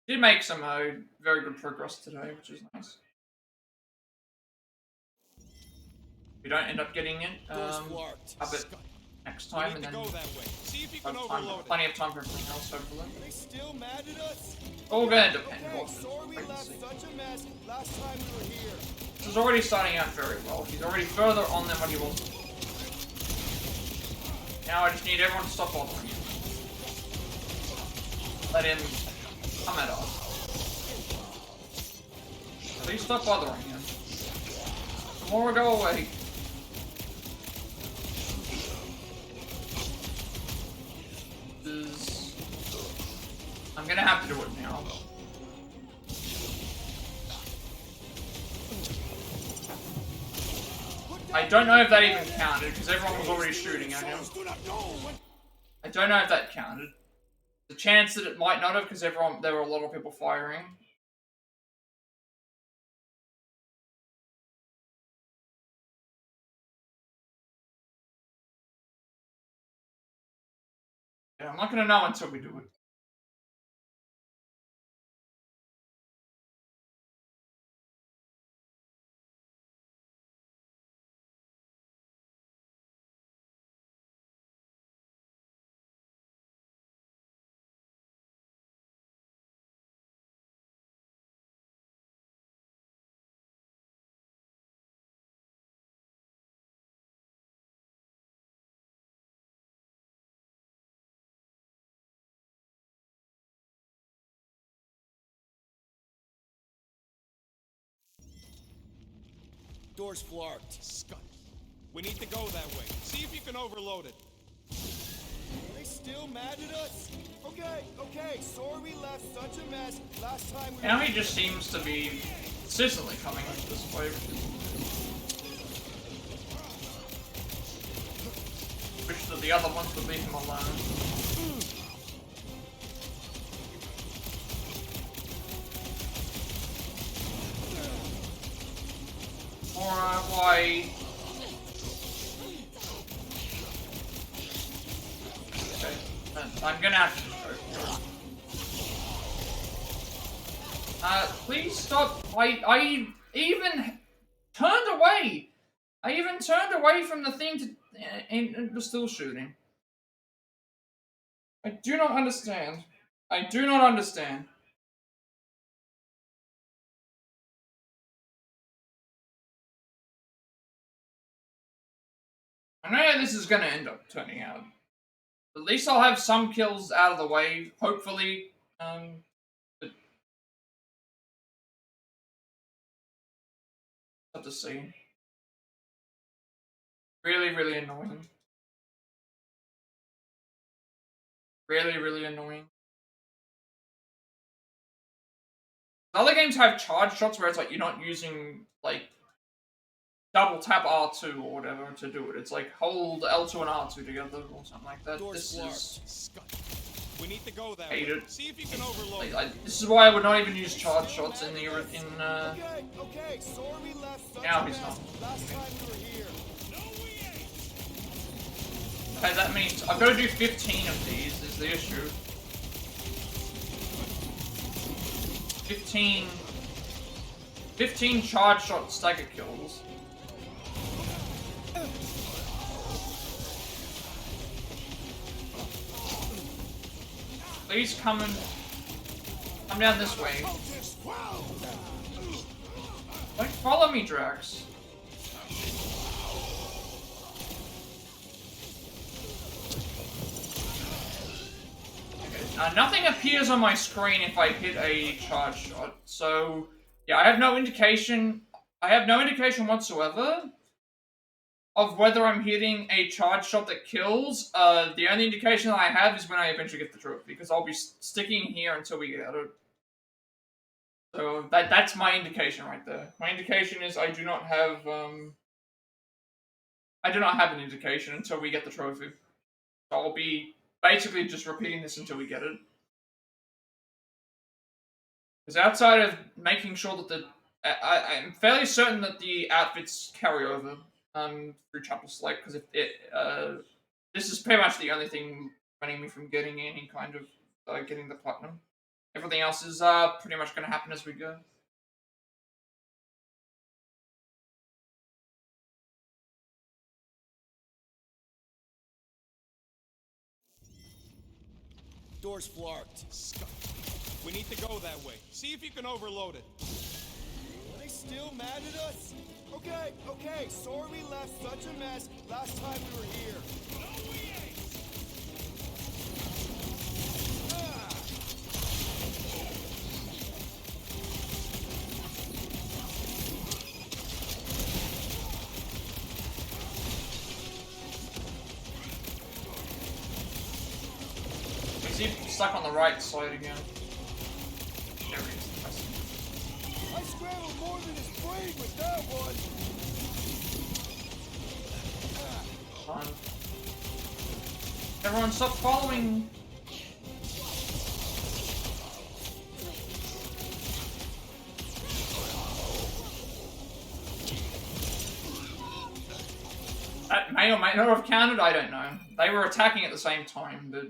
Did make some very good progress today, which is nice. We don't end up getting it up it next time, and then plenty of time for everything else, hopefully. Are they still mad at us? All gonna depend on sorry we left such a mess last time we were here. This is already starting out very well. He's already further on than what he was. Now I just need everyone to stop bothering him. Let him come at us. Please stop bothering him. The more we go away. I'm gonna have to do it now. I don't know if that even counted, because everyone was already shooting at him. I don't know if that counted. The chance that it might not have, because there were a lot of people firing. Yeah, I'm not gonna know until we do it. Door's floored. Scut. We need to go that way. See if you can overload it. Are they still mad at us? Okay, sorry we left such a mess last time we Now he just seems to be consistently coming this way. Wish that the other ones would leave him alone. Why? Okay, I'm gonna have to please stop. I even turned away. I even turned away from the thing and was still shooting. I do not understand. I do not understand. I know how this is gonna end up turning out. At least I'll have some kills out of the way, hopefully. But have to see. Really, really annoying. Really, really annoying. Other games have charge shots where it's like you're not using like double tap R2 or whatever to do it. It's like hold L2 and R2 together or something like that. This is We need to go that hate way. it. See if you can overload. This is why I would not even use charge shots in the Okay, sorry we left such now a he's not. mess last time we were here. Okay, that means I've got to do 15 of these is the issue. 15 charge shot stagger kills. Please come down this way. Don't follow me, Drax. Nothing appears on my screen if I hit a charge shot, so yeah, I have no indication. I have no indication whatsoever of whether I'm hitting a charge shot that kills. The only indication that I have is when I eventually get the trophy, because I'll be sticking here until we get it. So that's my indication right there. My indication is I do not have an indication until we get the trophy. So I'll be basically just repeating this until we get it. Because outside of making sure that I'm fairly certain that the outfits carry over through chapter select, because this is pretty much the only thing preventing me from getting any kind of getting the platinum. Everything else is pretty much going to happen as we go. Door's flarked. We need to go that way. See if you can overload it. Are they still mad at us? Okay, sorry we left such a mess last time we were here. No, we ain't. Is he stuck on the right side again? There he is. I scrambled more than his brain with that one. Fun. Everyone, stop following. That may or may not have counted, I don't know. They were attacking at the same time, but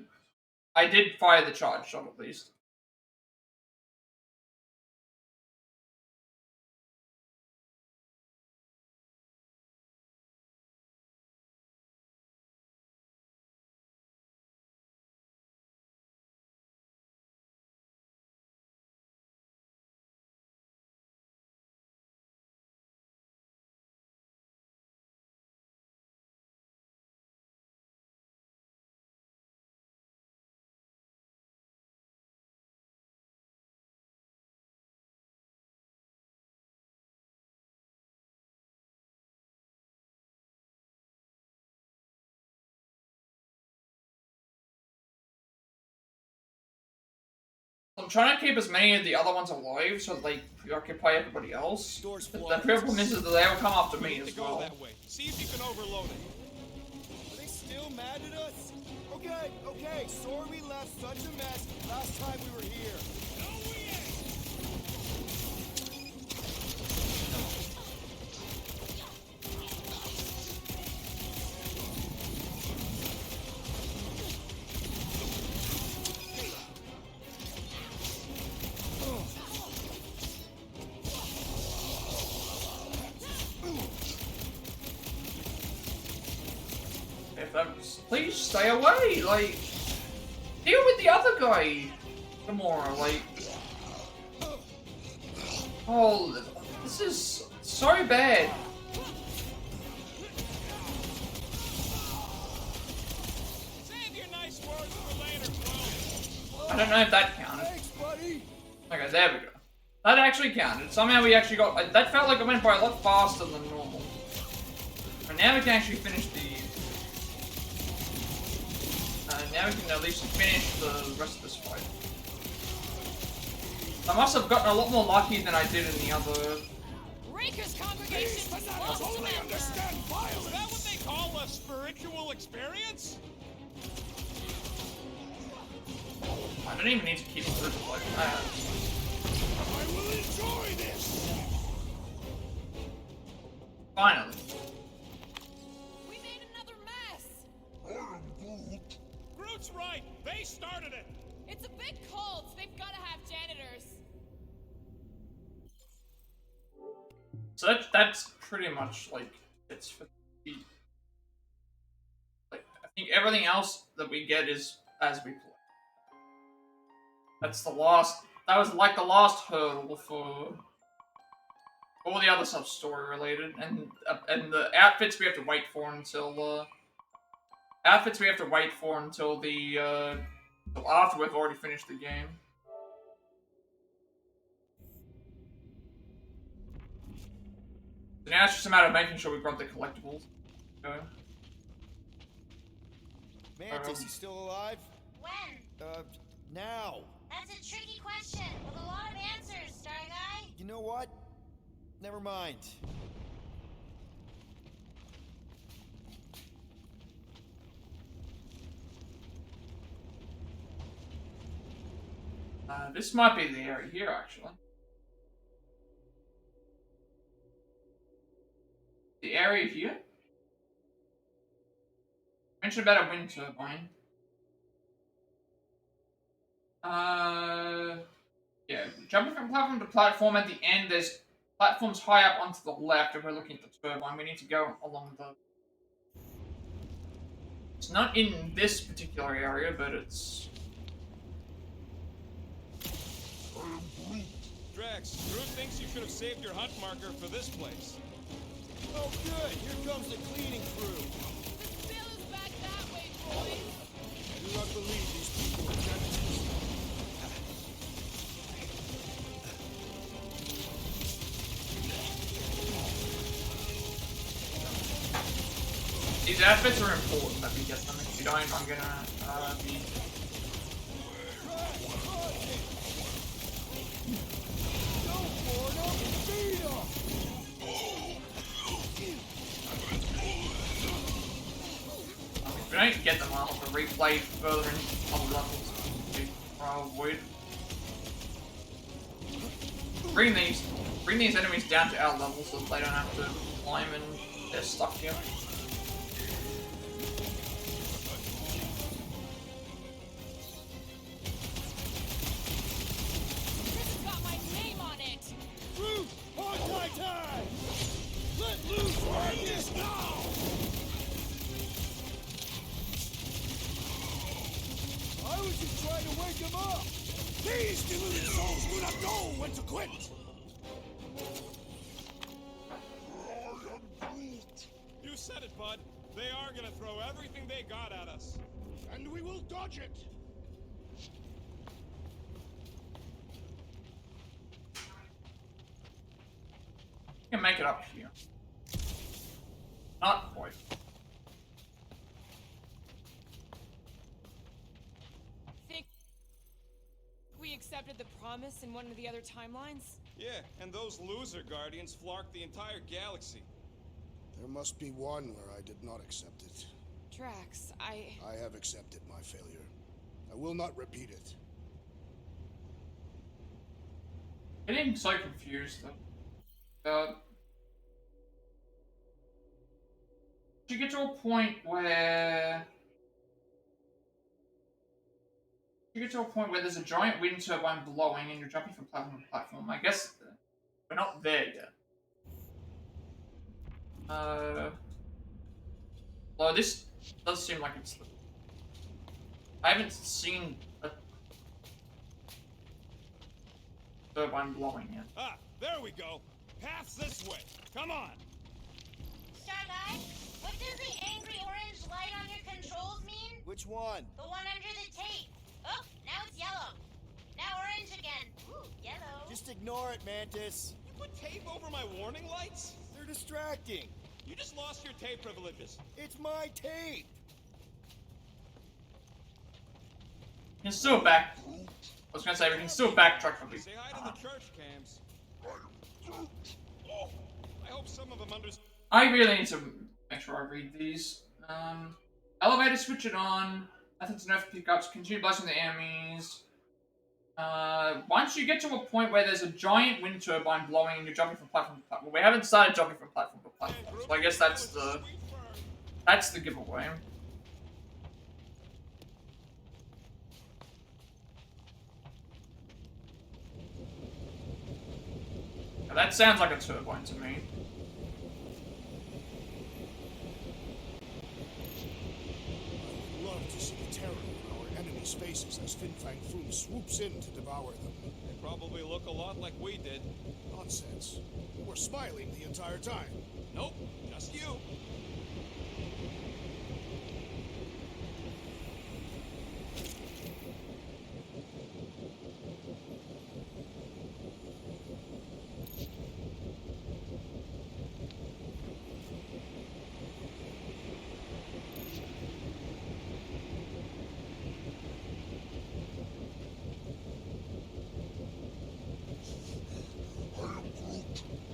I did fire the charge shot at least. I'm trying to keep as many of the other ones alive so that they preoccupy everybody else. But the problem is that they will come after me as well. That way. See if you can overload it. Are they still mad at us? Okay, sorry we left such a mess last time we were here. No, we ain't. Please stay away, like, deal with the other guy, Gamora, like, oh, this is so bad. I don't know if that counted. Okay, there we go. That actually counted. Somehow we actually got... that felt like it went by a lot faster than normal. And now we can actually finish the... now we can at least finish the rest of this fight. I must have gotten a lot more lucky than I did in the other... Raker's congregation was totally understand violence. Is that what they call a spiritual experience? I don't even need to keep it like that. I will enjoy this. Finally. We made another mess. I am Groot. Groot's right. They started it. It's a big cult. They've got to have janitors. So that's pretty much like it's for the, like I think everything else that we get is as we play. That's the last. That was like the last hurdle for all the other stuff story related, and the outfits we have to wait for until the till after we've already finished the game. So now it's just a matter of making sure we've got the collectibles going. Mantis, you still alive? When? Now. That's a tricky question with a lot of answers, Star Guy. You know what? Never mind. This might be the area here, actually. The area here? Mentioned about a wind turbine. Yeah, jumping from platform to platform at the end, there's platforms high up onto the left if we're looking at the turbine. We need to go along the... It's not in this particular area, but it's... Drax, Groot thinks you should have saved your hunt marker for this place. Oh good, here comes the cleaning crew. The bill is back that way, boys. I do not believe these people are janitors. These outfits are important that we get them. If you don't, I'm gonna be... If we don't get them, I'll have to replay further in other levels to avoid. Bring these enemies down to our level so that they don't have to climb and they're stuck here. These deluded souls do not know when to quit! You said it, bud. They are gonna throw everything they got at us. And we will dodge it! You can make it up here. Not quite. We accepted the promise in one of the other timelines? Yeah, and those loser guardians flarked the entire galaxy. There must be one where I did not accept it. Drax, I have accepted my failure. I will not repeat it. Getting so confused though. You get to a point where there's a giant wind turbine blowing and you're jumping from platform to platform. I guess we're not there yet. Well, this does seem like it's... I haven't seen a turbine blowing yet. Ah, there we go. Path's this way. Come on. Star our guy? What does the angry orange light on your controls mean? Which one? The one under the tape. Oh, now it's yellow. Now orange again. Ooh, yellow. Just ignore it, Mantis. You put tape over my warning lights? They're distracting. You just lost your tape privileges. It's my tape. You can still back. I was gonna say we can still backtrack from these. Say hi to the church cams. Oh, I hope some of them understand. I really need to make sure I read these. Elevator, switch it on. Methods nerf pickups. Continue blasting the enemies. Once you get to a point where there's a giant wind turbine blowing and you're jumping from platform to platform. We haven't started jumping from platform to platform, so I guess that's the giveaway. Now, that sounds like a turbine to me. I would love to see the terror in our enemies' faces as Fin Fang Foom swoops in to devour them. They probably look a lot like we did. Nonsense. We were smiling the entire time. Nope, just you.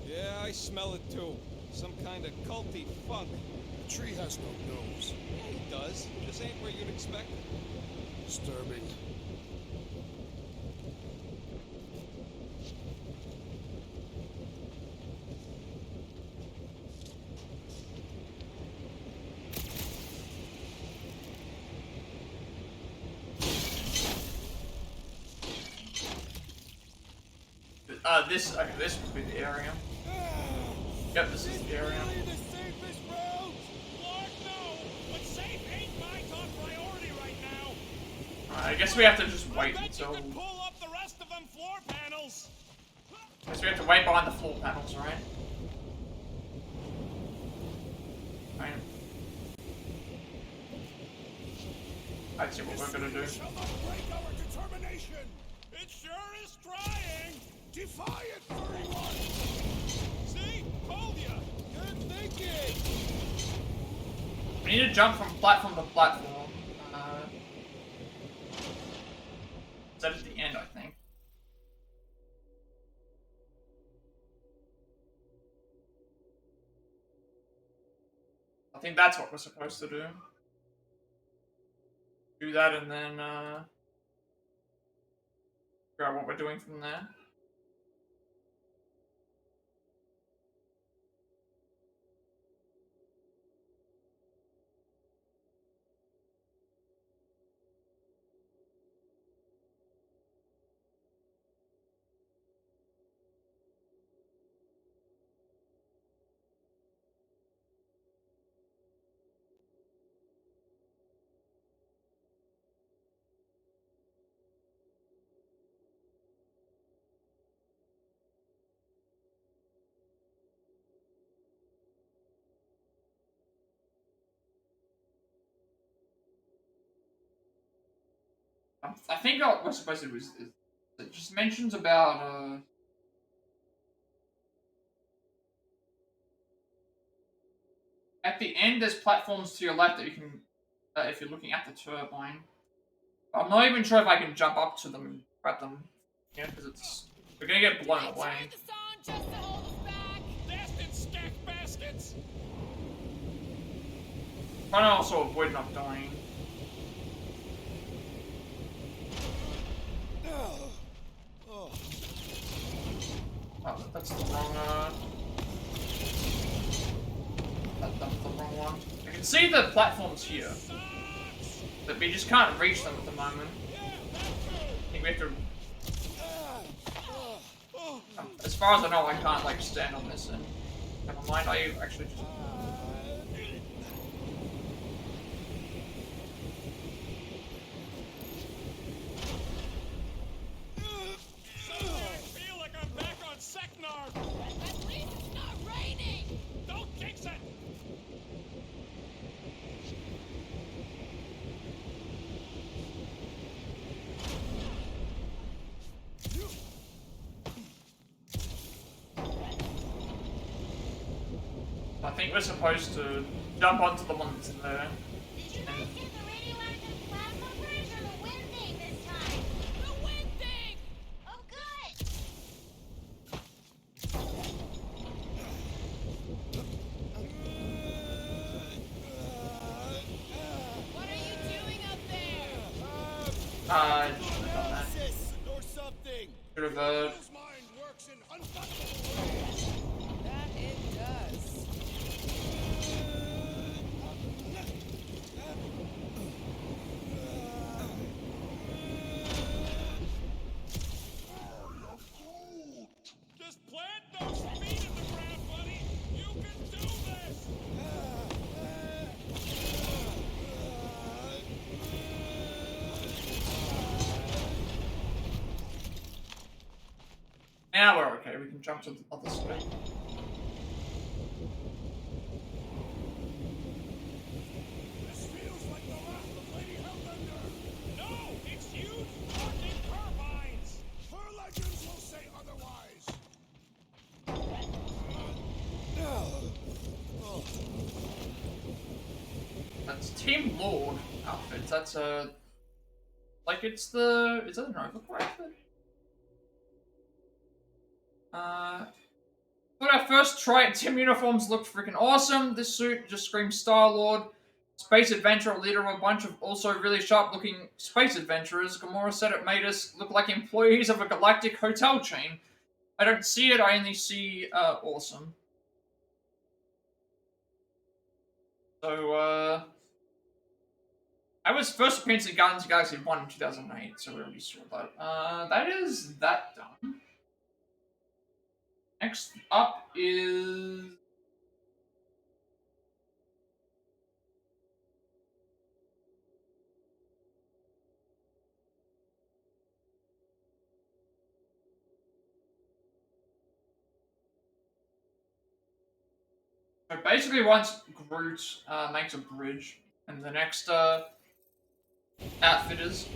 Yeah, I smell it too. Some kind of culty funk. The tree has no nose. Yeah, it does. Just ain't where you'd expect it. Disturbing. This would be the area. Yep, this is the area. Really the safest route? Lord, no! But safe ain't my top priority right now. Alright, I guess we have to just wait I bet until. you could pull up the rest of them floor panels. I guess we have to wait behind the floor panels, right? Right. Let's see what we're gonna do. Shall not break our determination. It sure is trying. Defy it, 31! See? Told ya. Good thinking. We need to jump from platform to platform. Is that at the end, I think? I think that's what we're supposed to do. Do that and then, figure out what we're doing from there. I think what we're supposed to do is it just mentions about, at the end, there's platforms to your left that you can, if you're looking at the turbine. I'm not even sure if I can jump up to them and grab them, yeah, because we're gonna get blown away. Trying to also avoid not dying. Oh, that's the wrong, that's the wrong one. I can see the platforms here, but we just can't reach them at the moment. I think we have to... as far as I know, I can't, like, stand on this and... Never mind, I actually just... think we're supposed to jump onto the ones there. Did you guys get the radioactive plasma bridge or the wind thing this time? The wind thing! Oh, good! What are you doing up there? Analysis or something. Should have, His mind works in untouchable ways. That it does. Just plant those feet in the ground, buddy. You can do this. now we're okay. We can jump to the other side. This feels like the wrath of Lady Hellbender. No, it's huge fucking turbines. Her legends will say otherwise. That's Team Lord outfits. That's like it's the is that an Overclock outfit? When I first tried, team uniforms looked freaking awesome. This suit just screams Star-Lord. Space adventurer, leader of a bunch of also really sharp-looking space adventurers. Gamora said it made us look like employees of a galactic hotel chain. I don't see it, I only see awesome. So, I was first appearance in Guardians of the Galaxy 1 in 2008, so we already saw that. That is that done. Next up is... So basically once Groot makes a bridge, and the next outfitters...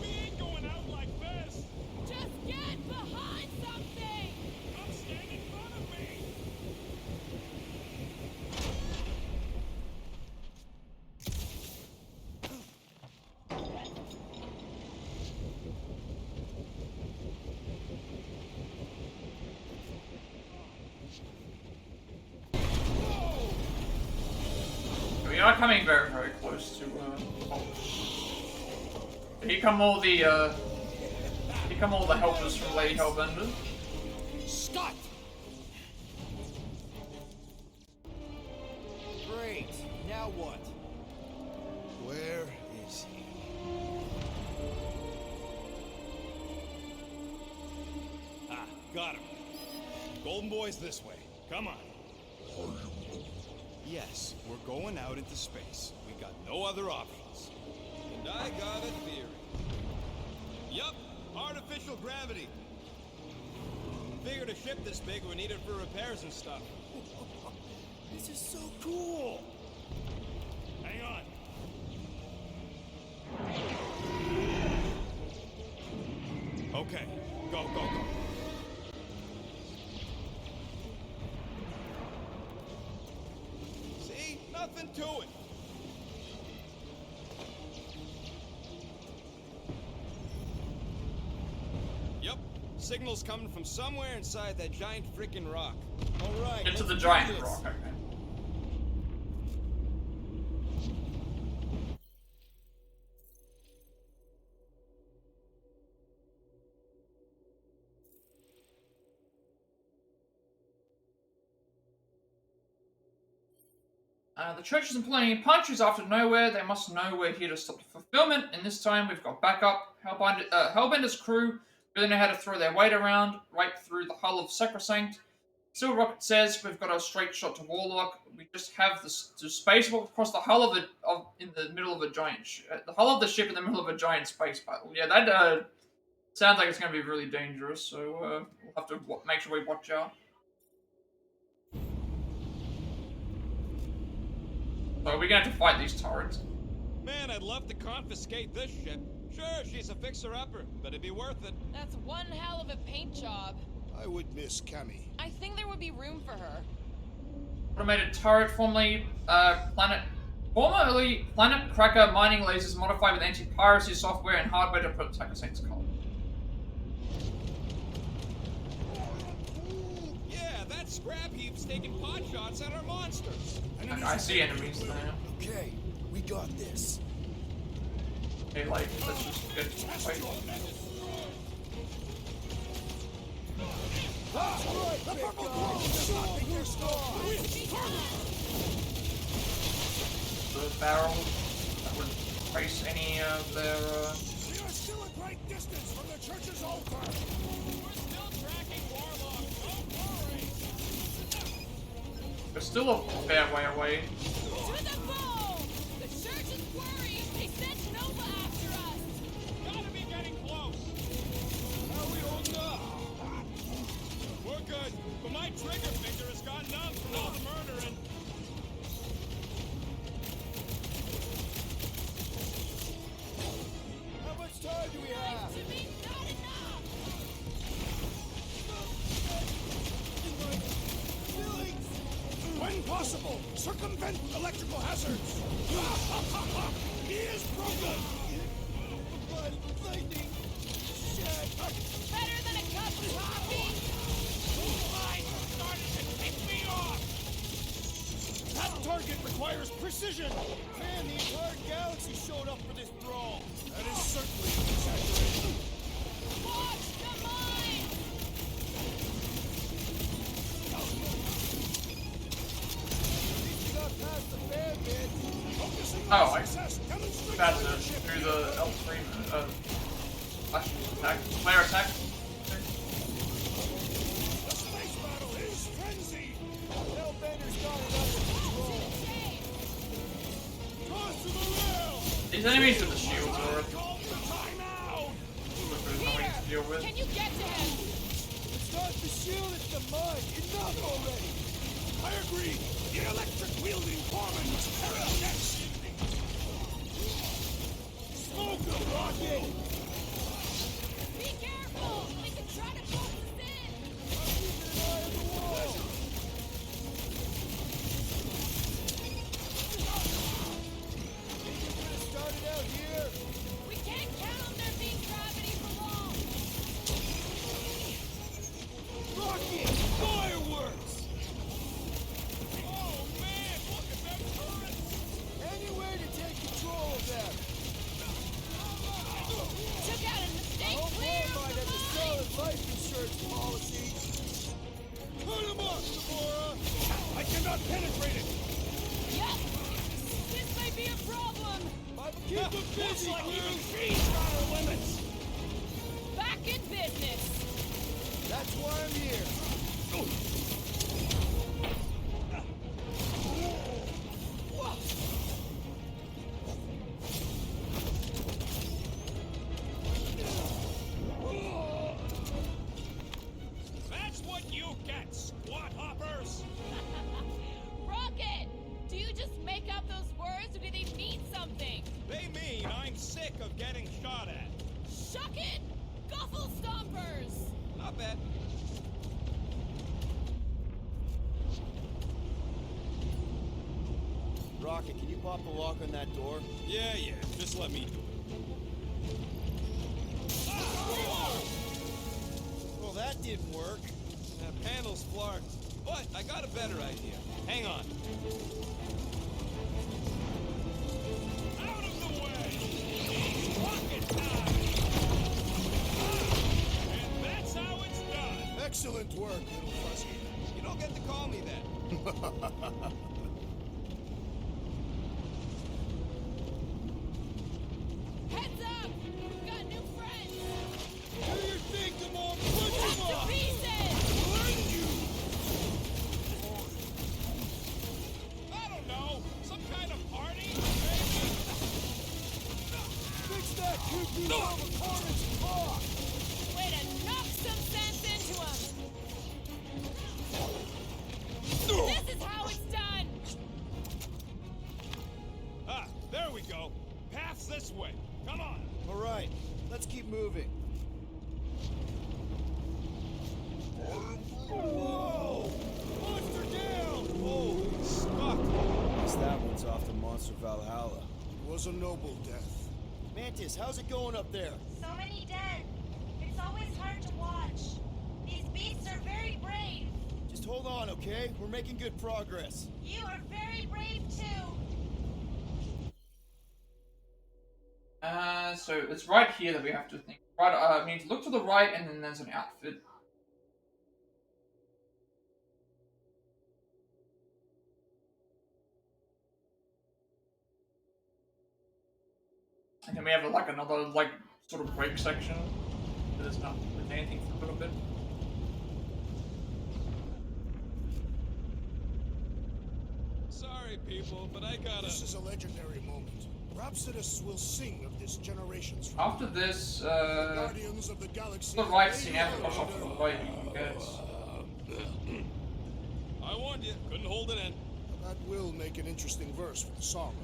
We ain't going out like this. Just get behind something! Come stand in front of me. We are coming very, very close to, Here come all the helpers from Lady Hellbender. Scott! Great. Now what? Where is he? Ah, got him. Golden Boy's this way. Come on. Yes, we're going out into space. We got no other options. And I got a theory. Yup, artificial gravity. Figured a ship this big we need it for repairs and stuff. This is so cool. Hang on. Okay, go, go, go. See? Nothing to it. Yep, signal's coming from somewhere inside that giant freaking rock. All right. Get to the let's giant do this. rock, okay. The church isn't pulling any punches after Knowhere. They must know we're here to stop the fulfillment, and this time we've got backup. Hellbender's crew really know how to throw their weight around right through the hull of Sacrosanct. Silver Rocket says we've got a straight shot to Warlock. We just have the space walk across the hull in the middle of a giant the hull of the ship in the middle of a giant space battle. Yeah, that sounds like it's going to be really dangerous. So we'll have to make sure we watch out. So we're going to have to fight these turrets. Man, I'd love to confiscate this ship. Sure, she's a fixer-upper, but it'd be worth it. That's one hell of a paint job. I would miss Cammy. I think there would be room for her. Automated turret, formerly Planet Cracker mining lasers modified with anti-piracy software and hardware to protect Saints Colony. Yeah, that scrap heap's taking pot shots at our monsters. I see enemies there. Okay, we got this. Okay, like, let's just get fight. That's right, the purple guy! Show your star! The barrel that would trace any of their. We are still a great distance from the church's altar. We're still tracking warlocks. Don't worry. We're still a fair way away. To the bow! The church is worried! They sent Nova after us! Gotta be getting close. How are we holding up? We're good, but my trigger finger has gone numb from all the murdering. How much time do we have? To me, not enough! When possible, circumvent electrical hazards. He is broken. Blood, lightning, shit. Better than a cup of coffee! Mine started to pick me off. That target requires precision. Man, the entire galaxy showed up for this brawl. That is certainly an exaggeration. Watch the mine! We got past the fan bit. Focusing Oh, on I success demonstrates that's it. leadership Through here. the L stream, flash attack, flare attack. The space battle is frenzied. Hellbender's got it under control. Toss him around. These enemies with the shields are Call the timeout. annoying to deal with. Can you get to him? It's not the shield, it's the mine. Enough already. I agree. The electric wielding foreman was carried next. Smoke him, Rocket. Be careful! We can try to force us in! I'm keeping an eye on the wall. Think you could have started out here? We can't count on there being gravity for long! Rocket! Fireworks! Oh man, look at them turrets. Any way to take control of them? Took out a mistake Hope clear Walmart of has the a mine! solid life insurance policy. Put him up, Gamora! I cannot penetrate it. Yep! This may be a problem! Keep him Looks busy, like even Groot! she's got her limits. Back in business! That's why I'm here. That's what you get, squat hoppers. Rocket! Do you just make up those words or do they mean something? They mean I'm sick of getting shot at. Shuck it! Guffle stompers! Not bad. Rocket, can you pop the lock on that door? Yeah, just let me do it. Well, that didn't work. That panel's flarked. But I got a better idea. Hang on. Out of the way! It's rocket time! And that's how it's done! Excellent work, little fuzzy. You don't get to call me that. Heads up! We've got new friends! Do your thing, Gamora! Push him To off! pieces! I don't know, some kind of party? Fix that cuckoo performance clock! Way to knock some sense into him! This is how it's done! Ah, there we go. Path's this way. Come on. Alright, let's keep moving. Whoa! Monster down! Holy stuck! Guess that one's off to Monster Valhalla. It was a noble death. Mantis, how's it going up there? So many dead. It's always hard to watch. These beasts are very brave. Just hold on, okay? We're making good progress. You are very brave too. So it's right here that we have to think. Right, we need to look to the right, and then there's an outfit. And then we have like another like sort of break section. But there's not really anything for a little bit. Sorry, people, but I gotta. This is a legendary moment. Rhapsodists will sing of this generation's. After this, Guardians of the Galaxy. the right scene after off to the right, I guess. I warned you, couldn't hold it in. That will make an interesting verse for the song.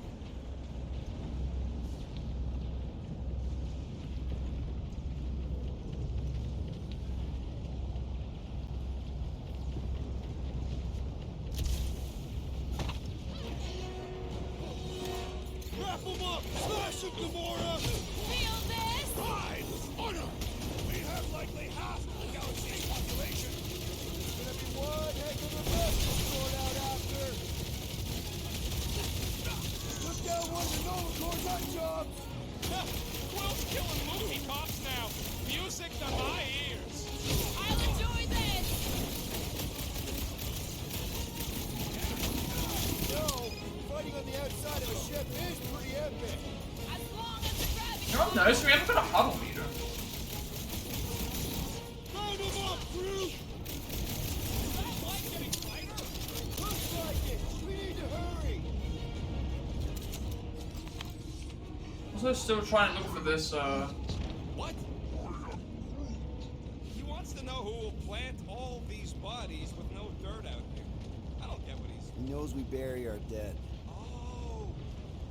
Wrap them up! Smash them, Gamora! Feel this? Pride! Honor! We have likely half the galaxy's population. It's gonna be one heck of a mess to sort out after. Took down one of the Nova Corps' nut jobs! Quill's killing movie cops now. Music to my ears. I'll enjoy this. No, fighting on the outside of a ship is pretty epic. As long as the gravity. You don't notice we haven't got a huddle meter. Round them up, Groot! Looks like it. We need to hurry. Also, still trying to look for this. What? He wants to know who will plant all these bodies with no dirt out here. I don't get what he's. He knows we bury our dead. Oh,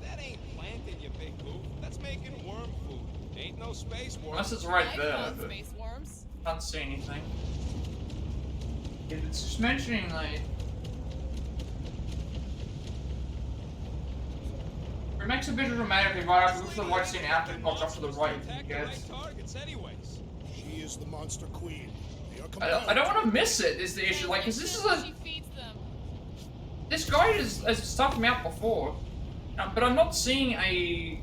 that ain't planting, you big goof. That's making worm food. Ain't no space worm. Unless it's right I there, found but space worms. can't see anything. If it's just mentioning like. It makes a bit dramatically right after look to the right scene after it pops off to the right, I Attack the right guess. targets, anyways. She is the monster queen. They are I don't want to miss it, is the issue. Like, cause this is a. She feeds them. This guy has stuffed me out before. But I'm not seeing a.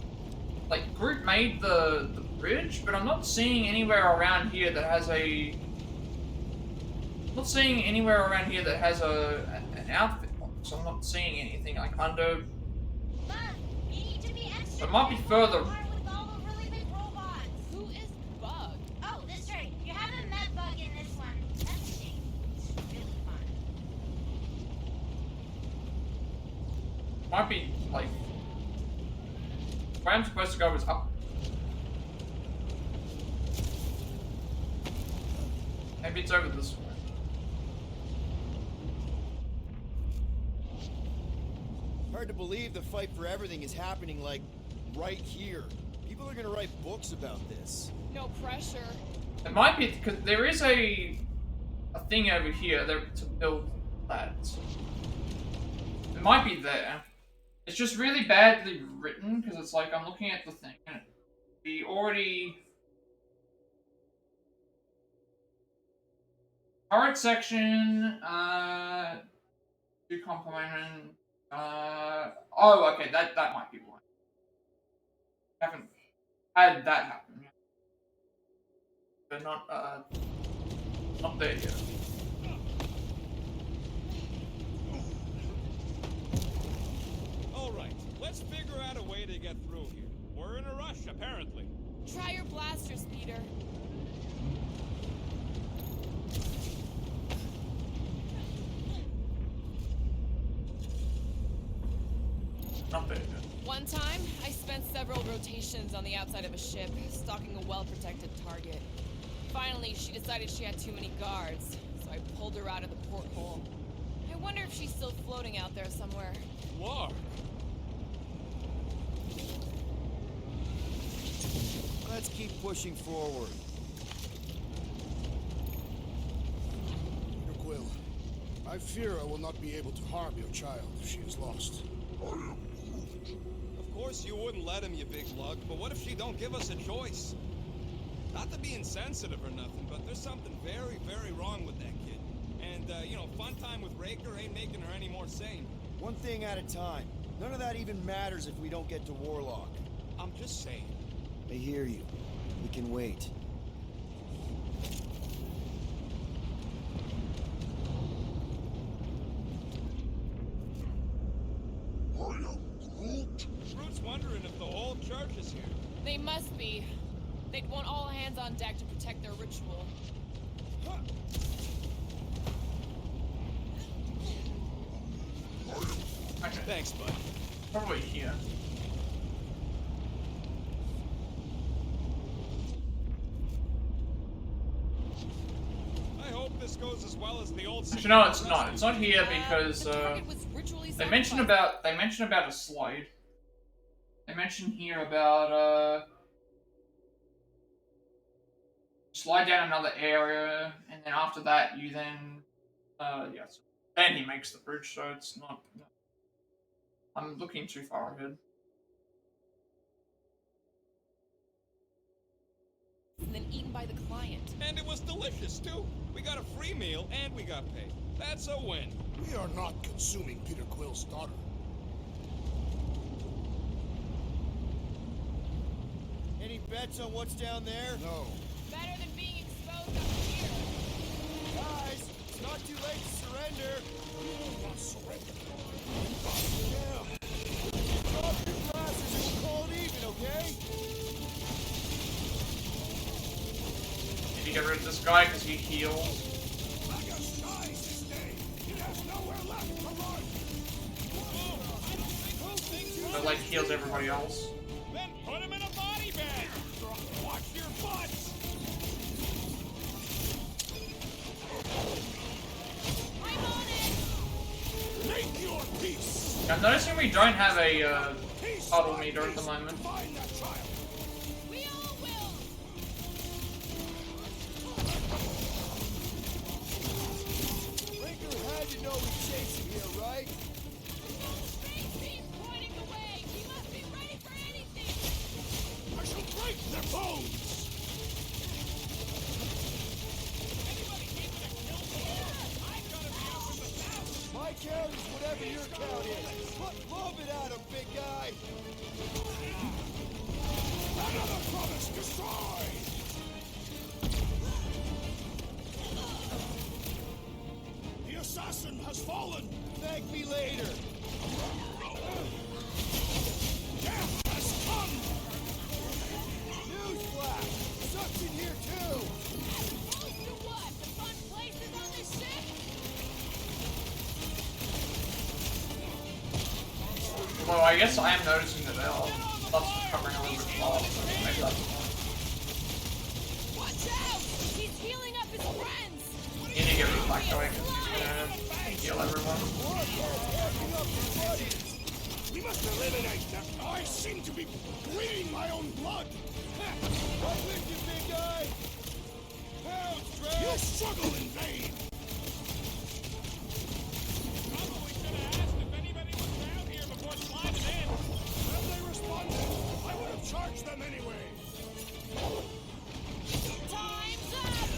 Like, Groot made the bridge, but I'm not seeing anywhere around here that has a. I'm not seeing anywhere around here that has an outfit one. So I'm not seeing anything like under. Mom, you need to be extra. It might be further. With all the really big robots. Who is Bug? Oh, that's right. You haven't met Bug in this one. That's a shame. It's really fun. Might be like. Where I'm supposed to go is up. Maybe it's over this way. Hard to believe the fight for everything is happening, like, right here. People are gonna write books about this. No pressure. It might be because there is a thing over here there to build that. It might be there. It's just really badly written because it's like I'm looking at the thing and we already. Turret section, do complement. Oh, okay, that might be one. Haven't had that happen yet. But not there yet. Alright, let's figure out a way to get through here. We're in a rush, apparently. Try your blasters, Peter. Not there yet. One time, I spent several rotations on the outside of a ship, stalking a well-protected target. Finally, she decided she had too many guards, so I pulled her out of the porthole. I wonder if she's still floating out there somewhere. Lark. Let's keep pushing forward. Peter Quill, I fear I will not be able to harm your child if she is lost. Of course you wouldn't let him, you big lug, but what if she don't give us a choice? Not to be insensitive or nothing, but there's something very, very wrong with that kid. And, you know, fun time with Raker ain't making her any more sane. One thing at a time. None of that even matters if we don't get to Warlock. I'm just saying. I hear you. We can wait. I am Groot. Groot's wondering if the whole church is here. They must be. They'd want all hands on deck to protect their ritual. Thanks, bud. Probably here. I hope this goes as well as the old. Actually, no, it's not. It's not here because they mentioned about a slide. They mentioned here about slide down another area, and then after that you then yes, then he makes the bridge. So it's not. I'm looking too far ahead. And then eaten by the client. And it was delicious, too. We got a free meal, and we got paid. That's a win. We are not consuming Peter Quill's daughter. Any bets on what's down there? No. Better than being exposed up here. Guys, it's not too late to surrender. We will not surrender. Yeah. Drop your glasses and we'll call it even, okay? Need to get rid of this guy because he heals. But like heals everybody else. Then put him in a body bag. Watch your butts. I'm on it. Make your peace. I'm noticing we don't have a puddle meter at the moment. Find that child. We all will. Raker had to know we'd chase him here, right? Space beam's pointing the way. We must be ready for anything. I shall break their bones. Anybody keeping a kill score? I've got to be up in the south. My count is whatever your count is. Love it at him, big guy. Another promise destroyed. The assassin has fallen. Thank me later. Death has come. Newsflash! Sucks in here too. As opposed to what? The fun places on this ship? Although I guess I am noticing that that's covering a little bit more. So maybe that's Watch out! He's healing up his friends. you need to get rid of that guy because he's gonna heal everyone. We must eliminate them. I seem to be bleeding my own blood. Right with you, big guy. Pounds, Drax. You struggle in vain. Probably should have asked if anybody was down here before sliding in. Had they responded, I would have charged them anyway. Time's up.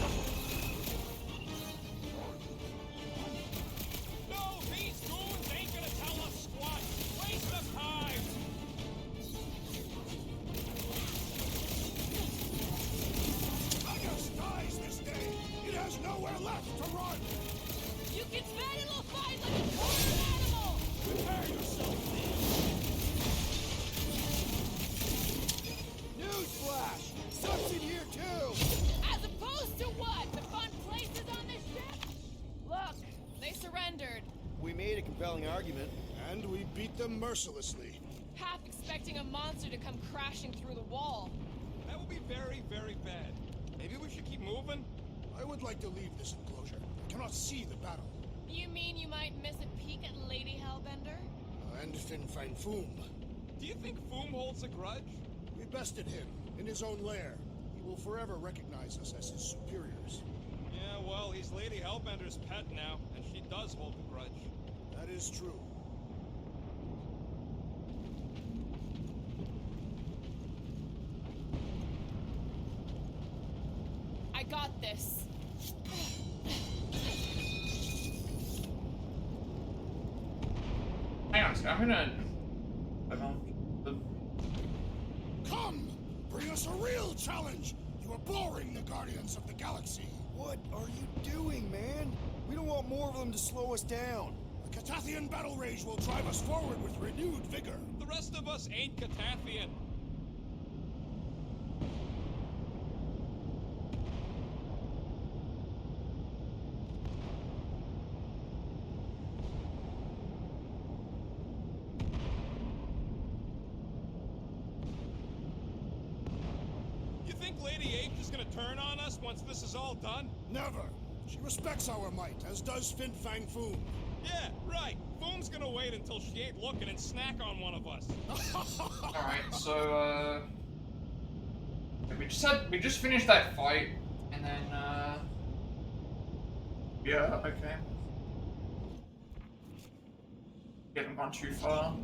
No, these goons ain't gonna tell us squat. Waste of time. Vegas dies this day. It has nowhere left to run. You can battle or fight like a cornered animal. Prepare yourself. Newsflash! Sucks in here too. As opposed to what? The fun places on this ship? Look, they surrendered. We made a compelling argument. And we beat them mercilessly. Half expecting a monster to come crashing through the wall. That would be very, very bad. Maybe we should keep moving? I would like to leave this enclosure. I cannot see the battle. You mean you might miss a peek at Lady Hellbender? And Fin Fang Foom. Do you think Foom holds a grudge? We bested him. In his own lair, he will forever recognize us as his superiors. Yeah, well, he's Lady Hellbender's pet now, and she does hold a grudge. That is true. I got this. Hang on a second, I'm gonna... Come! Bring us a real challenge! You are boring the Guardians of the Galaxy! What are you doing, man? We don't want more of them to slow us down. The Catathian battle rage will drive us forward with renewed vigor. The rest of us ain't Catathian. Lady H is gonna turn on us once this is all done? Never. She respects our might, as does Fin Fang Foom. Yeah, right. Foom's gonna wait until she ain't looking and snack on one of us. Alright, so, we just finished that fight, and then, yeah, okay. We haven't gone too far.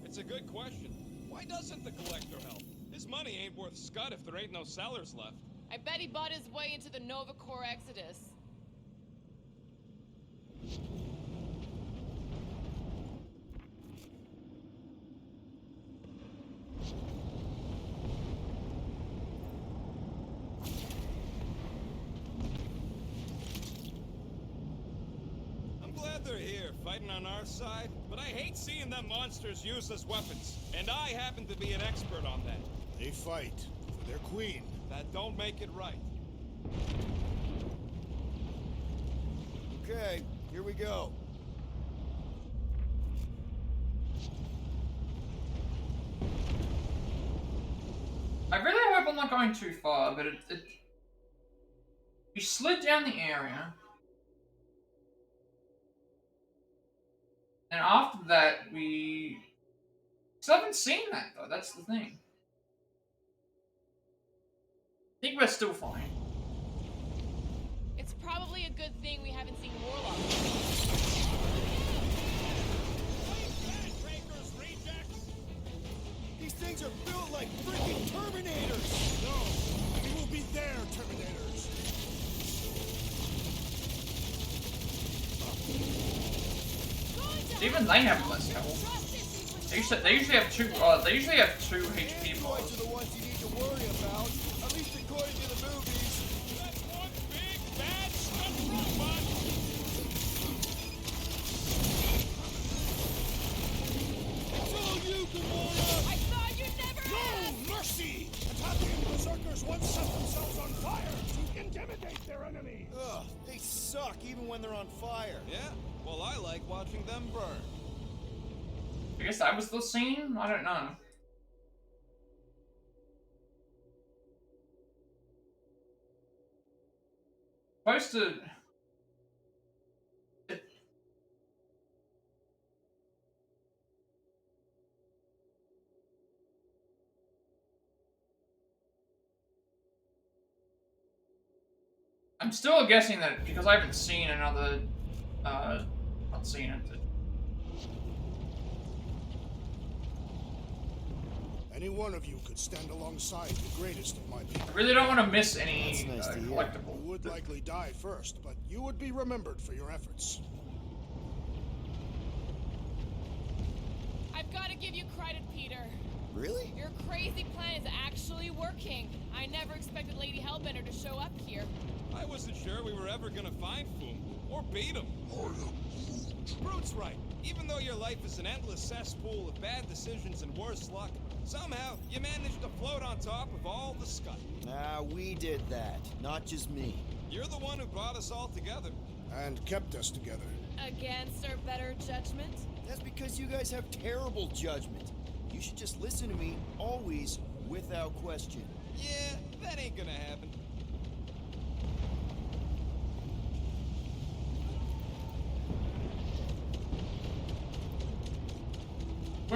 It's a good question. Why doesn't the Collector help? His money ain't worth scud if there ain't no sellers left. I bet he bought his way into the Nova Corps Exodus. I'm glad they're here, fighting on our side, but I hate seeing them monsters used as weapons, and I happen to be an expert on that. They fight for their queen. That don't make it right. Okay, here we go. I really hope I'm not going too far, but we slid down the area. And after that, we still haven't seen that, though. That's the thing. I think we're still fine. It's probably a good thing we haven't seen Warlock. Raker's rejects! These things are built like freaking Terminators! No, we will be their Terminators. Even they have less health. They usually have two. They usually have 2 HP bars. Are the ones you need to worry about, at least according to the movies. That's one big bad stuff robot! It's all you, Gamora! I thought you'd never No mercy! Catathian berserkers once set themselves on fire to intimidate their enemy. Ugh, they suck even when they're on fire. Yeah, well, I like watching them burn. I guess that was the scene? I don't know. Supposed to... I'm still guessing that because I haven't seen another, not seen it. Any one of you could stand alongside the greatest of my people. I really don't want to miss any That's nice to hear. collectible. You would likely die first, but you would be remembered for your efforts. I've got to give you credit, Peter. Really? Your crazy plan is actually working. I never expected Lady Hellbender to show up here. I wasn't sure we were ever gonna find Foom, or beat him. Groot's right. Even though your life is an endless cesspool of bad decisions and worse luck, somehow you managed to float on top of all the scud. Nah, we did that, not just me. You're the one who brought us all together. And kept us together. Against our better judgment? That's because you guys have terrible judgment. You should just listen to me, always, without question. Yeah, that ain't gonna happen.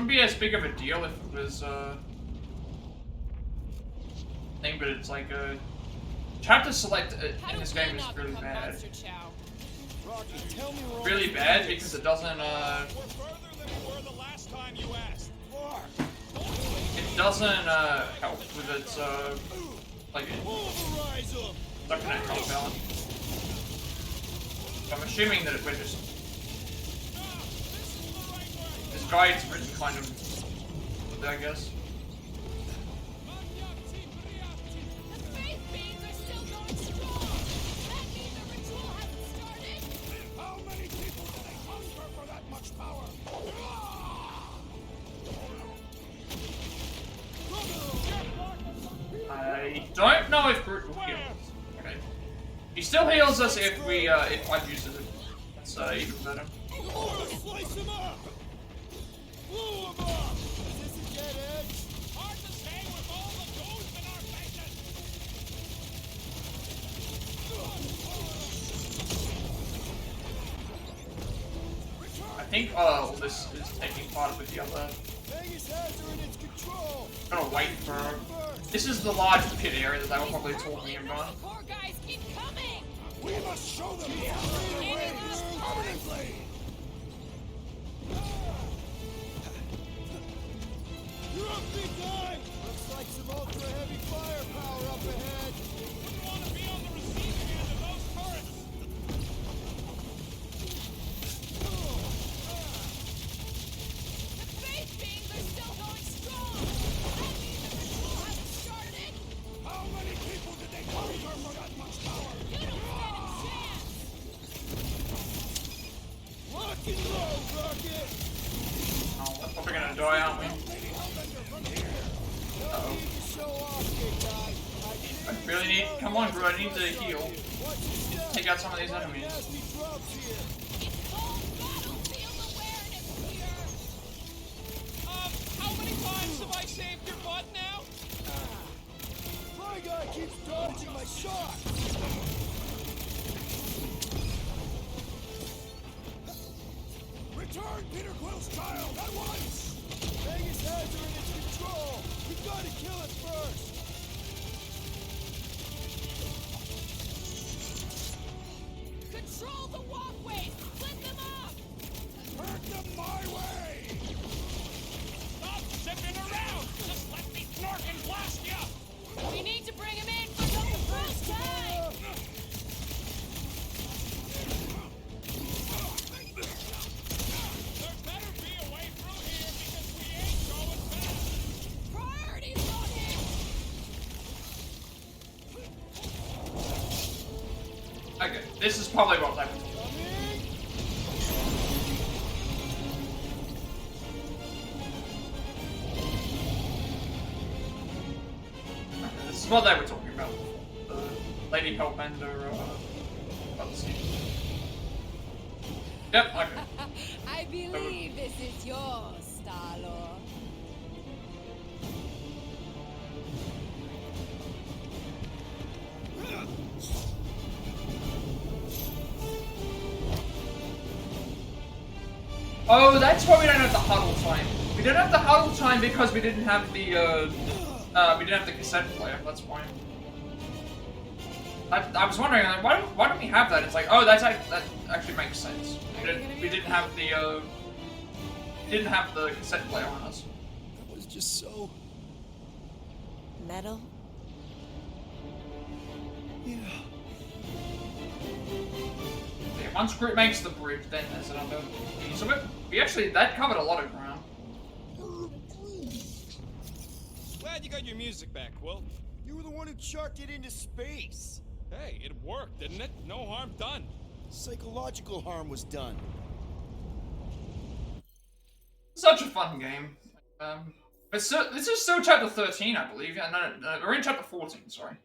wouldn't be as big of a deal if it was thing, but it's like chapter select in this game is really bad. Really bad because it doesn't it doesn't help with its like not gonna help balance. So I'm assuming that we're just this guide's written kind of I guess. I don't know if Groot will heal us. Okay. He still heals us if we if I use it. That's even better. Slice him up! Blow him up! Is this a dead end? Hard to say with all the ghosts in our faces! I think this is taking part with the other. I'm gonna wait for. This is the large pit area that they were probably talking about. We must show them the other ways permanently! You're up, big guy! Looks like some ultra heavy firepower up ahead. Wouldn't want to be on the receiving end of those turrets. The faith beings are still going strong! That means the ritual hasn't started! How many people did they conquer for that much power? You don't stand a chance! Lock and load, Rocket! Oh, we're probably gonna die, aren't we? Uh-oh. I really need. Come on, Groot, I need to heal. Take out some of these enemies. How many times have I saved your butt now? My guy keeps dodging my shot! Return Peter Quill's child at once! Vegas has her in its control! We gotta kill it first! Control the walkways! Split them up! Turn them my way! Stop zipping around! Just let me snork and blast you! We need to bring him in for the first time! There better be a way through here because we ain't going fast! Priorities loaded! Okay, this is probably what I would do. Okay, this is what they were talking about. The Lady Hellbender, let's see. Yep, okay. I believe this is yours, Star-Lord. Oh, that's why we don't have the huddle time. We don't have the huddle time because we didn't have the cassette player. That's why. I was wondering, like, why don't we have that? It's like, oh, that actually makes sense. We didn't have the cassette player on us. That was just so... Metal? Yeah. Yeah, once Groot makes the bridge, then there's another piece of it. That covered a lot of ground. Glad you got your music back, Quill. You were the one who chucked it into space. Hey, it worked, didn't it? No harm done. Psychological harm was done. Such a fun game. But still, this is still chapter 13, I believe. Yeah, no, we're in chapter 14. Sorry.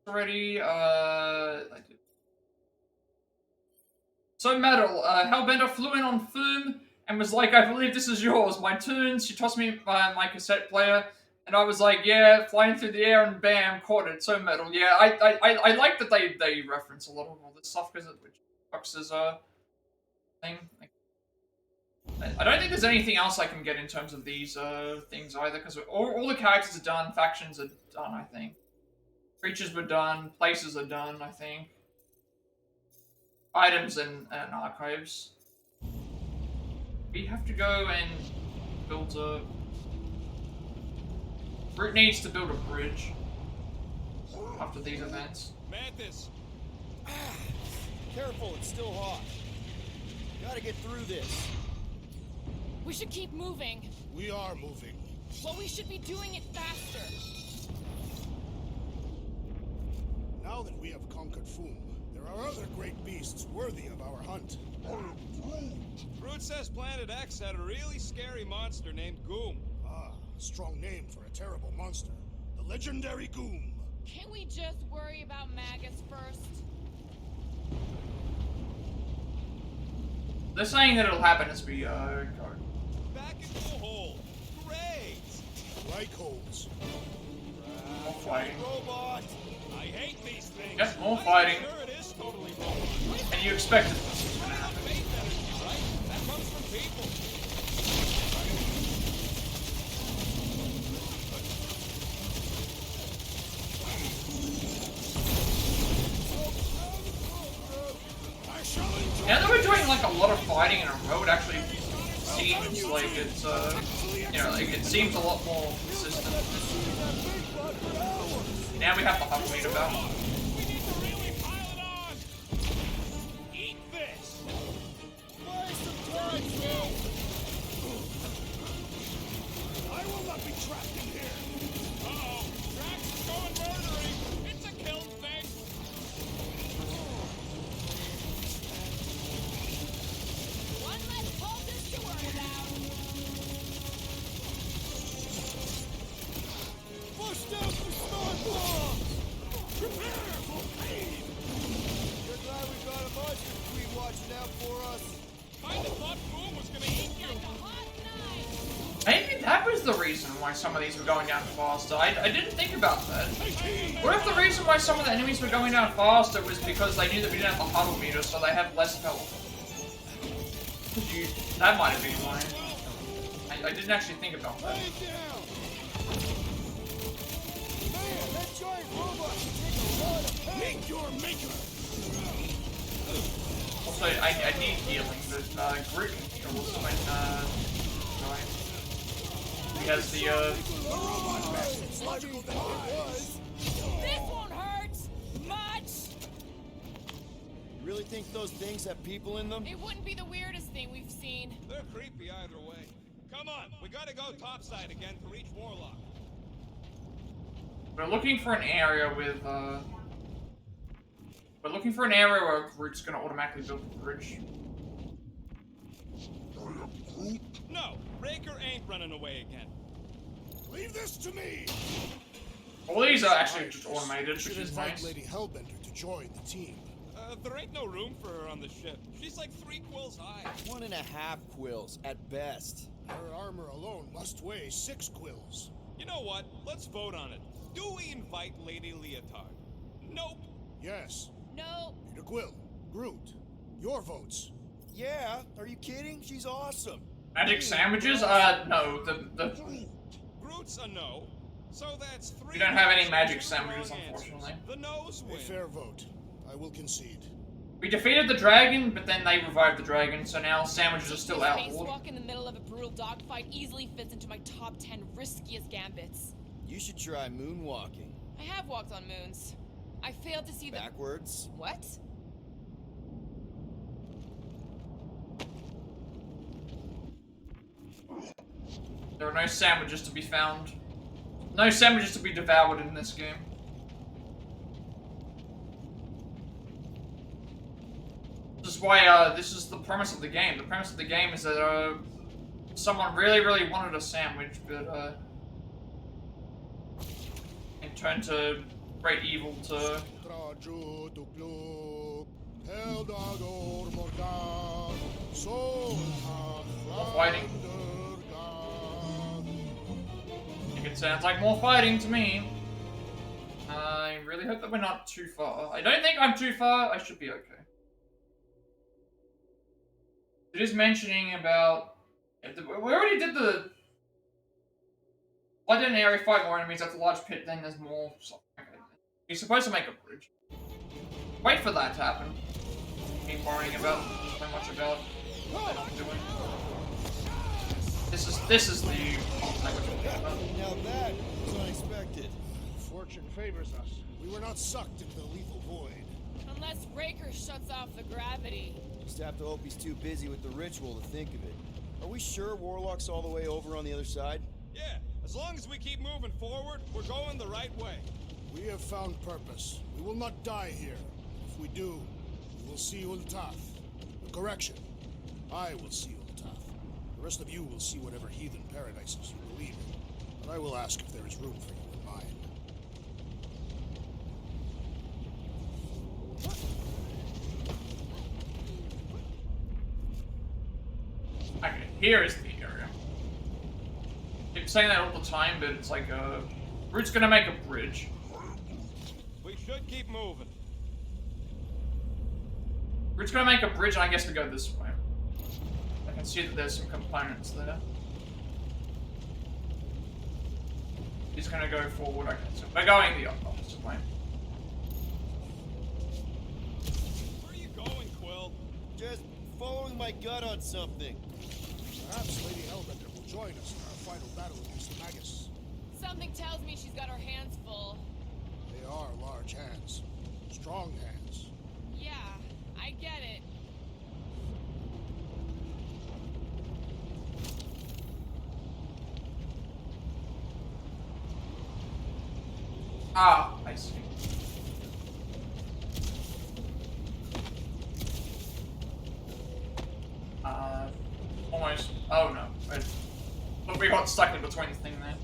Already. So Metal, Hellbender flew in on Foom and was like, "I believe this is yours. My tunes." She tossed me my cassette player, And I was like, yeah, flying through the air and bam, caught it. So metal. Yeah, I like that they reference a lot of all this stuff because it fucks as a thing. I don't think there's anything else I can get in terms of these things either because all the characters are done, factions are done. I think creatures were done, places are done. I think items and archives. We have to go and build a. Groot needs to build a bridge after these events. Mantis! Careful, it's still hot. Gotta get through this. We should keep moving. We are moving. Well, we should be doing it faster. Now that we have conquered Foom, there are other great beasts worthy of our hunt. Groot says Planet X had a really scary monster named Goom. Ah, strong name for a terrible monster. The legendary Goom. Can't we just worry about Magus first? They're saying that it'll happen as we go. Back into the hole. Great! Like holes. More fighting. Robot! I hate these things. Yep, more fighting. Sure it is totally wrong. And you expected this. Faith energy, right? That comes from people. Now that we're doing like a lot of fighting in a row, it actually seems like it's you know, like it seems a lot more consistent. Now we have the hub meter back. We need to really pile it on. Eat this. Buy some time, Phil. I will not be trapped in here. Uh-oh. Drax is going murdering. It's a kill thing. One less cultist to worry about. Push down the storm bomb! Prepare for pain! You're glad we got a monster queen watching out for us. Kinda thought Foom was gonna eat you. Maybe that was the reason why some of these were going down faster. I didn't think about that. What if the reason why some of the enemies were going down faster was because they knew that we didn't have the huddle meter, so they have less health? That might have been why. I didn't actually think about that. Lay down! Man, that giant robot can take a lot of pain! Make your maker! Also, I need healing, but Groot can heal us when going. He has the The robot has its logical demise! This won't hurt much. You really think those things have people in them? It wouldn't be the weirdest thing we've seen. They're creepy either way. Come on, we gotta go topside again to reach Warlock. We're looking for an area with we're looking for an area where Groot's gonna automatically build a bridge. No, Raker ain't running away again. Leave this to me! All these are actually just automated, which Should is invite nice. Lady Hellbender to join the team. There ain't no room for her on the ship. She's like 3 quills high. 1.5 quills at best. Her armor alone must weigh 6 quills. You know what? Let's vote on it. Do we invite Lady Leotard? Nope. Yes. No. Peter Quill. Groot. Your votes. Yeah, are you kidding? She's awesome. Magic sandwiches? No. The Groot's a no. So that's 3. we don't have any magic sandwiches, unfortunately. The no's A win. fair vote. I will concede. We defeated the dragon, but then they revived the dragon, so now sandwiches are still outlawed. Spacewalk in the middle of a brutal dogfight easily fits into my top 10 riskiest gambits. You should try moonwalking. I have walked on moons. I failed to see the— Backwards? What? There are no sandwiches to be found. No sandwiches to be devoured in this game. This is why, this is the premise of the game. The premise of the game is that, someone really, really wanted a sandwich, but, it turned to great evil to... More fighting. You can It sounds like more fighting to me. I really hope that we're not too far. I don't think I'm too far. I should be okay. It is mentioning about... We already did the... Blood in an area, fight more enemies. That's a large pit, then there's more... Okay. You're supposed to make a bridge. Wait for that to happen. Keep worrying about so much about what they're not doing. This is the language I'm talking about. Now that was unexpected. Fortune favors us. We were not sucked into the lethal void. Unless Raker shuts off the gravity. Just have to hope he's too busy with the ritual to think of it. Are we sure Warlock's all the way over on the other side? Yeah, as long as we keep moving forward, we're going the right way. We have found purpose. We will not die here. If we do, we will see Ultath. Correction. I will see Ultath. The rest of you will see whatever heathen paradises you believe in. But I will ask if there is room for you in mine. Okay, here is the area. I keep saying that all the time, but it's like, Groot's gonna make a bridge. We should keep moving. Groot's gonna make a bridge, and I guess we go this way. I can see that there's some components there. He's gonna go forward, okay, so we're going the opposite way. Where are you going, Quill? Just following my gut on something. Perhaps Lady Hellbender will join us in our final battle against the Magus. Something tells me she's got her hands full. They are large hands. Strong hands. Yeah, I get it. Ah, I see. Almost. Oh no. Look, we got stuck in between the thing there.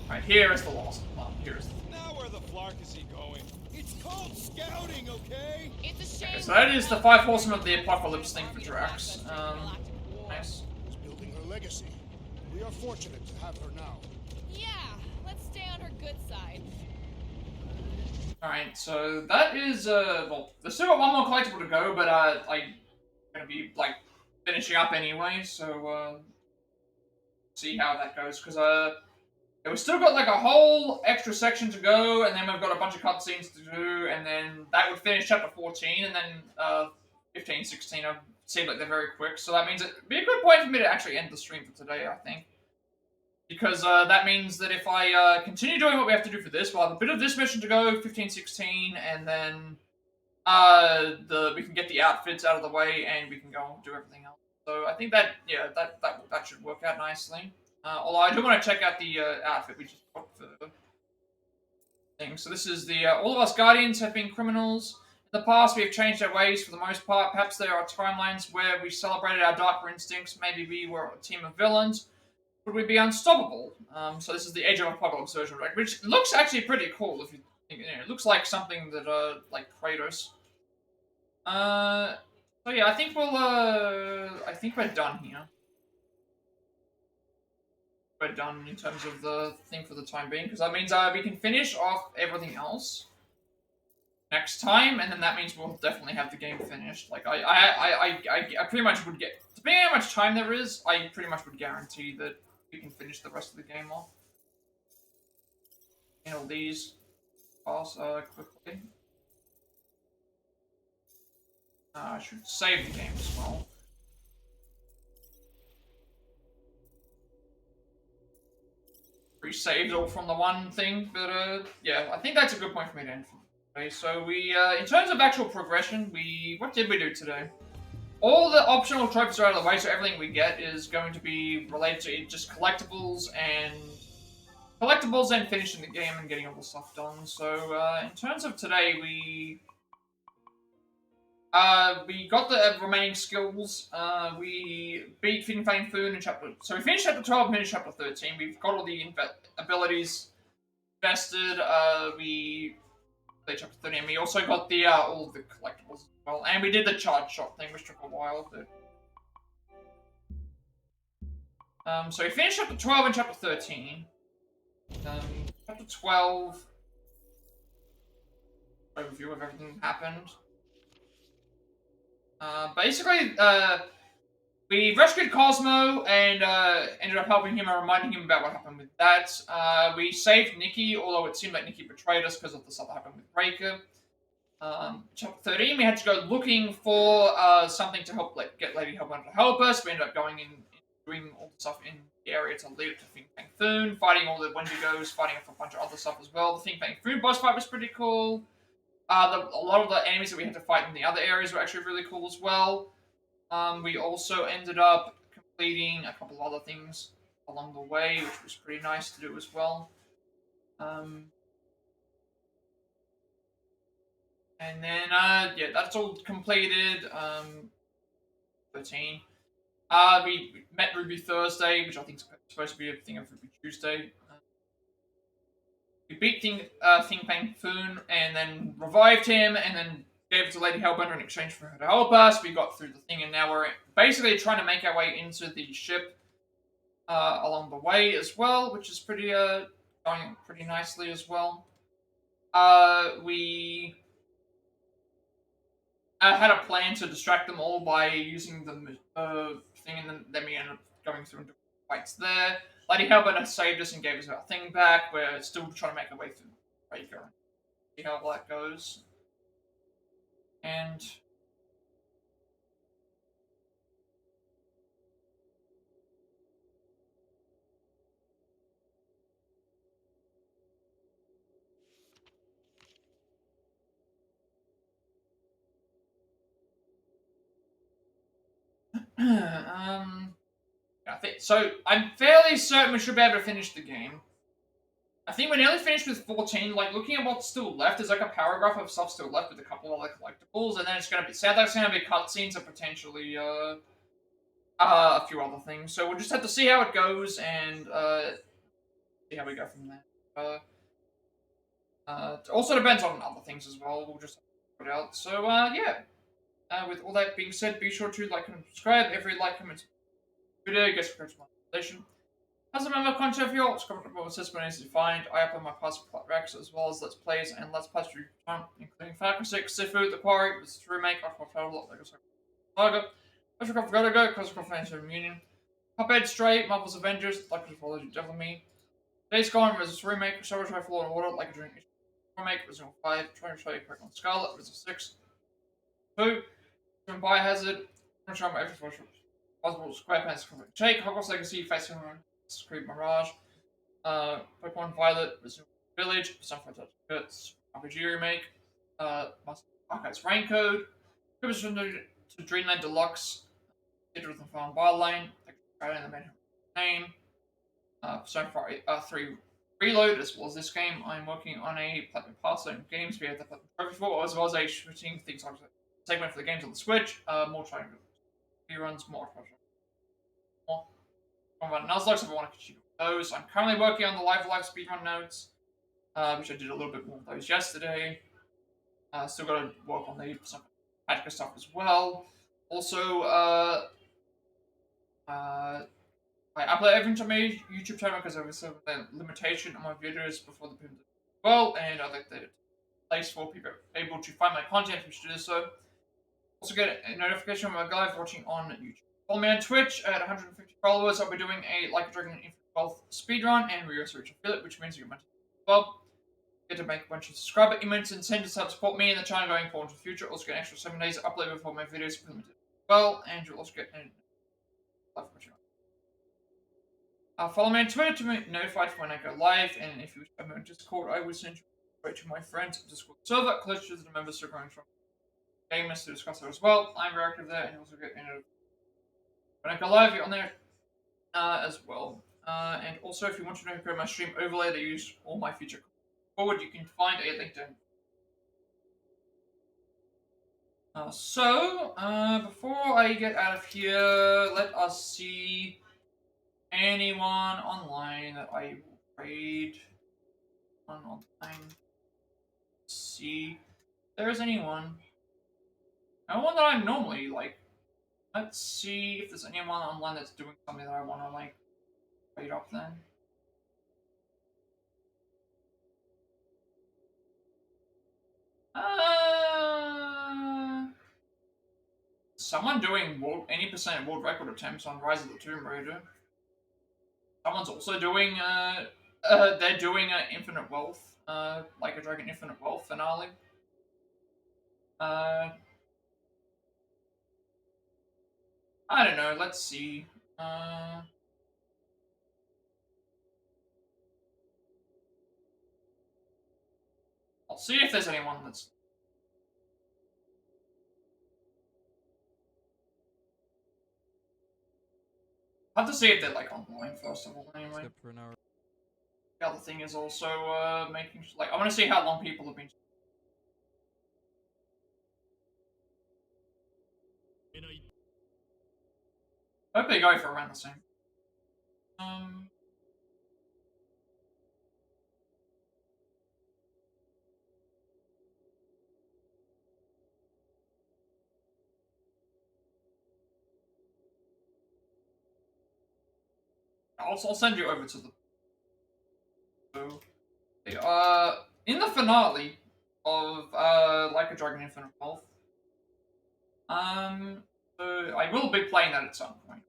Alright, here is the lost one. Here is the... Now where the flark is he going? It's called scouting, okay? It's a shame. Okay, so that is the 5 Horsemen of the Apocalypse thing for Drax. Nice. Is building her legacy. We are fortunate to have her now. Yeah, let's stay on her good side. Alright, so that is, well, there's still got one more collectible to go, but, I'm gonna be, like, finishing up anyway, so, see how that goes, because, we've still got, like, a whole extra section to go, and then we've got a bunch of cutscenes to do, and then that would finish chapter 14, and then, 15, 16, seem like they're very quick, so that means it'd be a good point for me to actually end the stream for today, I think. Because that means that if I continue doing what we have to do for this, we'll have a bit of this mission to go, 15, 16, and then we can get the outfits out of the way, and we can go and do everything else. So I think that, yeah, that should work out nicely. Although I do want to check out the outfit we just got for the thing. So this is the, all of us Guardians have been criminals. In the past, we have changed our ways for the most part. Perhaps there are timelines where we celebrated our darker instincts. Maybe we were a team of villains. Would we be unstoppable? So this is the Age of Apocalypse version, right? Which looks actually pretty cool. If you think, it looks like something that, like Kratos. So yeah, I think we'll, I think we're done here. We're done in terms of the thing for the time being, because that means we can finish off everything else next time, and then that means we'll definitely have the game finished. Like I pretty much would get, depending on how much time there is, I pretty much would guarantee that we can finish the rest of the game off. Handle these files quickly. I should save the game as well. Pre-saved all from the one thing, but yeah, I think that's a good point for me to end from. Okay, so we, in terms of actual progression, what did we do today? All the optional trophies are out of the way, so everything we get is going to be related to just collectibles and finishing the game and getting all the stuff done. So in terms of today, we got the remaining skills. We beat Fin Fang Foom in chapter. So we finished chapter 12, finished chapter 13. We've got all the abilities invested. We played chapter 13. We also got the all of the collectibles as well, and we did the charge shot thing, which took a while. So we finished chapter 12 and chapter 13. Chapter 12. Overview of everything that happened. Basically, we rescued Cosmo and ended up helping him and reminding him about what happened with that. We saved Nikki, although it seemed like Nikki betrayed us because of the stuff that happened with Raker. Chapter 13, we had to go looking for something to help, get Lady Hellbender to help us. We ended up going in, doing all the stuff in the area to lead to Fin Fang Foom, fighting all the Wendigos, fighting a bunch of other stuff as well. The Fin Fang Foom boss fight was pretty cool. A lot of the enemies that we had to fight in the other areas were actually really cool as well. We also ended up completing a couple of other things along the way, which was pretty nice to do as well. And then, yeah, that's all completed. 13. We met Ruby Thursday, which I think is supposed to be a thing of Ruby Tuesday. We beat Fin Fang Foom and then revived him and then gave it to Lady Hellbender in exchange for her to help us. We got through the thing and now we're basically trying to make our way into the ship along the way as well, which is pretty going pretty nicely as well. We had a plan to distract them all by using the thing, and then we ended up going through different fights there. Lady Hellbender saved us and gave us our thing back. We're still trying to make our way through Raker. See how that goes. And I think so. I'm fairly certain we should be able to finish the game. I think we're nearly finished with 14. Like, looking at what's still left, there's like a paragraph of stuff still left with a couple of other collectibles, and then it's gonna be sad. That's gonna be cutscenes and potentially a few other things. So we'll just have to see how it goes and see how we go from there. It also depends on other things as well. We'll just put it out. So yeah. With all that being said, be sure to like and subscribe. Every like, comment, video gets encouraged monetization. As a member content for your Collectible assessment is defined, I upload my past Plat Drax as well as Let's Plays and Let's Plays through time, including Far Cry 6, Sifu, The Quarry, the Remake, Octopath Traveler, Lego Saga, Clash of Go, Clash of Fantasy Reunion, Cuphead, Stray, Marvel's Avengers, Like a Trilogy, Devil Me, Days Gone, Resident Remake, Star Wars Fallen Order, Like a Dream Remake, Resident 5, Trying to Show You Pokemon Scarlet, Resident 6, 2, Biohazard, I'm trying my every possible SquarePants Shake, Hogwarts Legacy, Facing Creed Mirage, Pokemon Violet, Resident Village, Sunfire Touch, RPG Remake, Archives Rain Code, Crimson to Dreamland Deluxe, Theater of the Farm Bar Lane, and the main name, Sunfire 3 Reload, as well as this game. I'm working on a Platinum Pass on games we have the Platinum Trophy for, as well as a shooting things like segment for the games on the Switch, more trying reruns, more Nuzlocke, if I want to continue with those. I'm currently working on the Live speedrun notes, which I did a little bit more of those yesterday. Still got to work on the Magica stuff as well. Also, I upload everything to my YouTube channel because I have a limitation on my videos before the pin as well, and I like the place for people able to find my content, which do so. Also get a notification when my guys watching on YouTube. Follow me on Twitch at 150 followers. I'll be doing a Like a Dragon Inflict 12 speedrun, and we also reach affiliate, which means you get money as well. Get to make a bunch of subscriber emotes and send to help support me and the channel going forward in the future. Also get an extra 7 days of upload before my videos are implemented as well, and you'll also get live watching. Follow me on Twitter to be notified when I go live, and if you wish to have me on Discord, I will send you straight to my friends Discord server, close to the members are growing from gamers to discuss it as well. I'm very active there, and you also get when I go live, you're on there as well. And also, if you want to know my stream overlay that use all my feature forward, you can find a link to. Before I get out of here, let us see anyone online that I will raid on online. Let's see if there's anyone. No one that I'm normally like. Let's see if there's anyone online that's doing something that I want to like wait up then. Someone doing any percent world record attempts on Rise of the Tomb Raider. Someone's also doing they're doing Infinite Wealth, like a Dragon Infinite Wealth finale. I don't know. Let's see. I'll see if there's anyone that's. I have to see if they're like online first of all. Anyway. For an hour. The other thing is also making like I want to see how long people have been. I hope they go for around the same. I'll send you over to the. So, in the finale of Like a Dragon Infinite Wealth. So I will be playing that at some point.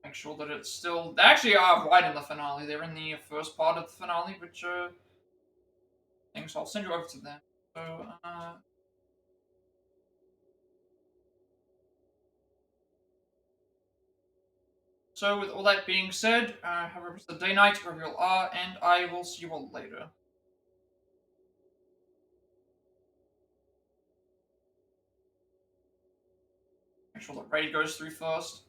Make sure that it's still. They actually are right in the finale. They're in the first part of the finale, which things. So I'll send you over to them. So with all that being said, have a the day night wherever you are, and I will see you all later. Make sure the raid goes through first.